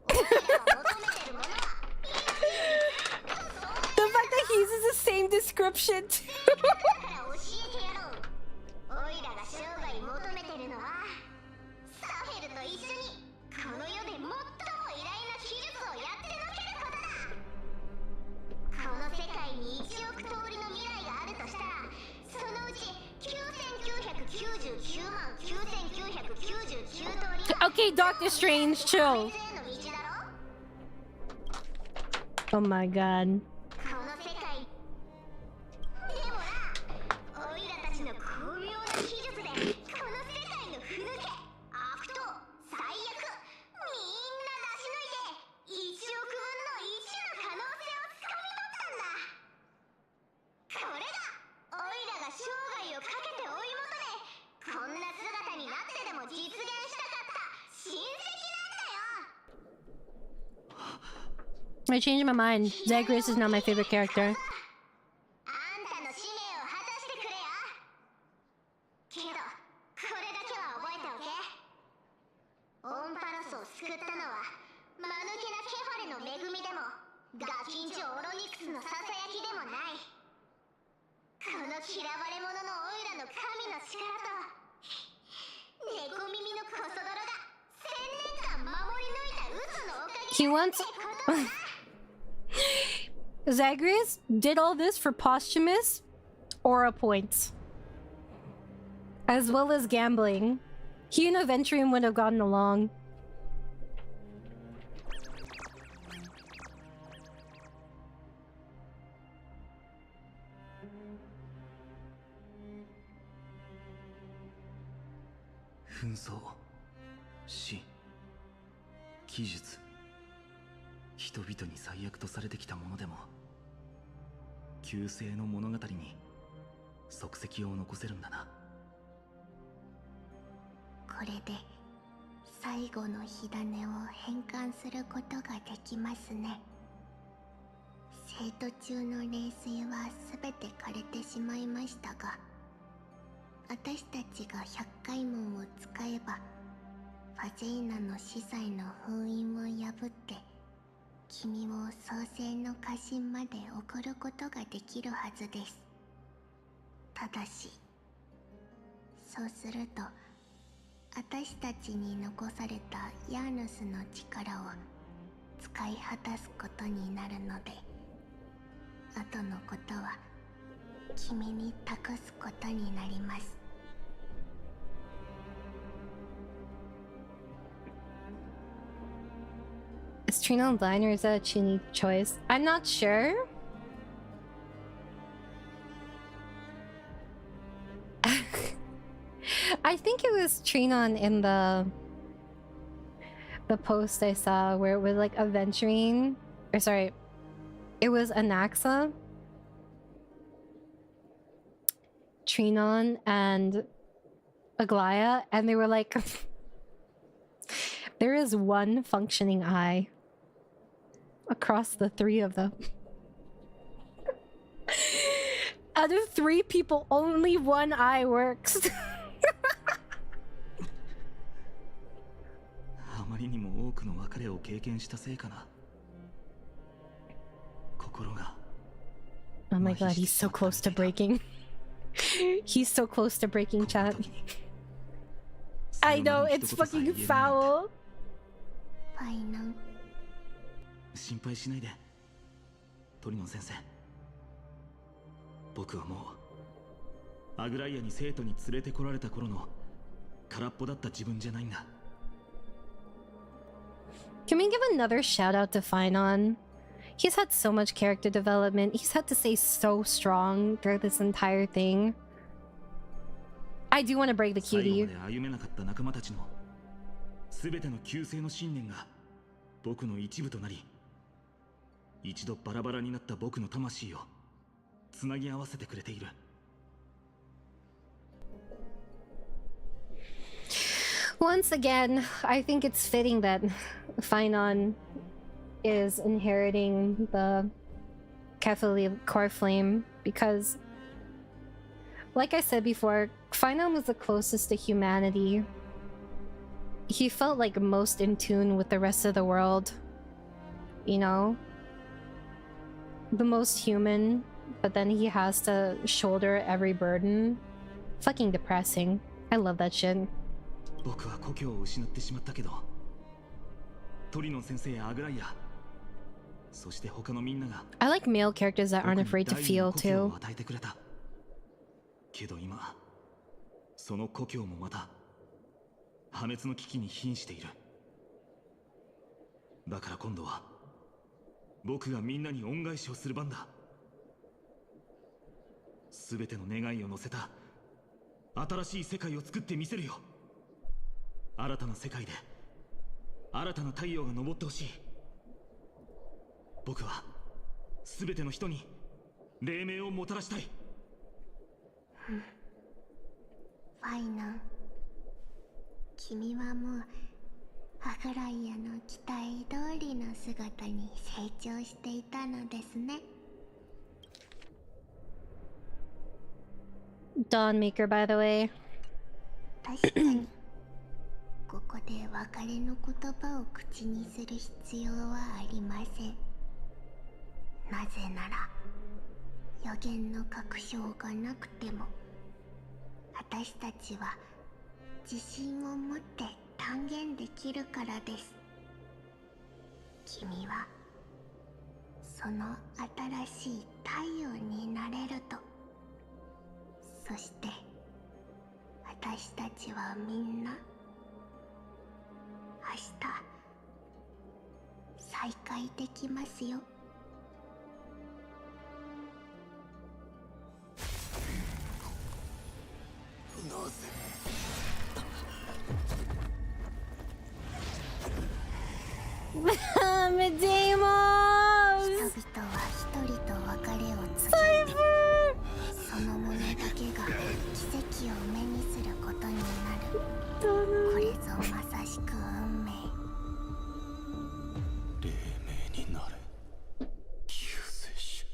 Speaker 1: The fact that he uses the same description too.
Speaker 3: オイラが生涯求めてるのはサフェルと一緒にこの世で最も偉大な技術をやってのけることだ。この世界に1億通りの未来があるとしたら、そのうち9999万9999通りは
Speaker 1: Okay, Doctor Strange, chill. Oh my god.
Speaker 3: この世界でもな、オイラたちの巧妙な技術でこの世界のふぬけ悪党最悪みんな出し抜いて1億分の1の可能性をつかみ取ったんだ。これがオイラが生涯をかけて追い求め、こんな姿になってでも実現したかった親戚なんだよ。
Speaker 1: I changed my mind. Zagreus is not my favorite character.
Speaker 3: あんたの使命を果たしてくれよ。けどこれだけは覚えておけ。オンパロスを救ったのは間抜けなケファレの恵みでもささやきでもない。この嫌われ者のオイラの神の力と猫耳のコソ泥が1000年間守り抜いた渦のおかげ
Speaker 1: He wants Zagreus did all this for posthumous aura points, as well as gambling. He and Aventrium would have gotten along.
Speaker 4: Funso, 死、奇術、人々に最悪とされてきたものでも旧世の物語に足跡を残せるんだな。
Speaker 3: これで最後の火種を変換することができますね。生徒中の冷水は全て枯れてしまいましたが、私たちが百回門を使えばファジェイナの司祭の封印を破って君を創世の家臣まで送ることができるはずです。ただしそうすると私たちに残されたヤーヌスの力を使い果たすことになるので、後のことは君に託すことになります。
Speaker 1: Is Trina blind or is that a Chini choice? I'm not sure. I think it was Trinon in the post I saw where it was like Aventurine, or sorry, it was Anaxa, Trinon, and Aglaya, and they were like, there is one functioning eye across the three of them. Out of 3 people, only one eye works.
Speaker 4: あまりにも多くの別れを経験したせいかな。心が。
Speaker 1: Oh my god, he's so close to breaking. He's so close to breaking, chat. I know, it's fucking foul.
Speaker 3: ファイナン。
Speaker 4: 心配しないで、鳥野先生。僕はもうアグライアに生徒に連れてこられた頃の空っぽだった自分じゃないんだ。
Speaker 1: Can we give another shout out to phainon? He's had so much character development. He's had to stay so strong throughout this entire thing. I do want to break the cutie.
Speaker 4: 最後まで歩めなかった仲間たちの全ての旧世の信念が僕の一部となり、一度バラバラになった僕の魂をつなぎ合わせてくれている。
Speaker 1: Once again, I think it's fitting that phainon is inheriting the Catholic core flame because, like I said before, phainon was the closest to humanity. He felt like most in tune with the rest of the world, you know? The most human, but then he has to shoulder every burden. Fucking depressing. I love that shit.
Speaker 4: 僕は故郷を失ってしまったけど、トリノン先生やアグライア、そして他のみんなが
Speaker 1: I like male characters that aren't afraid to feel too.
Speaker 4: 与えてくれた。けど今、その故郷もまた破滅の危機に瀕している。だから今度は僕がみんなに恩返しをする番だ。すべての願いを乗せた新しい世界を作ってみせるよ。新たな世界で新たな太陽が昇ってほしい。僕はすべての人に黎明をもたらしたい。
Speaker 3: ファイナン、君はもうアグライアの期待通りの姿に成長していたのですね。
Speaker 1: Dawnmaker, by the way.
Speaker 3: 確かにここで別れの言葉を口にする必要はありません。なぜなら予言の確証がなくても私たちは自信を持って断言できるからです。君はその新しい太陽になれると。そして私たちはみんな明日再会できますよ。
Speaker 10: なぜ
Speaker 1: メデイモ
Speaker 3: 人々は一人と別れを告げて、その者だけが奇跡を目にすることになる。これぞまさしく運命。
Speaker 10: 黎明になれ救世主。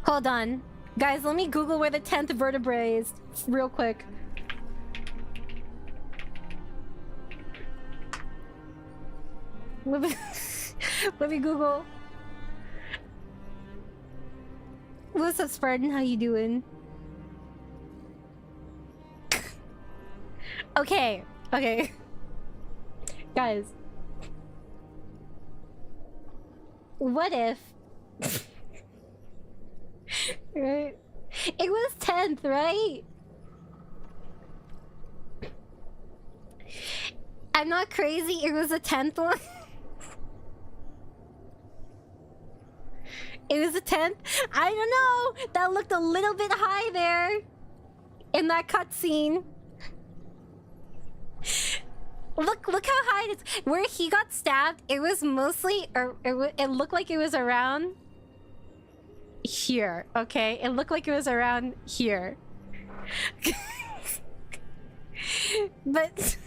Speaker 1: Hold on. Guys, let me Google where the 10th vertebrae is real quick. Let me Google. What's up, Spartan? How you doing? Okay. Guys. What if... Right? It was 10th, right? I'm not crazy, it was the 10th one. It was the 10th? I don't know! That looked a little bit high there. In that cutscene. Look how high it is. Where he got stabbed, it was mostly... it looked like it was around... here, okay? It looked like it was around here. But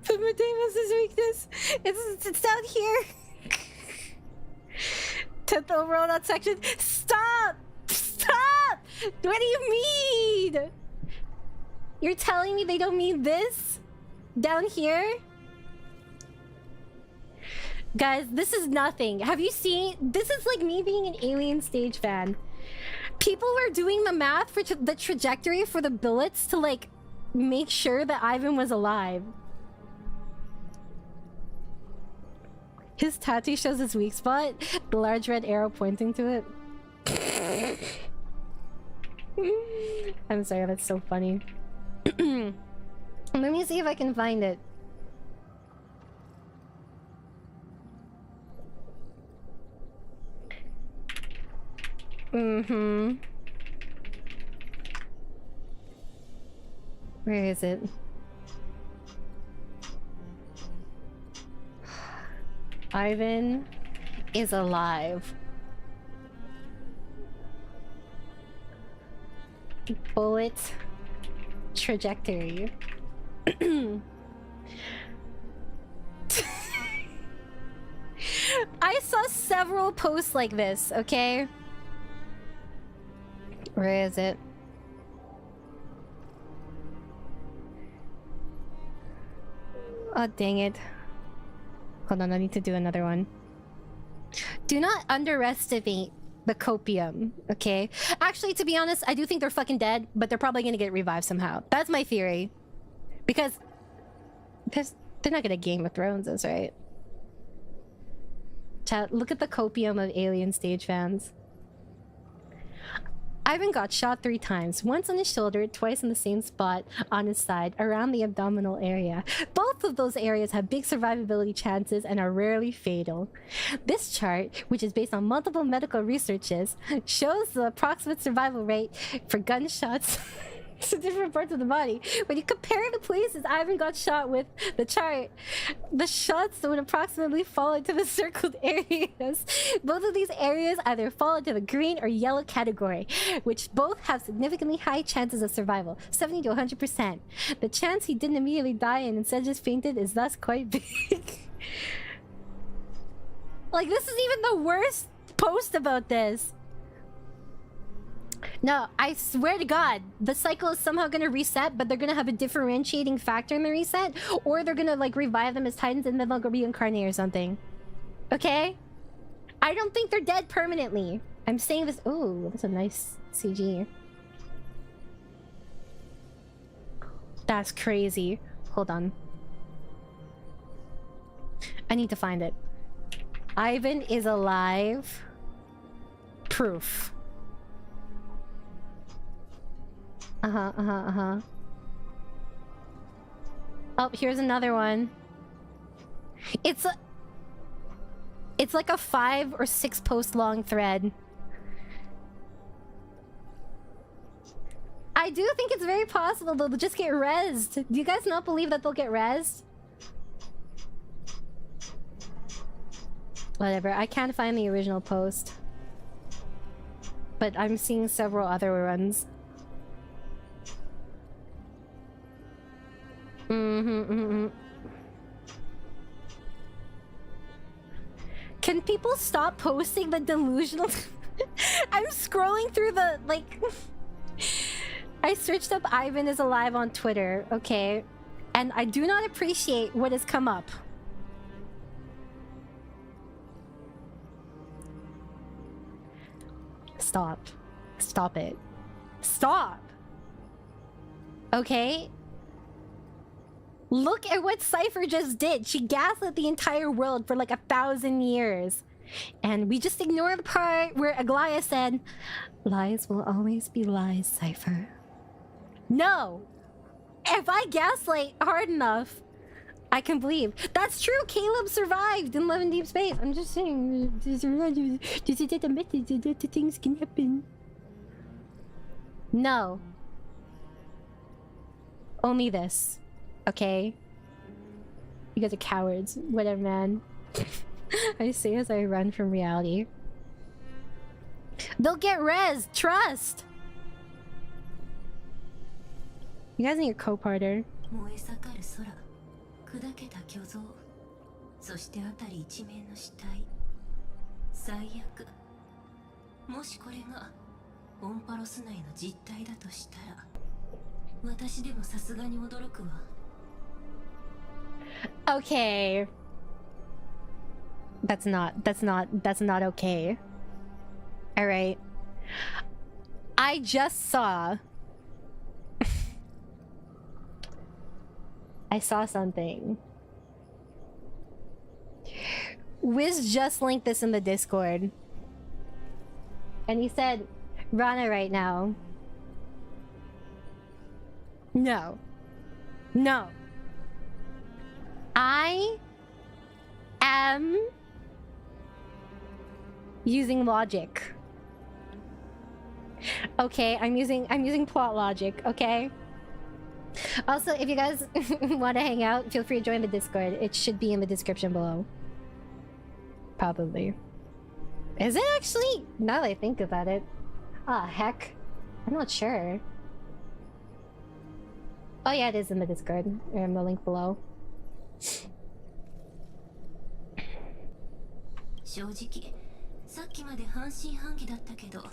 Speaker 1: Medeiros' weakness, it's down here. 10th overall that section. Stop! What do you mean? You're telling me they don't mean this? Down here? Guys, this is nothing. Have you seen? This is like me being an Alien Stage fan. People were doing the math for the trajectory for the bullets to like make sure that Ivan was alive. His tattoo shows his weak spot. The large red arrow pointing to it. I'm sorry, that's so funny. Let me see if I can find it. Where is it? Ivan is alive. Bullet trajectory. I saw several posts like this, okay? Where is it? Oh, dang it. Hold on, I need to do another one. Do not underestimate the copium, okay? Actually, to be honest, I do think they're fucking dead, but they're probably gonna get revived somehow. That's my theory. Because... they're not gonna Game of Thrones us, right? Chat, look at the copium of Alien Stage fans. Ivan got shot 3 times, once on his shoulder, twice in the same spot on his side, around the abdominal area. Both of those areas have big survivability chances and are rarely fatal. This chart, which is based on multiple medical researches, shows the approximate survival rate for gunshots to different parts of the body. When you compare the places Ivan got shot with the chart, the shots would approximately fall into the circled areas. Both of these areas either fall into the green or yellow category, which both have significantly high chances of survival, 70 to 100%. The chance he didn't immediately die and instead just fainted is thus quite big. Like, this is even the worst post about this. No, I swear to God, the cycle is somehow gonna reset, but they're gonna have a differentiating factor in the reset, or they're gonna like revive them as Titans and then they'll go reincarnate or something. Okay? I don't think they're dead permanently. I'm saying this. Oh, that's a nice CG. That's crazy. Hold on. I need to find it. Ivan is alive. Proof. Oh, here's another one. It's like a 5 or 6 post long thread. I do think it's very possible they'll just get rezzed. Do you guys not believe that they'll get rezzed? Whatever, I can't find the original post. But I'm seeing several other ones. Can people stop posting the delusional? I'm scrolling through the, like... I searched up Ivan is alive on Twitter, okay? And I do not appreciate what has come up. Stop. Stop it. Stop! Okay? Look at what Cypher just did. She gaslit the entire world for like 1,000 years. And we just ignore the part where Aglaya said, lies will always be lies, Cypher. No! If I gaslight hard enough, I can believe. That's true, Caleb survived in Love in Deep Space. I'm just saying, this is a method that things can happen. No. Only this. Okay? You guys are cowards. Whatever, man. I say as I run from reality. They'll get res! Trust! You guys need a co-parter.
Speaker 2: 砕けた巨像、そして辺り一面の死体。最悪。もしこれがオンパロス内の実態だとしたら、私でもさすがに驚くわ。
Speaker 1: Okay. That's not okay. Alright. I just saw... I saw something. Wiz just linked this in the Discord. And he said, Rana right now. No. No. I am using logic. Okay, I'm using plot logic, okay? Also, if you guys want to hang out, feel free to join the Discord. It should be in the description below. Probably. Is it actually? Now that I think about it. Ah, heck. I'm not sure. Oh yeah, it is in the Discord. In the link below.
Speaker 2: 正直、さっきまで半信半疑だったけど、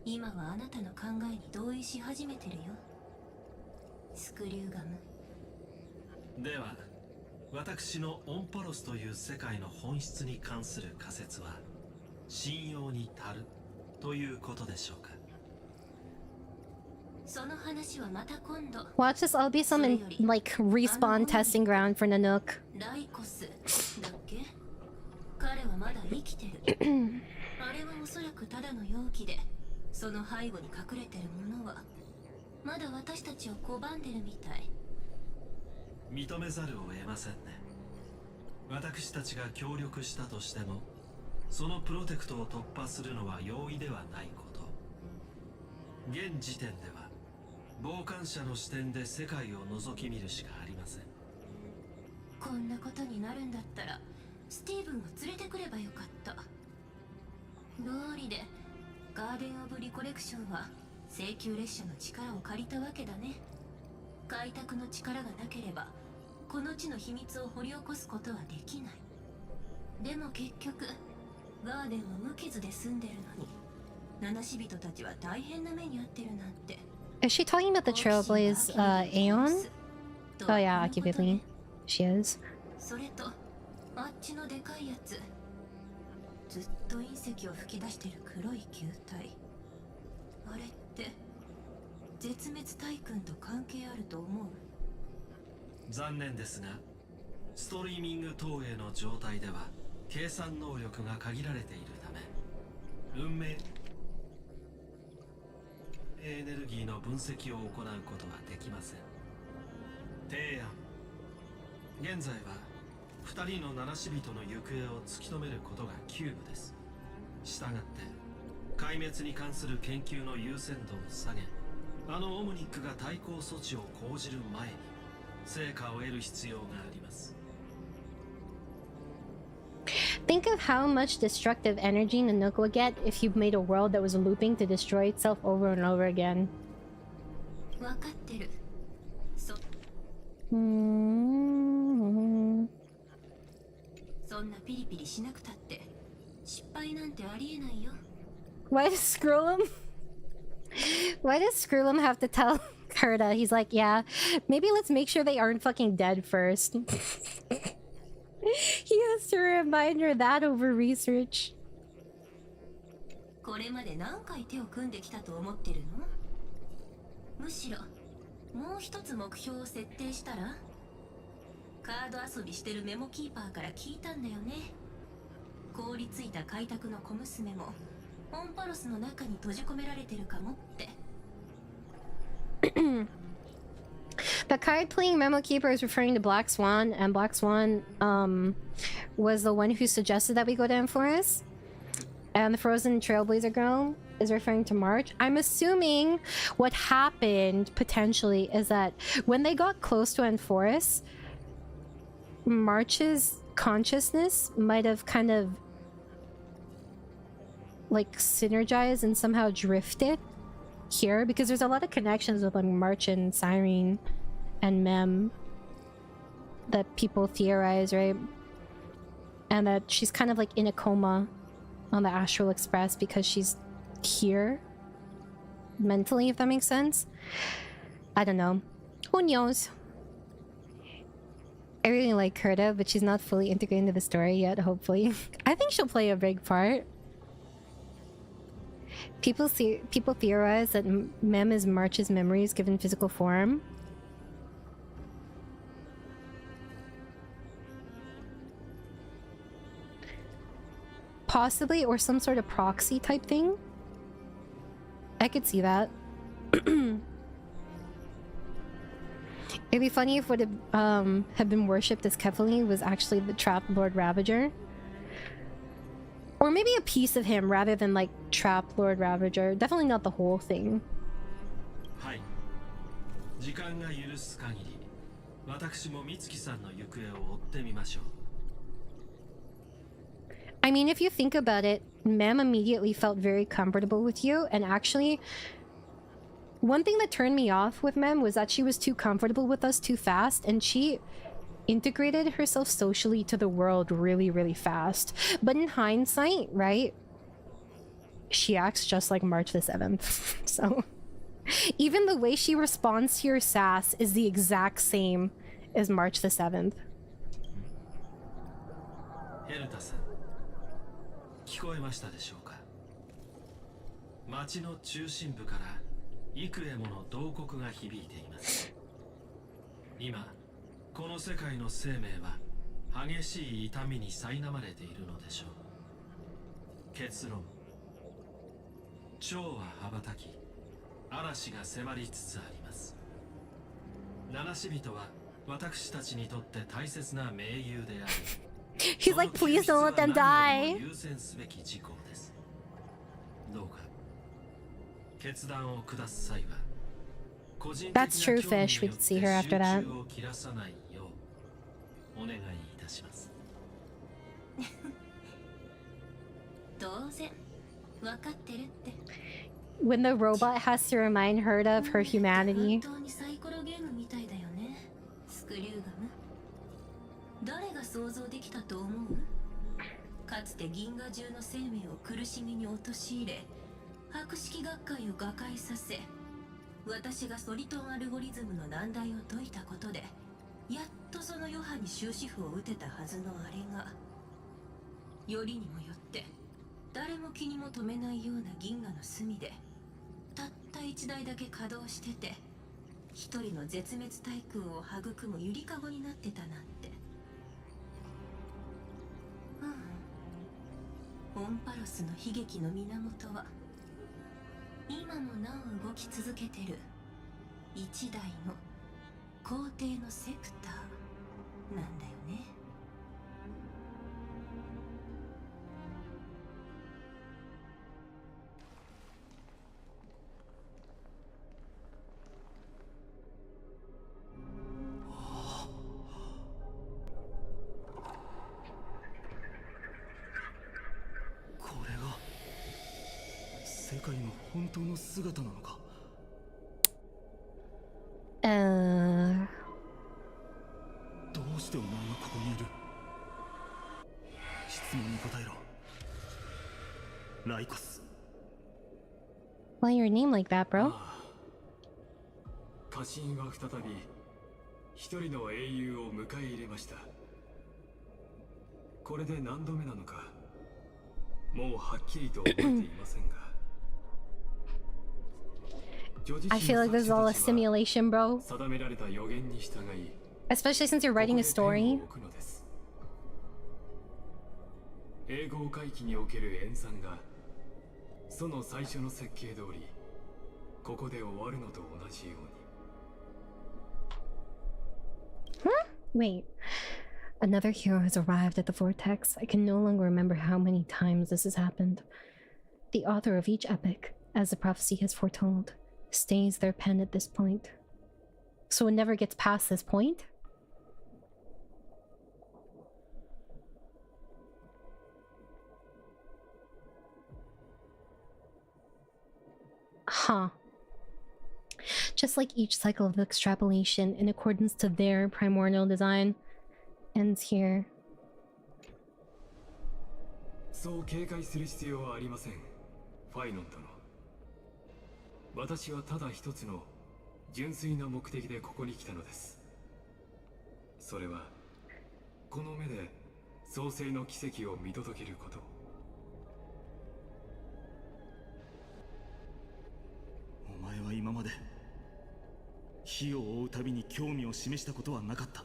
Speaker 2: 今はあなたの考えに同意し始めてるよ。スクリューガム。
Speaker 14: では、私のオンパロスという世界の本質に関する仮説は信用に足るということでしょうか。
Speaker 2: その話はまた今度。
Speaker 1: Watch this all be some like respawn testing ground for Nanook.
Speaker 2: ライコスだっけ？彼はまだ生きてる。あれはおそらくただの容器で、その背後に隠れてるものはまだ私たちを拒んでるみたい。
Speaker 14: 認めざるを得ませんね。私たちが協力したとしても、そのプロテクトを突破するのは容易ではないこと。現時点では傍観者の視点で世界を覗き見るしかありません。
Speaker 2: こんなことになるんだったらスティーブンを連れてくればよかった。どうりでガーデン・オブ・リコレクションは請求列車の力を借りたわけだね。開拓の力がなければこの地の秘密を掘り起こすことはできない。でも結局ガーデンは無傷で済んでるのに
Speaker 1: Is she talking about the Trailblaze Aeon? Oh yeah, AQUILA. She is.
Speaker 2: それとあっちのでかいやつ、ずっと隕石を吹き出してる黒い球体、あれって絶滅大群と関係あると思う？
Speaker 14: 残念ですが、ストリーミング投影の状態では計算能力が限られているため、運命エネルギーの分析を行うことはできません。提案。現在は2人の七死人の行方を突き止めることが急務です。したがって壊滅に関する研究の優先度を下げ、あのオムニックが対抗措置を講じる前に成果を得る必要があります。
Speaker 1: Think of how much destructive energy Nanook would get if you made a world that was looping to destroy itself over and over again.
Speaker 2: わかってる。そんなピリピリしなくたって失敗なんてありえないよ。
Speaker 1: Why does Skrullum? Why does Skrullum have to tell Kurta? He's like, yeah, maybe let's make sure they aren't fucking dead first. He has to remind her that over research.
Speaker 2: これまで何回手を組んできたと思ってるの？むしろもう一つ目標を設定したら？カード遊びしてるメモキーパーから聞いたんだよね。凍りついた開拓の小娘もオンパロスの中に閉じ込められてるかもって。
Speaker 1: The card playing Memo Keeper is referring to Black Swan, and Black Swan was the one who suggested that we go to Enforce. And the Frozen Trailblazer Girl is referring to March. I'm assuming what happened potentially is that when they got close to Enforce, March's consciousness might have kind of like synergized and somehow drifted here, because there's a lot of connections with like March and Cyrene and Mem that people theorize, right? And that she's kind of like in a coma on the Astral Express because she's here mentally, if that makes sense. I don't know. Who knows? I really like Kurta, but she's not fully integrated into the story yet, hopefully. I think she'll play a big part. People theorize that Mem is March's memories given physical form. Possibly, or some sort of proxy type thing. I could see that. It'd be funny if what had been worshipped as Kefali was actually the trapped Lord Ravager. Or maybe a piece of him rather than like trapped Lord Ravager. Definitely not the whole thing. I mean, if you think about it, Mem immediately felt very comfortable with you, and actually one thing that turned me off with Mem was that she was too comfortable with us too fast, and she integrated herself socially to the world really, really fast. But in hindsight, right, she acts just like March the 7th. So even the way she responds to your sass is the exact same as March the 7th.
Speaker 14: 聞こえましたでしょうか。町の中心部から幾重もの慟哭が響いています。今この世界の生命は激しい痛みに苛まれているのでしょう。結論、蝶は羽ばたき、嵐が迫りつつあります。七死人は私たちにとって大切な盟友であり、
Speaker 1: He's like, please don't let them die. That's true, Fish. We could see her after that. When the robot has to remind her of her humanity.
Speaker 2: 誰が想像できたと思う？かつて銀河中の生命を苦しみに陥れ、博識学会を瓦解させ、私がソリトンアルゴリズムの難題を解いたことで、やっとその余波に終止符を打てたはずのあれが、よりにもよって誰も気にも留めないような銀河の隅でたった一台だけ稼働してて、一人の絶滅対空を育むゆりかごになってたなんて。オンパロスの悲劇の源は今もなお動き続けてる一台の皇帝のセクターなんだよね。
Speaker 4: 世界の本当の姿なのか。どうしてお前がここにいる。質問に答えろ、ライコス。
Speaker 1: Why your name like that, bro?
Speaker 13: 家臣は再び一人の英雄を迎え入れました。これで何度目なのかもうはっきりと覚えていませんが
Speaker 1: I feel like this is all a simulation, bro.
Speaker 13: 定められた予言に従い、
Speaker 1: Especially since you're writing a story.
Speaker 13: 英語回帰における演算がその最初の設計通りここで終わるのと同じよ
Speaker 1: うに。Wait. Another hero has arrived at the vortex. I can no longer remember how many times this has happened. The author of each epic, as the prophecy has foretold, stays their pen at this point. So it never gets past this point? Huh. Just like each cycle of extrapolation in accordance to their primordial design ends here.
Speaker 13: そう警戒する必要はありません、ファイノン殿。私はただ一つの純粋な目的でここに来たのです。それはこの目で創世の奇跡を見届けること。
Speaker 4: お前は今まで火を追うたびに興味を示したことはなかった。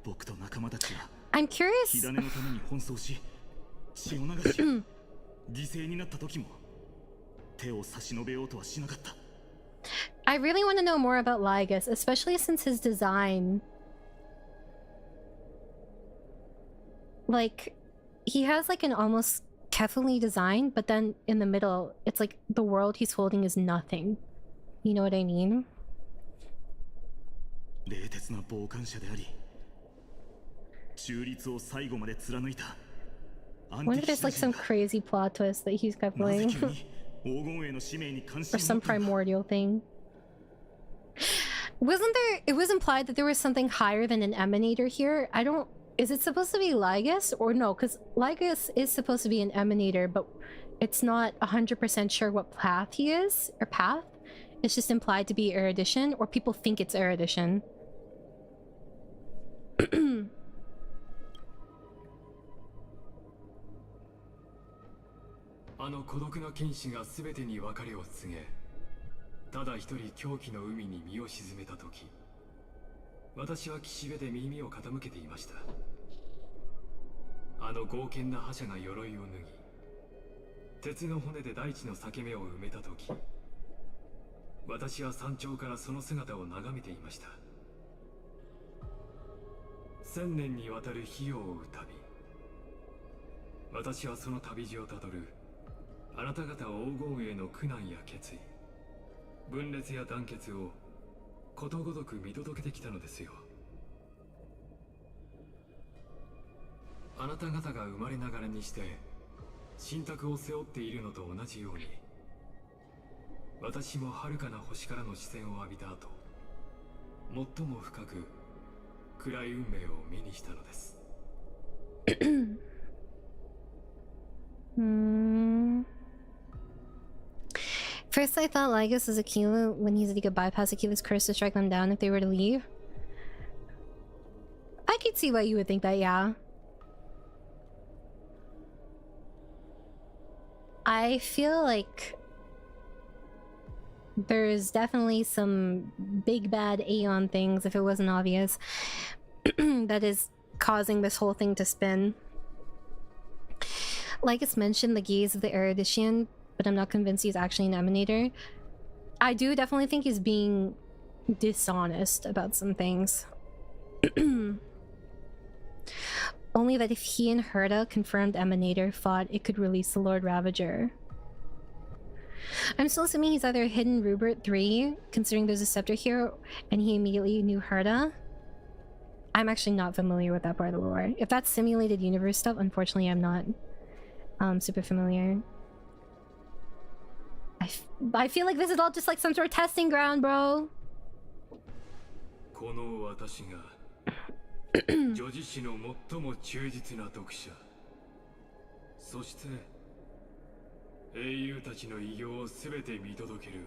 Speaker 4: 僕と仲間たちが
Speaker 1: I'm curious.
Speaker 4: 火種のために奔走し血を流し犠牲になった時も手を差し伸べようとはしなかった。
Speaker 1: I really want to know more about Lygus, especially since his design. Like, he has like an almost carefully designed, but then in the middle, it's like the world he's holding is nothing. You know what I mean?
Speaker 4: 冷徹な傍観者であり、中立を最後まで貫いた。
Speaker 1: I wonder if there's like some crazy plot twist that he's kept playing. Or some primordial thing. Wasn't there... It was implied that there was something higher than an emanator here. I don't... Is it supposed to be Lygus? Or no, because Lygus is supposed to be an emanator, but it's not 100% sure what path he is, or path. It's just implied to be erudition, or people think it's erudition.
Speaker 13: あの孤独な剣士が全てに別れを告げ、ただ一人狂気の海に身を沈めた時、私は岸辺で耳を傾けていました。あの剛健な覇者が鎧を脱ぎ、鉄の骨で大地の裂け目を埋めた時、私は山頂からその姿を眺めていました。1000年にわたる火を追う旅、私はその旅路をたどるあなた方黄金への苦難や決意、分裂や団結をことごとく見届けてきたのですよ。あなた方が生まれながらにして信託を背負っているのと同じように、私も遥かな星からの視線を浴びた後、最も深く暗い運命を目にしたのです。
Speaker 1: first I thought Lygus was Aquila when he said he could bypass Aquila's curse to strike them down if they were to leave. I could see why you would think that, yeah. I feel like there's definitely some big bad Aeon things, if it wasn't obvious, that is causing this whole thing to spin. Like it's mentioned the gaze of the Erudition, but I'm not convinced he's actually an emanator. I do definitely think he's being dishonest about some things. Only that if he and Herta, confirmed emanator, fought, it could release the Lord Ravager. I'm still assuming he's either hidden Rupert 3, considering there's a scepter here, and he immediately knew Herta. I'm actually not familiar with that part of the lore. If that's simulated universe stuff, unfortunately I'm not super familiar. I feel like this is all just like some sort of testing ground, bro.
Speaker 13: 女子誌の最も忠実な読者、そして英雄たちの偉業をすべて見届ける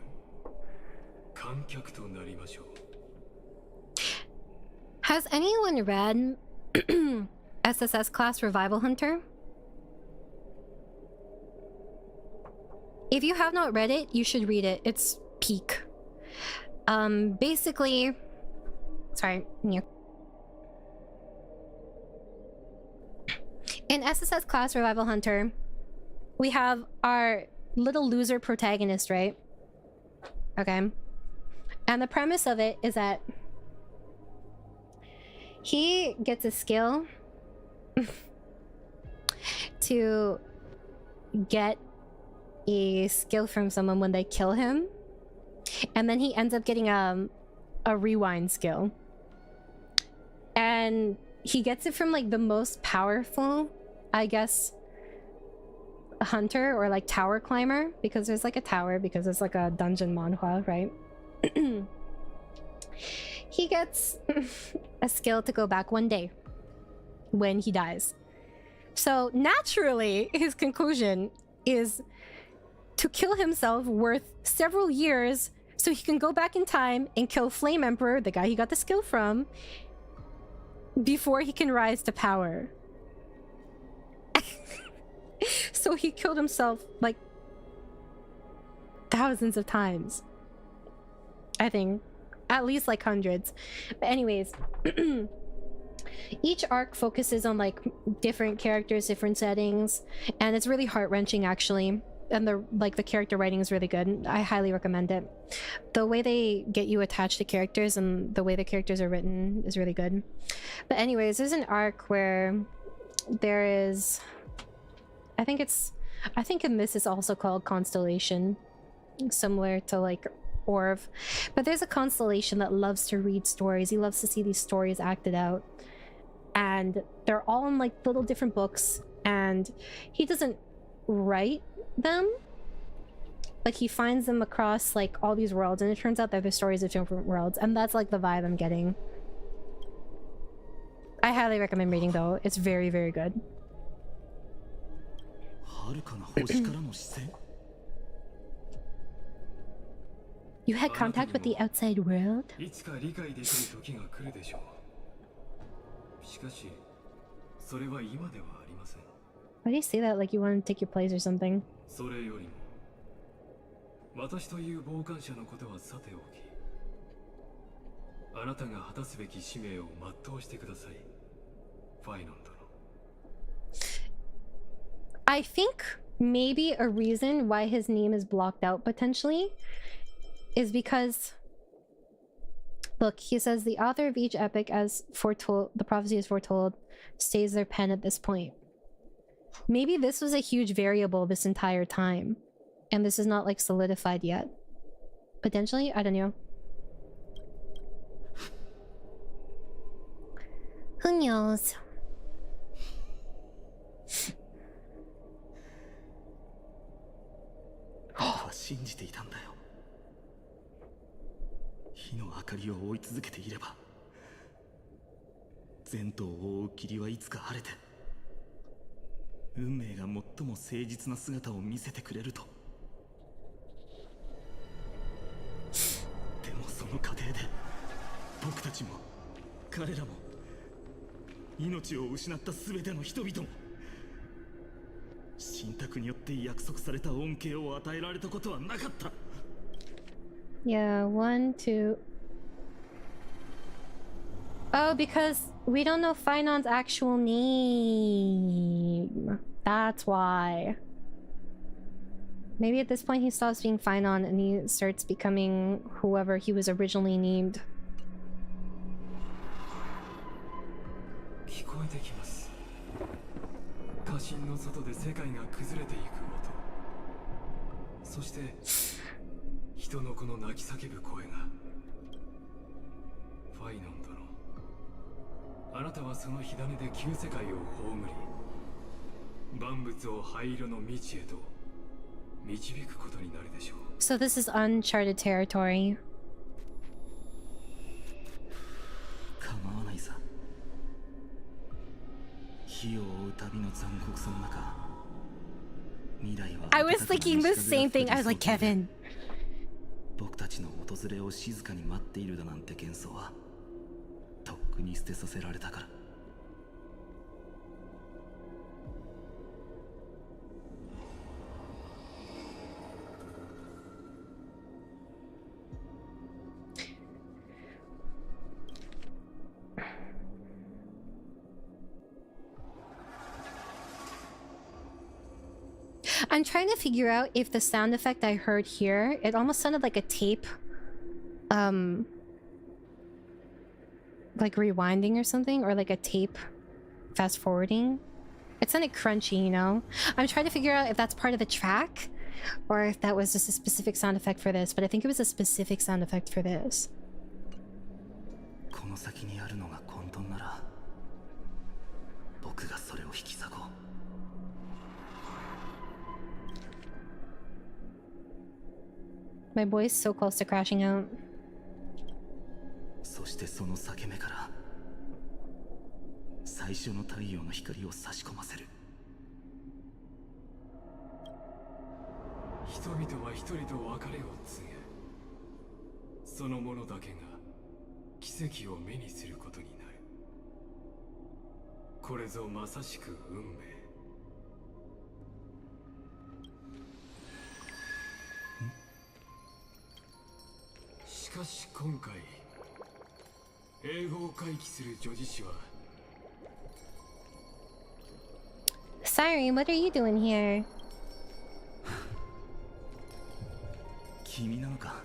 Speaker 13: 観客となりましょう。
Speaker 1: Has anyone read SSS Class Revival Hunter? If you have not read it, you should read it. It's peak. Basically, sorry, yeah. In SSS Class Revival Hunter, we have our little loser protagonist, right? Okay. And the premise of it is that he gets a skill to get a skill from someone when they kill him. And then he ends up getting a rewind skill. And he gets it from like the most powerful, I guess, hunter or like tower climber, because there's like a tower, because it's like a dungeon manhwa, right? He gets a skill to go back one day when he dies. So naturally, his conclusion is to kill himself worth several years so he can go back in time and kill Flame Emperor, the guy he got the skill from, before he can rise to power. So he killed himself like thousands of times. I think at least like hundreds. But anyways, each arc focuses on like different characters, different settings, and it's really heart-wrenching actually. And the character writing is really good. I highly recommend it. The way they get you attached to characters and the way the characters are written is really good. But anyways, there's an arc where there is, I think in this is also called Constellation, similar to like Orv. But there's a constellation that loves to read stories. He loves to see these stories acted out. And they're all in like little different books. And he doesn't write them, but he finds them across like all these worlds, and it turns out that they're stories of different worlds, and that's like the vibe I'm getting. I highly recommend reading though. It's very, very good. You had contact with the outside world? Why do you say that like you want to take your place or something? I think maybe a reason why his name is blocked out potentially is because, look, he says the author of each epic, as foretold, the prophecy is foretold, stays their pen at this point. Maybe this was a huge variable this entire time, and this is not like solidified yet. Potentially, I don't know. Who knows?
Speaker 4: の過程で僕たちも彼らも命を失った全ての人々も信託によって約束された恩恵を与えられたことはなかった。
Speaker 1: Yeah, 1, 2. Oh, because we don't know Phainon's actual name. That's why. Maybe at this point he stops being Phainon and he starts becoming whoever he was originally named.
Speaker 13: 聞こえてきます。家臣の外で世界が崩れていく音。そして人の子の泣き叫ぶ声が。ファイノン殿、あなたはその火種で旧世界を葬り、万物を灰色の未知へと導くことになるでしょう。
Speaker 1: So this is uncharted territory.
Speaker 4: 構わないさ。火を追う旅の残酷さの中、未来は
Speaker 1: I was thinking the same thing. I was like, Kevin.
Speaker 4: 僕たちの訪れを静かに待っているだなんて幻想はとっくに捨てさせられたから。
Speaker 1: I'm trying to figure out if the sound effect I heard here, it almost sounded like a tape, like rewinding or something, or like a tape fast forwarding. It sounded crunchy, you know? I'm trying to figure out if that's part of the track or if that was just a specific sound effect for this, but I think it was a specific sound effect for this.
Speaker 4: この先にあるのが混沌なら、僕がそれを引き裂こう。
Speaker 1: My voice so close to crashing out.
Speaker 4: そしてその裂け目から最初の太陽の光を差し込ませる。
Speaker 13: 人々は一人と別れを告げ、その者だけが奇跡を目にすることになる。これぞまさしく運命。 しかし今回英語を回帰する女児誌は
Speaker 1: Siren, what are you doing here?
Speaker 4: 君なのか。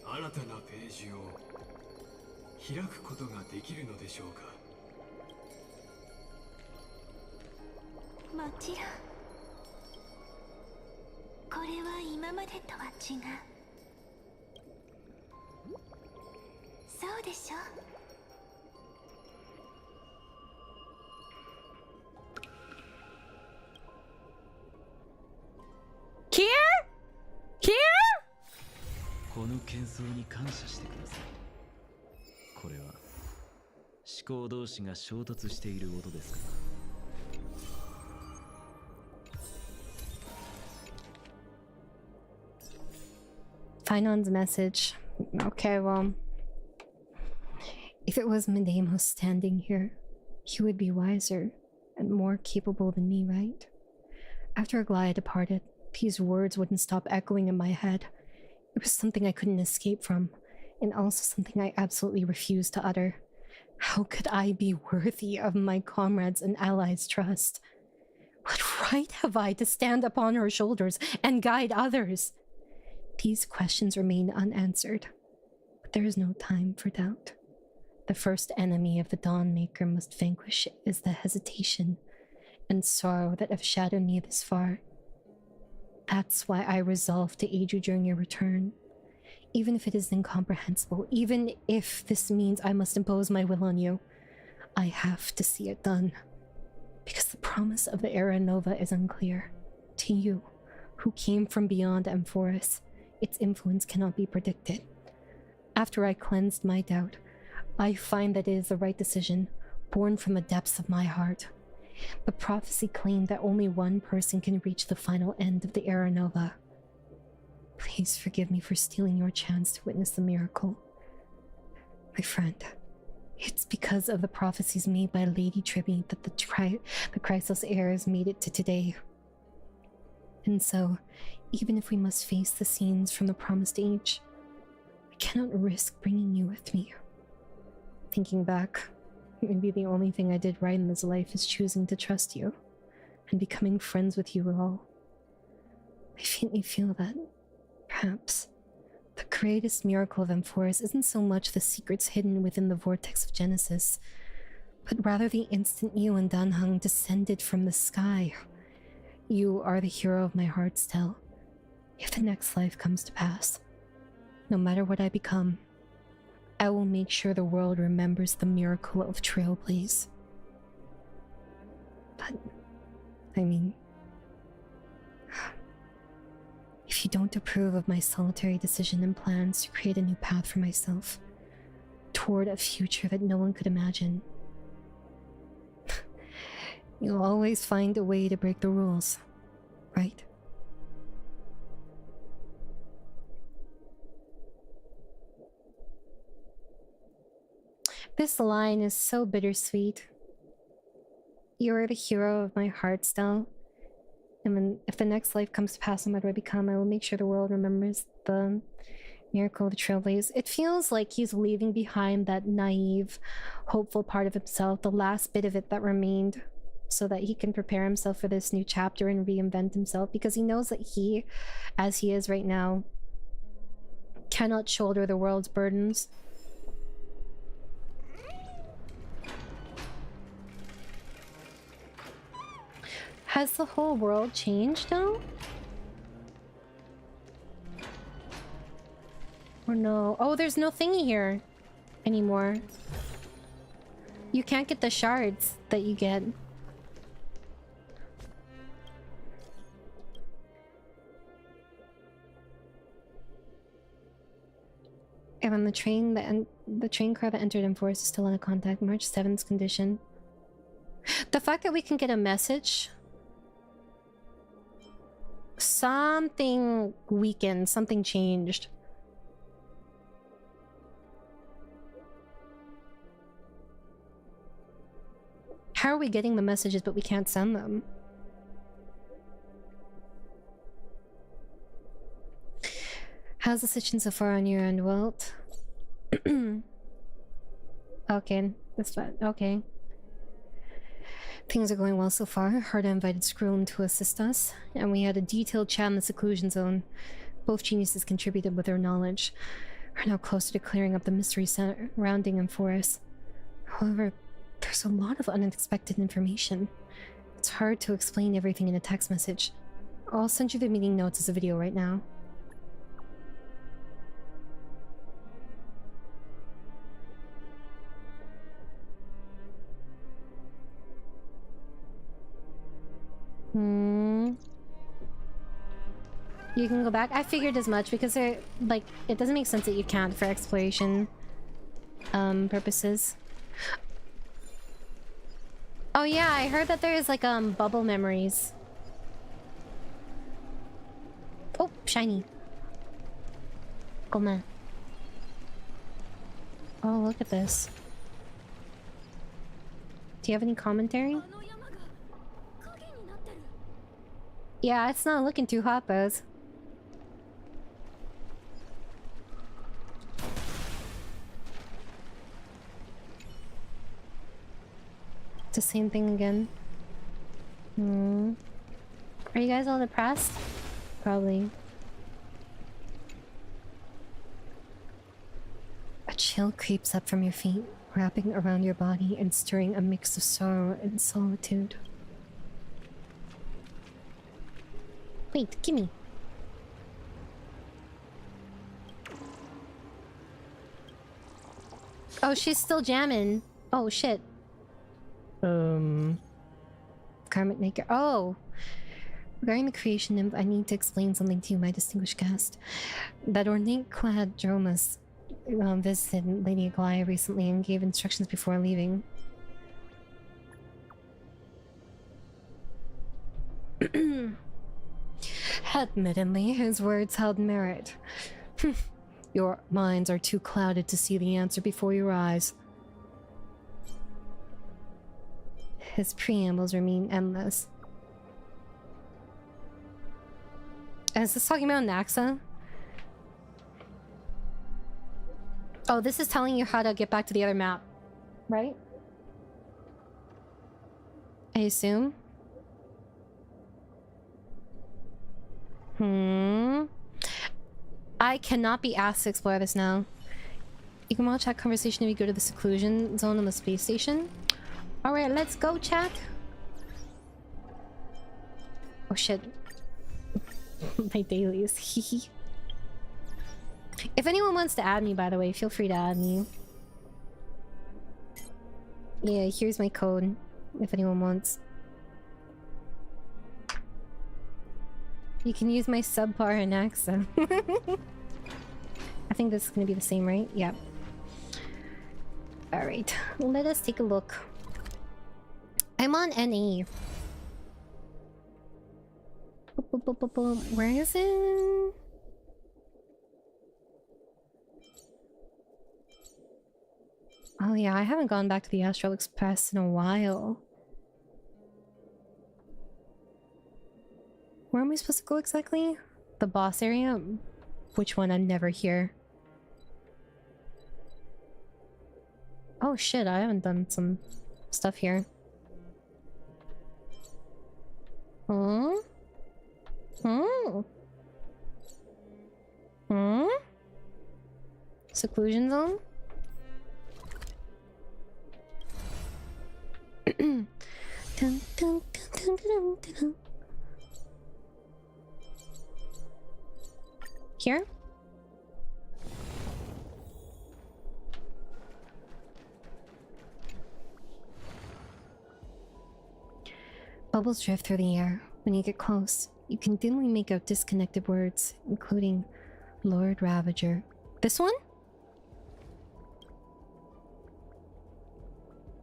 Speaker 13: 新たなページを開くことができるのでしょうか。
Speaker 3: もちろんこれは今までとは違う。そうでしょ。
Speaker 1: Here? Here?
Speaker 15: この喧騒に感謝してください。これは思考同士が衝突している音ですから。
Speaker 1: Phainon's message. Okay, well, if it was Medemos standing here, he would be wiser and more capable than me, right? After Aglaya departed, these words wouldn't stop echoing in my head. It was something I couldn't escape from, and also something I absolutely refused to utter. How could I be worthy of my comrades' and allies' trust? What right have I to stand upon her shoulders and guide others? These questions remain unanswered, but there is no time for doubt. The first enemy of the Dawnmaker must vanquish is the hesitation and sorrow that have shadowed me this far. That's why I resolved to aid you during your return. Even if it is incomprehensible, even if this means I must impose my will on you, I have to see it done. Because the promise of the Era Nova is unclear. To you, who came from beyond 𝑫𝑰𝑺, its influence cannot be predicted. After I cleansed my doubt, I find that it is the right decision, born from the depths of my heart. The prophecy claimed that only one person can reach the final end of the Era Nova. Please forgive me for stealing your chance to witness the miracle. My friend, it's because of the prophecies made by Lady Tribby that the Chrysos heirs made it to today. And so, even if we must face the scenes from the Promised Age, I cannot risk bringing you with me. Thinking back, maybe the only thing I did right in this life is choosing to trust you and becoming friends with you all. I faintly feel that, perhaps, the greatest miracle of M4S isn't so much the secrets hidden within the vortex of Genesis, but rather the instant you and Danheng descended from the sky. You are the hero of my heart's tale. If the next life comes to pass, no matter what I become, I will make sure the world remembers the miracle of Trailblaze. But, I mean, if you don't approve of my solitary decision and plans to create a new path for myself, toward a future that no one could imagine, you'll always find a way to break the rules, right? This line is so bittersweet. You are the hero of my heart still. And if the next life comes to pass, no matter what I become, I will make sure the world remembers the miracle of the Trailblaze. It feels like he's leaving behind that naive, hopeful part of himself, the last bit of it that remained, so that he can prepare himself for this new chapter and reinvent himself, because he knows that he, as he is right now, cannot shoulder the world's burdens. Has the whole world changed now? Or no? Oh, there's no thingy here anymore. You can't get the shards that you get. And then the train car that entered in force is still out of contact. March 7th's condition. The fact that we can get a message. Something weakened, something changed. How are we getting the messages but we can't send them? How's the situation so far on your end, Walt? Okay, that's fine. Okay. Things are going well so far. Harda invited Skrull to assist us, and we had a detailed chat in the seclusion zone. Both geniuses contributed with their knowledge. We're now closer to clearing up the mystery surrounding M4S. However, there's a lot of unexpected information. It's hard to explain everything in a text message. I'll send you the meeting notes as a video right now. You can go back. I figured as much because they're like, it doesn't make sense that you can't for exploration purposes. Oh yeah, I heard that there is like bubble memories. Oh, shiny. Come. Oh, look at this. Do you have any commentary? Yeah, it's not looking too hot, Buzz. It's the same thing again. Are you guys all depressed? Probably. A chill creeps up from your feet, wrapping around your body and stirring a mix of sorrow and solitude. Wait, gimme. Oh, she's still jamming. Oh, shit. Karmic Maker. Oh! Regarding the creation nymph, I need to explain something to you, my distinguished guest. That ornate-clad Dromas visited Lady AQUILA recently and gave instructions before leaving. Admittedly, his words held merit. Your minds are too clouded to see the answer before your eyes. His preambles remain endless. Is this talking about Naxa? Oh, this is telling you how to get back to the other map, right? I assume. I cannot be asked to explore this now. You can watch that conversation if you go to the seclusion zone on the space station. Alright, let's go, chat. Oh shit. My dailies. Hehe. If anyone wants to add me, by the way, feel free to add me. Yeah, here's my code. If anyone wants. You can use my subpar and accent. I think this is gonna be the same, right? Yep. Alright, let us take a look. I'm on NA. Where is it? Oh yeah, I haven't gone back to the Astral Express in a while. Where am I supposed to go exactly? The boss area? Which one? I'm never here. Oh shit, I haven't done some stuff here. Hmm? Seclusion zone? Dun, dun, dun, dun, dun, dun. Here? Bubbles drift through the air. When you get close, you can dimly make out disconnected words, including Lord Ravager. This one?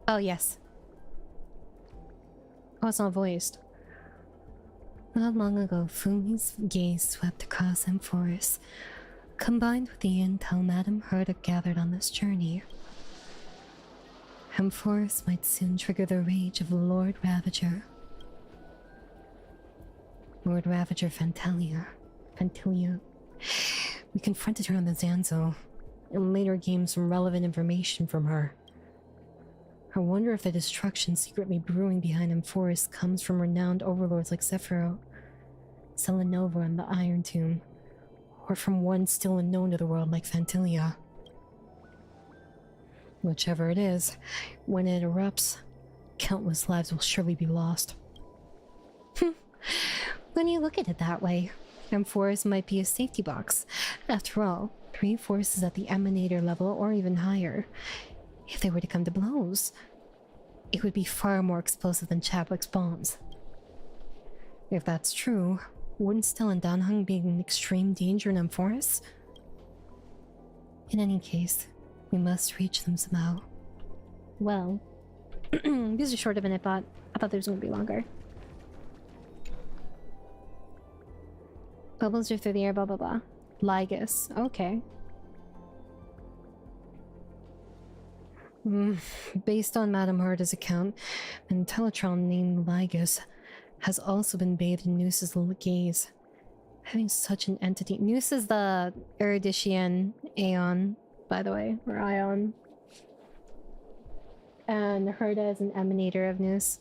Speaker 1: Oh, yes. Oh, it's not voiced. Not long ago, Fumi's gaze swept across 𝑺𝑶𝑰𝑺, combined with the intel Madame Herta gathered on this journey. 𝑺𝑶𝑰𝑺 might soon trigger the rage of Lord Ravager. Lord Ravager Fantalia. We confronted her on the Zanzo, and later gained some relevant information from her. I wonder if the destruction secretly brewing behind 𝑺𝑶𝑰𝑺 comes from renowned overlords like Sephiroth, Selenova, and the Iron Tomb, or from one still unknown to the world like Fantalia. Whichever it is, when it erupts, countless lives will surely be lost. When you look at it that way, 𝑺𝑶𝑰𝑺 might be a safety box. After all, 3 forces at the emanator level or even higher. If they were to come to blows, it would be far more explosive than Chadwick's bombs. If that's true, wouldn't Still and Danheng be in extreme danger in 𝑺𝑶𝑰𝑺? In any case, we must reach them somehow. Well, these are shorter than I thought. I thought they was going to be longer. Bubbles drift through the air, blah blah blah. Lygus, okay. Based on Madame Herta's account, an Teletron named Lygus has also been bathed in Noos's gaze. Having such an entity... Noos is the Erudition Aeon, by the way, or Ion. And Herta is an emanator of Noos.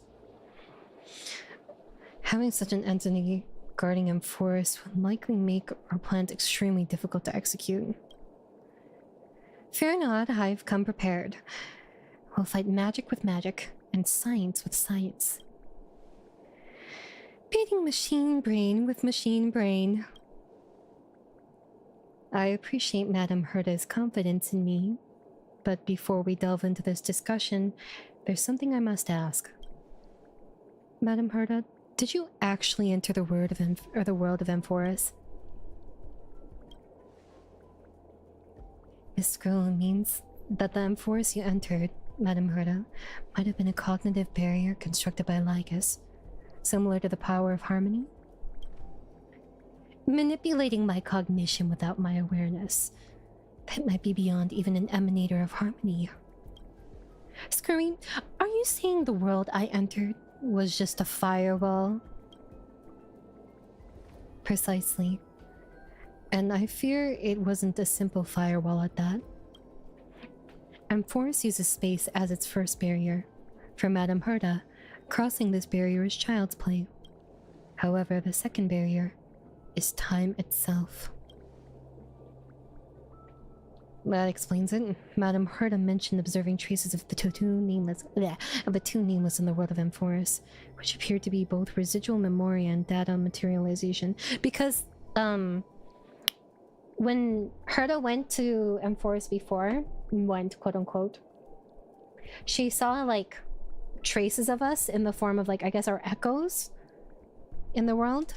Speaker 1: Having such an entity guarding 𝑺𝑶𝑰𝑺 would likely make our plans extremely difficult to execute. Fear not, I've come prepared. We'll fight magic with magic, and science with science. Beating machine brain with machine brain. I appreciate Madame Herta's confidence in me, but before we delve into this discussion, there's something I must ask. Madame Herta, did you actually enter the world of 𝑺𝑶𝑰𝑺? This scroll means that the 𝑺𝑶𝑰𝑺 you entered, Madame Herta, might have been a cognitive barrier constructed by Lygus. similar to the power of harmony. Manipulating my cognition without my awareness. That might be beyond even an emanator of harmony. Scurry, are you saying the world I entered was just a firewall? Precisely. And I fear it wasn't a simple firewall at that. Forest uses space as its first barrier. For Madame Herda, crossing this barrier is child's play. However, the second barrier is time itself. That explains it. Madame Herda mentioned observing traces of the two nameless in the world of Forest, which appeared to be both residual memoria and data materialization. Because when Herda went to Forest before, quote unquote, she saw like traces of us in the form of like, I guess, our echoes in the world.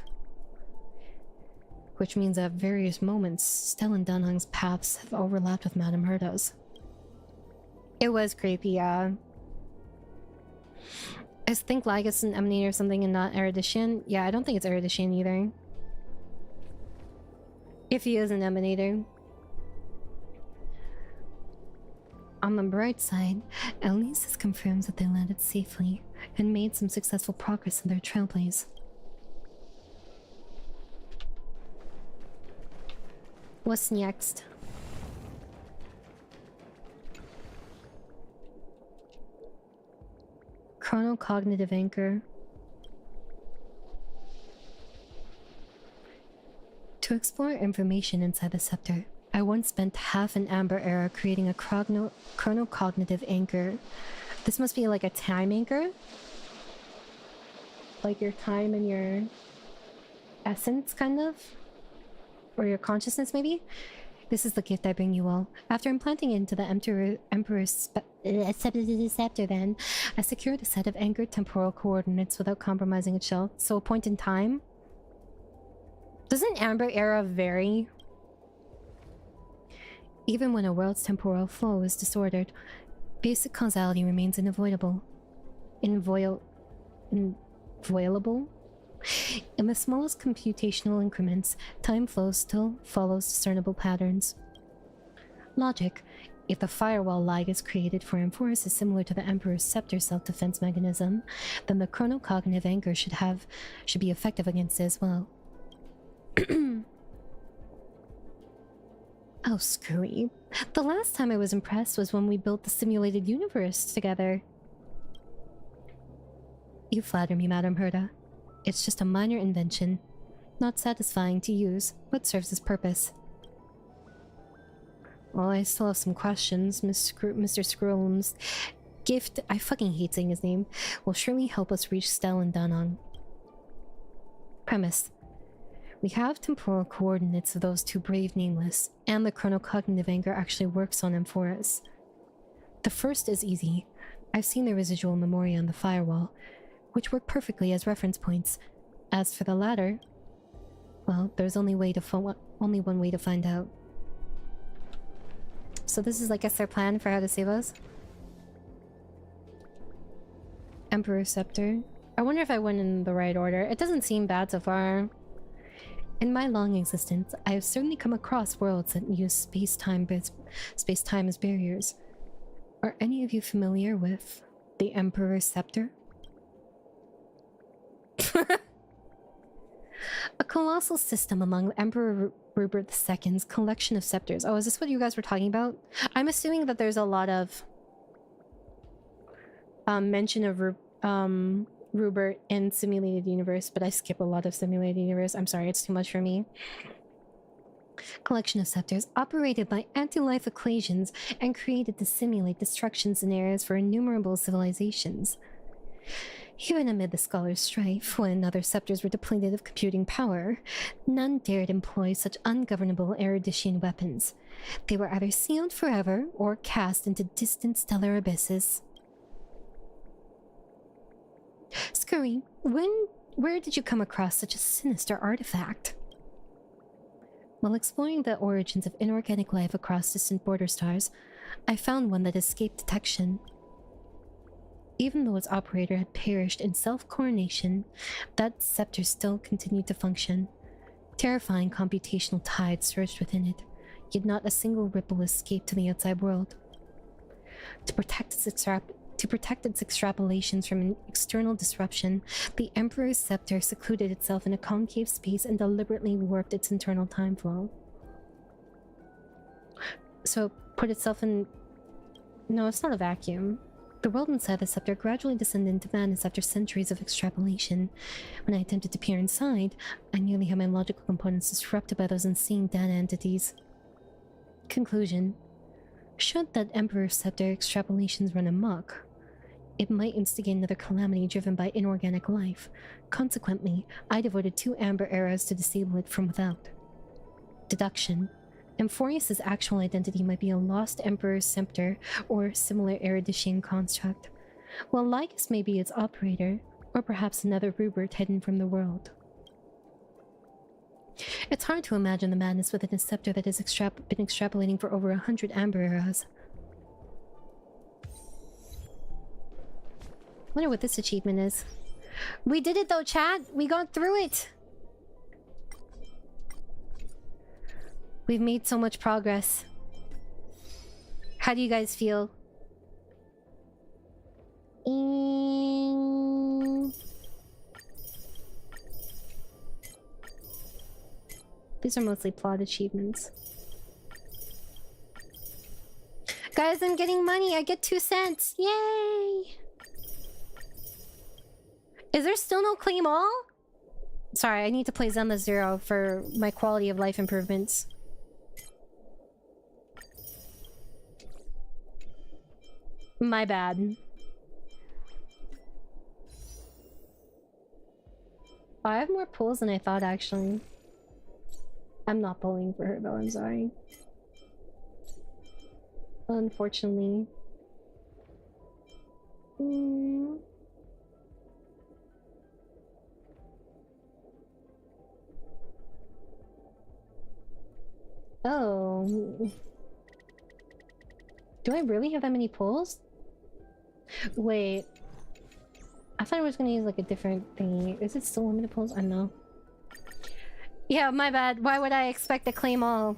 Speaker 1: Which means at various moments, Stellan Dunhang's paths have overlapped with Madame Herda's. It was creepy, yeah. I think Lygus an emanator or something and not Erudition. Yeah, I don't think it's Erudition either. If he is an emanator. On the bright side, at least this confirms that they landed safely and made some successful progress in their trailblaze. What's next? Chronocognitive anchor. To explore information inside the scepter, I once spent half an amber era creating a chronocognitive anchor. This must be like a time anchor? Like your time and your essence, kind of? Or your consciousness, maybe? This is the gift I bring you all. After implanting it into the Emperor's scepter, then, I secured a set of anchored temporal coordinates without compromising its shell. So a point in time? Doesn't Amber Era vary? Even when a world's temporal flow is disordered, basic causality remains unavoidable. Inviolable? In the smallest computational increments, time flow still follows discernible patterns. Logic. If the firewall Lygus created for Forest is similar to the Emperor's scepter self-defense mechanism, then the chronocognitive anchor should be effective against it as well. Oh, screwy. The last time I was impressed was when we built the simulated universe together. You flatter me, Madame Herda. It's just a minor invention. Not satisfying to use, but serves its purpose. Well, I still have some questions. Mr. Scrollum's gift, I fucking hate saying his name, will surely help us reach Stellan Dunhang. Premise. We have temporal coordinates of those two brave nameless, and the chronocognitive anchor actually works on Forest. The first is easy. I've seen the residual memoria on the firewall, which work perfectly as reference points. As for the latter, well, there's only one way to find out. So this is, I guess, their plan for how to save us. Emperor Scepter. I wonder if I went in the right order. It doesn't seem bad so far. In my long existence, I have certainly come across worlds that use space-time as barriers. Are any of you familiar with the Emperor's Scepter? A colossal system among Emperor Rupert II's collection of scepters. Oh, is this what you guys were talking about? I'm assuming that there's a lot of mention of Rupert in Simulated Universe, but I skip a lot of Simulated Universe. I'm sorry, it's too much for me. Collection of scepters operated by anti-life equations and created to simulate destruction scenarios for innumerable civilizations. Even amid the scholars' strife, when other scepters were depleted of computing power, none dared employ such ungovernable Erudition weapons. They were either sealed forever or cast into distant stellar abysses. Scurry, where did you come across such a sinister artifact? While exploring the origins of inorganic life across distant border stars, I found one that escaped detection. Even though its operator had perished in self-coronation, that scepter still continued to function. Terrifying computational tides surged within it, yet not a single ripple escaped to the outside world. To protect its extrapolations from an external disruption, the Emperor's scepter secluded itself in a concave space and deliberately warped its internal time flow. So it put itself in... No, it's not a vacuum. The world inside the scepter gradually descended into madness after centuries of extrapolation. When I attempted to peer inside, I nearly had my logical components disrupted by those insane data entities. Conclusion. Should that Emperor's scepter extrapolations run amok, it might instigate another calamity driven by inorganic life. Consequently, I devoted 2 amber arrows to disable it from without. Deduction. Eph-Ivs' actual identity might be a lost Emperor's scepter or similar Eridician construct, while Lycus may be its operator, or perhaps another Rupert hidden from the world. It's hard to imagine the madness within a scepter that has been extrapolating for over 100 amber arrows. Wonder what this achievement is. We did it though, chat! We got through it! We've made so much progress. How do you guys feel? These are mostly plot achievements. Guys, I'm getting money! I get 2 cents! Yay! Is there still no claim all? Sorry, I need to play Zelda 0 for my quality of life improvements. My bad. Oh, I have more pulls than I thought, actually. I'm not pulling for her, though. I'm sorry. Unfortunately. Oh. Do I really have that many pulls? Wait. I thought I was gonna use like a different thingy. Is it still limited pulls? I don't know. Yeah, my bad. Why would I expect to claim all?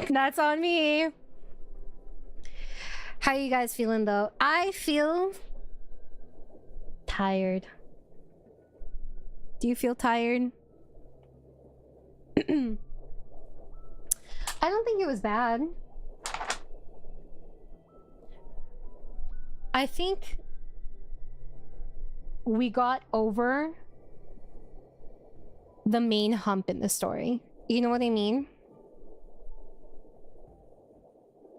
Speaker 1: That's on me. How are you guys feeling though? I feel tired. Do you feel tired? I don't think it was bad. I think we got over the main hump in the story. You know what I mean?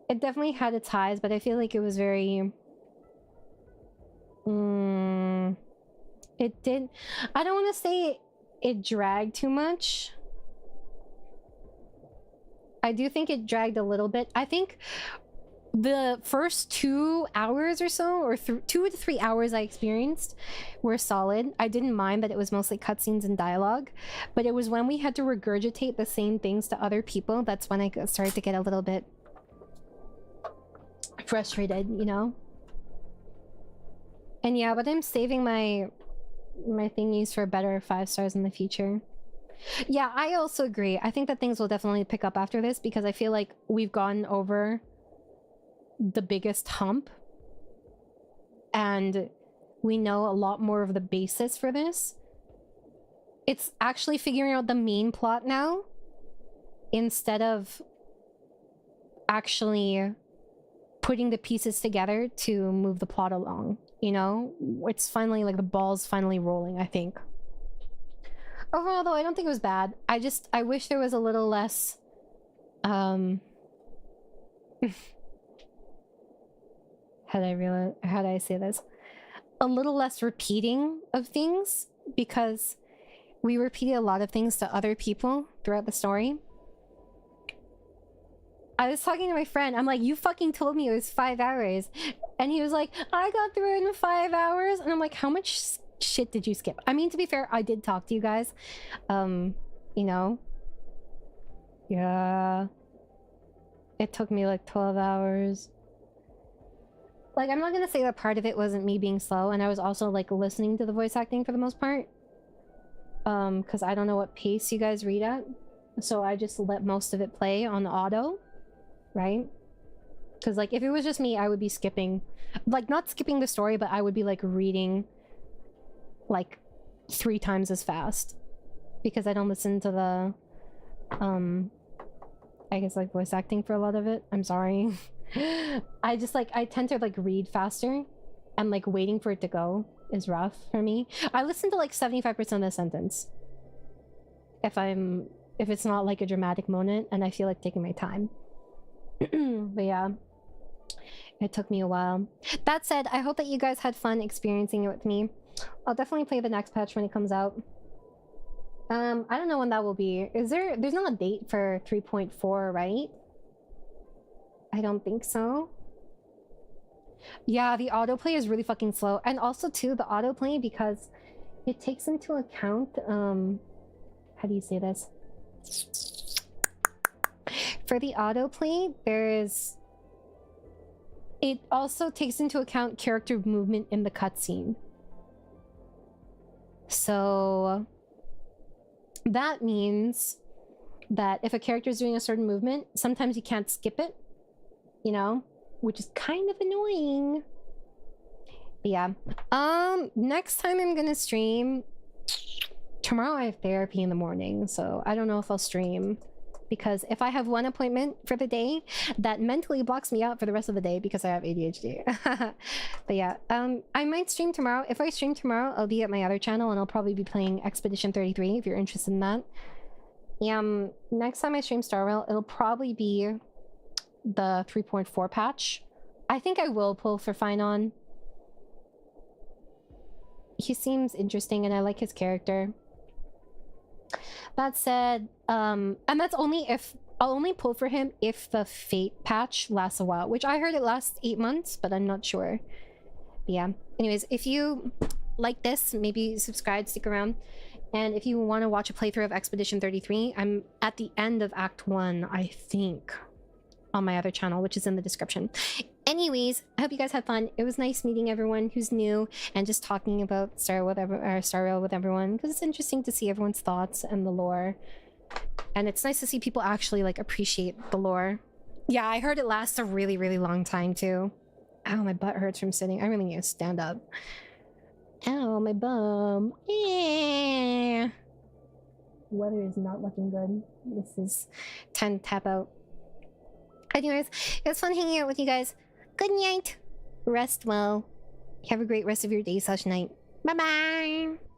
Speaker 1: It definitely had its highs, but I feel like it was very... It did... I don't want to say it dragged too much. I do think it dragged a little bit. I think the first 2 hours or so, or 2 to 3 hours I experienced were solid. I didn't mind that it was mostly cutscenes and dialogue, but it was when we had to regurgitate the same things to other people, that's when I started to get a little bit frustrated, you know? And yeah, but I'm saving my thingies for better 5 stars in the future. Yeah, I also agree. I think that things will definitely pick up after this because I feel like we've gone over the biggest hump and we know a lot more of the basis for this. It's actually figuring out the main plot now instead of actually putting the pieces together to move the plot along, you know? It's finally like the ball's finally rolling, I think. Overall though, I don't think it was bad. I wish there was a little less how do I say this? A little less repeating of things, because we repeated a lot of things to other people throughout the story. I was talking to my friend. I'm like, you fucking told me it was 5 hours. And he was like, I got through it in 5 hours. And I'm like, how much shit did you skip? I mean, to be fair, I did talk to you guys. You know? Yeah. It took me like 12 hours. Like, I'm not gonna say that part of it wasn't me being slow, and I was also like listening to the voice acting for the most part. Because I don't know what pace you guys read at. So I just let most of it play on auto, right? Because like if it was just me, I would be skipping, like not skipping the story, but I would be like reading like 3 times as fast because I don't listen to the I guess like voice acting for a lot of it. I'm sorry. I just like I tend to like read faster, and like waiting for it to go is rough for me. I listen to like 75% of the sentence if it's not like a dramatic moment and I feel like taking my time. But yeah, it took me a while. That said, I hope that you guys had fun experiencing it with me. I'll definitely play the next patch when it comes out. I don't know when that will be. There's not a date for 3.4, right? I don't think so. Yeah, the autoplay is really fucking slow. And also too, the autoplay, because it takes into account how do you say this? For the autoplay, it also takes into account character movement in the cutscene. So that means that if a character is doing a certain movement, sometimes you can't skip it, you know, which is kind of annoying. But yeah, next time I'm gonna stream. Tomorrow I have therapy in the morning, so I don't know if I'll stream, because if I have one appointment for the day, that mentally blocks me out for the rest of the day because I have ADHD. But yeah, I might stream tomorrow. If I stream tomorrow, I'll be at my other channel and I'll probably be playing Expedition 33 if you're interested in that. Next time I stream Star Rail, it'll probably be the 3.4 patch. I think I will pull for Phainon. He seems interesting and I like his character. That said, and that's only if I'll only pull for him if the Fate patch lasts a while, which I heard it lasts 8 months, but I'm not sure. But yeah, anyways, if you like this, maybe subscribe, stick around, and if you want to watch a playthrough of Expedition 33, I'm at the end of Act 1, I think, on my other channel, which is in the description. Anyways, I hope you guys had fun. It was nice meeting everyone who's new and just talking about Star Rail with everyone, because it's interesting to see everyone's thoughts and the lore. And it's nice to see people actually like appreciate the lore. Yeah, I heard it lasts a really, really long time too. Ow, my butt hurts from sitting. I really need to stand up. Ow, my bum. Yeah. Weather is not looking good. This is time to tap out. Anyways, it was fun hanging out with you guys. Good night. Rest well. Have a great rest of your day/night. Bye-bye.